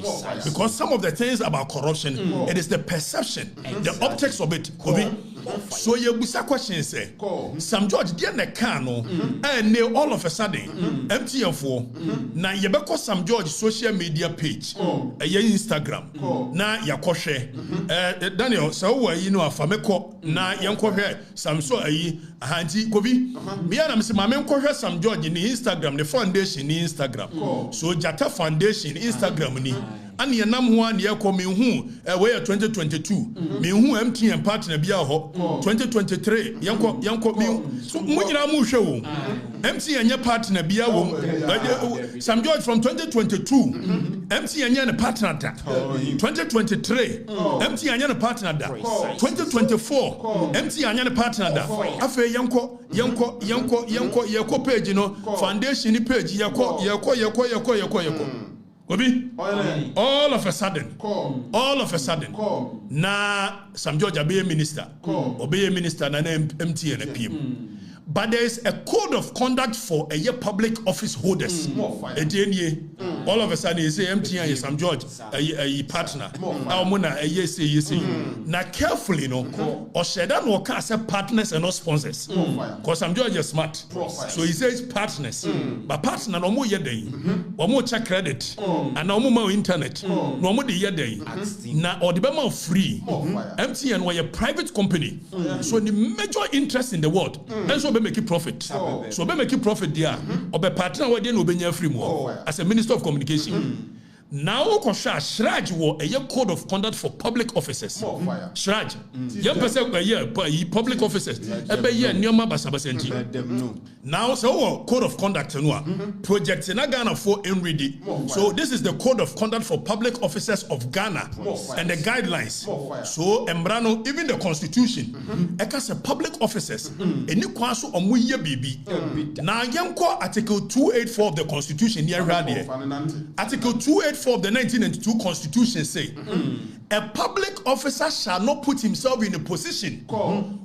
because some of the things about corruption it is the perception the optics of it so you busa question say Sam George dey na can no and all of a sudden MTN for na yebeko Sam George social media page Instagram na yakohwe Daniel so wo yi no afameko na yenkohwe Sam so ayi ahanti kobi me na me se ma menkohwe Sam George ni Instagram the foundation ni Instagram so Jata Foundation Instagram ni ani yanam ho an ye ko me hu we 2022 me hu MTN partner bia ho 2023 yanko me so mo nyina mu hwe wo MTN nye partner bia wo Sam George from 2022 MTN nye partner da 2023 MTN nye partner da 2024 MTN nye partner da afa yanko page no foundation page yako Bobie, all of a sudden, na Sam George obey minister na MTN PM. but there is a code of conduct for a public office holders. All of a sudden, you say MTN is some George, a partner. Now, carefully, or Shedan will cast partners and not sponsors. Because some George is smart. So he says partners. But partner no more yet or more check credit and no more internet. No more the day. Now, or the Bama free. MTN were a private company. So the major interest in the world. And so they make it profit. So they make it profit there. Or be partner where they no be free more. As a Minister of Communication. Now, Shraj was a code of conduct for public officers. Shraj, young person public officers. Now, so code of conduct projects in Ghana for ready. So this is the code of conduct for public officers of Ghana and the guidelines. So Embrano, even the constitution, ekas public officers. And you kwaso omuye bibi. Now, young Article 284 of the Constitution here. Article 284 of the 1992 Constitution say, a public officer shall not put himself in a position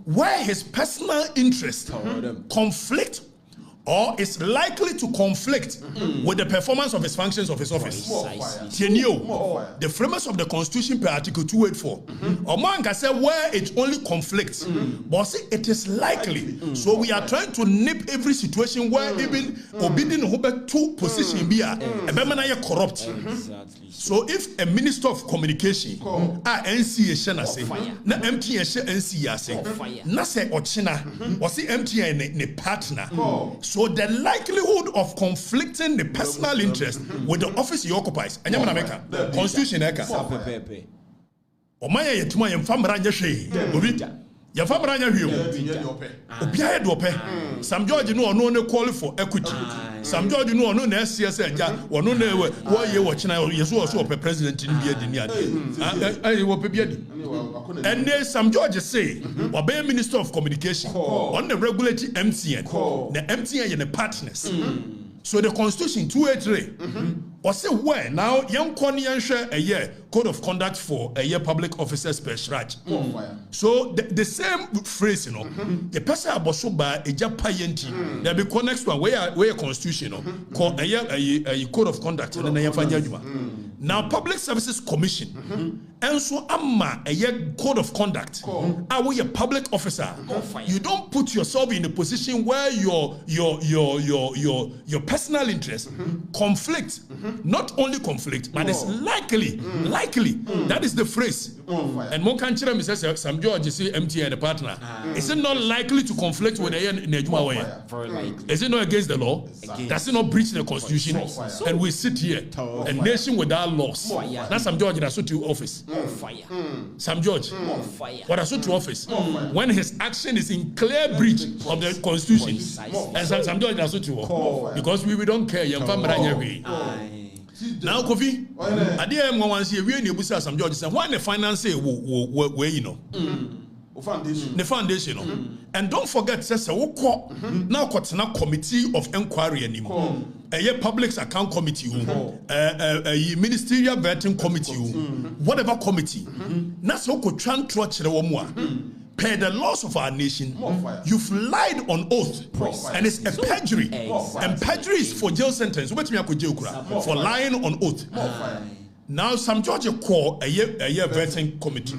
where his personal interest conflict or is likely to conflict with the performance of his functions of his office. The framers of the Constitution per Article 284. Oman can say where it only conflicts, but see, it is likely. So we are trying to nip every situation where even obedient Hubert to position be a corrupt. So if a Minister of Communication, NCA shana say, na MTN NCA say, na say Ochina, or see MTN ne partner. So the likelihood of conflicting the personal interest with the office he occupies, and the Constitution eka. Omaya yetuma yemfamra nyehwe. Obi yemfamra nyehwe. Obiaye do pe. Sam George no ne call for equity. Sam George no na SCS eja, ono na wo ye wo china yeso so pe president ni bia di ni ade. Wo pe bia di. And then Sam George say, obey Minister of Communication on the regulatory MTN. The MTN and the partners. So the Constitution 283 or say where now young Konian share a year code of conduct for a year public officers per shraj. So the same phrase, the person about so by a Japayenti, there be connects to where Constitution called a code of conduct and then now Public Services Commission and so amma a year code of conduct. Are we a public officer? You don't put yourself in a position where your personal interest conflict. Not only conflict, but it's likely. That is the phrase. And one country says some George say MTN a partner. Is it not likely to conflict with a Nejuma way? Is it not against the law? Does it not breach the Constitution? And we sit here, a nation without laws. That's some George that's to office. Some George, what that's to office when his action is in clear breach of the Constitution. And some George that's to because we don't care. Now, Kofi, I didn't want to see a real nebusa some George said, why the finance where the foundation. And don't forget, says now Kotsana Committee of Inquiry anymore. A Public Account Committee, a Ministerial Vetting Committee, whatever committee. That's how could transfer the Omwa. Per the laws of our nation, you've lied on oath, and it's a perjury. And perjury is for jail sentence. For lying on oath. Now, some judge call a year vetting committee.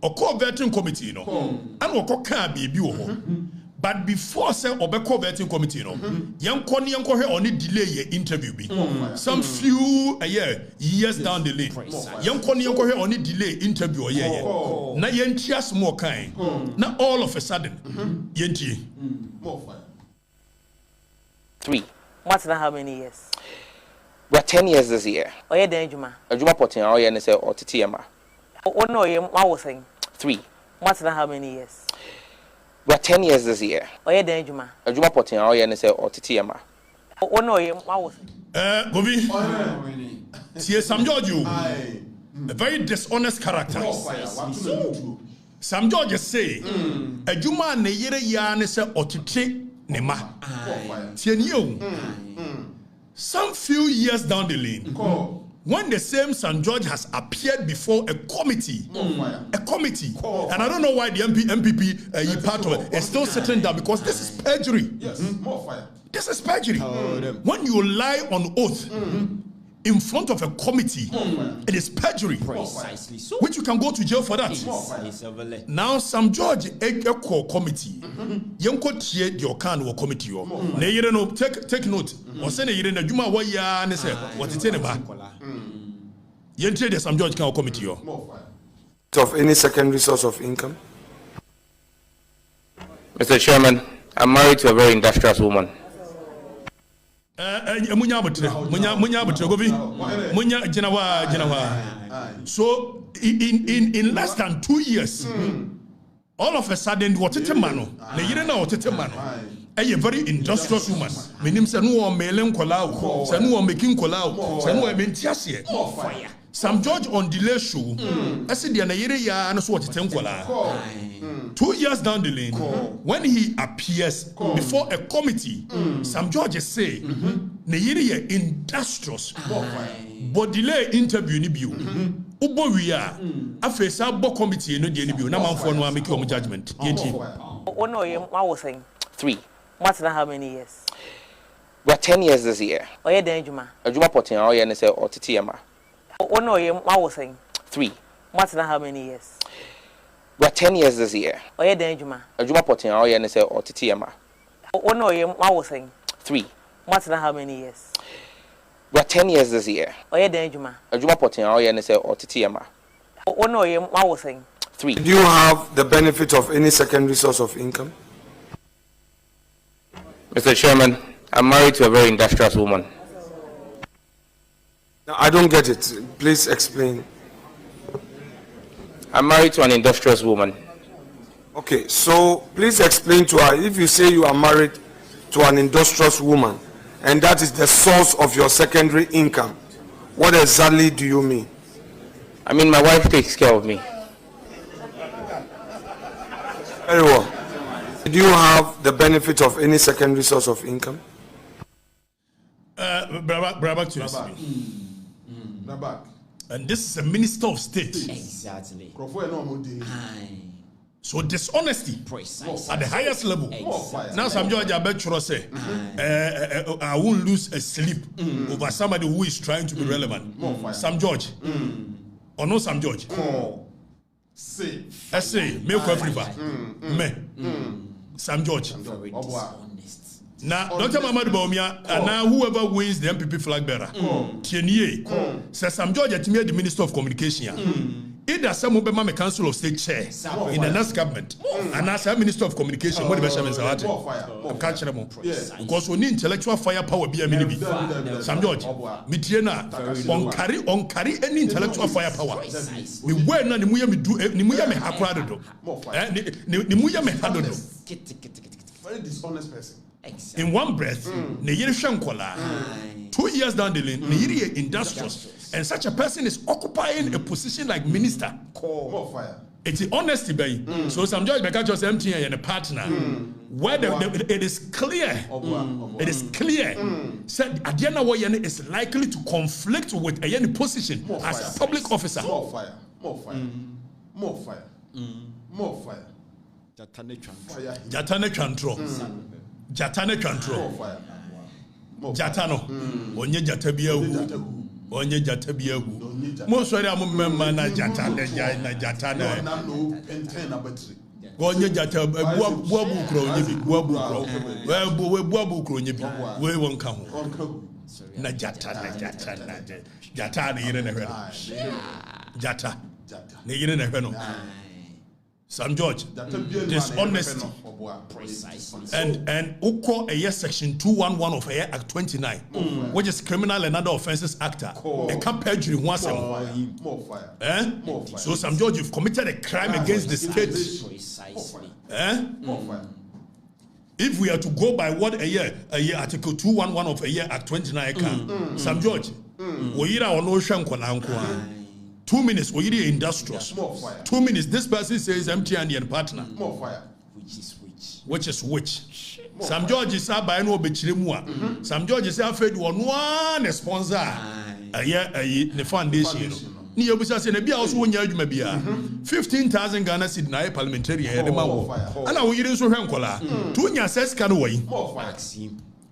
Or call vetting committee, and or call baby. But before say Obeko vetting committee, young only delay your interview be. Some few years down the lane. Young only delay interview a year. Na yentias more kind. Now all of a sudden, yenti. 3. What's that? How many years? We're 10 years this year. Oh yeah, then Juma. Juma potin or yeah, say or TTMA. Oh no, I was saying 3. What's that? How many years? We're 10 years this year. Oh yeah, then Juma. Juma potin or yeah, say or TTMA. Oh no, I was. Bobie. See, Sam George, a very dishonest character. Sam George say, a Juma ne yere ya say otite ne ma. See you. Some few years down the lane, when the same St. George has appeared before a committee, and I don't know why the MPP part of it is still sitting down because this is perjury. Yes, more fire. This is perjury. When you lie on oath in front of a committee, it is perjury. Precisely so. Which you can go to jail for that. Now, St. George Echo Committee, Yanko Tie the Okan or committee. Take note. Or send a year in a Juma Waya and say, what it's in about. Yentre the St. George County Committee. Of any secondary source of income? Mr. Chairman, I'm married to a very industrious woman. So in less than 2 years, all of a sudden, what it mano? A very industrious woman. Meaning, Sanu mailing kolau, Sanu making kolau, Sanu mentiasie. St. George on delay show. I said the Nigeria and so what it 2 years down the lane, when he appears before a committee, St. George say, Nigeria industrious, but delay interview nibiu. Ubo we are a face up committee no denibu. Now man for no make your judgment. Oh no, I was saying 3. What's how many years? We're 10 years this year. Oh yeah, then Juma. A Juma potting or NSA or TTMA. Oh no, I was saying 3. What's how many years? We're 10 years this year. Oh yeah, then Juma. A Juma potting or NSA or TTMA. Oh no, I was saying 3. What's how many years? We're 10 years this year. Oh yeah, then Juma. A Juma potting or NSA or TTMA. Oh no, I was saying 3. Do you have the benefit of any secondary source of income? Mr. Chairman, I'm married to a very industrious woman. No, I don't get it. Please explain. I'm married to an industrious woman. Okay, so please explain to her. If you say you are married to an industrious woman and that is the source of your secondary income, what exactly do you mean? I mean, my wife takes care of me. Very well. Do you have the benefit of any secondary source of income? And this is a minister of state. Exactly. So dishonesty at the highest level. Now St. George Abetro say, I won't lose a sleep over somebody who is trying to be relevant. St. George. Or no St. George. Say, make everybody. Me. St. George. Now, Dr. Mamad Baumia, and now whoever wins the MPP flag bearer, Tienier, says St. George at me the Minister of Communication. Either some of them Council of State chair in the next government, and as a Minister of Communication, what the Beshaman Zawati, catch them because we need intellectual firepower. Be a mini St. George, Mitiena, on carry any intellectual firepower. We were not Nimuya me Hakrado, Nimuya me Hadodo. Very dishonest person. In one breath, Neyiri Shankola, 2 years down the lane, Neyiri industrious, and such a person is occupying a position like minister. More fire. It's the honesty, baby. So some judge because just MTN and a partner, where it is clear, it is clear. Said Adiana Wayane is likely to conflict with any position as a public officer. More fire. More fire. More fire. More fire. Jatane Chantro. Jatane Chantro. Jatano. Onye Jatabiahu. Onye Jatabiahu. Most of them member na Jatane. Onye Jatabu Buabukro, we won't come. Na Jatana. Jatana, Jata. Negin. St. George, dishonesty, and Uko a year section 211 of Air Act 29, which is Criminal and Other Offences Act, a camp perjury once a month. So St. George, you've committed a crime against the state. If we are to go by what a year Article 211 of a year Act 29 can, St. George, we are on ocean 2 minutes, we are industrious. 2 minutes, this person says MTN and partner. More fire. Which is which? St. George is by no bechirimua. St. George is afraid one sponsor. the foundation ni yobusa se na bia also wonya adwuma bia 15,000 Ghana cedi na parliamentary head ma wo ana wo yire nso hwe nkola to nya access ka no wai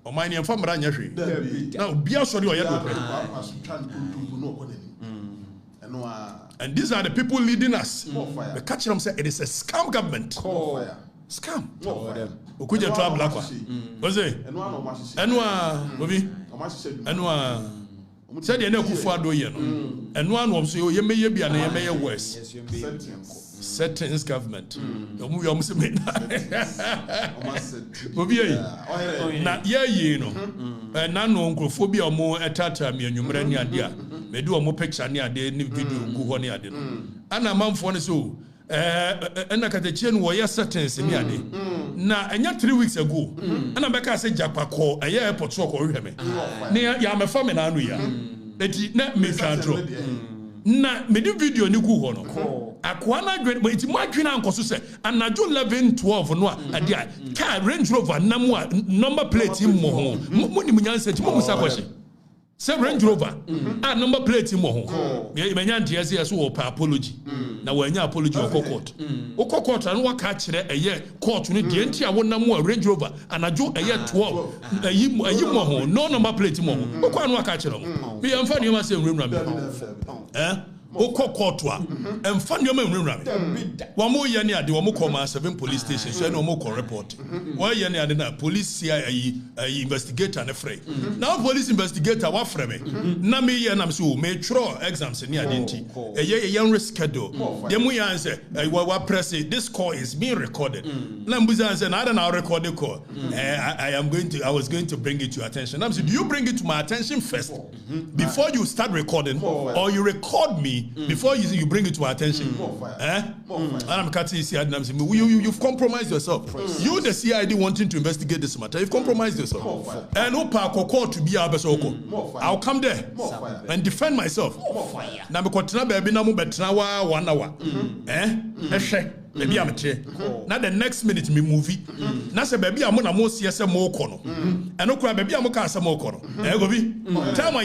o man yem famra nya hwe na bia so de o ye do pre and these are the people leading us the catch them say it is a scam government scam okuja to ablakwa oze Bobie said the Kufu Ado ye no, and one of so ye may be an ye worse. Settings government. Bobie na ye no, and none uncle phobia more atata me and you many idea. May do a more picture near the video go on near the and a month for so. And I the chain were settings in Yadi. Now, and 3 weeks ago, and I back I said Japa call a year airport talk or me. Near Yama Farm and Anuya. That did not make a draw. Na me do video ni go hono. Akwana great but it's my twin uncle say and na do 11 12 no adia car Range Rover number plate im mo ho. Mo ni munyanse ti mo musa kwese. Say Range Rover number plate im mo ho. Me nya ntia say so wo apology. Na wanya apology okokot. Okokot an waka kire eye court no de ntia wonam a Range Rover anajo eye 12 ayi mo ho no number plate mo ho. Okwa an waka kire mo. Me amfa ni ma say nwura me. Okokot a emfa ni ma nwura me. Wa mo ye ne ade wo mo call 7 police station so no mo call report. Wa ye ne ade na police ayi investigator na frey. Now police investigator wa frey me. Na me ye na me so me tro exams ni ade nti. Eye ye reschedule. Dem we answer wa press this call is being recorded. Na mbuza answer na na record the call. I was going to bring it to your attention. I'm saying, do you bring it to my attention first before you start recording, or you record me before you bring it to my attention? And I'm cutting CID. I'm saying, you've compromised yourself. You, the CID, wanting to investigate this matter, you've compromised yourself. And court to be I'll come there and defend myself. Now because baby na mo betra 1 hour. Maybe I'm now the next minute me movie. Now say baby I'm na mo see say mo kono. And okura baby I'm ka say mo kono. Bobie. Time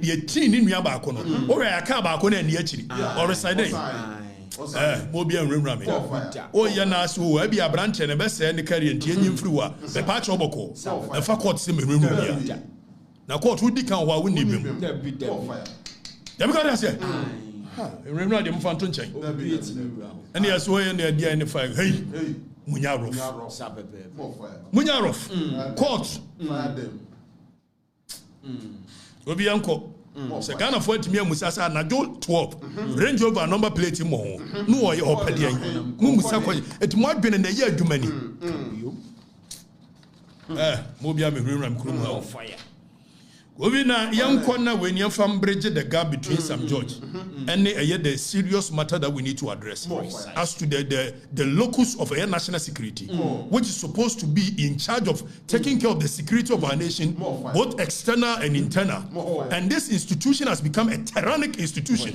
ye teen ni nua ba kono. O we aka ba kono na akiri. Or reside. Bobie enwura me. O ye na so abi abranche ne be say ne carry ntie nyimfiri wa. Be pa cha oboko. E fa court say me enwura bia. Na court wudi kan wa woni bim. Ya be ka say remember the Mfanton chain. And yes, way in the idea in the fire. Hey, Munyarof. Munyarof. Court. Bobie uncle. Second of what me Musasa na do 12. Range Rover number plate mo. No oy opedian. Musa kwa. It might be in the year Germany. Mobia me remember krum fire. Kwabena young corner when you from bridge the gap between Sam George and the serious matter that we need to address as to the locus of air national security, which is supposed to be in charge of taking care of the security of our nation, both external and internal. And this institution has become a tyrannic institution,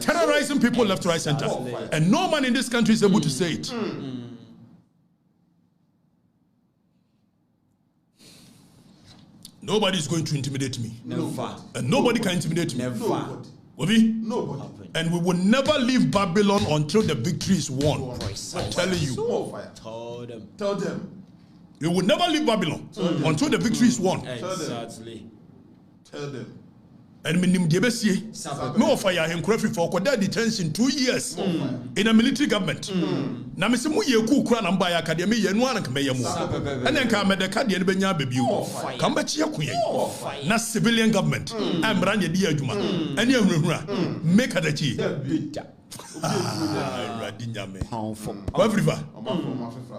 terrorizing people left, right, center. And no man in this country is able to say it. Nobody is going to intimidate me. Never. And nobody can intimidate me. Never. Bobie? Nobody. And we will never leave Babylon until the victory is won. I'm telling you. Tell them. We will never leave Babylon until the victory is won. Exactly. Tell them. And me offer him for detention 2 years in a military government. Na me se mu ye ku kura na mba ya academy ye no anka meyemu. And then come the card ye benya baby o. Come back here ku na civilian government. Am ran ye di adwuma. And ye nwura make adachi.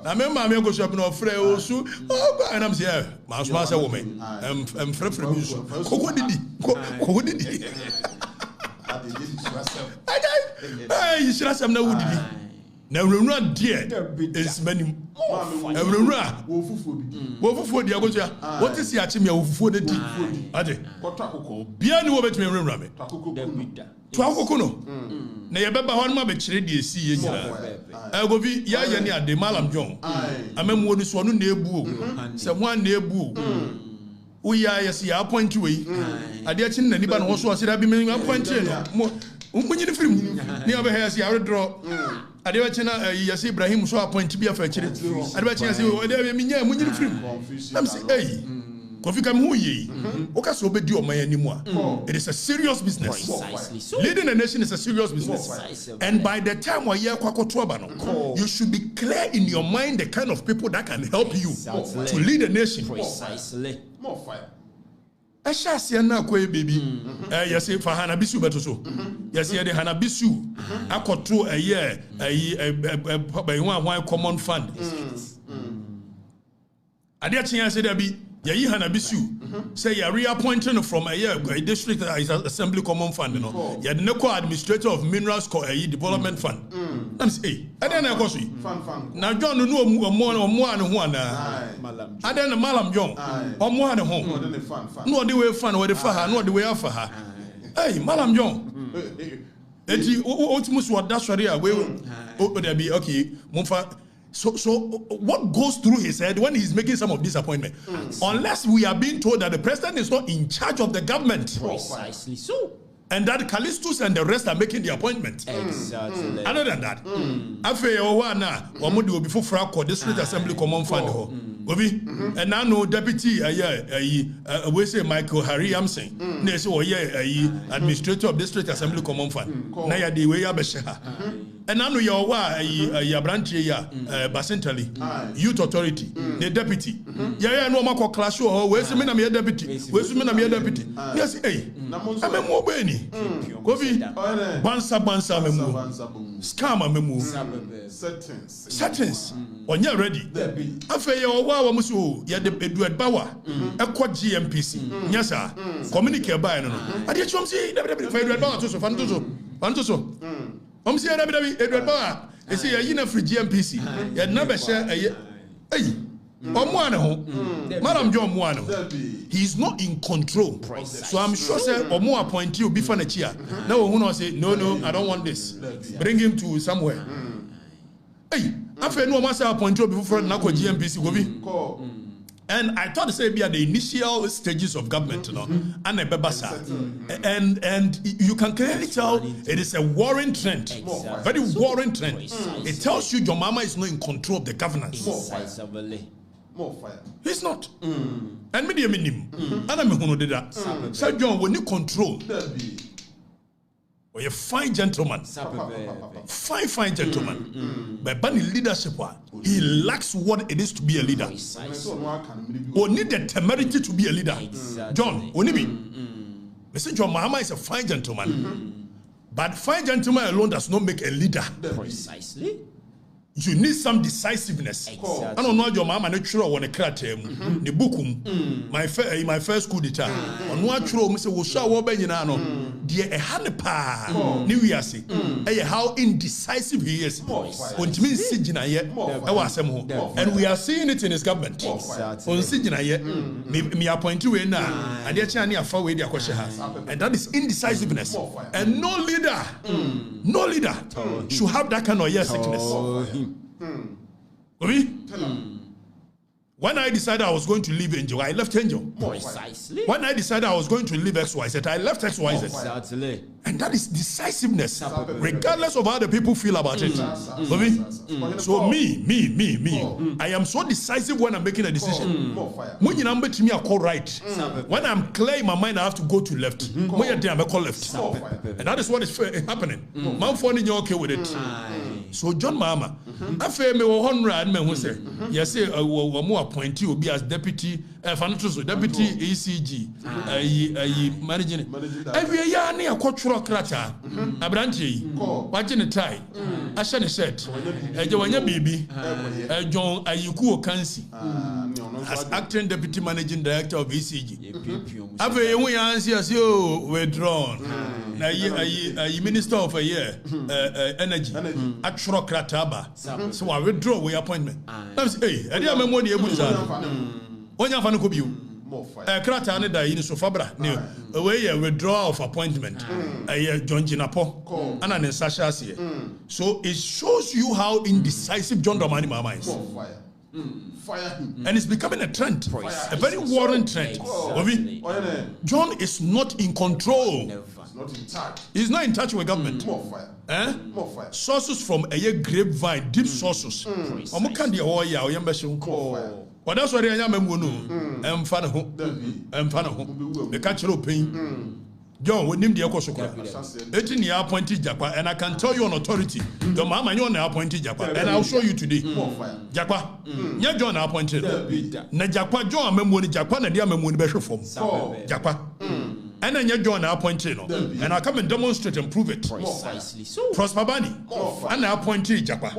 Na me ma me go shop no frɛ osu. And I'm say ma so ma say woman. Frɛ me so. Koko didi. Hey, you should have some now. Now, run dear is many. What is the achimia for the tea? Bian over to me, Rami. Twakono. Nay, Baba, one more betray the sea. I will be Yaya de Malam John. I remember this one near Boo. Someone near Boo. we are yes ya appoint we ade chin na nipa no ho so asira bi me appoint no munyi ni film ni obe yes ya draw ade we chin yes Ibrahim so appoint bi afa kire ade we chin yes ade me nya munyi ni film am say hey Kofi kam hu yi oka so obedi oman animu a it is a serious business. Leading a nation is a serious business. And by the time we hear kwakoto aba no, you should be clear in your mind the kind of people that can help you to lead a nation. Precisely. More fire. Ashasi na kwe baby. Yes, for Hanabisu beto so. Yes, the Hanabisu akoto a year by one common fund. Adia chinya say there be Yayi Hanabisu say you reappointing from a district assembly common fund, you know. You the co administrator of minerals development fund. I'm say, I don't know fund. Now John no more and one. I don't know Malam John or more and home. No the way fund where the faha, no the way of her. Hey, Malam John. Eti ultimus what that's right we there be okay, Mumfa. So what goes through his head when he's making some of this appointment? Unless we are being told that the president is not in charge of the government. Precisely so. And that Callistus and the rest are making the appointment. Exactly. Other than that, after Owana, will be for Frako, District Assembly Common Fund. Bobie, and now no deputy, we say Michael Harry Amsing, they say, administrator of District Assembly Common Fund. Naya the way and now you are branch Basentally, Youth Authority, the deputy. Yeah, no more class show, where's the minimum deputy? Where's the minimum deputy? Yes, hey, I'm a more Benny. Bobie, Bansa memu, Scammer memu, settings. When you're ready, after your wow, Musu, you had the Edward Bauer, a quad GMPC, yes, sir, communicate by no. I did some say, Edward Bauer to Fantoso. See Edward Bauer, they say, you know, free GMPC, you had never share a hey. Madam John Mwano, he is not in control. So I'm sure say or more appointee will be for next year. No, who knows say no, I don't want this. Bring him to somewhere. Hey, after no master appointee before Nako GMPC go be. And I thought to say be at the initial stages of government, you know, and a bebasa, and you can clearly tell it is a warring trend, very warring trend. It tells you your mama is not in control of the governance. More fire. He's not. And me him. And I'm who did that. So John, when you control, or a fine gentleman, fine gentleman. But bunny leadership, he lacks what it is to be a leader. Or need the temerity to be a leader. John, Onibi, Mr. John Mahama is a fine gentleman, but fine gentleman alone does not make a leader. Precisely. You need some decisiveness. I don't know your mama natural when a kratem, the bookum, my first coup d'etat. On one true, Mr. Wosha Wobenano, dear a hanepa, New Year's, how indecisive he is. On to me, Sijina yet, and we are seeing it in his government. On Sijina yet, me appoint you in now, and yet Chani are far away their question has. And that is indecisiveness. And no leader should have that kind of sickness. When I decided I was going to leave Angel, I left Angel. Precisely. When I decided I was going to leave XYZ, I left XYZ. Exactly. And that is decisiveness, regardless of how the people feel about it. So me, I am so decisive when I'm making a decision. When you number to me, I call right. When I'm clear in my mind, I have to go to left. When you're there, I call left. And that is what is happening. Man, finding you okay with it. So John Mahama, I feel me 100 men who say, yes, say more appointee will be as deputy, deputy ECG, managing it. Every year near cultural crata, a branch, watching a tie, I shall shirt, a Joanna baby, a John Ayuku Kansi, as acting deputy managing director of ECG. After we answer as you withdrawn, a minister of a year, energy, actual crataba. So I withdraw your appointment. Hey, I didn't remember the when you have a Kratane da in Sofabra, away a withdrawal of appointment, a John Jinapo, and an Ansah. So it shows you how indecisive John Dramani Mama is. Fire him. And it's becoming a trend. A very worrying trend. Bobby, John is not in control. He's not in touch. He's not in touch with government. More fire. More fire. Sources from a grapevine, deep sources. Omukandi oya oyambesho. What else were you no? Mfano. The catcher pain. John, we name the Okosokra. 18 year appointed Japa, and I can tell you on authority. The mama you appointed Japa, and I'll show you today. Japa, yeah, John appointed. Na Japa John Memoni Japa and the Memoni Besho form. Japa. And then you John appointed, and I come and demonstrate and prove it. Precisely so. Prosper Bani, and I appointed Japa.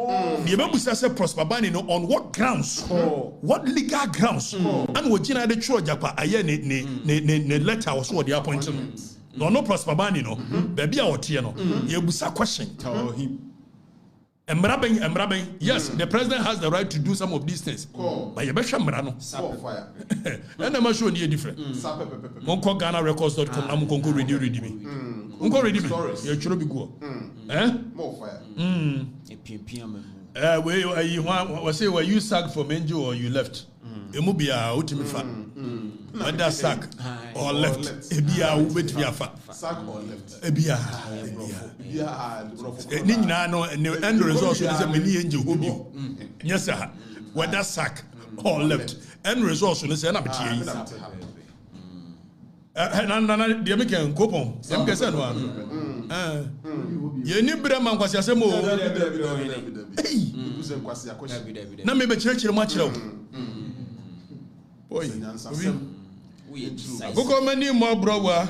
The Member says Prosper Bani on what grounds? What legal grounds? And what Gina the Chua Japa, I ne letter was what the appointment. No Prosper Bani, no, baby out here, no, you will say question. Tell him. Embrabbing, yes, the president has the right to do some of these things. But you better Mrano. Fire. And I'm sure you're different. Monko Ghana Records.com, I'm going to read me. Unko read me. You should be good. More fire. Were you sacked from NGO or you left? It will be a ultimate fact. Whether sack or left, Ebia will wait via fat. Sack or left. Ebia. Nina no and the end result is a mini angel who you. Yes, sir. Whether sack or left. End result is an appeal. And the American coupon, some guess one. You need Breman was a more. Now, maybe church much. Boy, Boko many more brother.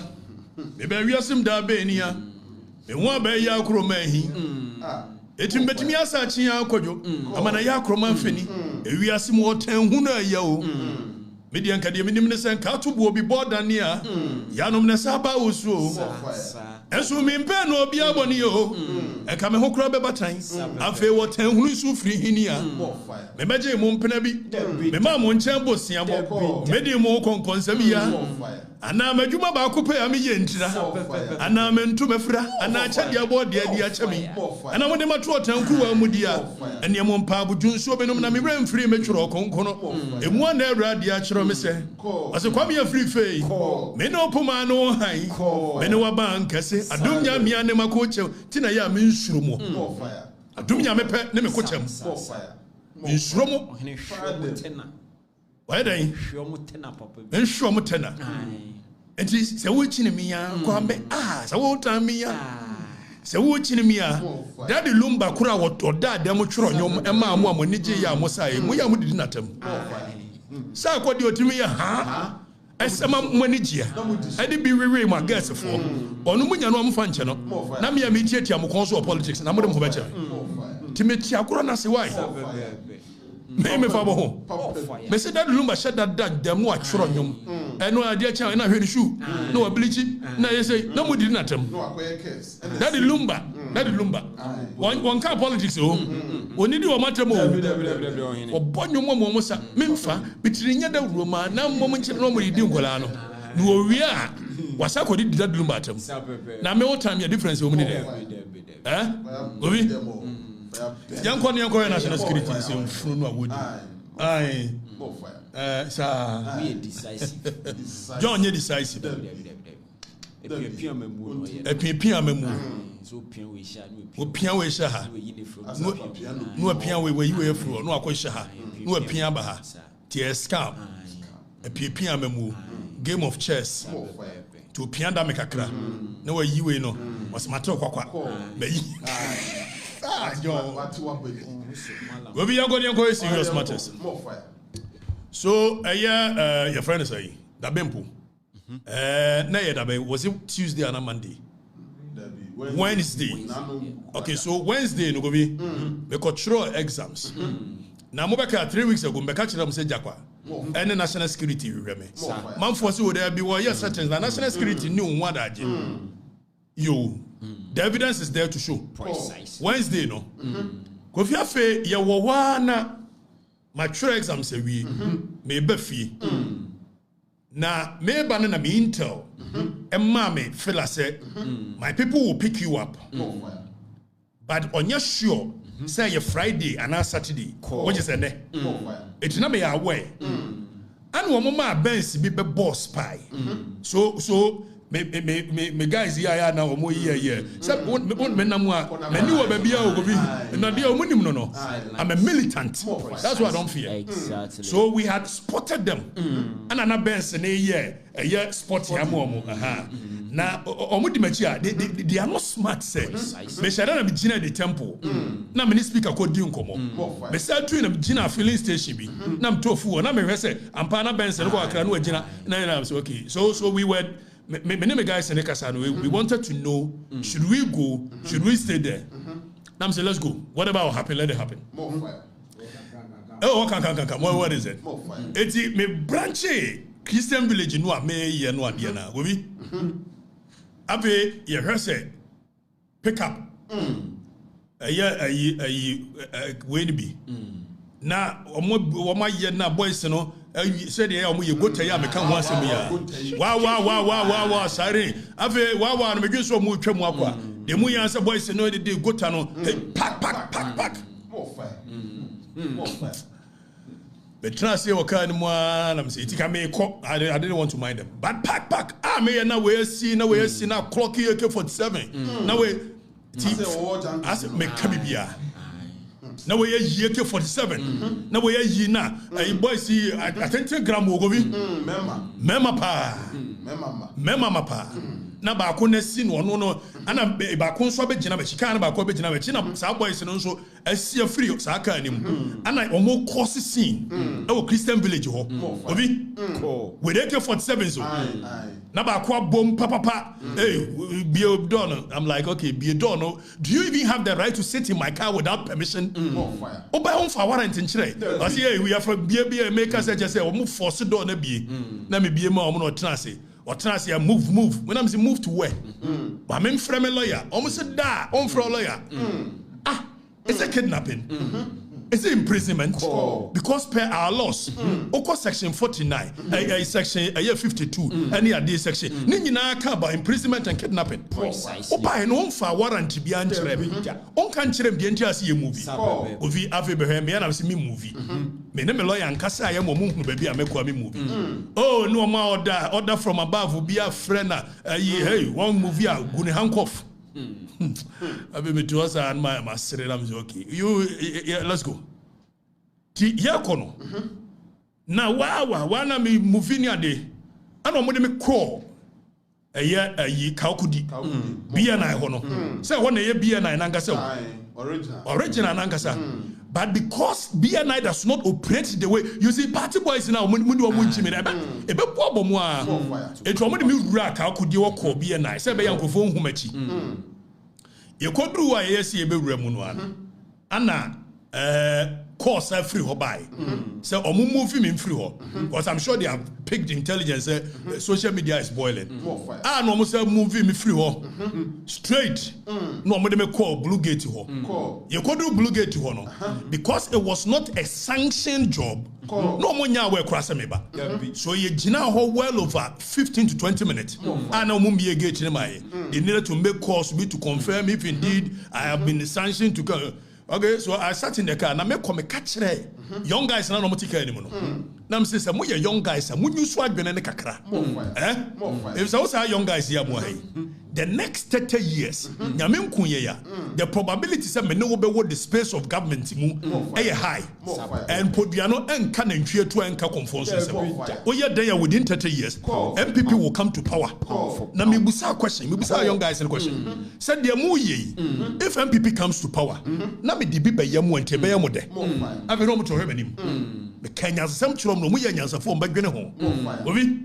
Maybe we are some Darbania. And one by Yakromahi. It in Betimia Sachia Kojo. Amana Yakroman Fini. We are some more 10 Huna Yao. Median Cademinis and Katu will be bored than near Yanum Nesaba Usu. And so mean pen or be abonio. And come home crab about time. I feel what 10 Hulusu free here. Mebaje Mumpenabi. Mema Monchambo Siamo. Medium more conconsabia. And now Majuma Bakupe Amiyentra. And now Mentumefra. And I check your board, dear Chami. And I want them to attend Kua Mudia. And Yamon Pabu Jun Sobenum Namiram free metro concono. And one era dear Chromise. As a Kwabia free fay. Meno Pomano high. Meno Bank, I say, Adumya Mianema coach, Tinaya Minsumo. Adumya Mepe, Neme Coacham. Minsumo. Why they? And show Mutena. And she's a witch in me, Kwambe, so what time me, so witch in me, Daddy Lumba Kura or Dad Demochron, and Mamma Moniji Mosai, Muya Mudinatum. Sa what you to me, ha? I said, Monigia. I did be really my guess for. Or no Munyan function. Namia Mitia Consul politics, and I'm going to better. Timothy Akurana say why? Me for home. Me say that Lumba said that them no atronum. And no idea child na hwe shoe. No ability. Na you say no mo did natem. That the Lumba. One car politics oh. Oni di o matem oh. Obonyo mo sa memfa bitirinya da Roma na mo nche no mo di nkola no. No wi a wasa ko di that Lumba atem. Na me what time your difference o mo there. Bobie Yanko national security is in front of wood. Aye. Sir. We decisive. John, you decisive. A pian memu. So pian we sha. No pian we where you were from. No akosha. No pian baha. Tie scam. A pian memu. Game of chess. To pian da mekakra. No where you know. Was matter kwakwa. We'll be going to serious matters. So, your friend is saying that Bempo. Was it Tuesday and Monday? Wednesday. Okay, so Wednesday, no go be cultural exams. Now, Mobaka 3 weeks ago, Mekacham said Jakwa. And the national security, Remy. Man, for so there be one year certain the national security knew what I did. You. The evidence is there to show. Precise. Wednesday, no. Kofi afe ye wawana mature exams we me befi. Na me banana me intel. Emma me feel say my people will pick you up. But on your sure say a Friday and a Saturday, which is a ne. It's not me away. And one moment Benz be boss spy. So me guys here now mo here. So one men namwa me ni baby ogobi. Na dia omunim no. I'm a militant. That's what I don't fear. Exactly. So we had spotted them. And an Benz na here a year spot ya mo. Na omudi machia they are not smart say. Me share na me gina the temple. Na me speaker ko di nkomo. Me say tu na me gina filling station bi. Na me tofu na me hwese ampa na Benz no ko akra no agina. Na so okay. So we were me guys in Ekasano, we wanted to know, should we go, should we stay there? Now I'm saying, let's go. Whatever will happen, let it happen. More fire. Oh, come. What is it? More fire. It's me branch Christian village no me ye no adie na. Obi. Abe ye hwese pick up. We be. Na omo ye na boys no said yeah omo ye go tell ya me kan ho asem ya wow sorry ave wow no me dwe so mo twam akwa de mu yan say boys no de go ta no pack more fire but trans say waka ni mo na me say itika me ko I didn't want to mind them but pack me na we see na clock AK47 na we I say me kabibia na we ye AK47 na we ye na boy see attention gram ogobi mema pa na ba ko na si no ana ba ko nso abegina ba chika na ba ko abegina ba chi na sa boys no nso asia free sa aka anim ana omo course scene na wo Christian village ho obi with AK47 so na ba ko bom papa hey be done. I'm like okay be done. Do you even have the right to sit in my car without permission? Oh by on for warrant in chire I say hey we are for be make us just say omo force door na bie na me bie ma omo no trance or trans here move. When I'm saying move to where? But I'm from a lawyer. Almost said that. I'm from a lawyer. It's a kidnapping. It's an imprisonment because per our laws. Section 49, section 52, any other section. Nina about imprisonment and kidnapping. Opa no for warrant be antrebe. On can chirem the entire see a movie. Ovi ave behem me na see me movie. Me na me lawyer and kasa ya mo mu baby amekwa me movie. Oh no more order from above will be a friend hey one movie gune handcuff. I be me to us and my master I'm okay. Let's go. Ti yakono. Na wana me movie ni ade. Ana mo de me call. Ayi kaukudi. Bia na ho no. Say ho na ye bia na nankasa. Original nankasa. But because BNI does not operate the way you see, party boys now, when you are winching me, a bit problem. It's one of the rack. How could you call BNI? Say, by Uncle Phone Humachi. You could do a see a bit remunuan. Anna, course, I free her by. So, I'm moving in free her. Because I'm sure they have picked intelligence. Social media is boiling. And almost moving me free her. Straight. No, I'm going to call Blue Gate to her. You could do Blue Gate to her. Because it was not a sanctioned job. No more now we're crossing me back. So you jina her well over 15 to 20 minutes. And I'm going to be a gate in my. They needed to make calls to me to confirm if indeed I have been sanctioned to go. Okay, so I sat in the car and I make come catch young guys na no motika anymore. Now I'm saying some young guys some you swag ben na kakra. If so say young guys here mo the next 30 years nyame nkunye ya the probability say me no be the space of government mu high and poduano enka na ntwe to enka confonso say oye there within 30 years MPP will come to power. Na me busa question me busa young guys question said the mu ye if MPP comes to power na me di bi be yamu ante be yamu de ave no mo to hwe manim me Kenya sam chiro no mu ye nyansa fo mbadwene ho obi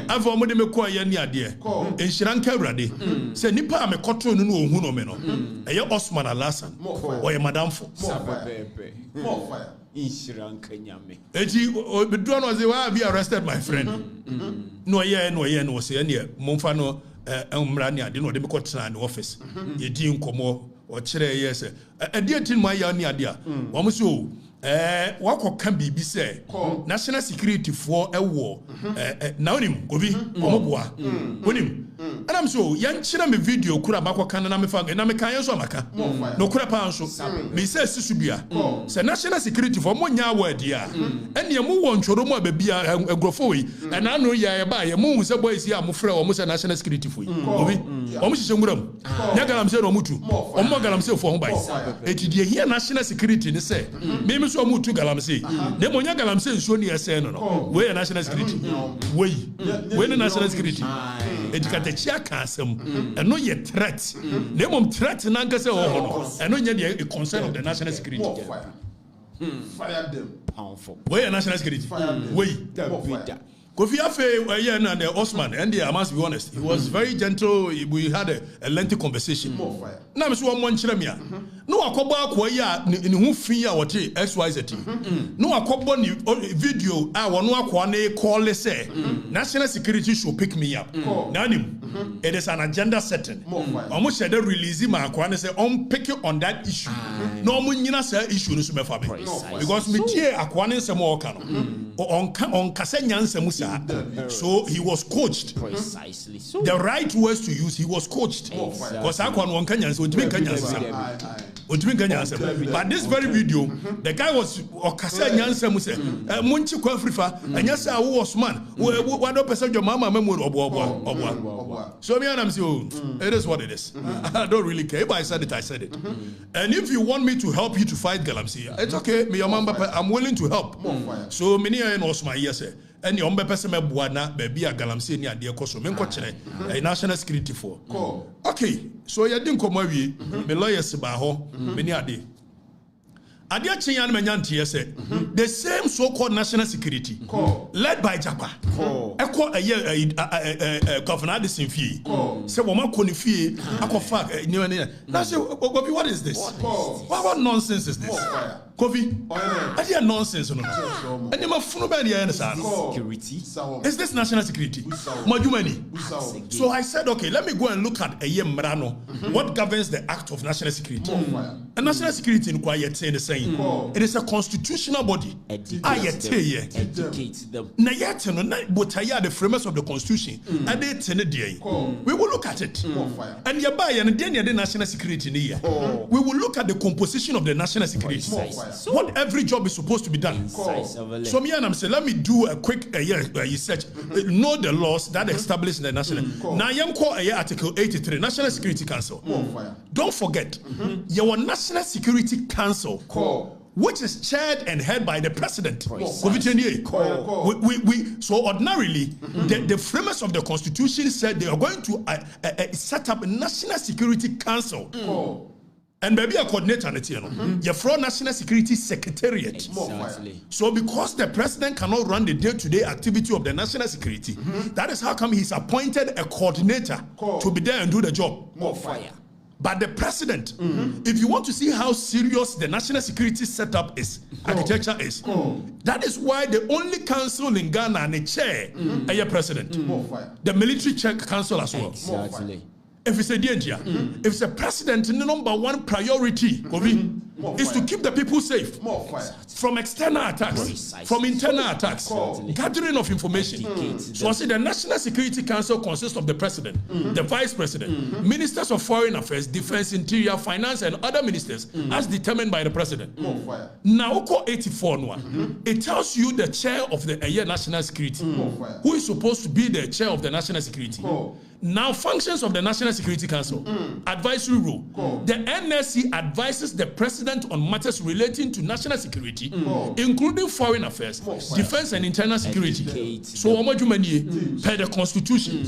ave mo de me ko ya ni ade enhyiranka awrade se nipa me kotro no ohun no me no eye Osman Alasan oye madam fo more fire inhyiranka nyame eti bedu no say why be arrested my friend no ye say ne momfa no umra ne ade no de me kotra ne office ye di nkomo o kire ye se ade tin mo ya ne ade a wo mo so wako bibi say national security for ewo na onim gobi omoboa onim And I'm so young china me video kura bakwa kan na me fa na me kan so amaka no kura pa so me say sisubia say national security for mo nya word ya and ye mo won tworo mo abia agrofo yi and anu ya ba ye mo hu say boys ya mo frɛ o mo say national security for yi obi o mo hihye nguram nya galam say no mutu o mo galam say for ho bai etidie here national security ni say me so mutu galam say ne mo nya galam say nsuo ni ese no we national security we national security edikatachia ka asem eno ye threat na mom threat na nka se ho no eno nya the concern of the national security fire them powerful we national security we Kofi Afe and Osman, and I must be honest, he was very gentle. We had a lengthy conversation. Now, Mr. One Chiremia. No, I call back where in who fear what XYZ. No, I call video. I want to call say national security should pick me up. Nanim, it is an agenda setting. Almost said release my Kwane say on pick on that issue. No, Munina say issue is because me here Akwane some more on Kasenyan Semusa. So he was coached. Precisely so. The right words to use, he was coached. Because I can't want Kenyans, but this very video, the guy was Okasa Nyansa Muse, Munchi Kwafrifa, and yes, I was man. What do person your mama memory of so me and I'm saying, it is what it is. I don't really care, but I said it. And if you want me to help you to fight Galamsi, it's okay. Me your mama, I'm willing to help. So many are in Osman, yes, and your person me buana baby a Galamsi ni adia koso me nkokyere national security for. Okay, so you didn't come away. Me lawyers ba ho me ni ade. Ade achiyan me nyantie say the same so-called national security led by Japa. Eko governor de Sinfie. Say wo ma ko ni fie akofa na say Bobie, what is this? What nonsense is this? Kofi, I hear nonsense. And you must security. Is this national security? So I said, okay, let me go and look at Mrano. What governs the Act of National Security? And national security in quiet saying the same. It is a constitutional body. Educate them. The framers of the Constitution. We will look at it. And the national security. We will look at the composition of the national security. What every job is supposed to be done. So me and I'm saying, let me do a quick research. Know the laws that establish the national. Now I am called Article 83, National Security Council. Don't forget, your National Security Council, which is chaired and head by the president. So ordinarily, the framers of the Constitution said they are going to set up a National Security Council. And maybe a coordinator, you're from National Security Secretariat. Exactly. So because the president cannot run the day-to-day activity of the national security, that is how come he's appointed a coordinator to be there and do the job. More fire. But the president, if you want to see how serious the national security setup is, architecture is, that is why the only council in Ghana and a chair is a president. The military council as well. Exactly. If it's a danger, if it's a president, the number one priority is to keep the people safe from external attacks, from internal attacks, gathering of information. So I say the National Security Council consists of the president, the vice president, ministers of foreign affairs, defense, interior, finance, and other ministers as determined by the president. Now, 84, it tells you the chair of the national security, who is supposed to be the chair of the national security. Now, functions of the National Security Council, advisory role. The NSC advises the president on matters relating to national security, including foreign affairs, defense and internal security. So, per the Constitution,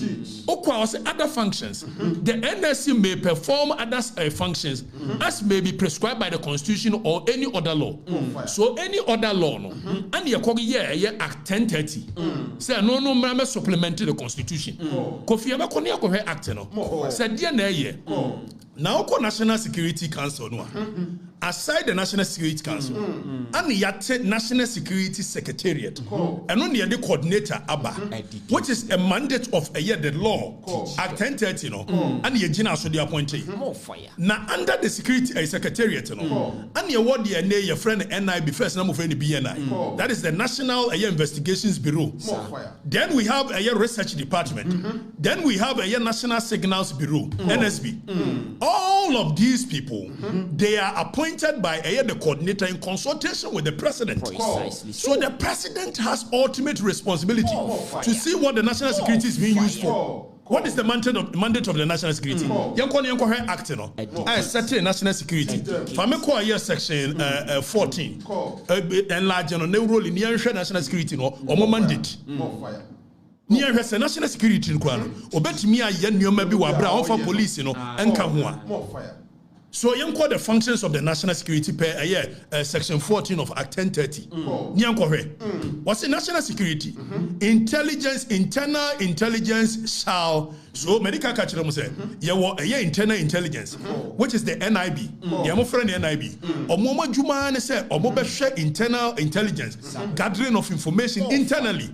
other functions, the NSC may perform other functions as may be prescribed by the Constitution or any other law. So, any other law, and you Act 1030, say no supplement the Constitution. Kofi Act said now National Security Council aside the National Security Council, and yet National Security Secretariat, and only the coordinator ABBA, which is a mandate of a year the law, Act 1030, and the Gina so the appointee. Now under the Security Secretariat, and your word your friend NIB first number of any BNI. That is the National Investigations Bureau. Then we have a research department. Then we have a National Signals Bureau, NSB. All of these people, they are appointed by the coordinator in consultation with the president. So the president has ultimate responsibility to see what the national security is being used for. What is the mandate of the national security? Yanko Act, I set national security. Fameko here section 14. Enlarge on the role in the national security or mandate. Near her national security in Kwan, or bet me a young maybe wabra for police, and Kamwa. So you call the functions of the national security per year, section 14 of Act 1030. What's the national security? Intelligence, internal intelligence shall. So medical catcher say, internal intelligence, which is the NIB. My friend NIB. Or Moma Juma say, or Moba share internal intelligence, gathering of information internally.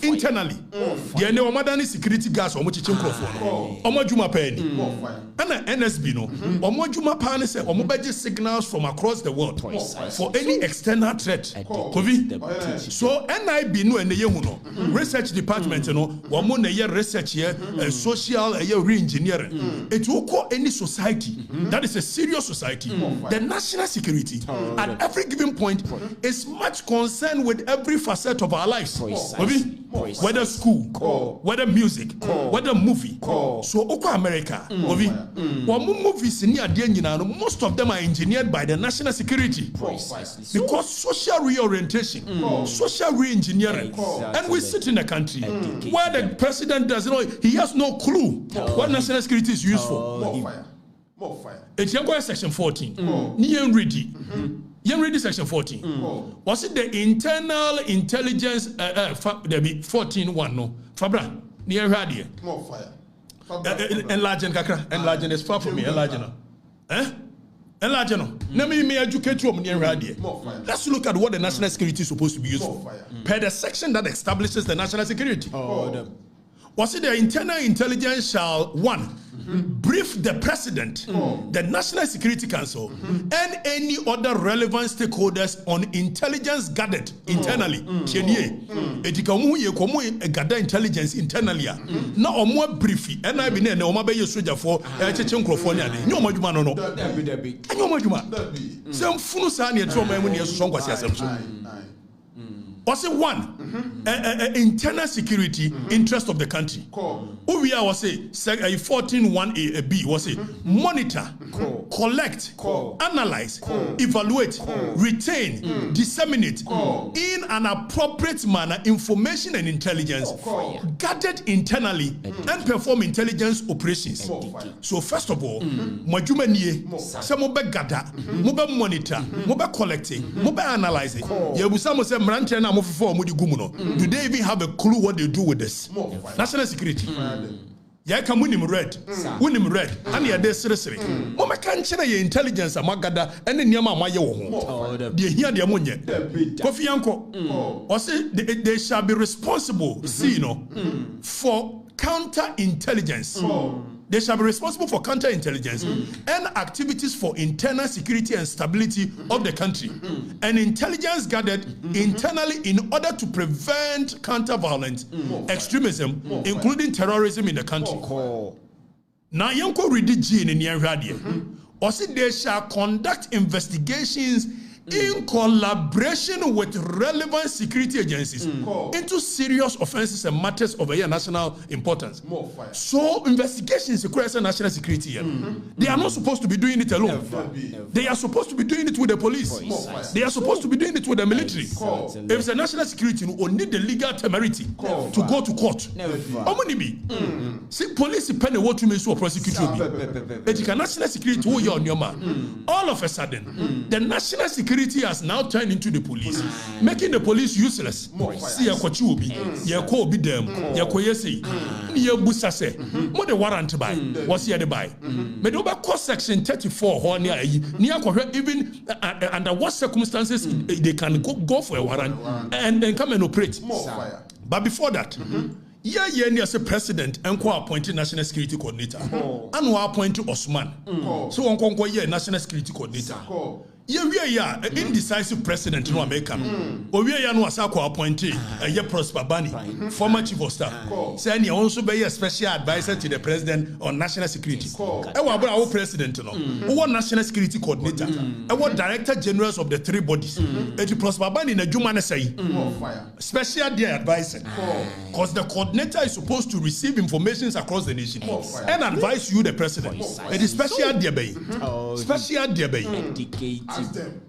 Internally. The Madani security gas or Mochi Chimcrophone. Or Juma Penny. And NSB no. Or Mojuma Pan say, or Mobaji signals from across the world for any external threat. So NIB no and the Yemuno. Research department, or Mona research here, social re-engineering. It will call any society that is a serious society. The national security at every given point is much concerned with every facet of our lives. Whether school, whether music, whether movie. So Oko America, movies in most of them are engineered by the national security. Because social reorientation, social re-engineering, and we sit in a country where the president doesn't know, he has no clue what national security is used for. More fire. It's Yanko section 14. Niyan ready section 14. Was it the internal intelligence? There be 14:1 no. Fabra near radio. More fire. Enlarging kakra. Enlarging is far from me. Enlarging. Enlarging. Let me educate you near radio. Let's look at what the national security is supposed to be used for. Per the section that establishes the national security. Was it the internal intelligence shall 1 brief the president, the National Security Council, and any other relevant stakeholders on intelligence gathered internally. Gather intelligence internally. Now, or more briefly, and I've been no mabe soldier for Chechenchrophone. No more no. No more. Some Funusani trauma when you're song was was it 1 internal security interest of the country? We are was a 14:1A was it monitor, collect, analyze, evaluate, retain, disseminate in an appropriate manner information and intelligence gathered internally and perform intelligence operations. So first of all, majuma niye se mo be gather, mo be monitor, mo be collecting, mo be analyzing. Yebusamo se mrante na do they even have a clue what they do with this? National security. Yeah, come win him red, and you're there seriously. Mama can't share your intelligence, Amagada, and then Yama Maya. They hear the ammonia. Kofi Yanko, or say they shall be responsible, for counterintelligence. They shall be responsible for counterintelligence and activities for internal security and stability of the country, and intelligence gathered internally in order to prevent counter-violence, extremism, including terrorism in the country. Now, Yanko read G in the radio. Or say they shall conduct investigations in collaboration with relevant security agencies into serious offenses and matters of a national importance. So investigations require national security. They are not supposed to be doing it alone. They are supposed to be doing it with the police. They are supposed to be doing it with the military. If it's a national security, we need the legal temerity to go to court. How many be? See, police depend on what you mean to prosecute you. But you can national security on your man. All of a sudden, the national security security has now turned into the police, making the police useless. See a kwachubi, ye ko bi dem, ye ko yesi, ni ye busa se. Mo the warrant buy, what's here the buy? Me do ba cost section 34 ho near even under what circumstances they can go for a warrant and come and operate. But before that, yeah, as a president and appointed national security coordinator, and who appointed Osman. So on conquer national security coordinator. Yeah, indecisive president no America. Owie no asako appointed Prosper Bani, former chief of staff. Say he also be a special advisor to the president on national security. Our president no. Who national security coordinator. Our director generals of the three bodies. Et Prosper Bani na juma na say. Special dear advisor. Because the coordinator is supposed to receive information across the nation and advise you the president. It is special dear bay. Special dear bay. Ask them.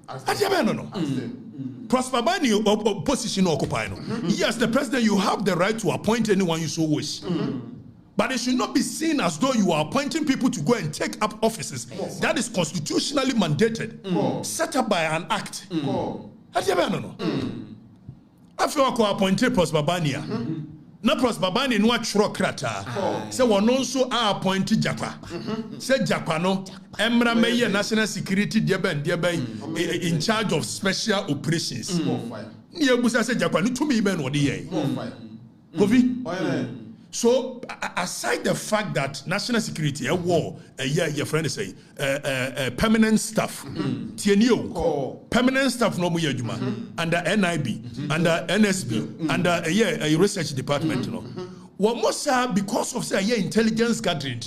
Prosper Bani position occupy. Yes, the president, you have the right to appoint anyone you so wish. But it should not be seen as though you are appointing people to go and take up offices. That is constitutionally mandated, set up by an act. I feel like I appointed Prosper Bani. Na Prosper Bani no atro krata say one also appoint Japa say Japa no emra meye national security de ben in charge of special operations ni ebusa say Japa no tumi be no de ye Bobie. So aside the fact that national security a war your friend say permanent staff permanent staff no mo adwuma under NIB under NSB under a research department what most because of say intelligence gathering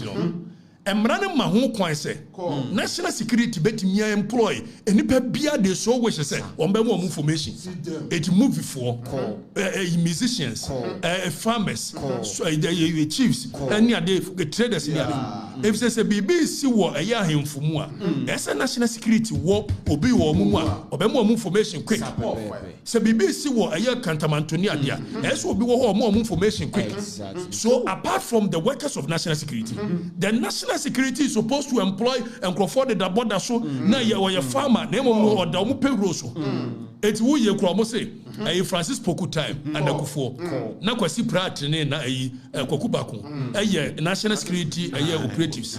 Emrane ma ho kwan say national security betimi employ enipa bia dey so wish say on be more information it move before musicians farmers chiefs any the traders if say BBC wo eya ahemfumu a ese national security wo obi wo mu a obe more information quick say BBC wo eya kantamantoni ade a ese obi wo more information quick. So apart from the workers of national security, the national security is supposed to employ and control the border so na your farmer na mo or da mo payroll so it wo ye kura mo say Francis Poku time and Akufo na kwasi prat ne na Kwaku Bako national security operatives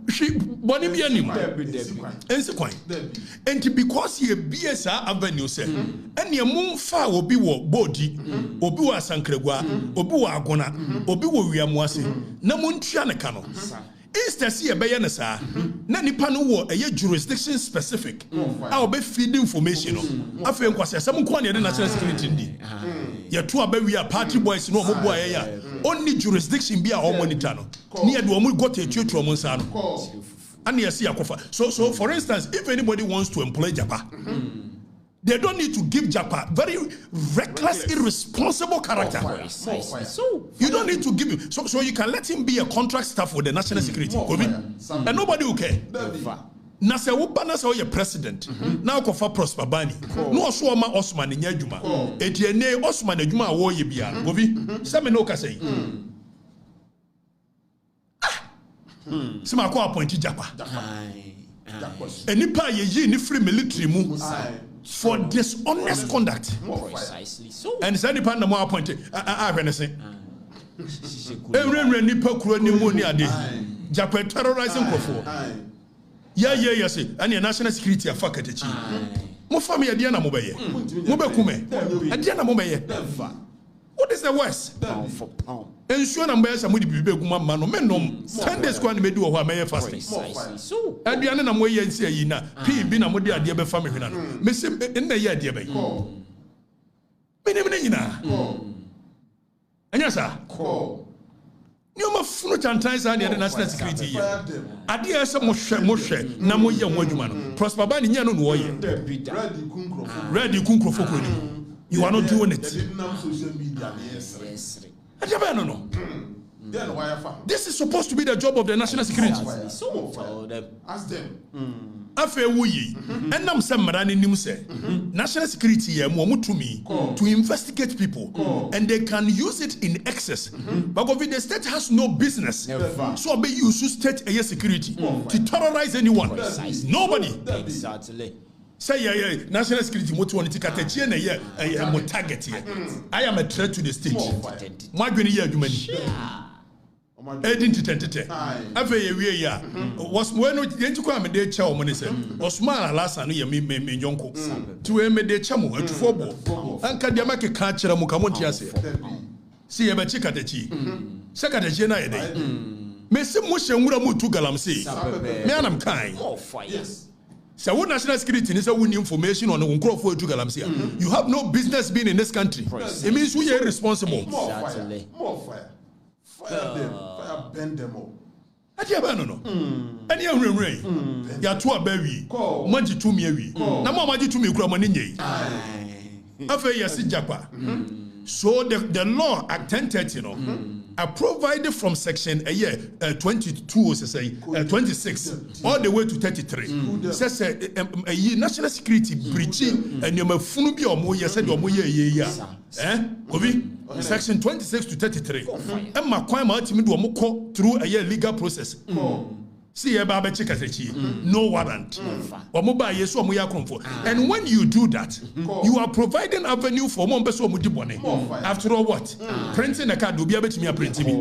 she boni bi anim ense kwan enti because ye BSA avenue say ene mumfa obi wo bodi obi wo asankregwa obi wo agona obi wo wiamuase na muntua ne ka no instead see ebeye ne saa na nipa no wo jurisdiction specific a obe feed information no afa nkwase asem nko na national security ndi ye to abawi a party boys no omo boy ya only jurisdiction bi a o monitor no ne ye do omo got etuetu omo nsa no and you see akofa so for instance if anybody wants to employ Japa they don't need to give Japa very reckless, irresponsible character. You don't need to give him. So you can let him be a contract staff with the national security. And nobody will care. Nasa wubana sa oye president. Now kofa Prosper Bani. No so ma Osman nya adwuma. Etiene Osman adwuma wo ye bia. Bobie, se me no ka say. Sima ko appoint Japa. Enipa ye yi ni free military mu. For dishonest conduct. Precisely so. And send the panda more appointed. When I say, every nipa kuro ni mu ni ade. Japa terrorizing kofo. Yeah. Say, and your national security afa katechi. Mo family ade na mo beye. Mo be kume. Ade na mo beye. What is the worst? Pound for pound. Ensure number some be big man no men no 10 days kwan me do ho am fasting. So aduane na mo ye nsi ayi na bi na mo de ade be family na no. Me se en na ye ade be. Me ne nyina. Anya sa. Ni ma funu chantan sa de national security ye. Ade ya se mo hwe na mo ye ho adwuma no. Prosper Bani nya no no ye. Ready kunkrofo ko ni. You are not doing it. This is supposed to be the job of the national security. Ask them. National security to investigate people and they can use it in excess. But if the state has no business, so use state security to terrorize anyone. Nobody. Say national security moto on tikatechie na ye mo target here. I am a threat to the state. My gweni ye adwumani. Edin titentete. Afa ye wie ya. Was mo no yentu kwa me de cha o mo ne se. Osman alasa no ye me nyonko. Ti we me de cha mo atufo bo. Anka dia make ka kire mo ka mo ntiase. Si ye be chikatechi. Sekatechie na ye dey. Me se mo hyenwura mo tu galamse. Me anam kan. Yes. So what national security is we need information on the Unkrofo to Galamsia. You have no business being in this country. It means we are responsible. More fire. Fire bend them all. I don't know. And you're rain. You're too a berry. Manji to me. Namaji to me, Gramanin. After yes, Japa. So the law Act 1030, are provided from section 22 say 26 all the way to 33. Says a national security breaching and you funu bi omo ye said omo ye Obi section 26 to 33. And my kwan ma timi do omo ko through a legal process. See a baba chikasechi, no warrant. And when you do that, you are providing avenue for more person mudibone. After all, what? Printing a card will be able to me printing me.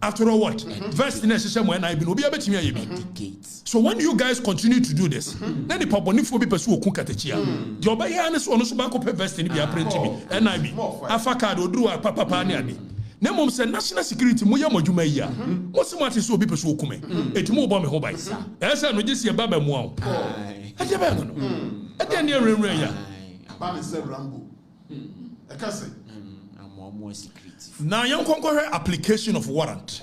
After all, what? First in a system when I will be able to me. So when you guys continue to do this, then the public will be pursued cook at the chair. Your bayanis on Subako vest in be a printing me. And I be Afaka do do a papa pani. Nemom say national security mo ya modwuma yi a mo se mate so obi peso okume etimo obo me ho bai esa no gisi e baba mu a aje ba no ade ne renren ya ba me say rambo e ka say more security na yan konkore application of warrant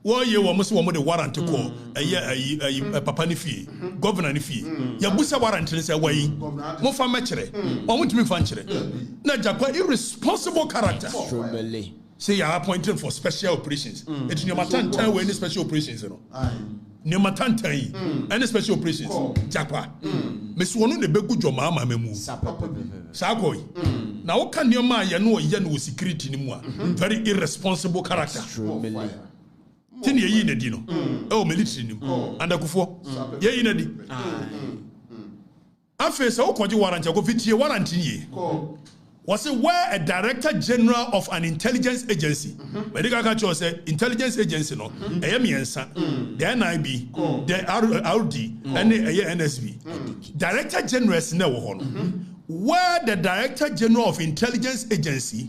wo ye wo mo se wo mo de warrant ko papa ni fie governor ni fie ya busa warrant ni say wayi mo fa ma kire o mo tumi fa nkire na japa irresponsible character say you are appointed for special operations. It's your matan time any special operations, you know. Your matan time any special operations. Japa. Miss one the begu jo mama memu. Sakoi. Now what can your man you know security anymore? Very irresponsible character. Tin ye yin dino. Oh military nim. And akufo. Ye yin di. Afa say o kwaji warrant go fitie warrant ye. Was it where a director general of an intelligence agency, medical culture say intelligence agency no, Ansah, the NIB, the RD, and the NSB. Director general is never where the director general of intelligence agency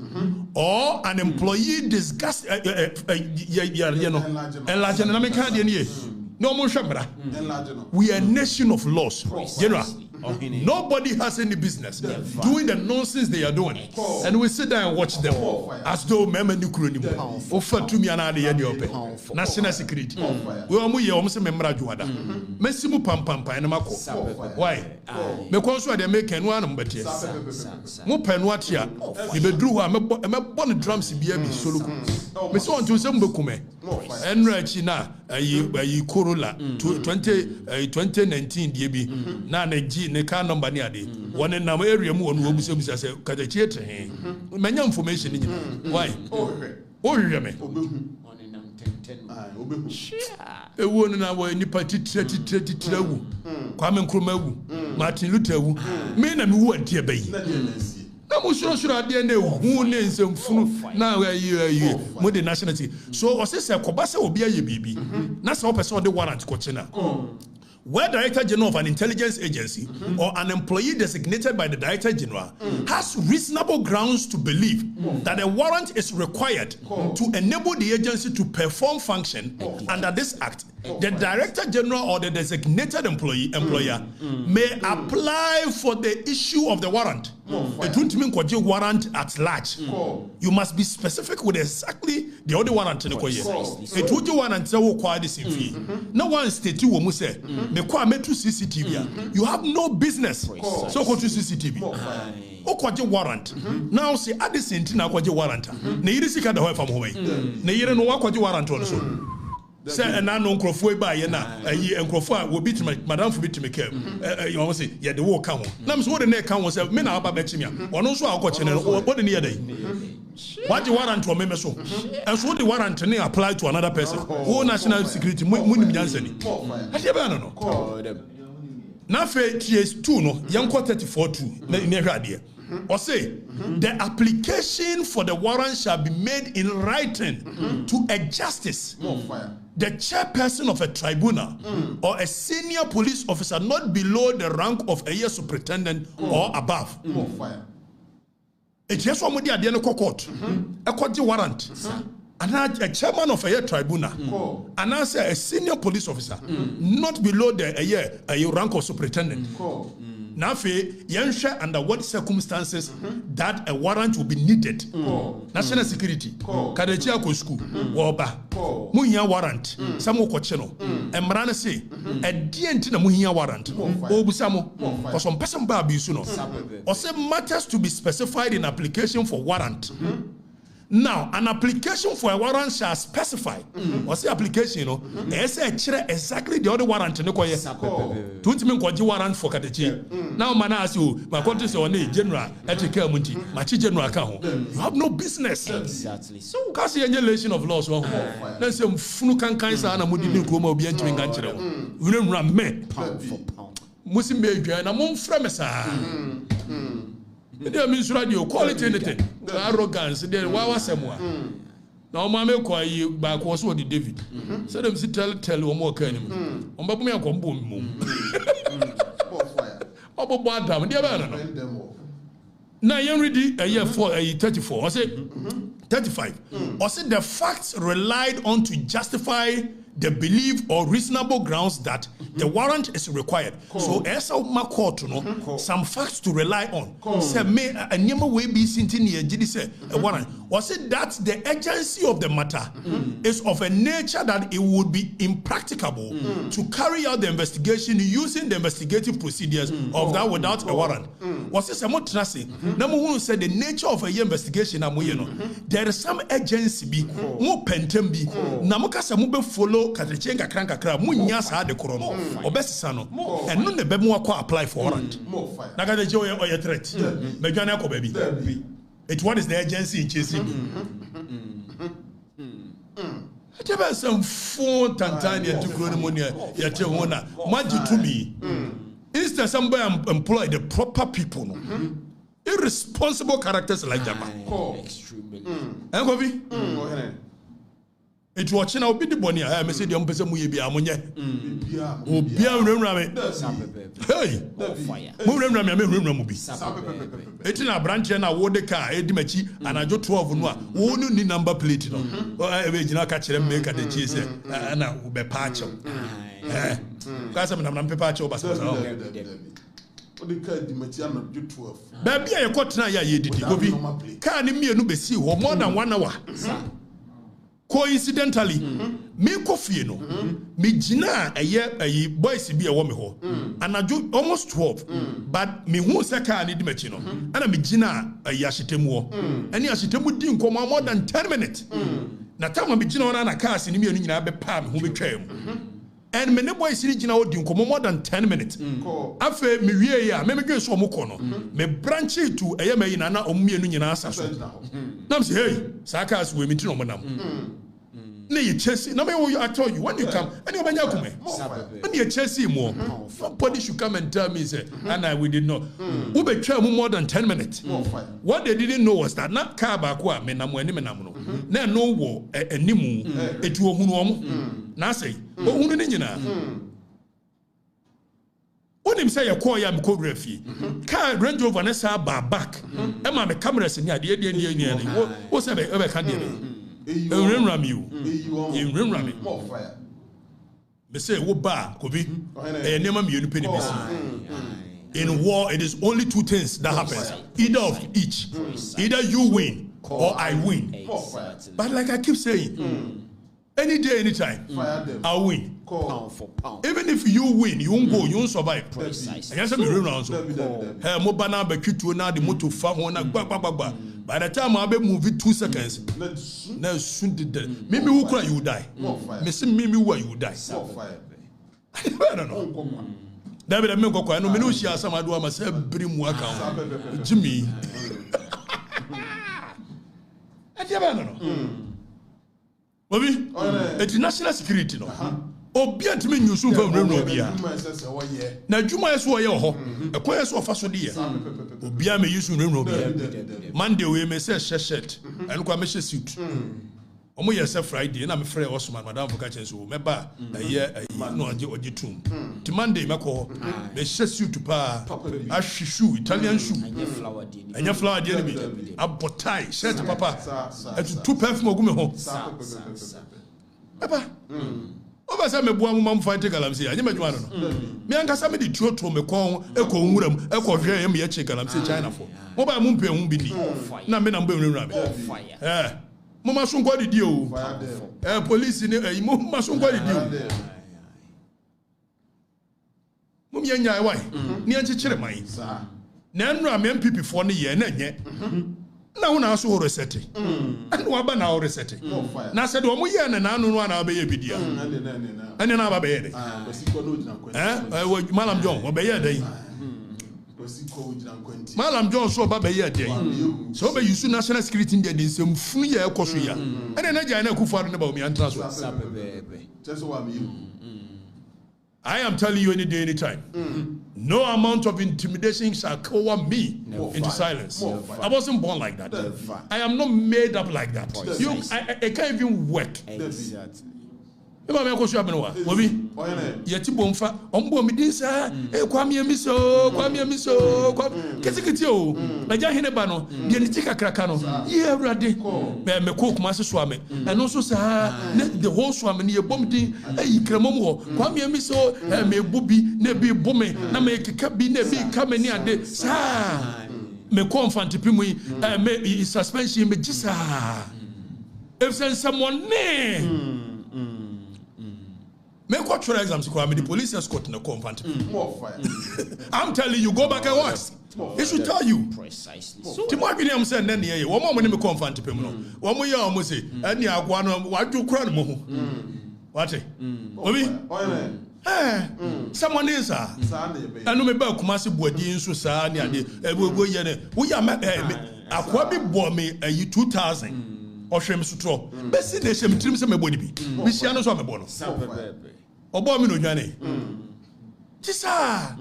or an employee discuss we are a nation of laws. General. Nobody has any business doing the nonsense they are doing, and we sit there and watch them as though member nuclear offer to me another national security. We are muy almost a member of Juada. Messimu pam and Mako. Why? Because they make one, but yes, Mopenwatia, if you drew a bonnet drums in BM Solo. Miss one to some Bokume and Rachina, a Corolla 2019 DB, Nana G. Ne car number near the one in our area more on Wobus say Katachetre. Many information why? Oh, you me. A woman in our Nipati 30 Kwame Nkrumah, Martin Luther, men and who are dear baby. No, should I be who names and funu now more the nationality. So, or says a Kobasa will be a baby. That's all person the warrant coachina. Where Director General of an intelligence agency or an employee designated by the Director General has reasonable grounds to believe that a warrant is required to enable the agency to perform function under this act, the Director General or the designated employer may apply for the issue of the warrant. It won't mean warrant at large. You must be specific with exactly the other warrant in the It would you warrant say require this in fee. No one state you will say CCTV. You have no business. So go to CCTV. Okwaje warrant. Now say at the same thing akwaje warrant. Na yiri sika da ho fam ho mai. Na yiri no wakwaje warrant on so. Say na no nkrofo e ba ye na ayi nkrofo a wo bit madam fo bit me kam. You want say ye the wo ka ho. Na me so wo de na ka ho say me na aba ba chimia. Ono so akwache na wo de ne ye dai. What the warrant for me so? And so the warrant ne apply to another person. Who national security munim nyansa ni. Ade ba no no. Now for TS2 no, yanko 34-2. Ne hwade. Or say the application for the warrant shall be made in writing to a justice, the chairperson of a tribunal, or a senior police officer not below the rank of a year superintendent or above. It's just one with the idea court, a court warrant. And a chairman of a year tribunal, and I say a senior police officer, not below the rank of superintendent. Now, under what circumstances that a warrant will be needed? National security, Kadechia School, Woba, Muhia warrant, Samu Kocheno, and Marana say, a dientina Muhia warrant, Obusamo, or some person babi suno, or some matters to be specified in application for warrant. Now, an application for a warrant shall specify. What's the application? You know, exactly the other warrant. No, don't mean what you warrant for Katechi. Now, man, ask you, my country is on a general ethical munti, my general account. You have no business. Exactly. So, because the annihilation of laws. Let's say, Funukan Kaisa and Mudi Kuma be entering Ganchero. We don't run me pound for pound. Muslim major and among Fremesa. They means radio quality anything. Arrogance. They were somewhere. Now, Mamma call you back was what David. So them tell one more kind. On Babumia Comboom. Oh, Badam, dear Banana. Now, you ready a year for a 34. I say 35. Or say the facts relied on to justify the belief or reasonable grounds that the warrant is required. So, as a court, some facts to rely on. Say, may a name way be seen in say a warrant. Was it that the agency of the matter is of a nature that it would be impracticable to carry out the investigation using the investigative procedures of that without a warrant? Was it some tracing? Number one said the nature of a investigation. There is some agency be more pentem be Namuka Samube follow. Katechenga kranka kra munya sa de korono obesisa no eno ne be mu akọ apply for warrant na ka de o ye threat medwane akọ baby it what is the agency in chasing it be some phone tantania to kro no ya che wona maji to me instead somebody employ the proper people no irresponsible characters like Jama extremely it watching now be the bonny. I say the person mu ye bia monye. Obia nwura me. Hey. Mu nwura me nwura mu bi. It na branch na wo de car e di machi anajo 12 no a wo no ni number plate no. E be gina ka kire me ka de chi say na wo be pa acho. Ka say na pepa acho ba say. The car di machi anajo 12. Ba bia ye kwotena ya ye didi go bi. Car ni mienu be si ho more than 1 hour. Coincidentally, me coffee no, me jina a boys be a woman ho, and I do almost 12, but me who saka need machino, and I me jina a yashitemu, and yashitemu didn't come more than 10 minutes. Na time me jina on a cast in me and I be palm who be and many boys see jina didn't come more than 10 minutes. After me ya, me go so mukono, me branch to a yama in an omi and Ansah. Nam say, hey, Sakas we meet no manam. You chase no me I told you when you come and you when you chase more nobody should come and tell me say and we did not who be try more than 10 minutes what they didn't know was that not car back wa me na mo ani me na mo na no wo animu etu ohunu om na say ohunu ni nyina onim say you call ya me ko refi car Range Rover na sa back e ma me cameras ni ade ni wo say be kan dey in Rimrami. More fire. They say, wo ba, Kobi, in war, it is only 2 things that happens. Either of each. Either you win or I win. But like I keep saying, any day, anytime, I'll win. Pound for pound. Even if you win, you won't go, you won't survive. Precisely. And Mobana be kitu na the moto fa ho na gba. By the time I be move it 2 seconds, now soon did that. Maybe who cry you die. Me say maybe where you die. I don't know. David I go kwa no me no shia sama do am say biri mu aka. Jimmy. I don't know. Bobie, it's national security no. Obia timi nyusu from renro obia na dwuma yeso ye ho ekwa yeso ofa so de ye obia me yusu renro obia Monday we me say shirt and kwa me suit omo ye say Friday na me frɛ Osman madam for catch so me ba no oje tum ti Monday me ko me suit pa a shoe Italian shoe anya flower de ni bi abotai shirt papa et two perfume ogu me ho papa Oba say me boa mum fight galamsey anya madwuma no me ankasa me de tuoto me kon eko nwuram eko hwe ye me ye che galamsey China for mo ba mum pe hu bi ni na me na mbe nwura me mo ma so nkwa didi o police ni mo ma so nkwa didi o mo me nya wai ni anche kire man na nwura me MPP for ne ye na nye na wo na so wo reset and wo ba na wo reset na said wo mo ye na na anu no na be ye bidia ene na ba be ye de Malam John wo be ye de Malam John so ba be ye de so be use national security in the nsem funu ye ekoso ya ene na ja na Akufo-Addo ne ba o mi antra so I am telling you any day, any time. No amount of intimidation shall cover me into silence. I wasn't born like that. I am not made up like that. I can't even work. Eba me ko so abeno wa Bobie yeti bomfa ombo me din sa kwame emiso ketikiti o na ja hene ba no de ni tikakraka no ye awrade me ko kuma so ame eno so sa the whole so ame ne ye bom din ayi kramom ho kwame emiso me Bobie na bi bome na me keka bi na bi kamani ade sa me ko mfantipi mu me suspension me gisa if someone ne make what your exams the police escort in the compound. More fire. I'm telling you, go back and watch. They should tell you. Precisely. Timothy Williams said, then yeah, one more money me compound to pay. One more year almost say, and yeah, what do cry mo? What? Bobie? Someone is and no me ba Kumasi Bodi nso saa ne ade go ye ne wo ya akwa bi bo me 2000 ohwem sutro be si na hwem trim se me bodi bi bi sia no so me bo no obo mi no dwane tisa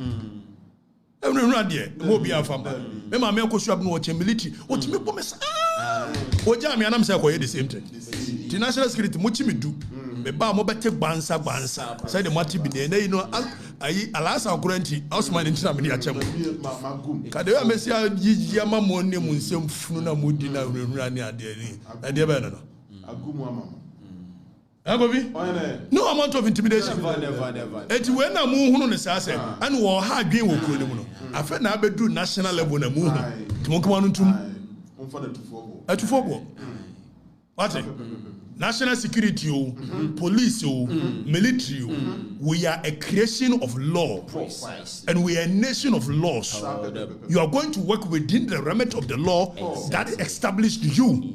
enu ade mo bi afamba me ma me kosu ab no che military o ti me bo me sa o ja me anam se ko ye the same thing the national security mo chi me du me ba mo bete gbansa say the mati bi ne you know ayi alasa okuranti Osman ntina me dia chem ka de me sia yiyia ma mo ne mu nsem funu na mo di na nwura ne ade ni ade be no agumu amama Bobie? No amount of intimidation. Never. Eti when na mu hunu ne sa se and wo ha adwen wo kuro ne mu no afa na abedu national level na mu hu timo no ntum umfa na tufobo what national security police military we are a creation of law. And we are a nation of laws. You are going to work within the remit of the law that established you.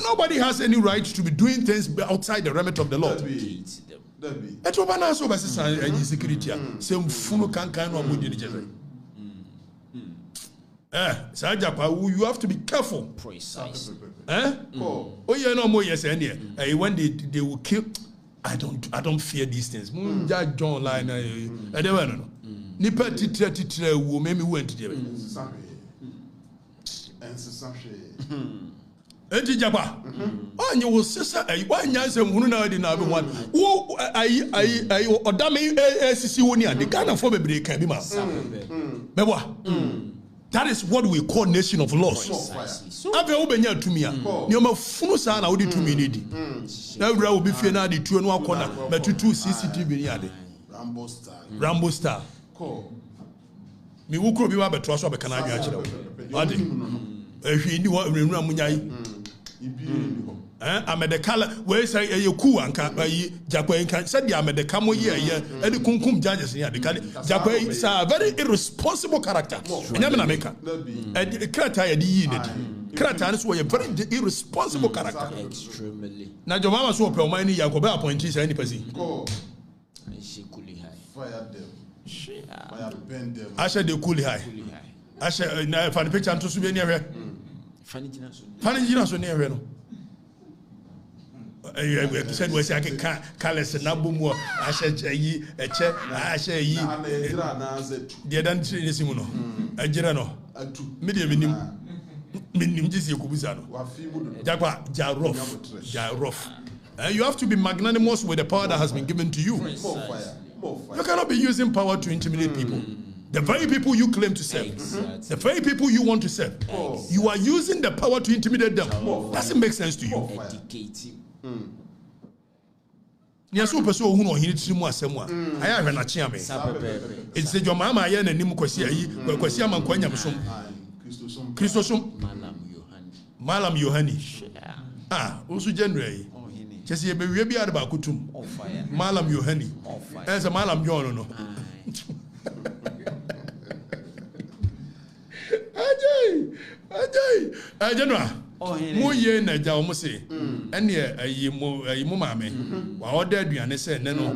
Nobody has any right to be doing things outside the remit of the law. Security you have to be careful. Precisely. Oh yeah, no more yes and yeah. When they will kill, I don't fear these things. John line I don't know. Nipa titra wo me went to there. Enti jaba. Onye wo sesa why nyansem hunu na di na be one. Wo ayi odame sisi woni ade Ghana for bebre kan bi ma. Meboa. That is what we call nation of laws. Ave obenya tumia. Ni oma funu sa na odi tumi ni di. Na wura obi fie na di tuo no akona matutu CCTV ni ade. Rambo star. Mi wukro bi wa beto so abeka na adwa kire wo. Ade. Ehwi ni wo nwura munyai. Amedekala we say yeku anka yi jakwa nka said the amedeka mo ye edi kunkum judges ni adeka jakwa is a very irresponsible character enyame na meka krata ye di yi ne krata ne so ye very irresponsible character extremely na jomama so pe o man ni yakoba appointee say ni pasi fire them fire bend them asha de cool high asha na fan picture to so be ni ehwe fani jina so ni ehwe no said we say colors na bomu ahye yi eche ahye yi de dan tiri simu no agira no media minim jisi ekubusa no jakwa jarof you have to be magnanimous with the power that has been given to you. You cannot be using power to intimidate people. The very people you claim to serve, the very people you want to serve, you are using the power to intimidate them. Doesn't make sense to you. It's a your mama and Nimu Kosia Manquanyam Christosum Malam Yohani. Also January. Just a baby out about Kutum Malam Yohani as a Malam Yono. Ajay, General. Mo ye na ja omo se ene ayi mo maame wa order aduane se ne no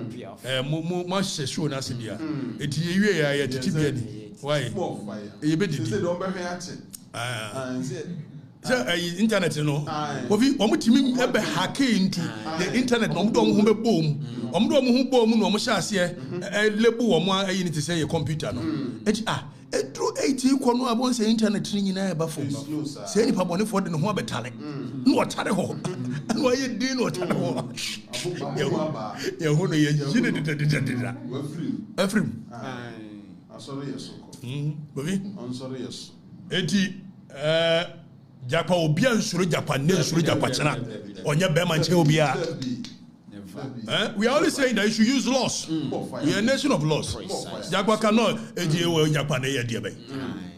mo hyehye na se dia eti ye wie ya titi bia ni why e be didi se do be hwe ate so internet no obi omo timi ebe hack into the internet no omo ho be bom omo ho bom no omo hye ase lebu omo ayi ni te say computer no eti through 80 kono abon say internet ni nyina eba fo say ni pabone for de no ho betale no otare ho no ye din no otare ho ye ho no ye jine de Efrim asori yesoko Bobie ansori yes eti japa obi ansuro japa ne ansuro japa chena onye be man che obi a we are only saying that you should use laws. We are a nation of laws. Jagwa cannot Japan.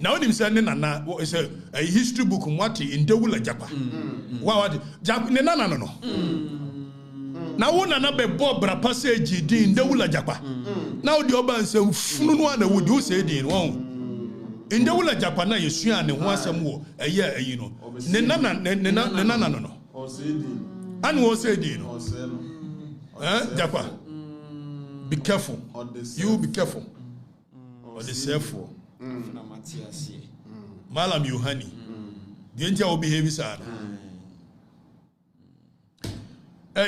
Now him saying na it's a history book mwati in Dewula Japa. What no. Now one another Bob passage in Dewula Japa. Now the urban say funu na would you say din won. In Dewula Japa na yesu an ho asem wo you know. No. O say din. An wo say din. Japa, be careful. You be careful. Or the self-for. Malam Yohani. The entire will behave sad.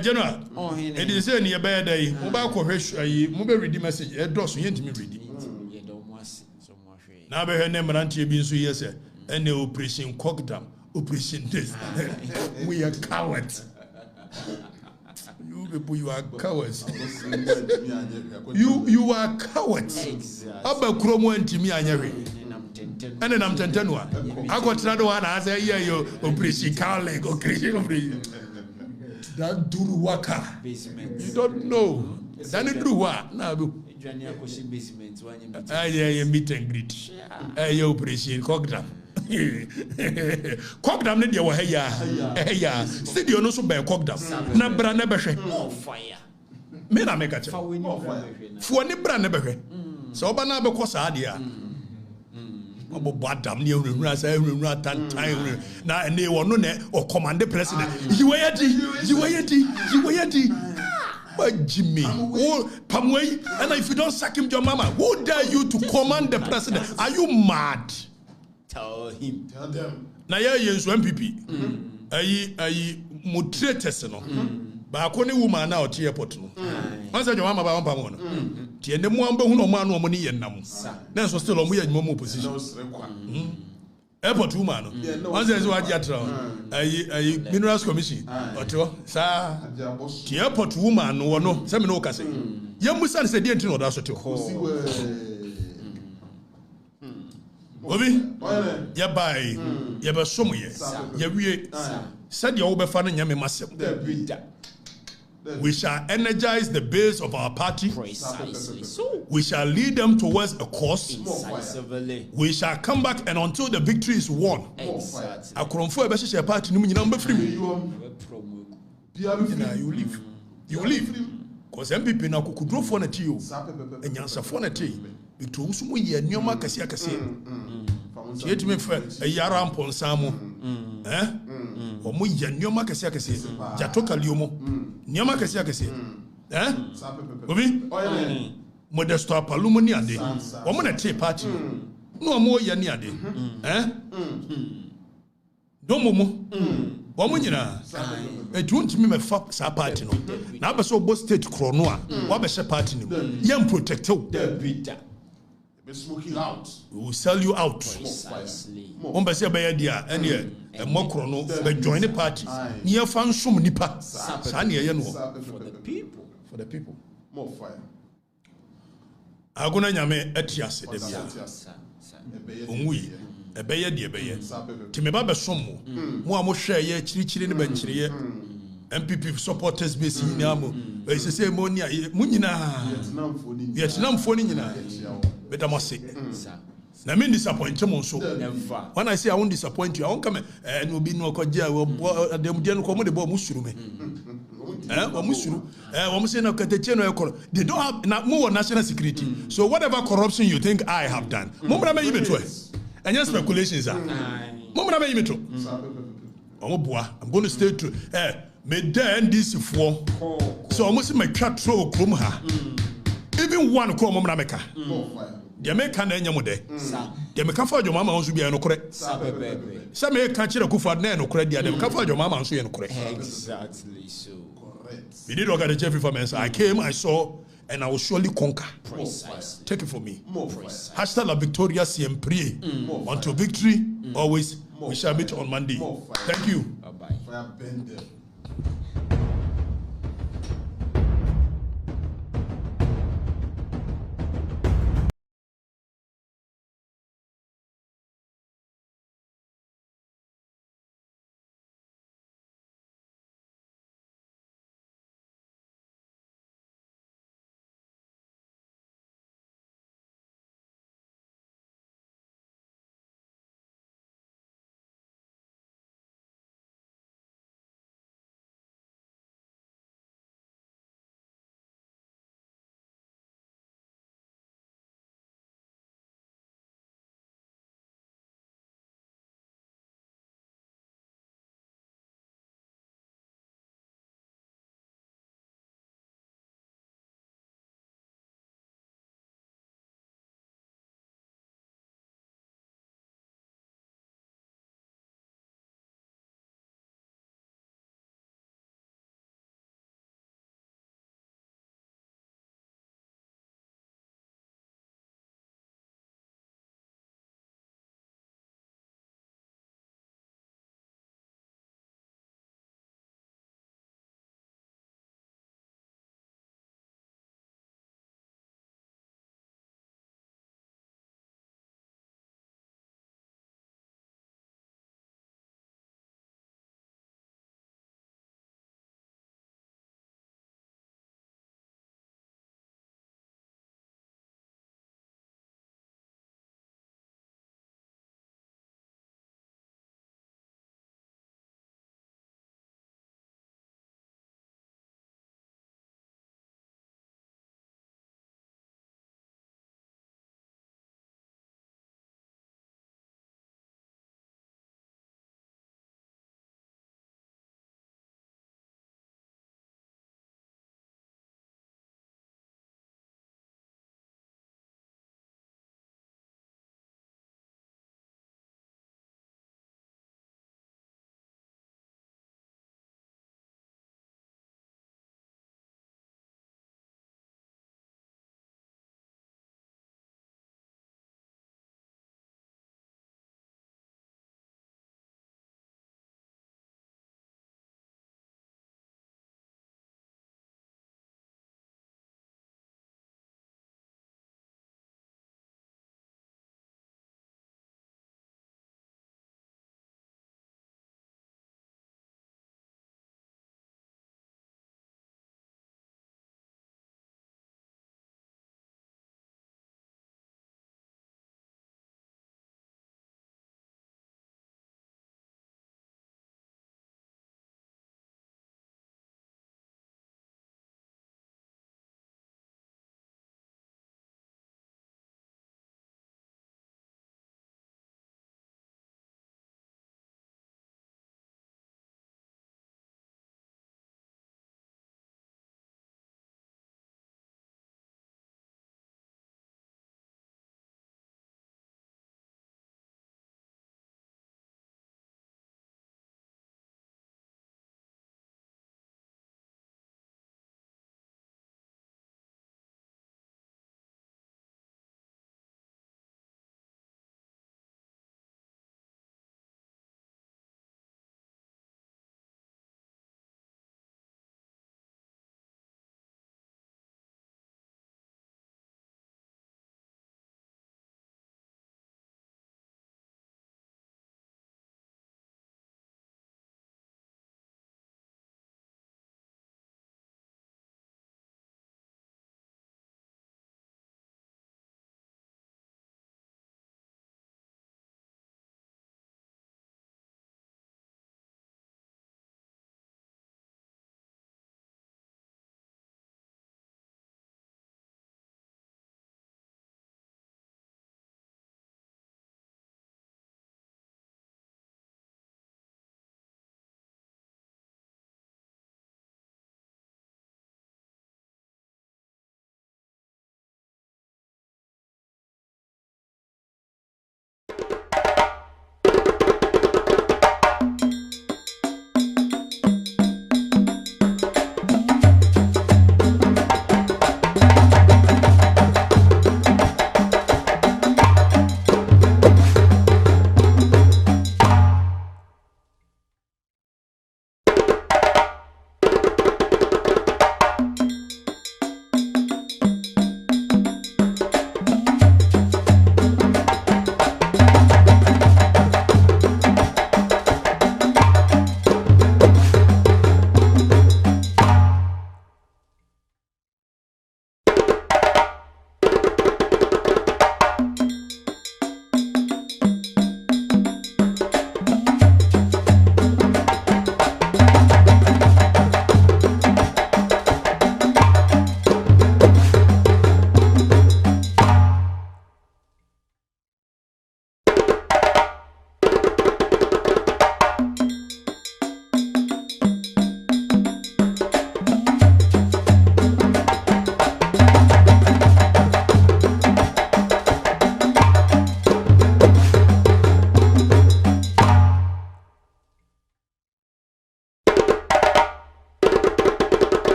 General, it is any bad day. Mobile read the message. A doss, you ain't me reading. Now, her name and being so yes, and the operation cockdam, operation this. We are cowards. You people, you are cowards. You are cowards. Aba kromo ntimi anyare. And then I'm tentenwa. I got another one. I say, yeah, you operation Carleg, operation operation. That Duruwaka. You don't know. That is Duruwa. Now, yeah, meet and greet. You operation Cogdam. Cogdam ne dia wo ha ya studio no so be cogdam na bra na behwe fire me na make cha fo ni bra na behwe so oba na be kosa dia obo badam ne ewura sa ewura tantan na ne wo no ne o command president yiwayati Jimmy, Pamway, and if you don't sack him, your mama, who dare you to command the president? Are you mad? Tell them. Na ya yensu MPP. Ayi moderators no. Ba ko ne woman na o tie airport no. Man say your mama ba wampa mo no. Tie ne mo amba hu no ma no mo ne yenam. Na so still o mo yanyimo mo opposition. Airport woman no. Man say so agi atra. Ayi Minerals Commission. Oto sa tie airport woman no no. Say me no ka say. Yemusa say die ntino da so te. Bobie, ya bai, ya be somo ye, ya wie, said ya obe fa na nyame masem. We shall energize the base of our party. Precisely so. We shall lead them towards a cause. Incisively. We shall come back, and until the victory is won. Exactly. Akromfo ebe hye party no nyina mbefrim. You leave. You leave. Because MPP na kukudrofo na ti o. Enyansafo na ti. Victor usumu ye nyoma kase akase. Yet me fa yara mponsamo. Omo ye nyoma kase akase. Jatoka liomo. Nyoma kase akase. Bobie? Modesto apalumo ni ade. Omo na ti party. No omo ye ni ade. Domomo. Omo nyina. It won't me fa sa party no. Na be so bo state krono a, wa be she party ni. Yem protect you. Be smoking out. We will sell you out. Precisely. One be say be dia ene e mo krono be join the party. Ni e fa nsom nipa. Sa na ye no. For the people. For the people. More fire. Agona nyame atiase de bia. Onwi ebeye de ebeye. Ti me ba be som mo. Mo a mo hwe ye chirichiri ne banchiri ye. MPP supporters base nyina mo. E se mo ni mo nyina. Vietnam phone nyina. Betamase. Na me disappoint mo so. When I say I won't disappoint you, I won't come and will be no koja dem dia no komo de bo musuru me. Musuru. Say na kateche no ekoro. They don't have na more national security. So whatever corruption you think I have done, mo bra me yibeto e. Anya speculations are. Mo bra me yibeto. I'm going to stay true. Me there NDC for. So almost my chat throw krom ha. Even one call mo bra meka. The American na enya mo de. The American for your mama onso bia no kore. Some me ka kire kufa na no kore dia. The American for your mama onso ye no kore. Exactly so. Correct. We did work at the Jeffrey Farmers. I came, I saw, and I will surely conquer. Precisely. Take it from me. Precisely. Hashtag la victoria siempre. Until victory, always. We shall meet on Monday. Thank you. Bye-bye.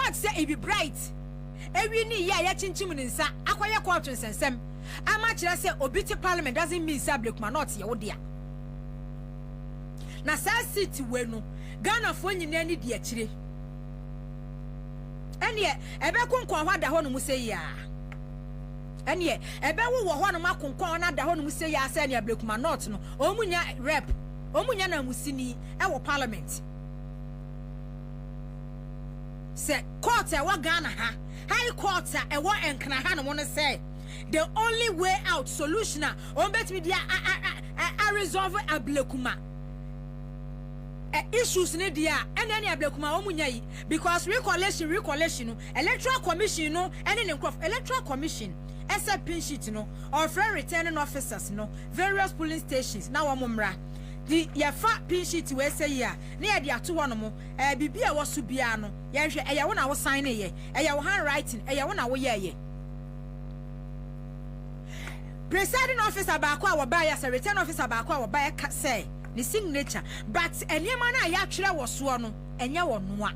court say it be bright every ni ya chinchim ni nsa akoye court nsensem ama kire say obiti parliament doesn't mean say Blakuma not ye wo dia na sa city we no Ghana fo nyina ni di akire ene ebe konkon hwa da ho no mu say ya ene ebe wo ho no makonkon na da ho no mu say ya say ne Blakuma not no o munya rep o munya na musini e wo parliament say court e wo Ghana ha high court e wo enkna ha no mo say the only way out solution on bet me dia a resolve a Blakuma issues ne dia ene ne Blakuma o munya yi because recollection electoral commission no ene ne electoral commission esa pin sheet no or friend returning officers no various polling stations na wo mmra di ya fa pin sheet we say ya na ya di ato wono mo bibia wo so bia no ya hwe eya wo na wo sign ye eya wo handwriting eya wo na wo ye presiding officer baako a wo ba ya return officer baako a wo ba ya say the signature but enema na ya twere wo so no enye wo noa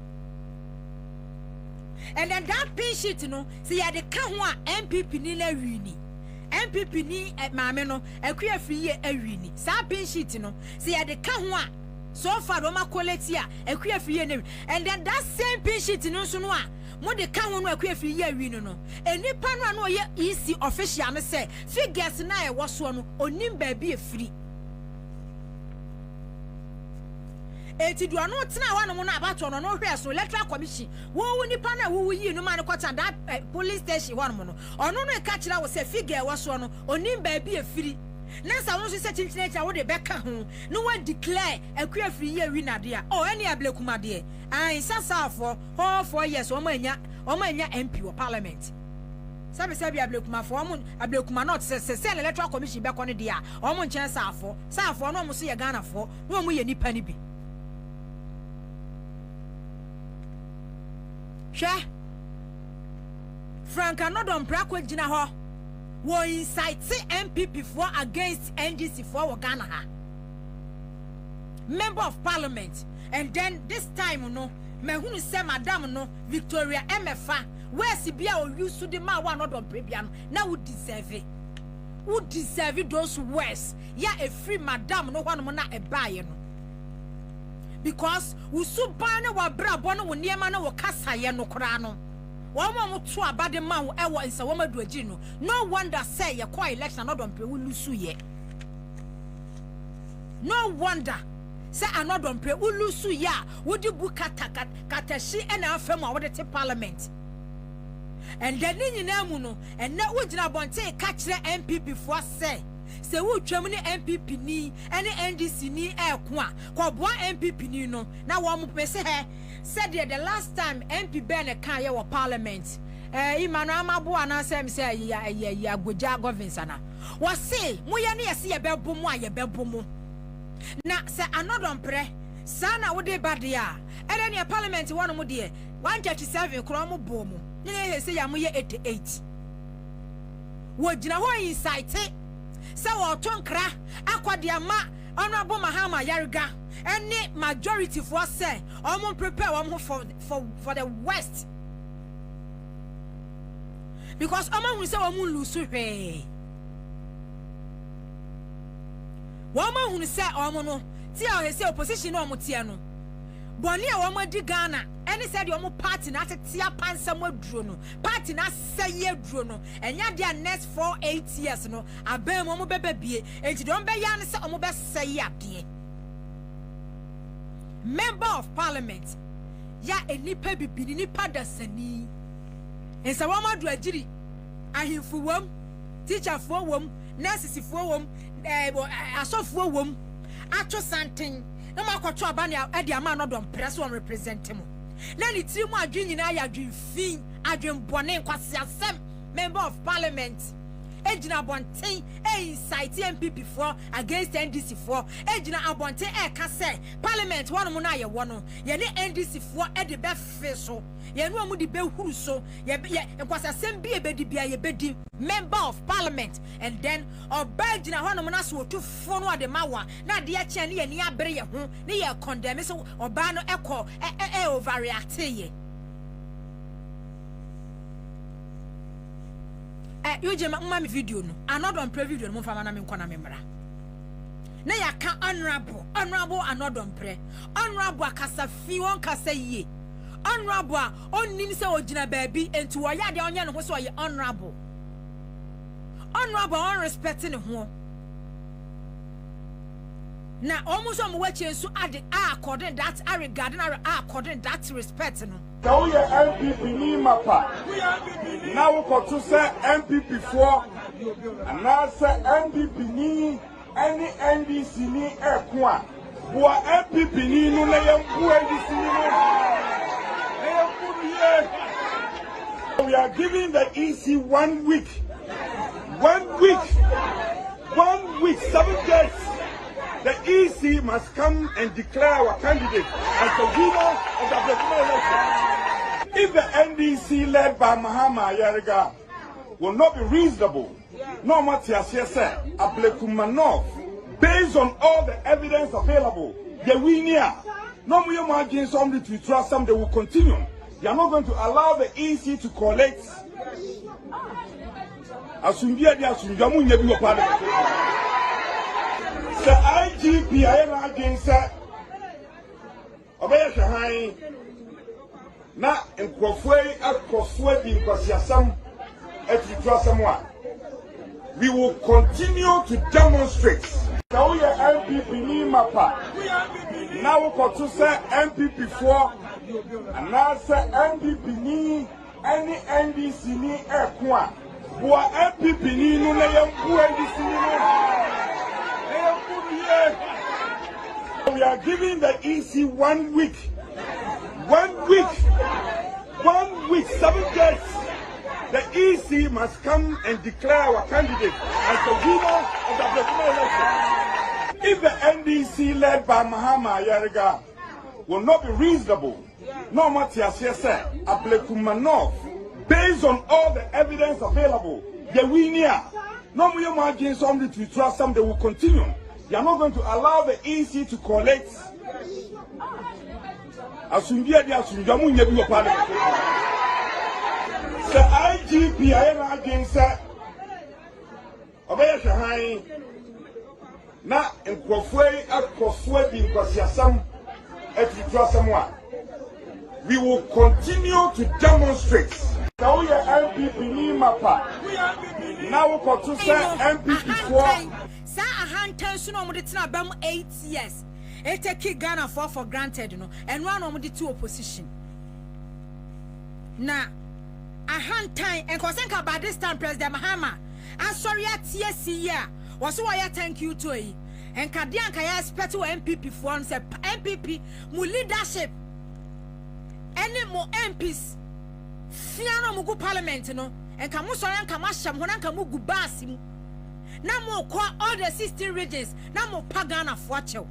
and then that pin sheet no say ya de ka ho a MPP ni na wini MPP ni maame no akua free ye awini sa pin sheet no say ya de ka ho a so far do ma quality a akua free ye na and then that same pin sheet no so no a mo de ka ho no akua free ye awini no enipa no na ye EC official no say figures na e wo so no onim ba bi e free eti do no tena wa no mo na abato no no hwe so electoral commission wo nipa na wo yi no ma ne kwata that police station wa no no ono no e ka kira wo se figure wo so no onim ba bi e free na sa won so se chinchinacha wo de beka ho no wa declare akua free ye wi na de a o ene Blakuma de an sasafo ho 4 years o ma nya MP wo parliament sabe Blakuma fo mo Blakuma not se electoral commission be ko ne de a o mo nchen safo no mo so ye Ghana fo no mo ye nipa ni bi Frank Anodon Brako Jina ho wo incite MPP for against NDC for Ghana ha member of parliament and then this time no me hunu say madam no Victoria MFA where si bia o use the ma wa Anodon Brebia no na wo deserve those words ya a free madam no hwanu na e baaye no because usuba na wa brabo no wo niema na wo kasaye no kora no wo mo to abade ma wo ewo nsa wo madu agi no no wonder say ye call election Anodon Pre wo lusu ye no wonder say Anodon Pre wo lusu ya wo di bukata katashi ena afem a wo de te parliament and then nyina mu no and na wo gina bonte ka kire MPP for say se wo twam ni MPP ni ene NDC ni eko a kwobua MPP ni no na wo mo pese he said the last time MP Ben kan ye wo parliament Emmanuel Amabo na say say ya goja governance na wo say mo ye ne ye se ye bebo mu a ye bebo mu na se Anodon Pre sa na wo de bade a ene ne parliament wo no mo de 137 kro mo bo mu ne he say ya mo ye 88 wo gina ho incite se wo tonkra akwade ama honorable Mahama Yariga any majority for say omo prepare omo for the west because omo hu say omo lose hwe omo hu say omo no ti a say opposition no omo tie no boni a omo di Ghana any said omo party na tetia pansam aduro no party na saye aduro no enya dia next 4-8 years no abem omo bebebie enti don be ya ne say omo be saye ade member of parliament ya enipa bibini nipa dasani ensa wo madu agiri ahimfu wom teacher fo wom nurses fo wom asofo wom ato santen na makoto abane ade ama Anodon Pre so represent mo na ni tiri mu adwen nyina ya adwen fin adwen bone kwase asem member of parliament ejina bonten incite MPP for against NDC for ejina abonten ka say parliament one mo na ye wo no ye ne NDC for e de be fe so ye no mu de be huru so ye kwase asem bi e be di bia ye be di member of parliament and then oba jina ho no mo na so otufo no ade mawa na de ya che ne ye ni abere ye ho ne ye condemn so oba no e overreact ye member of parliament ya enipa bibini nipa dasani ensa wo madu agiri ahimfu wom teacher fo wom nurses fo wom asofo wom ato santen na makoto abane ade ama Anodon Pre so represent mo na ni tiri mu adwen nyina ya adwen fin adwen bone kwase asem member of parliament ejina bonten incite MPP for against NDC for ejina abonten ka say parliament one mo na ye wo no ye ne NDC for e de be fe so ye no mu de be huru so ye kwase asem bi e be di bia ye be di member of parliament and then oba jina ho no mo na so otufo no ade mawa na de ya che ne ye ni abere ye ho ne ye condemn so oba no e overreact ye you je ma me video no anodon pre video no mfa na me nkona me mra na ya ka honorable anodon pre honorable akasa fi won kasa yie honorable onnim se ogina baabi enti wo ya de onye ne ho so ye honorable on respecting ho na almost on what you so add according that regarding according that respect no so we MPP ni mapa now we to say MPP for and now say MPP ni any NDC ni ekwa bo MPP ni no na yam ku NDC ni no we are giving the EC 1 week 1 week 7 days. The EC must come and declare our candidate as the winner of the Kwabena election. If the NDC led by Mahama Yariga will not be reasonable, no matter based on all the evidence available, the winner, no more against somebody to trust them, they will continue. They are not going to allow the EC to collect. The IGP I am against Obey Shahai na nkofwe di nkwasiasam etutua someone. We will continue to demonstrate. So we are MPP ni mapa. Now we got to say MPP for and now say MPP ni any NDC ni ekwa. Bo MPP ni no na yam ku NDC ni no. We are giving the EC 1 week 7 days. The EC must come and declare our candidate as the winner of the Kwabena election. If the NDC led by Mahama Yariga will not be reasonable, no matter based on all the evidence available, the winner, no more against somebody to trust them, they will continue. They are not going to allow the EC to collect. The IGP I am against Obey Shahai na nkofwe di nkwasiasam etutua someone. We will continue to demonstrate. So we are MPP ni mapa. Now we got to say MPP for sa ahantan so no mo de tena bam 8 years e take Ghana for granted no and one no mo de to opposition na ahantan and kosenka by this time President Mahama asori atie year was why thank you to yi and kadian kaya expect to MPP for say MPP mu leadership any more MPs fiano mu go parliament no and kamu sori an kama sham hona kamu gu basi na mo kwa all the 16 regions na mo pagana fuachew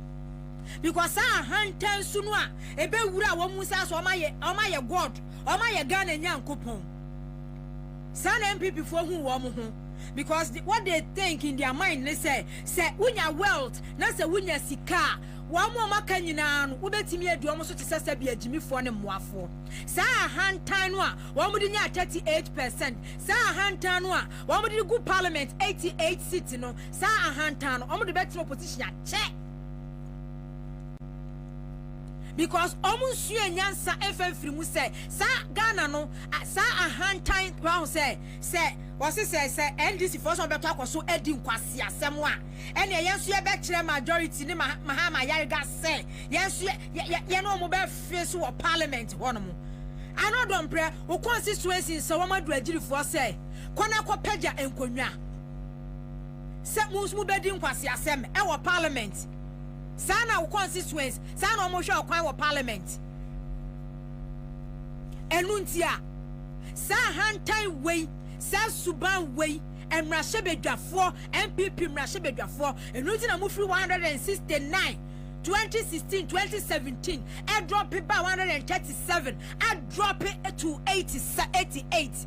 because ahantan sunu a ebe wura wo musa so omaye god omaye Ghana nyankopon sana MPP for hu wo mo ho because what they think in their mind they say unya wealth na say unya sika wa mo maka nyina no ubetimi aduo mo so tisasa bi agimifo ne moafo sa ahantan no a wo mo di nya 38% sa ahantan no a wo mo di go parliament 88 seats no sa ahantan no wo mo di better opposition a check because omunsu enyansa efemfiri mu say sa Ghana no sa ahantan wa say say NDC for some better kwaso edi nkwasi asem a ene yensu ye be kire majority ni Mahama Yariga say yensu ye no mo be face wo parliament hono mo anodon pre wo constituency so wo madu agirifo say kona ko pagya enkonwa se mu be di nkwasi asem e wo parliament sana wo constituency sana mo hwe okwan wo parliament enuntia sa hantan wei sa suban wei emrashebedwafo MPP mrashebedwafo enuti na mufri 169 2016 2017 I drop it by 137 I drop it to 88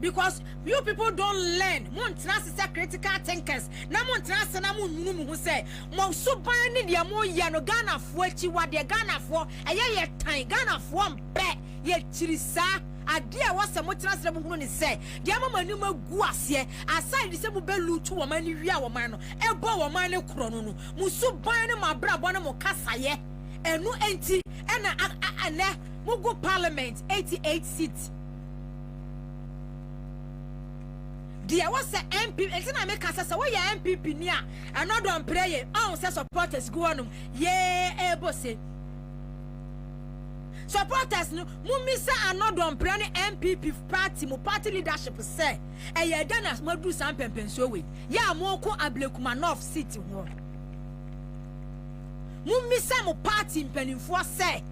because you people don't learn. Montrans is critical thinkers. Na Montrans na mun who say, Mo so ban ni dia mo ya no Ghana fo chi wa de Ghana fo ye tan Ghana fo mpe ye chirisa ade a wasa Montrans na mu ni say dia mama ni magu ase aside se mu belu tu wo man ni wi a wo man no e bo wo man ne kro no mu so ban ni ma bra bo na mo kasaye enu enti ena ane mugu parliament 88 seats. There was a MP, and I make us say, "Why your MPP near?" And not on prayer. Oh, say supporters go on. Yeah, bossy. Supporters no, mumisa and not on prayer MPP party, mo party leadership say. And ye done as do some pempenso way. Ya moko Ablekumanov city one. Mumisa mo party in Peninfo say.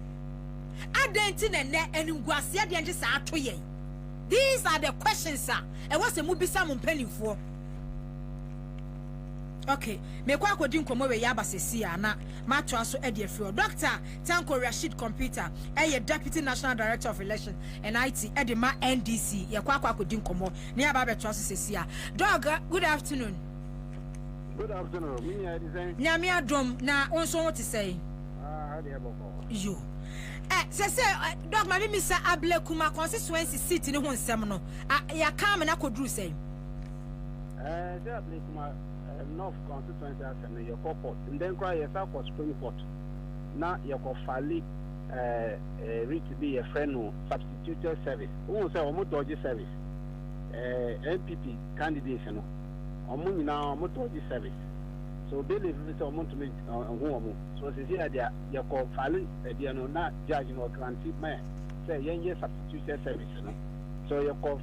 Adentin and net and Guasia the just atoye. These are the questions, sir. And what's the movie some penny for? Okay, me kwa kodin komo we yaba sesia na matwa so e de fio. Dr. Tanko Rashid Computer, Deputy National Director of Election and IT Edema NDC. Ye kwa kodin komo. Ni aba betwa so sesia. Dog, good afternoon. Good afternoon. Nyame adom na onso what to say? How dey abo? You. Say, Dog, my Mr. Ablekuma constituency seat in the one seminal. Ya come and I could do say. Ablekuma North constituency and your port. And then cry yourself for Springport. Now your fali reach to be a friend who substituted service. Who say almost dodgy service. NPP candidates, you know. Almost now almost dodgy service. So believe it's almost to me on so here they are called filing they are not judging or granted man say young substitute service no so you call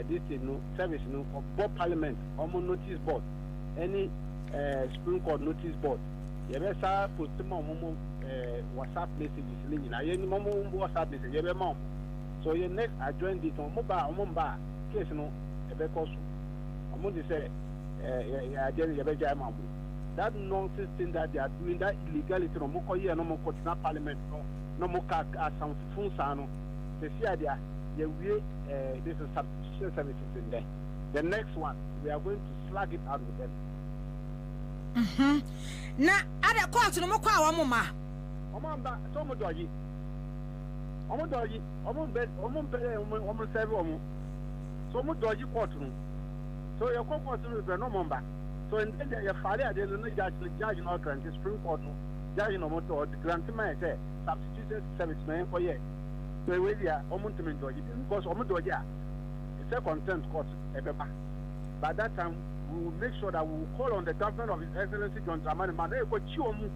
this no service no for board parliament almost notice board any Supreme Court notice board you better put some WhatsApp messages linking na any WhatsApp message you be mom so your next I join this on mobile case no e be cause almost say that nonsense thing that they are doing, that illegality, no more here, no more parliament, no more some funsano. They see idea, this is substitution services in there. The next one, we are going to flag it out with them. Na ada court no more kwa mama. Omamba, so mo doji. Omo serve omo. So mo doji court no. So your court is no member. So in the your father, I didn't know judge not grant the Supreme Court, judge no more to grant my substituted serviceman for years. So we are almost to because Omodoja it's a contempt court. By that time, we will make sure that we will call on the government of His Excellency John Dramani Mahama.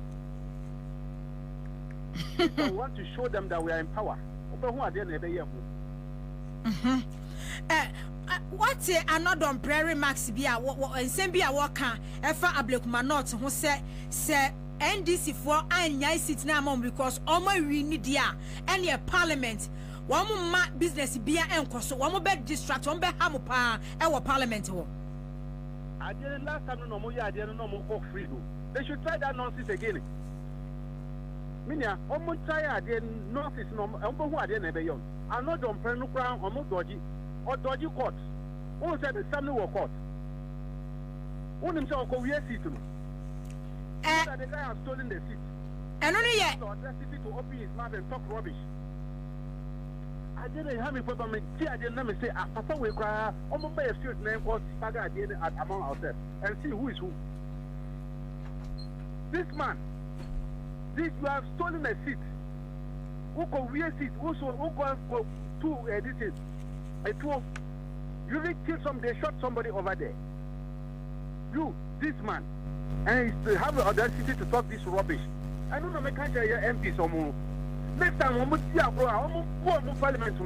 We want to show them that we are in power. Who are they? What's another prairie max be and send be a worker ever Ablekuma not who say NDC for and sit now because all my we need any parliament one more business be and so one more bed distract one bed hamupa our parliament. I didn't last time no more, I didn't know more free. They should try that nonsense again. Minya, almost try again nonsense no who are there young. I'm not on Prenukra or more dodgy. Or dodgy court. Who said the family were court? Who himself go yes seat. The guy has stolen the seat. And only yet so audacity to open his mouth and talk rubbish. I didn't have a problem. I didn't say Papa will cry. Almost by a few name called Saga at among ourselves and see who is who. This man, you have stolen a seat. Who go wear seat? Who go to this is. You really kill somebody, they shot somebody over there. You, this man, and he have the audacity to talk this rubbish. I don't know, I can't tell you MP some. Next time, I'm going to parliament.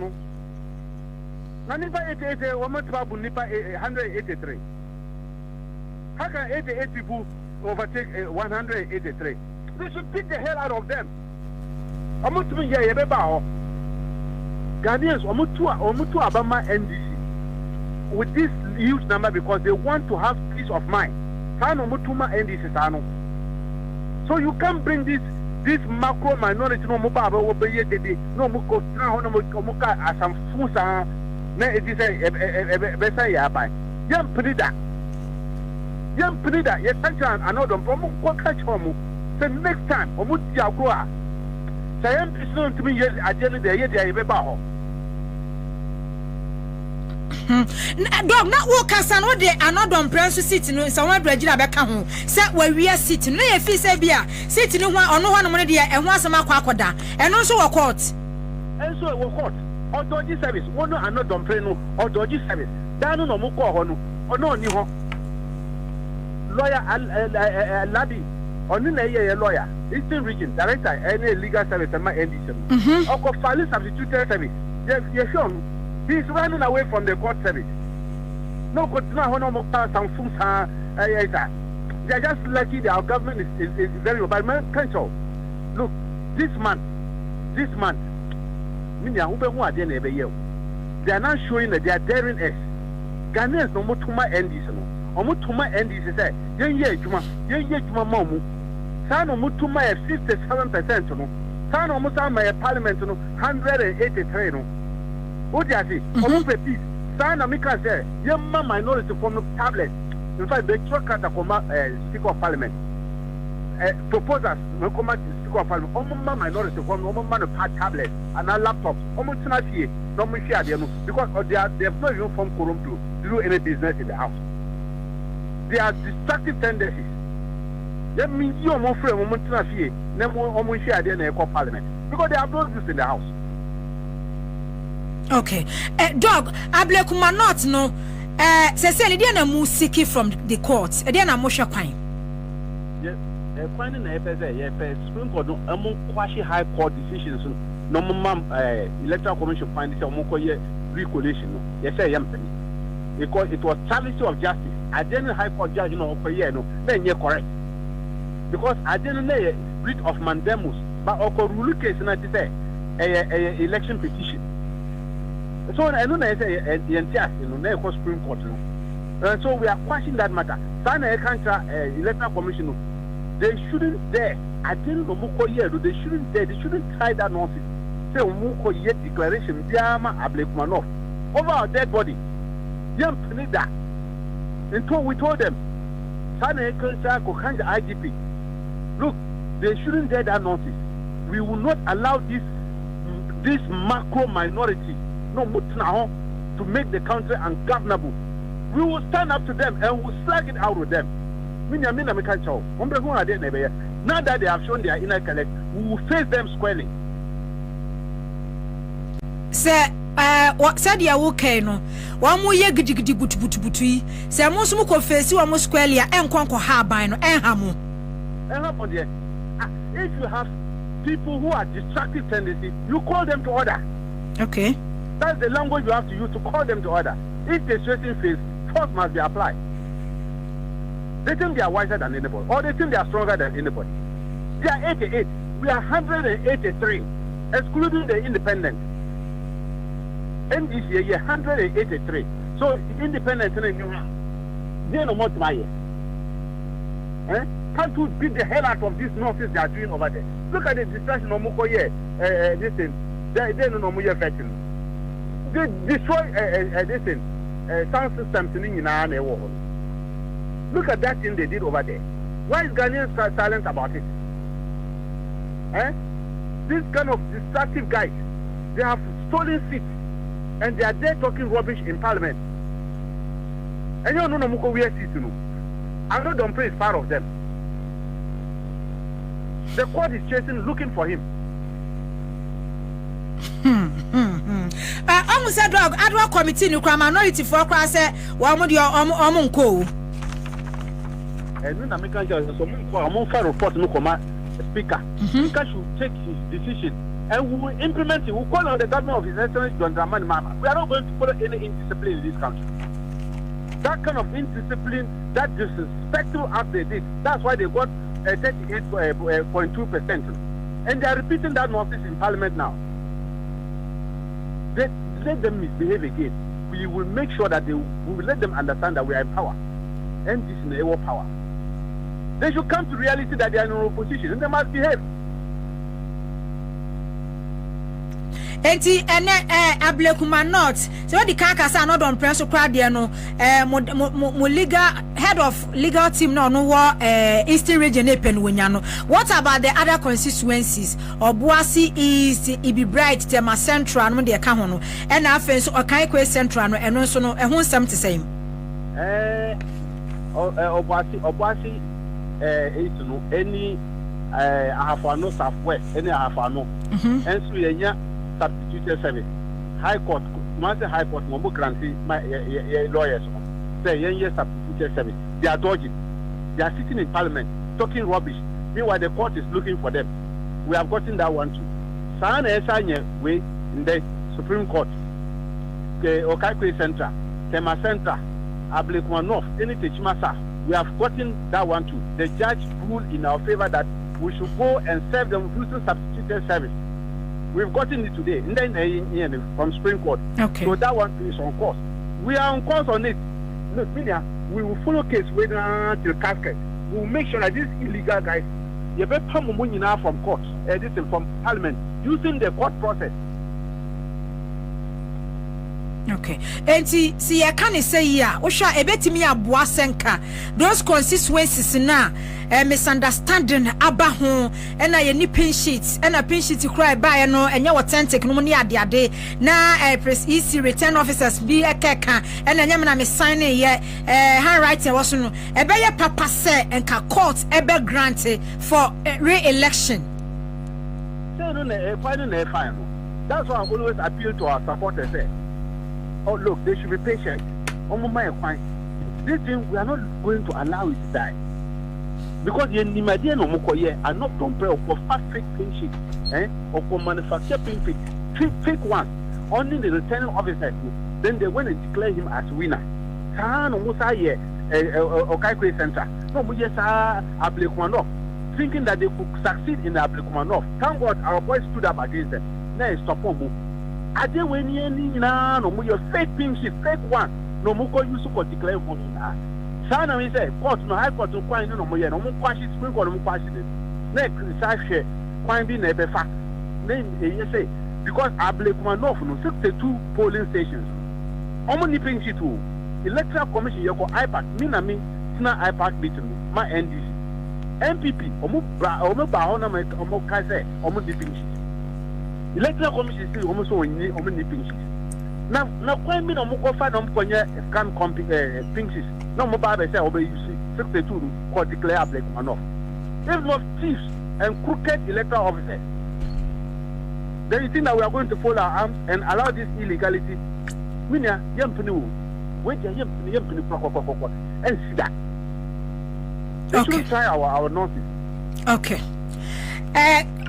Nipa 88, almost trouble. Nipa 183. How can 88 people overtake 183? They should beat the hell out of them. I'm going to be here. Ghanaians, Omutu Abama NDC with this huge number because they want to have peace of mind. So you can't bring this macro minority no muka no muka as some fusa na it is a better ya by yam prida ye touch another from what catch home the next time omu ti agro a say yam person to me ye agene de ye dey be ba ho dog na wo kasa no de another prince seat no so wan bragina be ka ho say wa wi seat no ye fi say bia seat no ho ono ho no de e ho asema akwakoda eno so wo court enso wo court odoji service one no another prince no odoji service dan no mo ko ho no ono ni ho lawyer Labi oni na ye lawyer Eastern Region Director any legal service and my NDC oko file substituted service ye show he is running away from the court service no continue hono mo pass some fun sa they are just lucky that our government is very robust man control look this month mini a ube hu ade na ebe ye they are not showing that they are daring us Ghanaians no mo tuma NDC no omo tuma NDC say yen ye adwuma ma omu sa no mo tuma 57% no sa no mo sa ma parliament no 183 no o dia say omo pe peace sa na me can say yen ma minority from tablet in fact the truck at akoma speaker of parliament proposals no come to speaker of parliament omo ma minority from omo ma no tablet and a laptop omo tuna fie no mo share there no because they have not even from quorum to do any business in the house. They are destructive tendencies. That means you are more free moment to fear. Never share their parliament because they have no use in the house. Okay, dog. Ablekuma not no. Say they are musiki from the courts. They are mosha kwine. Yes, kwine na FSA. Supreme Court no among quasi high court decisions. No electoral commission find this among recollation. Yes, I am because it was travesty of justice. I didn't high court judge for year no then you're correct because I didn't know writ of mandamus but oko rule case na ti say election petition so I know say na Supreme Court no and so we are questioning that matter sana electoral commission they shouldn't dare I didn't know they shouldn't dare they shouldn't try that nonsense say muko year declaration biama Ablekuma no over our dead body yam that. And so we told them, IGP, look, they shouldn't get that notice. We will not allow this macro minority to make the country ungovernable. We will stand up to them and we'll slag it out with them. Now that they have shown their inner collect, we will face them squarely. Sir, what said ya okay no wa mo ye gidigidi butubutu yi se mo so mo ko face wa mo square ya enkonko ha ban no enha mo there. If you have people who are destructive tendencies you call them to order. Okay, that's the language you have to use to call them to order. If the situation phase force must be applied. They think they are wiser than anybody or they think they are stronger than anybody. They are 88, we are 183 excluding the independent. And this year, 183. So, independent, they no more to buy it. Can't you beat the hell out of this nonsense they are doing over there? Look at the distraction of Mukoye, this thing. They don't know more effective. They destroy this thing, sound systems in our world. Look at that thing they did over there. Why is Ghanaians silent about it? This kind of destructive guys, they have stolen seats. And they are there talking rubbish in parliament. And you don't know Muko we are sitting. I know Domprey is part of them. The court is chasing, looking for him. Almost a dog, Adwa committee, no minority for class, one more your Omunko. And when American judges, among fair report, no command speaker. Speaker should take his decision. And we will implement it. We will call on the government of His Excellency John Dramani Mahama. We are not going to follow any indiscipline in this country. That kind of indiscipline, that disrespectful act they did, that's why they got 38.2%. And they are repeating that nonsense in Parliament now. Let them misbehave again. We will make sure that we will let them understand that we are in power. And this is the war power. They should come to reality that they are in opposition and they must behave. enti ene Ablekuma North so the kaka say no don press crowd there no mo legal head of legal team no Eastern region epen wonya no. What about the other constituencies? Obuasi East, Ibi Bright, Tema Central no de ka ho no. And afen so Okaikwe Central no eno so no ehun sam te same. Obuasi East no any Ahafano Southwest any Ahafano. And so yenya substituted service. High Court, Master High Court, Momo Granty, my lawyers say, yes, substituted service. They are dodging. They are sitting in Parliament talking rubbish. Meanwhile, the court is looking for them. We have gotten that one too. Sana Esanya way in the Supreme Court, Okaikwe Central, Tema Central, Ablekuma North, any Techimasa. We have gotten that one too. The judge ruled in our favor that we should go and serve them using substituted service. We've gotten it today, and then from Supreme Court. Okay. So that one is on course. We are on course on it. Look, Minia, we will follow case with till casket. We will make sure that these illegal guys, you better come money now from court, this is from Parliament, using the court process. Okay. Enti si ya kan say ya, wo sha ebetimi aboa senka. Those constituencies na misunderstanding aba ho na ye ni pin sheets na pin sheet cry buy no enye authentic no ni ade na press EC return officers bi ekeka na enye na me sign ye handwriting was no ebe ye papa say enka court ebe grant for re-election. Say no na fine. That's why I always appeal to our supporters say, oh look, they should be patient. This thing we are not going to allow it to die. Because the Nimadia no Mokoye are not compared for fake pin sheet, or for manufacture pin fake one. Only the returning officers, then they went and declare him as winner. Kano Musa ye Okaikwe Center. No Muyesa Ablekuma, thinking that they could succeed in the Ablekuma. Thank God our boys stood up against them. Now stop on. I did when you no your fake pin sheet, fake one. No Moko used to declare for me. Sana we say court no high court no kwani no mo ye no mo kwashi Supreme Court mo kwashi it. Na criticize share kwani bi na ebe fa. Then you say because Ablekuma North no 62 polling stations. Omo ni pin sheet o. Electoral Commission you go IPAC me na me tina IPAC beat me my NDC. MPP omo ba ho na omo ka say omo ni pin sheet. Electoral Commission say omo so ni omo ni pin sheet. Na kwani no mo ko fa no mo konye scan pin sheet. No more Bobie say obey you see 62 court declare Ablekuma North. If not thieves and crooked electoral officers, then you think that we are going to fold our arms and allow this illegality? Minya yempunu, wait yempunu and see that. They should try our nonsense. Okay.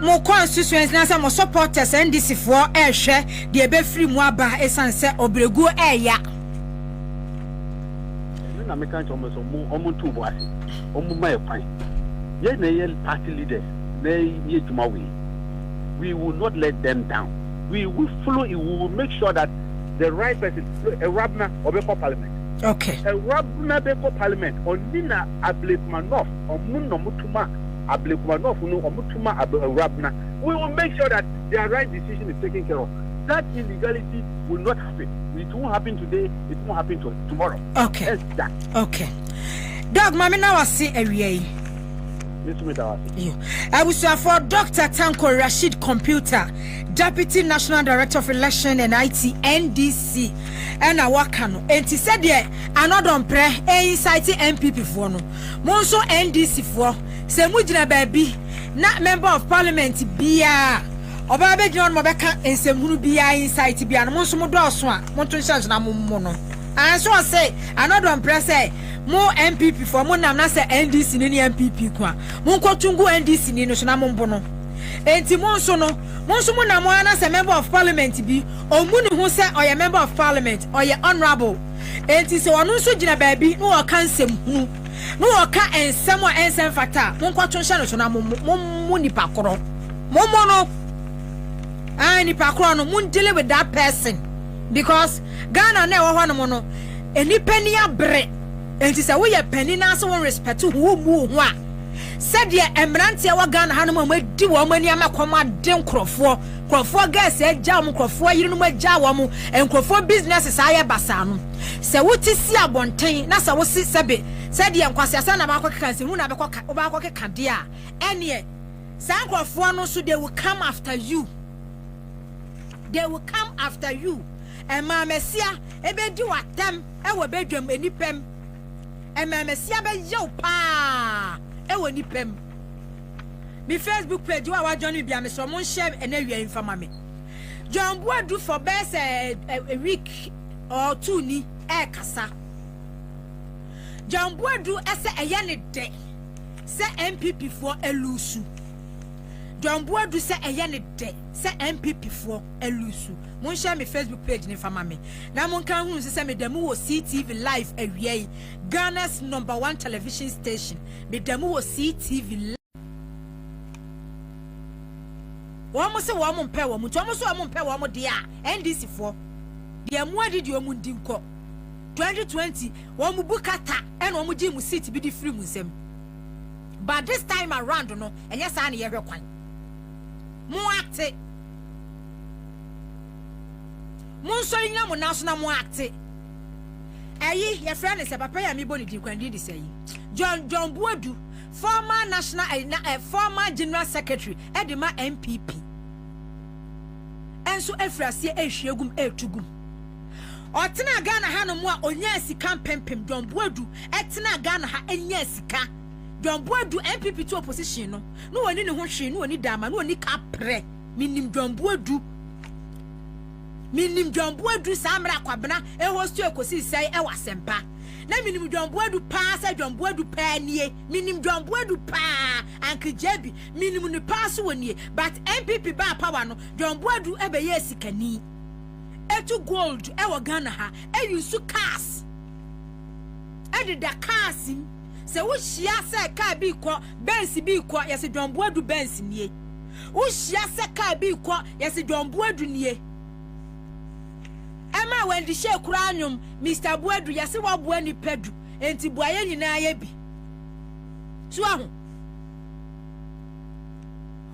Mo constituents na say mo supporters NDC for share the be free mu aba esan say obregu ya. Na me kan chomo so omo tu bo ase omo my kwan ye na ye party leaders na ye juma we will not let them down. We will follow it. We will make sure that the right person a Rabna obeko parliament. Okay. A Rabna beko parliament onina Ablekuma North omuno mutuma Ablekuma North no omutuma Rabna. We will make sure that their right decision is taken care of. That illegality will not happen. It won't happen today. It won't happen tomorrow. Okay. Yes, that. Okay. Dog, mami na wasi area. I was for Dr. Tanko Rashid Computer, Deputy National Director of Election and IT NDC. And I work on. And he said, yeah, another pre inside MPP for no. Monso NDC for. Se mujina baby, not member of Parliament. Bia. Oba be John Mobeka ensehunu bia insight bia no so mo do so a mo tun chance na mo no and so say another press say mo MPP for mo nam na say NDC ni MPP kwa mo nkotungu NDC ni no so na mo mbo no enti mo so no mo na mo na say member of parliament bi omu ni hu say oye member of parliament oye honorable enti se wonu so gina baabi no o kan semhunu no o ka ensem a ensem fata mo nkotun hye no so na mo nipa koro mo no and if I deal with that person because Ghana never want no any penny a bre and say we a penny na so respect to who mu said ye emrantia wa Ghana hanum ma di wo mani ama kwama den krofo Crofo gas e ja mo crofo yiri no ma ja wo mo en crofo business aye basa no se wuti si abonten na se wo si sebe se de enkwasiasa na ba kwaka se hu na be kwaka ba kwaka de a ene sa crofo no so they will come after you. They will come after you. And ma mesia ebe di watem e wo bedwam enipem. And ma mesia be yo pa e wo nipem. Me Facebook page wa join bia me so mon share and awia infama me. John Boadu for best a week or two ni e kasa. John Boadu ese eye ne de se MPP for elusu. John Boadu se eye ne de se MPP for elusu. Mon share me Facebook page ni infama me. Na mon kan hu se me demu wo CTV live awia Ghana's #1 television station. Me demu wo CTV Womo se womo mpe womo to womo so womo mpe womo de a NDC for de mu adi de womo ndi nko 2020 womo bukata e na womo gi mu seat bi di free mu nsem but this time around no enye sa na ye hwekwan mu acte mu so nya mu na so na mu acte ayi ye friend se papa ya mi boni di kwan di say John Boadu former national former general secretary edema MPP enso efrasie ehwiegum etugum otena Ghana ha no mu a onya sika pempem John Boadu etena Ghana ha enya sika John Boadu MPP to opposition no woni ne ho hwe no woni dama no woni kapre minim John Boadu samra Kwabena e hostu ekosi sai e wasempa na minim John Boadu pa sa John Boadu pa nie minim John Boadu pa Uncle Jebi minim ne pa so woni but MPP ba power no John Boadu e be yesikani etu gold e wo Ghana ha e yusu cars e de da cars se wo hia se car bi ko Benz bi ko yesi John Boadu Benz nie wo hia se car bi ko yesi John Boadu nie Emma when the share cranium, Mr. Boadu, yasi wa bueni pedu, enti buaye na yebi. Suahu.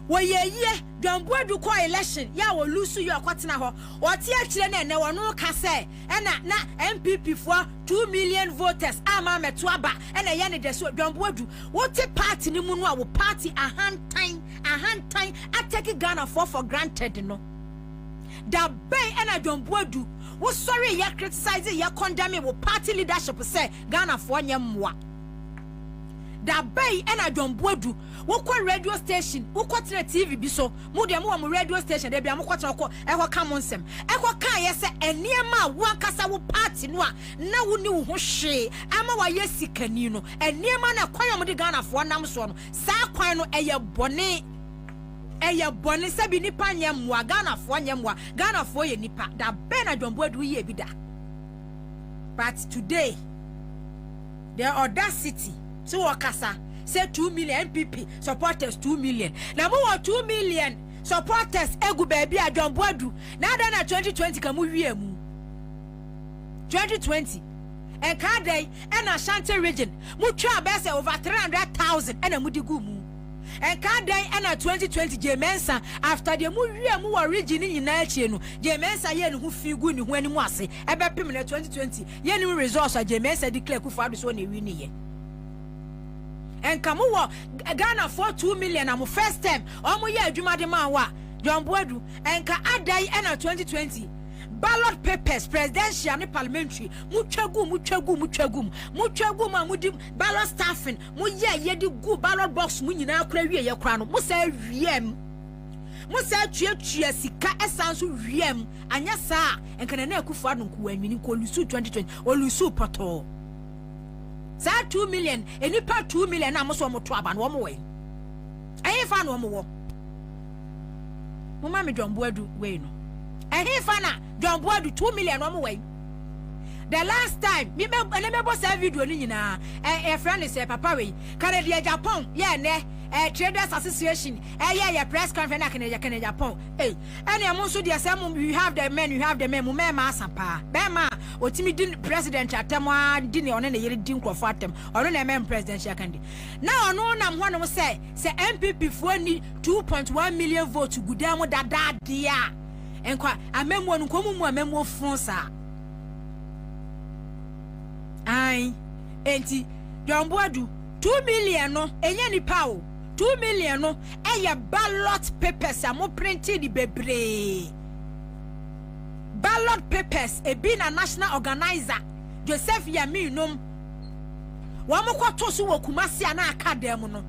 Ye, John Boadu ko election, ya wo lusu yo kwatina ho. Oti akire na ne wono ka se, na MPP for 2 million voters ama meto aba, na ye ne de so John Boadu, what party ni mu no a wo party a hand time, atake Ghana for granted no. Da bay ena John Boadu wo sorry ya criticize ya condemn wo party leadership say Ghana for nyamwa da bay ena John Boadu wo kwa radio station wo kwatena TV bi so mu de mo radio station de bia mo kwatena ko e ho ka monsem e ho ka ye se eniema wo akasa wo party no a na wo ni wo ho hwe ama wa yesikani no eniema na kwan mo de Ghana for nam so no sa kwan no eye bone Eya boni sabi nipa nyamwa Ghana fo nyamwa Ghana fo ye nipa da be na John Boadu ye bi da. But today the audacity so wakasa say 2 million MPP supporters 2 million na mo 2 million supporters egu baby a John Boadu na da na 2020 ka mu wie mu 2020 and Kadai and Ashanti region mu twa be over 300,000 and mu digu mu and Kadai and 2020 Jemensa after the mu origin in Nachi no Jemensa yen who feel good in when ase ebe pim na 2020 yen results Jemensa declare ku fa do so na win ye and kamuwo Ghana for 2 million am first time omo ye adwuma de man wa John Boadu and ka adai and 2020 ballot papers presidential and parliamentary mutwagum amudi ballot staffing mu ye di gu ballot box mu nyina akra wie ye kra no mu sa wiem mu sa tuatua sika esanso wiem anya sa enkana na akufu adu nku anwini ko lusu 2020 olusu poto sa 2 million enipa 2 million na mo so mo to aba no mo we ayi fa no mo wo mo ma me John Boadu we no ehi fana John Boadu 2 million no way the last time me boss video ni nyina a friend is papa we Canada Japan ne traders association yeah press conference na Japan and am so there say you have the men mu me ma asampa be ma otimi din president atemwa din one na yere din krofo atem ono na men presidential candidate now ono na ho no say MPP fo ni 2.1 million votes gudam dada dia enkwa amemwo no komu amemwo France ai enti Jomboadu 2 million no enye ni pawo 2 million no eye ballot papers amo printed di bebre ballot papers e be na national organizer Joseph Yaminum wa mo kwato so wo Kumasi ana akadem no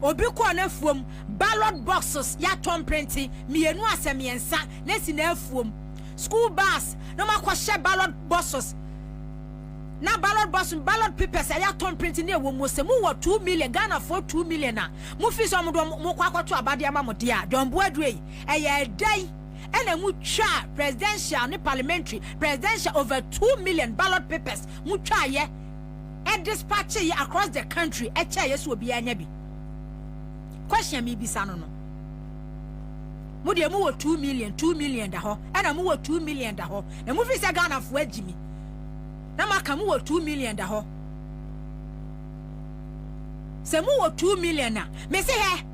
obi ko na fuom ballot boxes ya tom printing mienu asemiensa na si na afuom school bus no makwa ballot boxes na ballot papers ya tom printing na wo mo se mu 2 million Ghana for 2 million na mu fi so mo kwato abade ama mo dia Jomboadu eye dai ena mu twa presidential ni parliamentary presidential over 2 million ballot papers mu twa ye e dispatch ye across the country e cha ye so obi anya bi question me bisa no mu de mu 2 million da ho ena mu 2 million da ho na mu fi se Ghana fo agimi na maka mu 2 million da ho se mu 2 million na me se he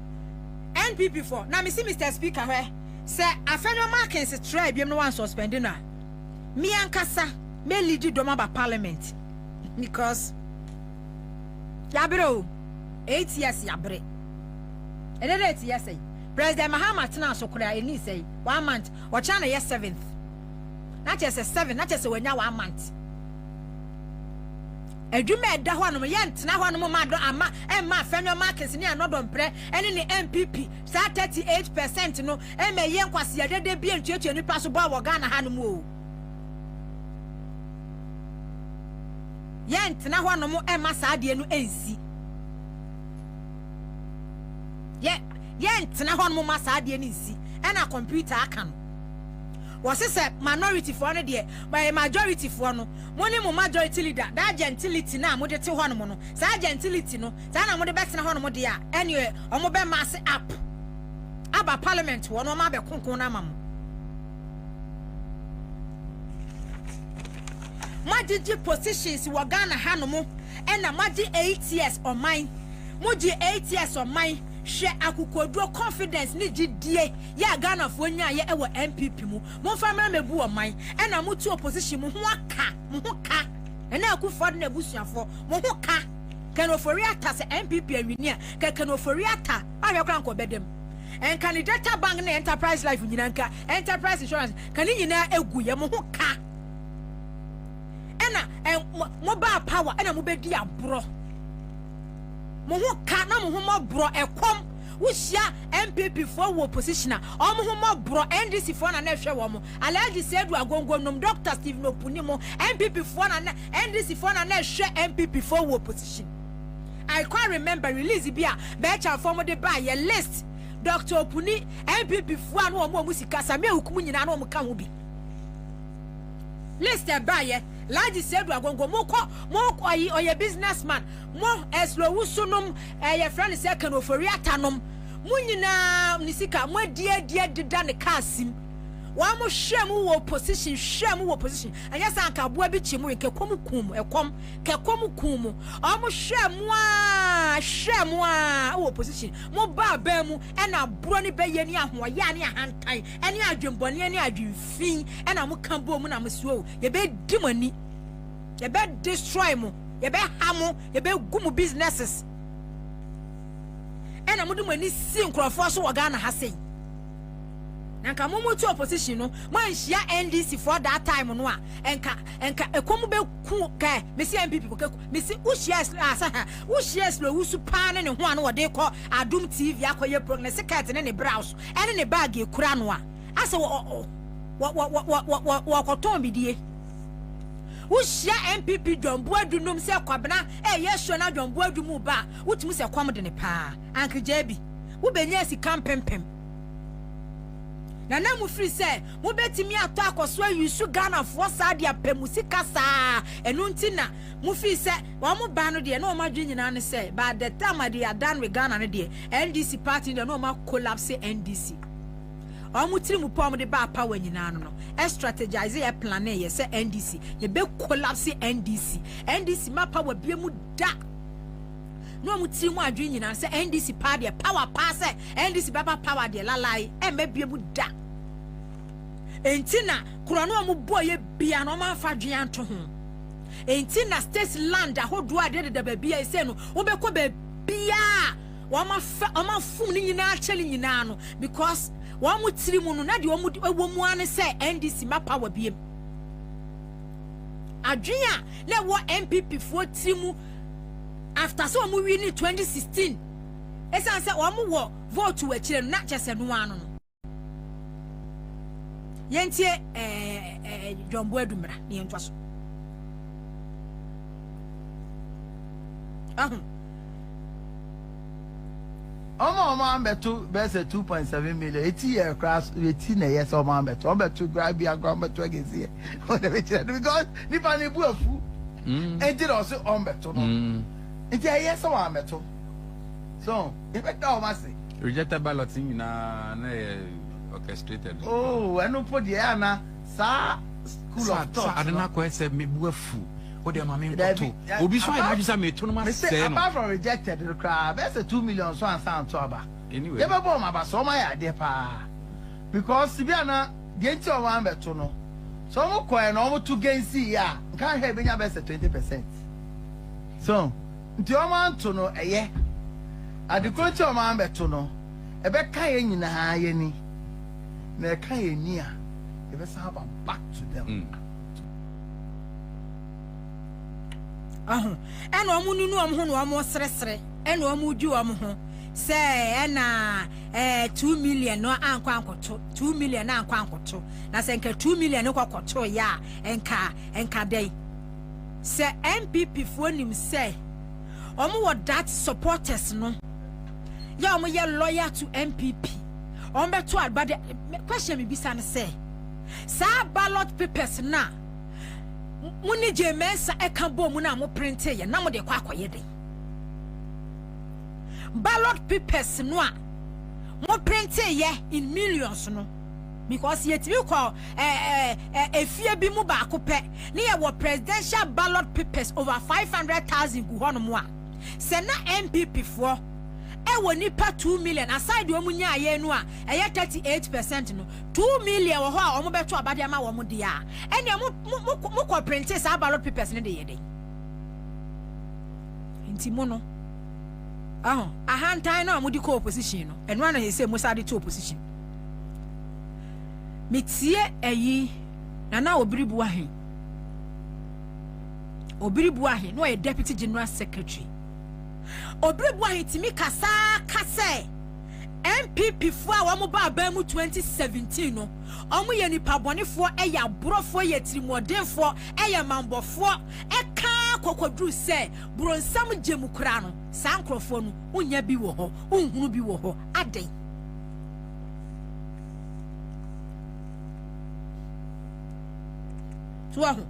NPP for na me see Mr. Speaker he se afenyo markings try biem no one suspend na me ankasa me lead doma ba parliament because yabro 8 years yabre and 8 years say President Mahama tena so kura eni say 1 month wacha na yes 7th not just 7 not just when 1 month edwuma eda ho anom ye ntena ho anom ma do ama emma afenyo markets ni anodon pre eni ni MPP sa 38% no ema ye nkwase ya dede bi entuetu nipa so bo wo Ghana hanom o ye ntena ho anom emma sa ade no ensi ye ntena ho anom ma sa ade no ensi ena computer aka no was say minority for no de by majority for no money mo majority leader that gentility na mo de te ho no mo no sa gentility no sa na mo de bet na ho no mo de a anyway omo be mass up aba parliament wo no ma be konkon na mamo majiji positions wo Ghana ha no mo e na maji 8 years on mine moji 8 years on mine she akukodro confidence ni gidie ya Ghana fo nya ye ewo MPP mu mo fa mra mebu o man e na mutu opposition mu ho aka e na akufo na busuafo mo ho ka kanofori ata se MPP awini a kanofori ata ahwe kran ko bedem en candidate bank na enterprise life nyina nka enterprise insurance kan nyina egu ye mo ho ka e na mo ba power e na mo bedi abro mo ho ka na mo ho mo bro ekom wo hia MPP for wo positioner o mo ho mo bro NDC for na hwe wo mo alaji sedu agongo nom Dr. Steve Nopuni mo MPP for na NDC for na hwe MPP for wo position I quite remember release bia becha for mo de buy a list Dr. Opuni MPP for na mo musika same hukumu nyina na mo ka ho bi list e buy large sedu agongo mo yi oye businessman mo eslo wusunum ye friend say kanofori atanom mo nyina nisika mo die deda ne kasim wa mo hwem wo position anya san ka boa bi chi mo nke komukum ekom ke komukum o mo hwem a wo position mo ba mu e na bro ni be ye ni ahoya ni ahantan e ni adwembone ni adwemfin e na mo kan bo mu na mo suo ye be dimani ye be destroy mo ye be hamo ye be gumu businesses ena mudu mani si nkrofo so wo Ghana ha sei nanka mo mutu opposition no man hia NDC for that time no a enka ekomu be ku ka mesi MPP ko mesi wo share slow wusu pa ne ho an wo de ko Adum TV akoye program secret ne browse ene ne bag e kura no a ase wo koton bidie wo share MPP Jomboadu nom se Kwabena yeso na Jomboadu mu ba wotumi se kwam de ne pa anka jabi wo benya si kampempem na na mu free say mu betimi ato akoso ayusu Ghana for sadia pemusika saa enu ntina mu free say wa mu ba no de na o ma dwe nyina ne say by the time they are done with Ghana ne de NDC party de na o ma collapse NDC omu tiri mu pom de ba power nyina no strategize ya plan ye say NDC ye be collapse NDC ma power bia mu da no mu tiri mu adwe nyina say NDC party power pass NDC baba power de lalai e ma bia mu da entina kuro no mu boye bia no ma fa dwe anto ho entina state land ahodo ade de ba bia say no wo be ko ba bia wo ma fum ni nyina chele nyina no because one would see Munu, not your woman say NDC ma power beam. Adria, let what MPP for Timu after so we win in 2016. As I said, one more vote to a children, not just a one. Yentie, John Boydumra, the interest. Omo betu bese 2.7 million. Eti year class 18 years omo betu. Omo betu grab ya go betu against because nipa ne bu afu. Enti do so omo betu no. Enti years omo betu. So, if I tell say rejected ballot na orchestrated. Oh, I no put the na sa school of thought. I don't know say me bu afu. What am I mean? Obi so I just me to no man say no. Apart from rejected the crowd, that's a 2 million so and sound to aba. Anyway. They be born aba so my idea pa. Because si bia na the enti o wan beto no. So mo ko na mo to gain see ya. Kan he be nya be 20%. So, nti o man to no eye. Adekunti o man beto no. E be kan ye nyina ye ni. Na e kan ye ni a. E be sa back to them. And omu nunu omu no omu sresre and omu ju omu ho say na 2 million no ankwa ankoto 2 million na ankwa ankoto na se nka 2 million no kwakoto ya enka dey say MPP fo nim say omu what that supporters no ya omu ye loyal to MPP omu beto adbade question me bisa na say sa ballot papers na muni je mensa eka bo mu na mo print ye na mo de kwa akoye den ballot papers no a mo print ye in millions no because yet we call efie bi mu ba akopɛ ne ye wo presidential ballot papers over 500,000 gu hono mo a se na MPP for ewo nipa 2 million aside wo munya aye no a eye 38% no 2 million wo ho a omo beto abade ama wo mo dia ene mo ko print sa ballot papers ne de yede nti mo no ahantan na mo di ko opposition no eno na he say mo sa de to opposition metie ayi na obiribu ahen no ye deputy general secretary Obrebu ahitimi kasa MPP fo a wo mo ba ba mu 2017 no omo ye nipa bonefo eya borofo ye tirimodefo eya mambofo eka kokodru se bronsam gemukura no sankrofo no unya bi wo ho unhunu bi wo ho aden tuahu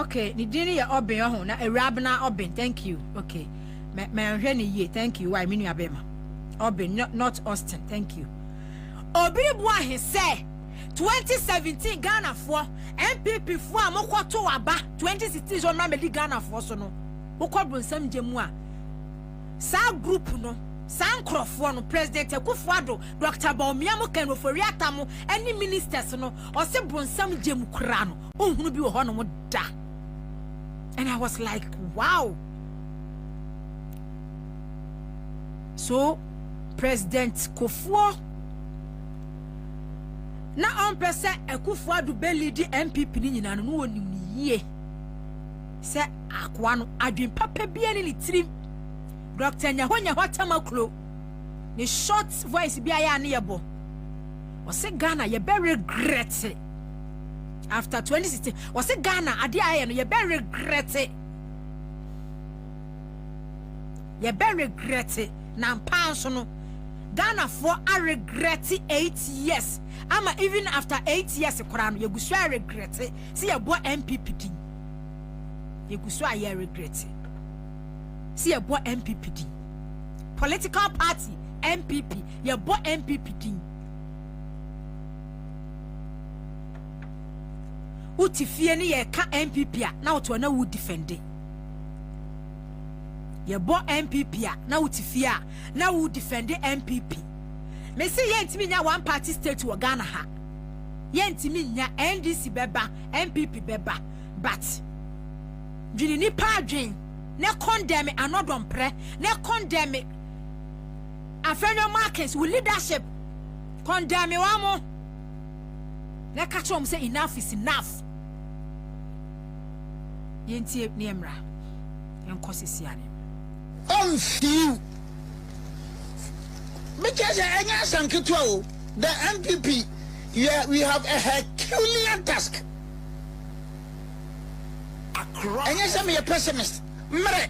okay. Nidini ya oben ho na Arabna oben. Thank you. Okay. Me hwe ne ye. Thank you. Why menu abema. Oben not Austin. Thank you. Obiribu ahe say 2017 Ghana for MPP for amokoto aba 2016 so na medi Ghana for so no. Wokọ bronsam jemu a. Sa group no Sankrofo no President Ekufuado Dr. Bawumia mo kan ofori atamo any ministers no o se bronsam jemu kura no ohunu bi wo ho no mo da. And I was like, wow. So President Kofuo na on pese Ekufuado be lead MPP ni nyina no wonim ni yie se akwa no adwen papa bia ni tirim Dr. Nyahonya Watamaklo ni short voice bi aya na yebo o se Ghana ye be regret it. After 2016 o se Ghana ade aya no ye be regret it. Ye be regret it. Na mpanso no Ghana for I regret 8 years. Ama even after 8 years koran you go so I regret it. See your boy MPPD. You go so I regret it. See your boy MPPD. Political party MPP. Your boy MPPD. Utifie ni ye ka MPP a na to na wo defend it. Ye bo MPP a na utifie a na wo defend MPP. Me say ye ntimi nya one party state wo Ghana ha. Ye ntimi nya NDC beba, MPP beba. But dwini ni pa adwen na condemn anodom pre, na condemn afenyo markets with leadership. Condemn wa mo. Na catch them say enough is enough. Yentie niemra. Yenkosisi ane. Few. Because the MPP, yeah, we have a Herculean task. And yes, I'm a pessimist. Mre.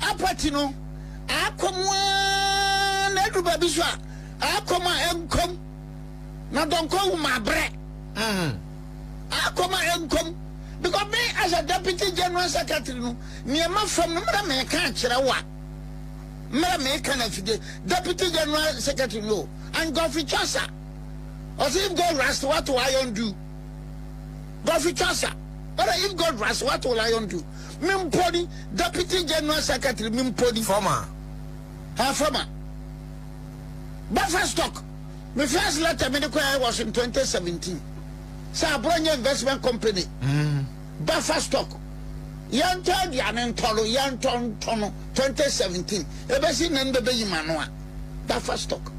Apatino, Akomwa, Nedubabisha, Akoma, Emcom, Nadonko, my bread. Akoma, Emcom, because me as a deputy general secretary, near my from the American Chirawa, American deputy general secretary, and Godfrey Chassa. Or if God rest, what will I do? Godfrey Chassa. Or if God rest, what will I do? Mimpodi, Deputy General Secretary, Mimpodi. Former. Former. Buffer stock. My first letter was in 2017. So I brought your investment company. Buffer stock. Yan told Yan Tolo, Yan Tono, 2017. Everything in the baby manual. Buffer stock.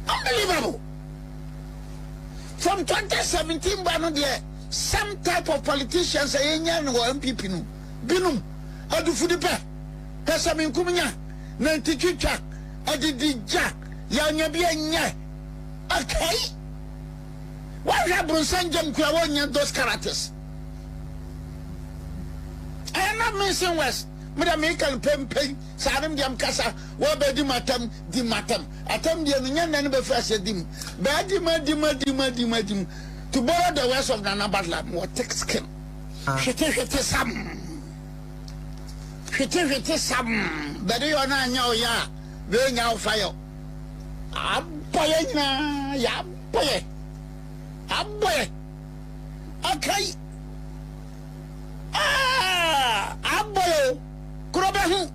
Unbelievable. From 2017, but there. Some type of politicians are in MPP no binum adu fudipe pesa min kumnya na ntichicha adidija ya nya bia nya okay why have Sanjam Kwabena those characters? I am not missing West. Madam Michael Pempe, Saddam Jam Casa, Wabedi Matam, Dimatam, Atam Dian and the first dim, Badim. To borrow the words of Nana Butler, what takes him. She takes some. But you are not now, ya, very now fire. Apoyena, ya, boy. Aboy. Okay. Aboy. Kurobehu,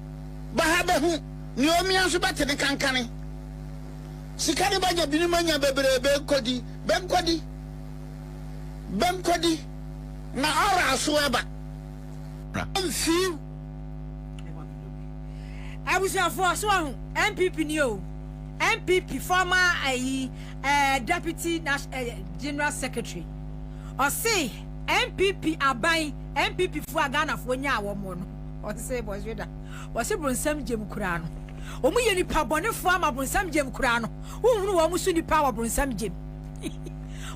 Bahabehu, Niomian Subati the Kankani. Sikani Baja Binimania Bebe Kodi, Ben Kodi. Bemkodi na ora sueba few I was for so MPP new MPP former deputy general secretary or say MPP abai MPP for Ghana for nya awomo no or say boys weda was say bronsam jem kura no omu ye nipa bone fo ama bronsam jem kura no wo wo musu nipa wa bronsam jem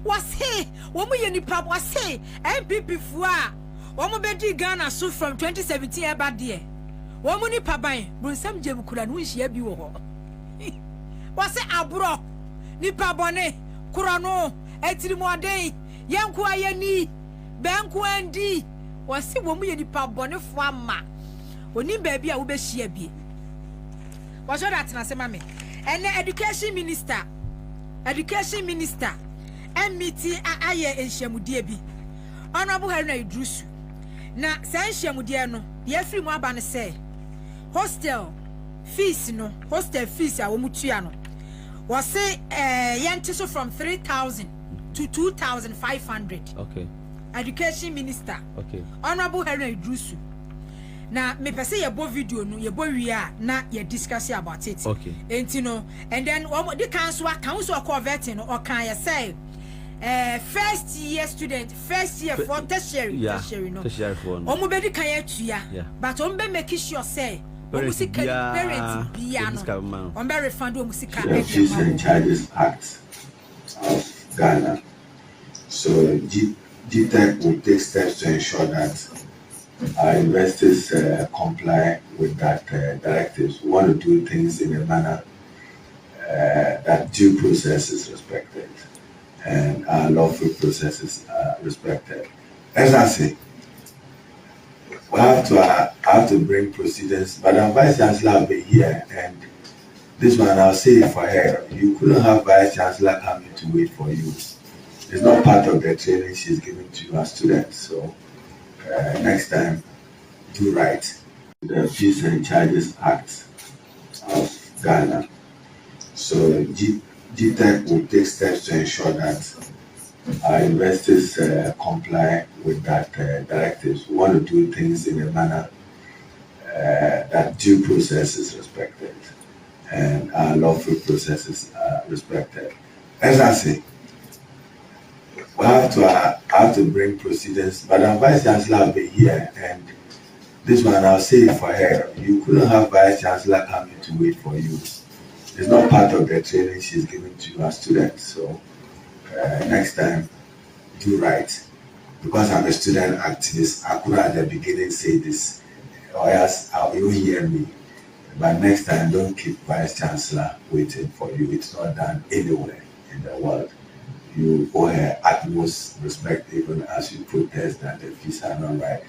wase womu ye nipa wase MPP fua womu bedi Ghana so from 2017 eba de womu nipa ban bronsam jem kura no nhia bi wo ho wase abro nipa bone kura no etirimode yenko ayani benko andi wase womu ye nipa bone fua ma oni ba bi a wo be hia bi waso dat na se mame ene education minister MT aye enhyiamudie bi honorable Haruna Idrusu na say enhyiamudie no ye free mu aba ne say hostel fees a wo mutua no was say yente so from 3,000 to 2,500. Okay. Education minister. Okay. Honorable Haruna Idrusu na me pese ye bo video no ye bo wi a na ye discuss about it. Okay. Enti no and then the council converting or can you say first year student, first year for tertiary no. Tertiary for no. Omo be di kan ya but on be make sure say omusika parent bia no. On be refund omusika. Fees and Charges Act of Ghana. So GTEC will take steps to ensure that our investors comply with that directives. We want to do things in a manner that due process is respected and our lawful processes are respected. As I say, we have to bring proceedings, but our Vice Chancellor will be here, and this one I'll say it for her. You couldn't have Vice Chancellor coming to wait for you. It's not part of the training she's giving to our students. So next time, do right. The Fees and Charges Act of Ghana. So GTEC will take steps to ensure that our investors comply with that directives. We want to do things in a manner that due process is respected and our lawful processes are respected. As I say, we have to bring proceedings, but our Vice Chancellor will be here, and this one I'll say it for her. You couldn't have Vice Chancellor coming to wait for you. It's not part of the training she's giving to our students. So next time, do right. Because I'm a student activist, I could at the beginning say this, or else you'll hear me. But next time, don't keep Vice Chancellor waiting for you. It's not done anywhere in the world. You owe her utmost respect, even as you protest that the fees are not right.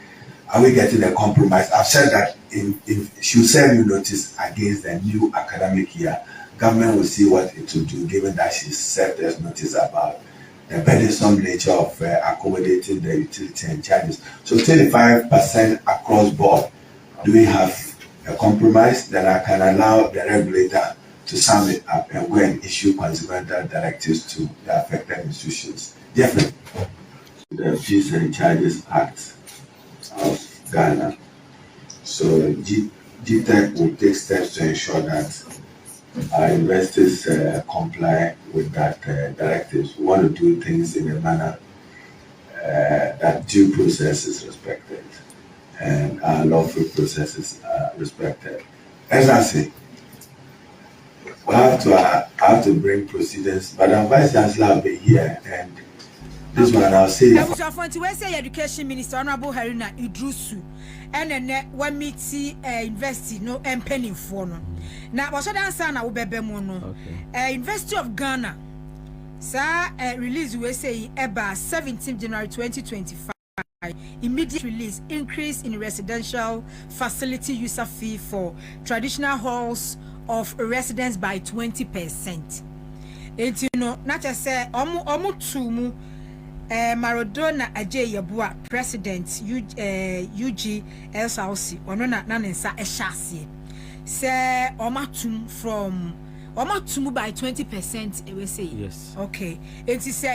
Are we getting a compromise? I've said that if she'll send you notice against the new academic year, government will see what it will do, given that she served us notice about the burdensome nature of accommodating the utility and charges. So 25% across board. Do we have a compromise? Then I can allow the regulator to sum it up and go and issue consequential directives to the affected institutions. Definitely. The Fees and Charges Act of Ghana. So GTEC will take steps to ensure that our investors comply with that directives. We want to do things in a manner that due process is respected and our lawful processes are respected. As I say, we have to bring proceedings, but our Vice Chancellor will be here, and this one I'll say. Education Minister Honorable Haruna Idrusu, and then when me see investi no penny for no. Now was Ansah na ubebe mono. University of Ghana, sir, release we say about 17th January 2025. Immediate release increase in residential facility user fee for traditional halls of residence by 20%. And you know, not just say omu Maradona Ajay Yabua President UG LSLC ono na nanensa ehase say omatum from omatum by 20% we say yes. Okay, it is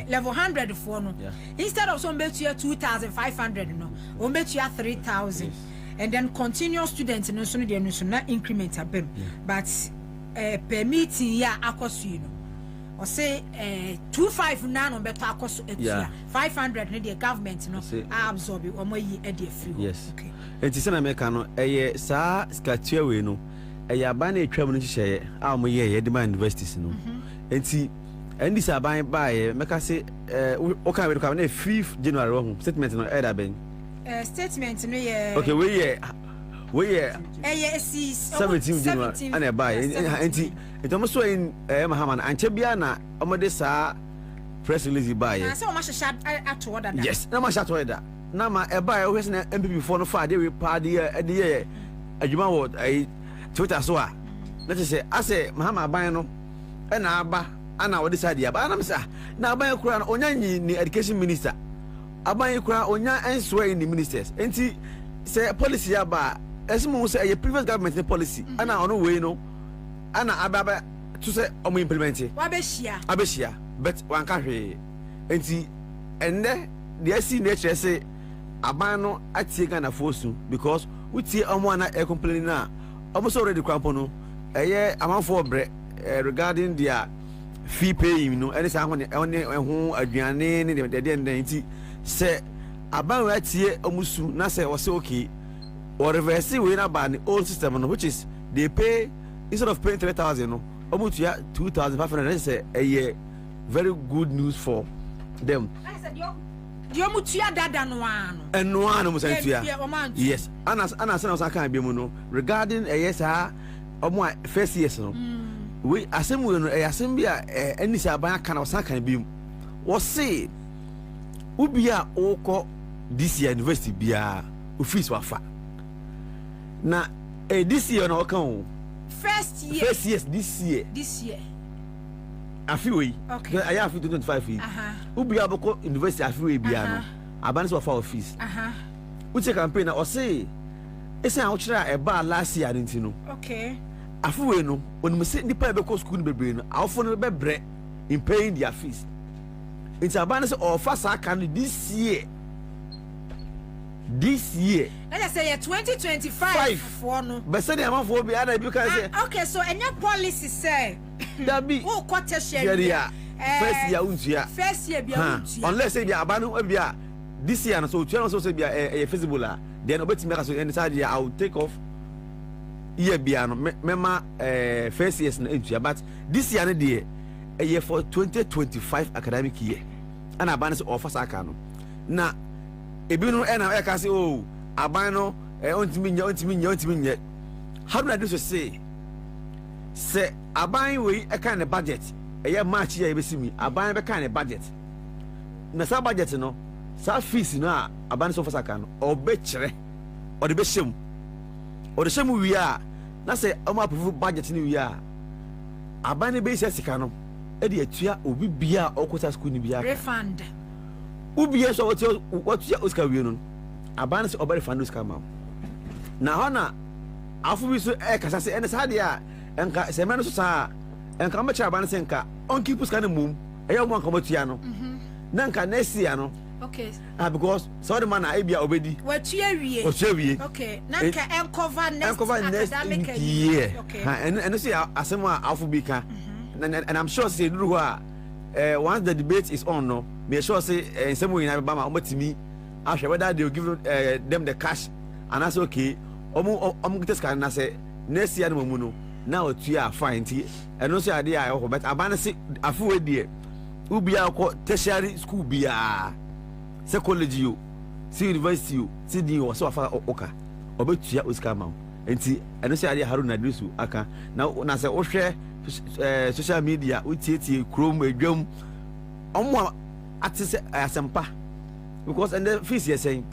level 100 for no, instead of some bet you 2,500 no on bet you 3,000 and then continuous students no so no not increment abem but permitting ya akosu you know or say 259 on better cost 500 no the government no absorb it or more ye e free. Yes. Okay. Enti se na meka no eye saa skatua we no eye aban na etwa mu no hihye a mo ye demand universities no. Enti and this aban by meka say okay we come na 5th January ho statement no either ben statement no ye okay we ye 17 January and buy enti itomo so in Mahaman anche bia na omode saa press release buy na say o ma hye ato order da yes na ma hye ato order na ma buy o hwese na MPP for no fa dey we pa dey ye adwuma wo Twitter so a let us say ase Mahama ban no e na aba ana wo decide ya ba na me say na aban kura no onya ni education minister aban kura onya enswe in the ministers enti say policy aba esimo say a previous government policy ana ono we no ana ababa to say omo implement it abeshia but wan ka hwe enti enne the see nature say aban no atie Ghana fosu because utie omo ana e complain na omo so already kwampo no eye amanfo bre regarding their fee paying no any say ho aduane ne de enti say aban wa tie omusu na say was okay or reverse we na ban the old system no which is they pay instead of paying 3,000 no almost 2,500. Say a very good news for them. I said you mutia dada no ano. Eno ano mo santua. Yes. Ana say na kan bi mu no regarding yes omo first years no. We asem we no asem bi a ani say aban aka na osan kan bi mu. Wo say ubi a okọ this year university bia office wafa. Na this year na okan first year this year afiwe okay I have 25 years ubi aboko university afiwe bia no aban so for office uche campaign na o say ese a ochira e ba last year nti no okay afiwe no onum se nipa e be ko school bebre no awfo no be bre in paying their fees it's aban so offer sa kan this year let's say 2025 for no but say the amount for be other because okay so any policy say that be who quarter share first year be unless say be abanu be this year so say be feasible then obeti make so inside I will take off year be no mema first years na entua but this year no dey a year for 2025 academic year and abanu say offer saka no na ebi no na e ka say oh aban no ontimi nya how do I do so say aban we e kan the budget e march ya ebesi mi aban be kan the budget na sa budget no sa fees no aban so for saka no obe kire o de be shem wi a na say o ma approve budget ni wi a aban be se sika no e de atua obi bia okosa school ni bia refund ubiye so what ya Oscar wi no aban se obere refund Oscar ma na hona afu bi so e kasa se ene sa de a enka se me no so sa enka ma cha aban se enka on keep Oscar no mum e ya mo anka matua no na enka next year no okay because so the man e bia obedi watua wie okay na enka cover next academic year okay and see asema afu bi ka and I'm sure say do once the debate is on no me sure say in some way na be ma omatimi ahwe whether they will give them the cash and that's okay omo get scan na say next year no mu no na otua fine ti eno say ade a ho but abana say afu we die ubi akọ tertiary school bia say college you see university you see di o so afa oka obetua Oscar ma enti eno say ade Haruna Drisu aka na say o hwe social media utietie Chrome edwam omo atise asempa because and the fees you saying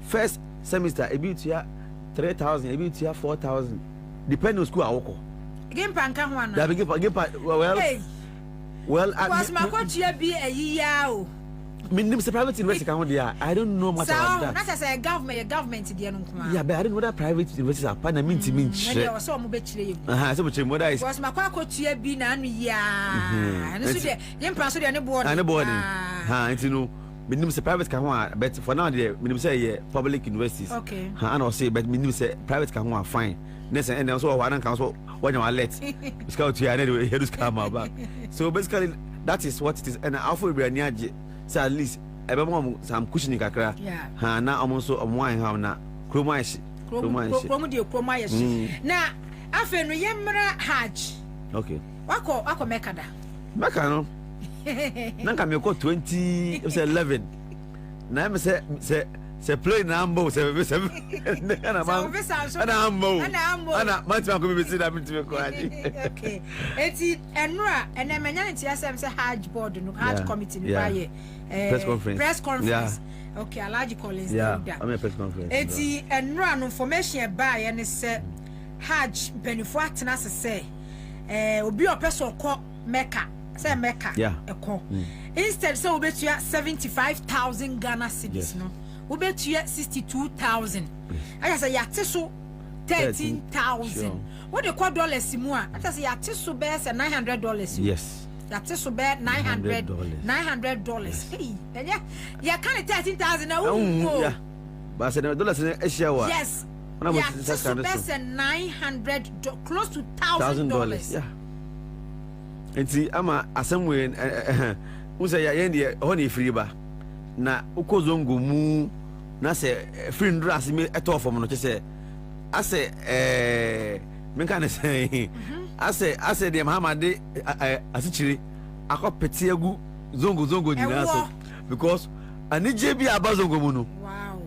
first semester e be tua 3,000 e be tua 4,000 depending on school awoko game panka ho ana da game well was my coach here be a year o minim se private university kan ho dia I don't know much about that so that's a government dia no kuma yeah but I don't know that private universities are partner minti yeah so mo be kire you so mo kire mo that is was my coach here be na anu ya and so the game plan so dia ne board enti no minim se private kan ho but for now the minim se yeah public universities okay and I say but minim se private kan ho fine next and also one kan so when you alert scout here anyway here to come back so basically that is what it is and alpha braniaje so at least ebe mo some cushion kakra ha na omo so omo wan ha na kroma ye na afa no yemra hajj okay wako meka no nanka me ko 2011 na me se play number se ana mantima ko be see that me ko aji okay eti enra enemenya nti asem se hajj board no hajj committee no baye press conference okay Alhaji Collins I'm a press conference eti enra no information baye ne se hajj benefo atena se obi opeso ko Mecca say Mecca eko instead so obetua 75,000 Ghana cedis no obetua 62,000 I say yate so 13,000 what the call dollars mu a I say yate so be say $900 yes yate so be $900 hey ya kan 13,000 na yeah but say dollars na share wa yes yate so be say $900 close to $1,000 yeah enti ama asemwe usa ya yende ho na free ba na ukozongo mu na se free ndras me eto fom no che ase menka ne se ase de Muhammad asichiri akopete agu zongo nyina so because ani JB aba zongo mu no wow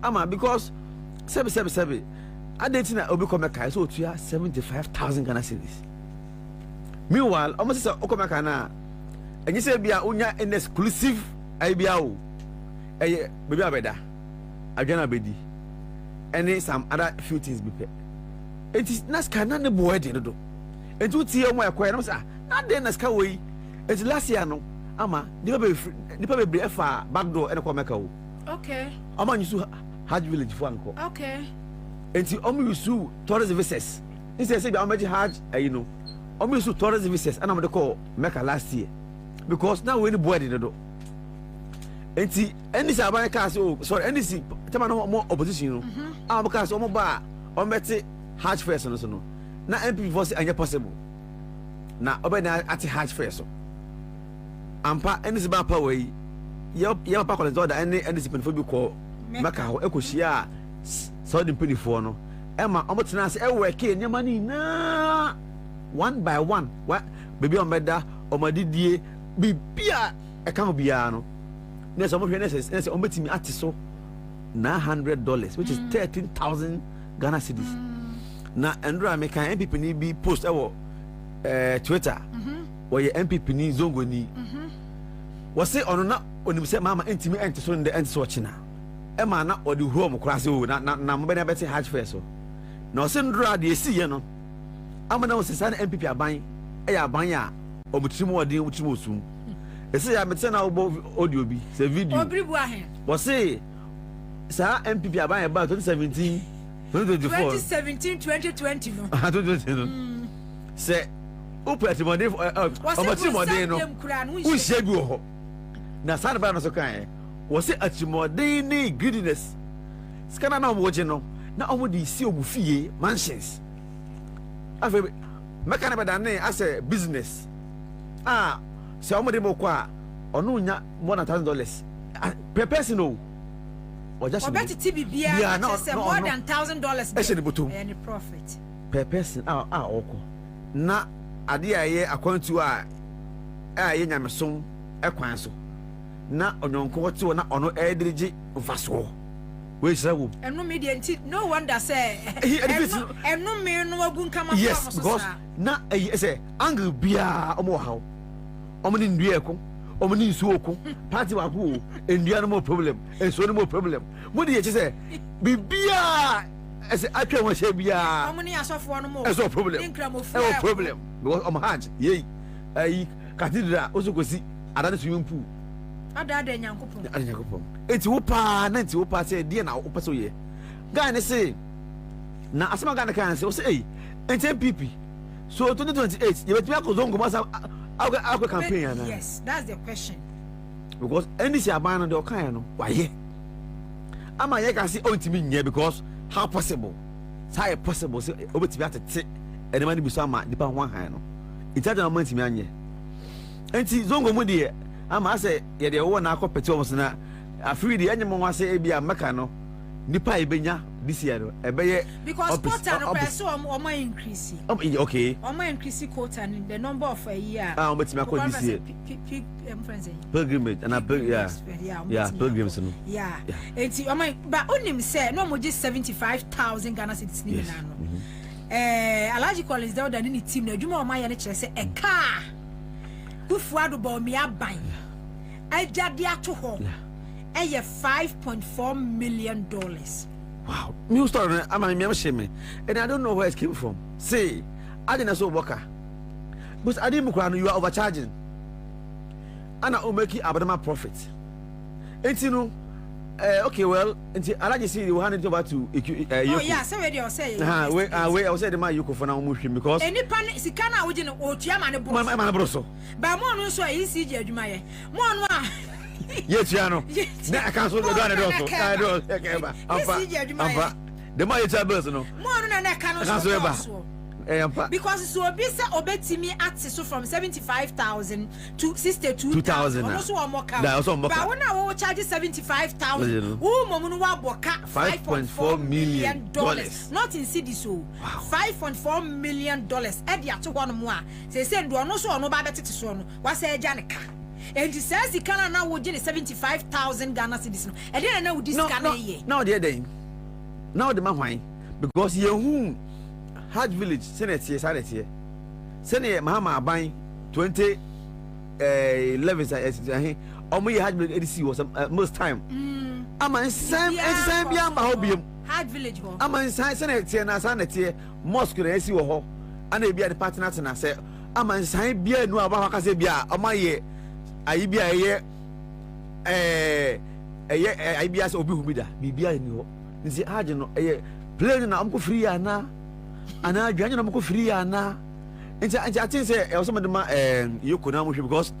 ama because sebi adeti na obi come kai so otua 75,000 Ghana cedis meanwhile almost say okomaka na enyi say bia unya an exclusive ibia o eye baby abeda adwana bedi any some other few things be it is naska na ne boy de do entu tie mo yakoya no say na de naska we it last year no ama nipa be efa backdoor ene komaka o okay ama nyisu hajj village fo anko okay enti omu yusu tourist visitors instead say bia omeji hajj you know omu yusu tourist visitors and am de call Mecca last year because now we any boy de do enti any saban ka say oh sorry any si tema no more opposition no am ka say omo ba ometi hajj first no so no na MP for say anya possible na obe na at hajj first so ampa any si ba pa we ye pa college order any si penfo bi call Mecca ho ekohia so the penifo no ema omo tena se e work e nyama ni na one by one what baby omeda omadidie bibia e kan bia no na so mo hwe na se omo betimi ate so $900 which is 13,000 Ghana cedis na endra me kan MPP ni bi post e wo Twitter wo ye MPP ni zongo ni wo se ono na onim se mama entimi ente so nde ente so china ema na odi home class o na mo be na beti hajj first so na o se ndra de esi ye no amana o se sa na MPP aban e ya aban ya obutim odi obutim osum esi ya metse na obo audio bi se video obribu ahen wo se sa MPP aban ya ba 2017 2020 no 2020 no se opeti mo de obutim odi no u she bi ho na sa na ba no so kan was it atimodeni greediness skana na omo no na omo di si obufie mansions afa meka na bedane as a business se omo de mokwa ono nya more than $1,000 per person o or just bet tibia na say more than $1,000 any profit per person oko na ade aye akwantu ye nyamesom ekwan so na onyonko wote na ono edrigi mfaso we sirawo enu media nti no wonder say enu me no wagun kama yes because na say angle bia omo hawo omo ni ndue eko omo ni nsu oku party wa ku ndua no mo problem enso no mo problem mo de ye say bibia say atwa ho hye bia omo ni asofo no mo enso problem no problem because omo hajj ye cathedral osukosi adane swimming pool ada nyankopon enti wo pa say die na wo paso ye guy ne say na asema guy ne kan say o say enti MPP so 2028 you bet me ko zongo masa akwa campaign na yes that's the question because any say aban no de okan no waye ama ye can say ontimi nye because how possible say possible say obetimi atete enema ni biso ama dipa ho han no itaja na mantimi anye enti zongo mu de ama say ye de wo na akopete o na afiri de anyem ho ase e bia meka no nipa ebenya this year no ebeye because quota no person o ma increase okay o ma increase quota in the number of a year betimi akọ this year pilgrimage and pilgrims no yeah enti o ma ba onim say no mo je 75,000 Ghana cedis ni na no Alhaji Collins da oda ni team na adwuma o ma ye ne kire say e car bufuado ba mi aban ajade ato ho eye $5.4 million. Wow, new story. I'm a shame, and I don't know where it came from. Say, I didn't so worker, but I didn't you are overcharging. And I will make it about profit. And you know, okay, well, until I like to see you handed over to oh yeah, so where you say wait, I was saying my Yoko for now because any pan sikana ojino otiama boss my broso ba mo no so yi si je adwuma ye mo no yes yano na aka so do na do so I do okay ba ampa the my bills no mo no na aka no so because so obi say obetimi ati so from 75,000 to 62,000 also omoka ba wona wo charge 75,000 wo momu no wa boka $5.4 million not in cedi so $5.4 million e dia to ho no mo a say ndo no so no ba betete so no wa say eja ne ka And the says the can now would 75,000 Ghana cedis. And then I know this can now the day. Now the man why? Because you Hajj village Senate here, Senate here. Senate Mahama buying 2011 Omo Hajj village ADC was most time. I'm a same Hajj village. I'm a Senate here na Senate here mosque na AC wo and e bia the partner na say I'm a sign bia no aba ka say bia omaye ayi bia ye ayi bia say obi humida bibia ni ho nti Hajj no plane na amko free ana adwane na amko free ana nti I think say some of them you could now because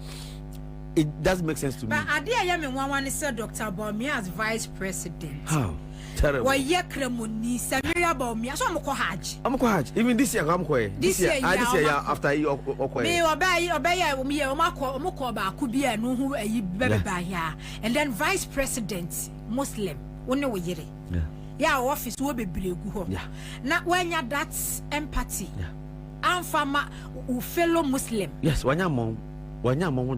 it doesn't make sense to me. But Adia Yami Wawan said Dr. Bobie as vice president. How? Terrible. Why ye kremoni Samira Bobie so amko Hajj. Amko Hajj. Even this year I'm going. This year after you okwe. Me obey me omako ba ku bia no hu ayi beba here. And then vice president Muslim one we yere. Yeah, office wo bebregu ho. Yeah. Na wanya that empathy. Yeah. Amfama fellow Muslim. Yes, wanya mom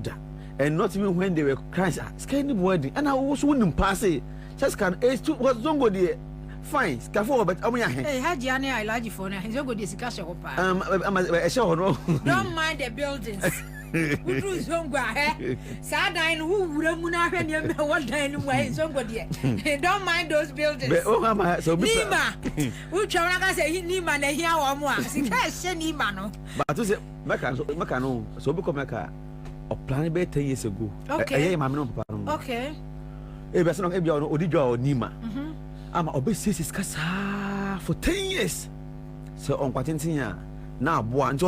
da. And not even when they were crying, scanning wedding. And I was wouldn't pass it. Just can was zongo there. Fine, scaffold, but I'm hey, had Yanni, I like you for now. He's go discuss your papa. Don't mind the buildings. Who do zongo, eh? Sadine, who would have when you know what anyway, zongo dear. Don't mind those buildings. So, Nima, who Chawaka say Nima, and here or more. See, Nima. But to say, Macano, so become Maca. Or plan be 10 years ago. Okay. Okay. Eh, but some ebia Odijo or Nima. I'm obese kasa for 10 years. So on kwatintia na boa. And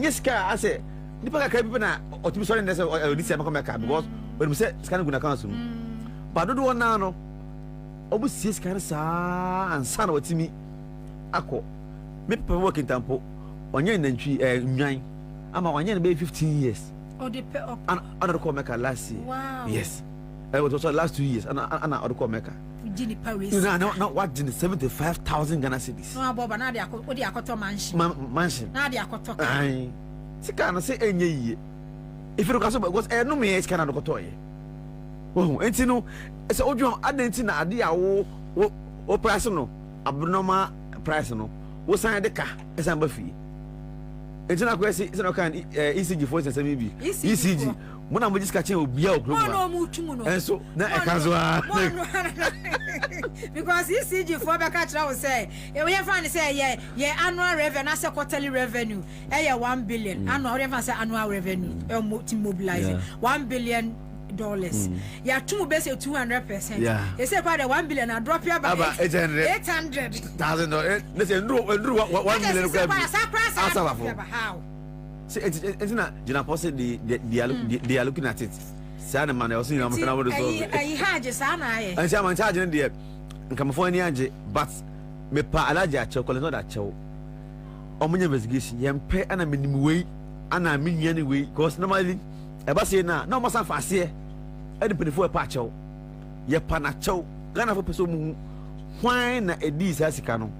yes ka I say nipa ka people na otimi sorry na say this am come because when we say scan guna council. But do one na no. Obese scan sa Ansah na otimi akọ. Me people work in Tampo. Onye nantwi nwan. Ama onye na be 15 years. Oh, they pay up. And other call Mecca last year. Wow. Yes. It was also last 2 years. And other call Mecca. No, what did 75,000 Ghana cedis? No, Bob, now they are what they are called mansion. Mansion. Now they are called. Aye. See, can I say any? If you look at somebody, because no me is can I look at toy. Oh, and you know, it's all you are dancing idea. Oh, personal, abnormal personal. What's on the car? It's a buffet. It's not question. It's not kind. ECG for instance, maybe ECG. When I'm just catching a beer, and so now I can't. Because ECG for the catcher will say, we have found say, yeah, annual revenue, as a quarterly revenue, 1 billion. Annual revenue, mobilizing $1 billion. Yeah, 200%. Yeah, they say quite a 1 billion. I drop you about 800,000. Listen, do 1 million. How? See, it's not. You know, possibly they are looking at it. Sana man, I was seeing. I'm going to I had just and I'm charging the come for any but me pa alaja chocolate not that chow. Omunya investigation. Yam pay and I mean way and I mean anyway. Because normally. Eba say na mo san fa se e de penifo e pa chew ye pa na chew Ghana for person mu hwan na edi sa sika no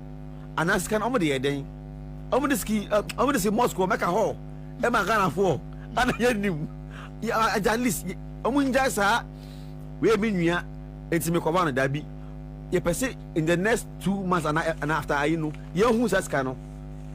anasika no mo de eden omo de ski omo de se Moscow make a ho e ma Ghana for ana ye nim ya journalist omo nja sa we bi nwia enti me koba no da bi ye pese in the next 2 months and after I know ye hu sa sika no